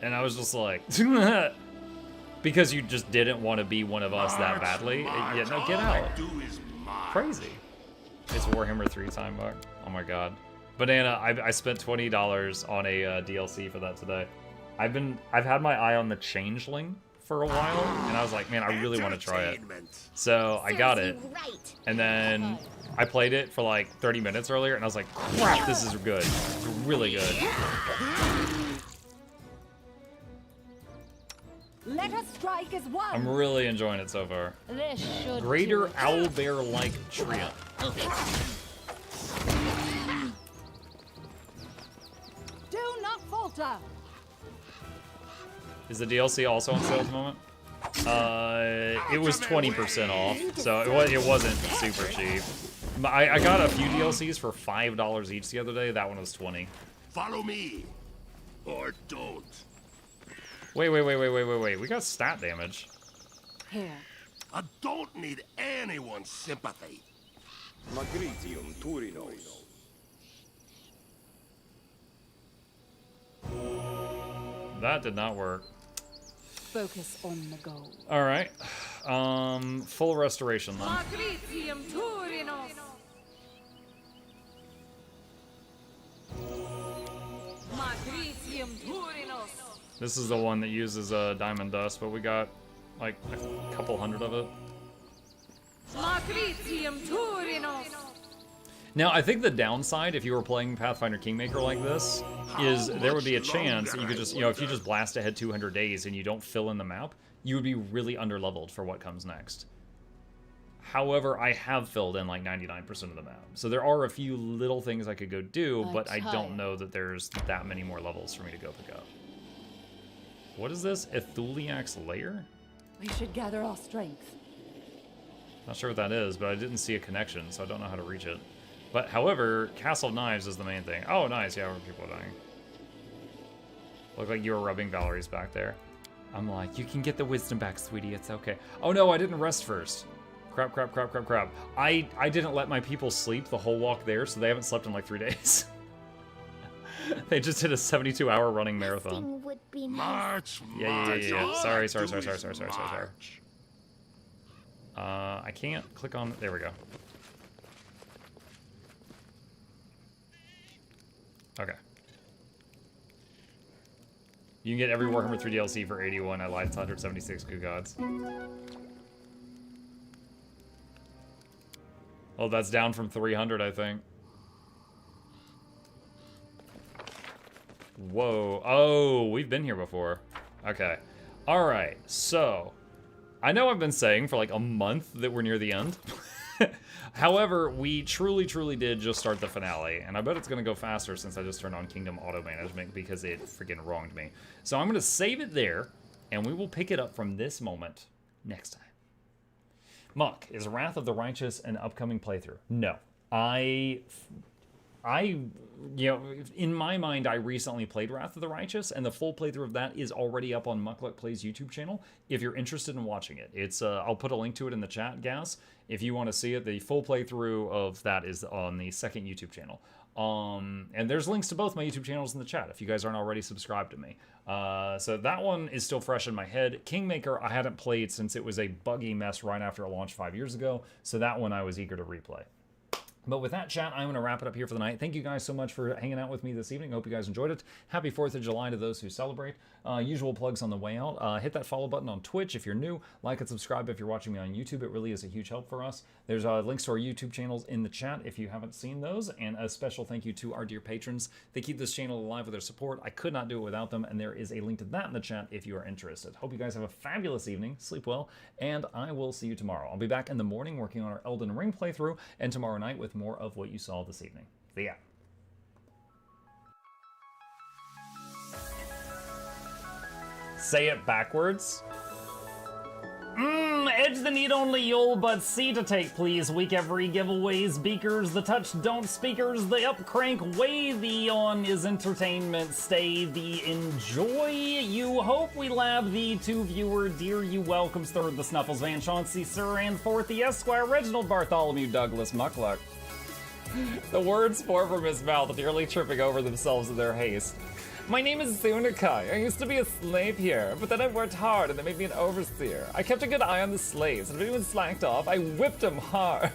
And I was just like, because you just didn't want to be one of us that badly. Yeah, no, get out. Crazy. It's Warhammer 3 time, Mark. Oh my god. Banana, I spent $20 on a DLC for that today. I've had my eye on the Changeling for a while, and I was like, man, I really want to try it. So I got it, and then I played it for like 30 minutes earlier, and I was like, crap, this is good. It's really good. Let us strike as one. I'm really enjoying it so far. Greater owlbear-like trio. Do not falter. Is the DLC also on sale at the moment? It was 20% off, so it wasn't super cheap. I got a few DLCs for $5 each the other day. That one was 20. Follow me, or don't. Wait. We got stat damage. Here. I don't need anyone's sympathy. Magritium Turinos. That did not work. Focus on the goal. All right. Full restoration then. Magritium Turinos. Magritium Turinos. This is the one that uses diamond dust, but we got like a couple hundred of it. Magritium Turinos. Now, I think the downside, if you were playing Pathfinder Kingmaker like this, is there would be a chance that you could just, if you just blast ahead 200 days and you don't fill in the map, you would be really underleveled for what comes next. However, I have filled in like 99% of the map. So there are a few little things I could go do, but I don't know that there's that many more levels for me to go pick up. What is this? Ethuliak's Lair? We should gather our strength. Not sure what that is, but I didn't see a connection, so I don't know how to reach it. But, however, Castle of Knives is the main thing. Oh, nice. Yeah, where people are dying. Look like you were rubbing Valerie's back there. I'm like, you can get the wisdom back, sweetie. It's okay. Oh, no, I didn't rest first. Crap. I didn't let my people sleep the whole walk there, so they haven't slept in like 3 days. They just did a 72-hour running marathon. Would be nice. Yeah. Sorry. I can't click on... There we go. Okay. You can get every Warhammer 3 DLC for 81. I lied, it's 176 good gods. Oh, that's down from 300, I think. Whoa. Oh, we've been here before. Okay. Alright, so... I know I've been saying for like a month that we're near the end. However, we truly did just start the finale, and I bet it's going to go faster since I just turned on Kingdom Auto Management because it freaking wronged me. So I'm going to save it there, and we will pick it up from this moment next time. Muck, is Wrath of the Righteous an upcoming playthrough? No. In my mind, I recently played Wrath of the Righteous, and the full playthrough of that is already up on Mukluk Plays YouTube channel. If you're interested in watching it, it's I'll put a link to it in the chat, Gas. If you want to see it, the full playthrough of that is on the second YouTube channel. And there's links to both my YouTube channels in the chat if you guys aren't already subscribed to me. So that one is still fresh in my head. Kingmaker, I hadn't played since it was a buggy mess right after it launched 5 years ago, so that one I was eager to replay. But with that, chat, I'm going to wrap it up here for the night. Thank you guys so much for hanging out with me this evening. Hope you guys enjoyed it. Happy 4th of July to those who celebrate. Usual plugs on the way out. Hit that follow button on Twitch if you're new. Like and subscribe if you're watching me on YouTube. It really is a huge help for us. There's links to our YouTube channels in the chat if you haven't seen those. And a special thank you to our dear patrons. They keep this channel alive with their support. I could not do it without them. And there is a link to that in the chat if you are interested. Hope you guys have a fabulous evening. Sleep well. And I will see you tomorrow. I'll be back in the morning working on our Elden Ring playthrough. And tomorrow night with more of what you saw this evening. See ya. Say it backwards. Edge Pledge the need only you'll but see to take, please. Week every giveaways, beakers, the touch don't speakers, the up crank, way the on is entertainment, stay the enjoy. You hope we lab the two viewer, dear you welcomes, third the Snuffles, Van Chauncey, Sir, and fourth the Esquire, Reginald Bartholomew, Douglas, Mukluk. The words pour from his mouth, nearly tripping over themselves in their haste. My name is Zunikai. I used to be a slave here, but then I worked hard and they made me an overseer. I kept a good eye on the slaves, and if anyone slacked off, I whipped them hard.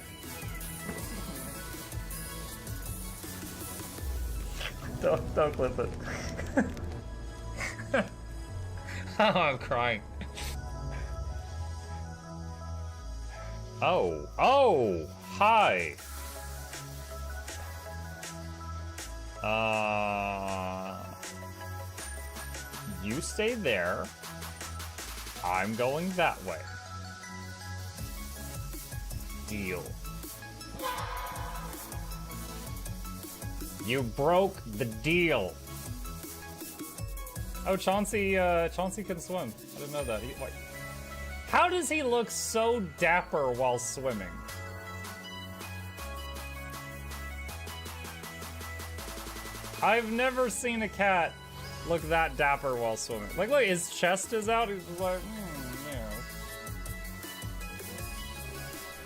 Don't clip it. Oh, I'm crying. Oh, hi. You stay there. I'm going that way. Deal. You broke the deal. Oh, Chauncey can swim. I didn't know that. Wait. How does he look so dapper while swimming? I've never seen a cat look that dapper while swimming. Like, look, his chest is out. He's just like,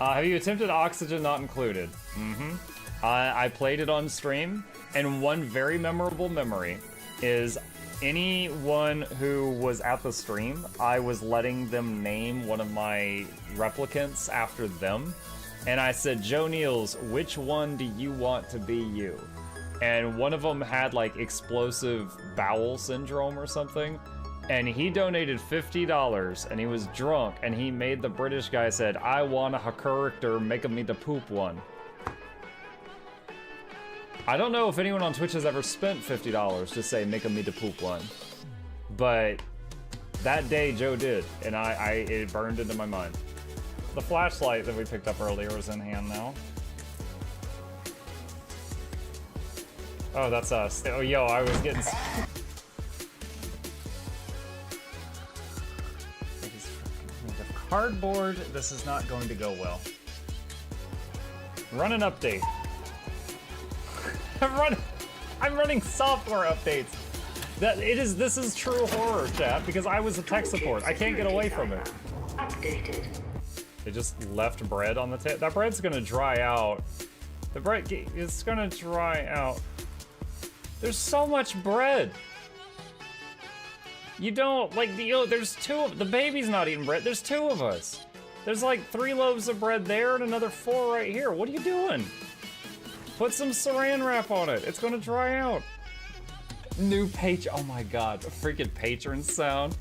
yeah. Have you attempted Oxygen Not Included? Mm-hmm. I played it on stream, and one very memorable memory is anyone who was at the stream, I was letting them name one of my replicants after them, and I said, Joe Niels, which one do you want to be you? And one of them had like explosive bowel syndrome or something, and he donated $50 and he was drunk and he made the British guy said, I want a character, make me the poop one. I don't know if anyone on Twitch has ever spent $50 to say make me the poop one, but that day Joe did, and it burned into my mind. The flashlight that we picked up earlier is in hand now. Oh, that's us. Oh, yo, I was getting... Cardboard, this is not going to go well. Run an update. I'm running software updates. This is true horror, chat, because I was a tech support. I can't get away from it. Updated. They just left bread on the table. That bread's gonna dry out. The bread is gonna dry out. There's so much bread. You don't, like, there's the baby's not eating bread. There's 2 of us. There's like 3 loaves of bread there and another 4 right here. What are you doing? Put some saran wrap on it. It's gonna dry out. New oh my god, a freaking patron sound.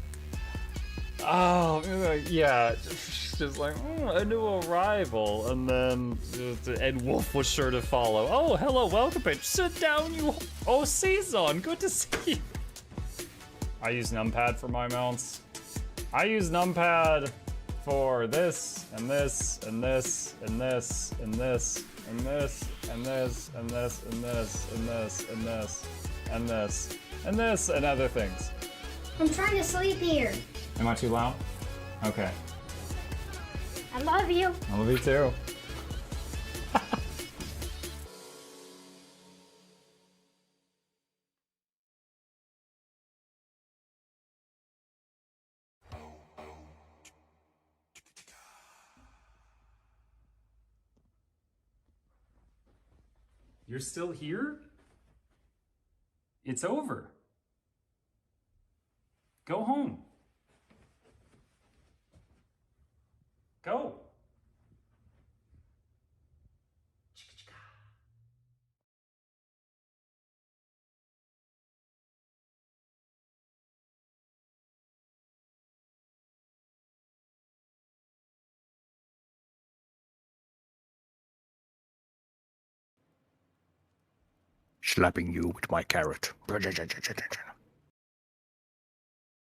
Oh, yeah, just like, a new arrival, and then Ed Wolf was sure to follow. Oh, hello, welcome, bitch. Sit down, you. Oh, Season, good to see you. I use numpad for my mounts. I use numpad for this, and this, and this, and this, and this, and this, and this, and this, and this, and this, and this, and this, and this, and other things. I'm trying to sleep here. Am I too loud? Okay. I love you. I love you too. You're still here? It's over. Go home. Go. Slapping you with my carrot.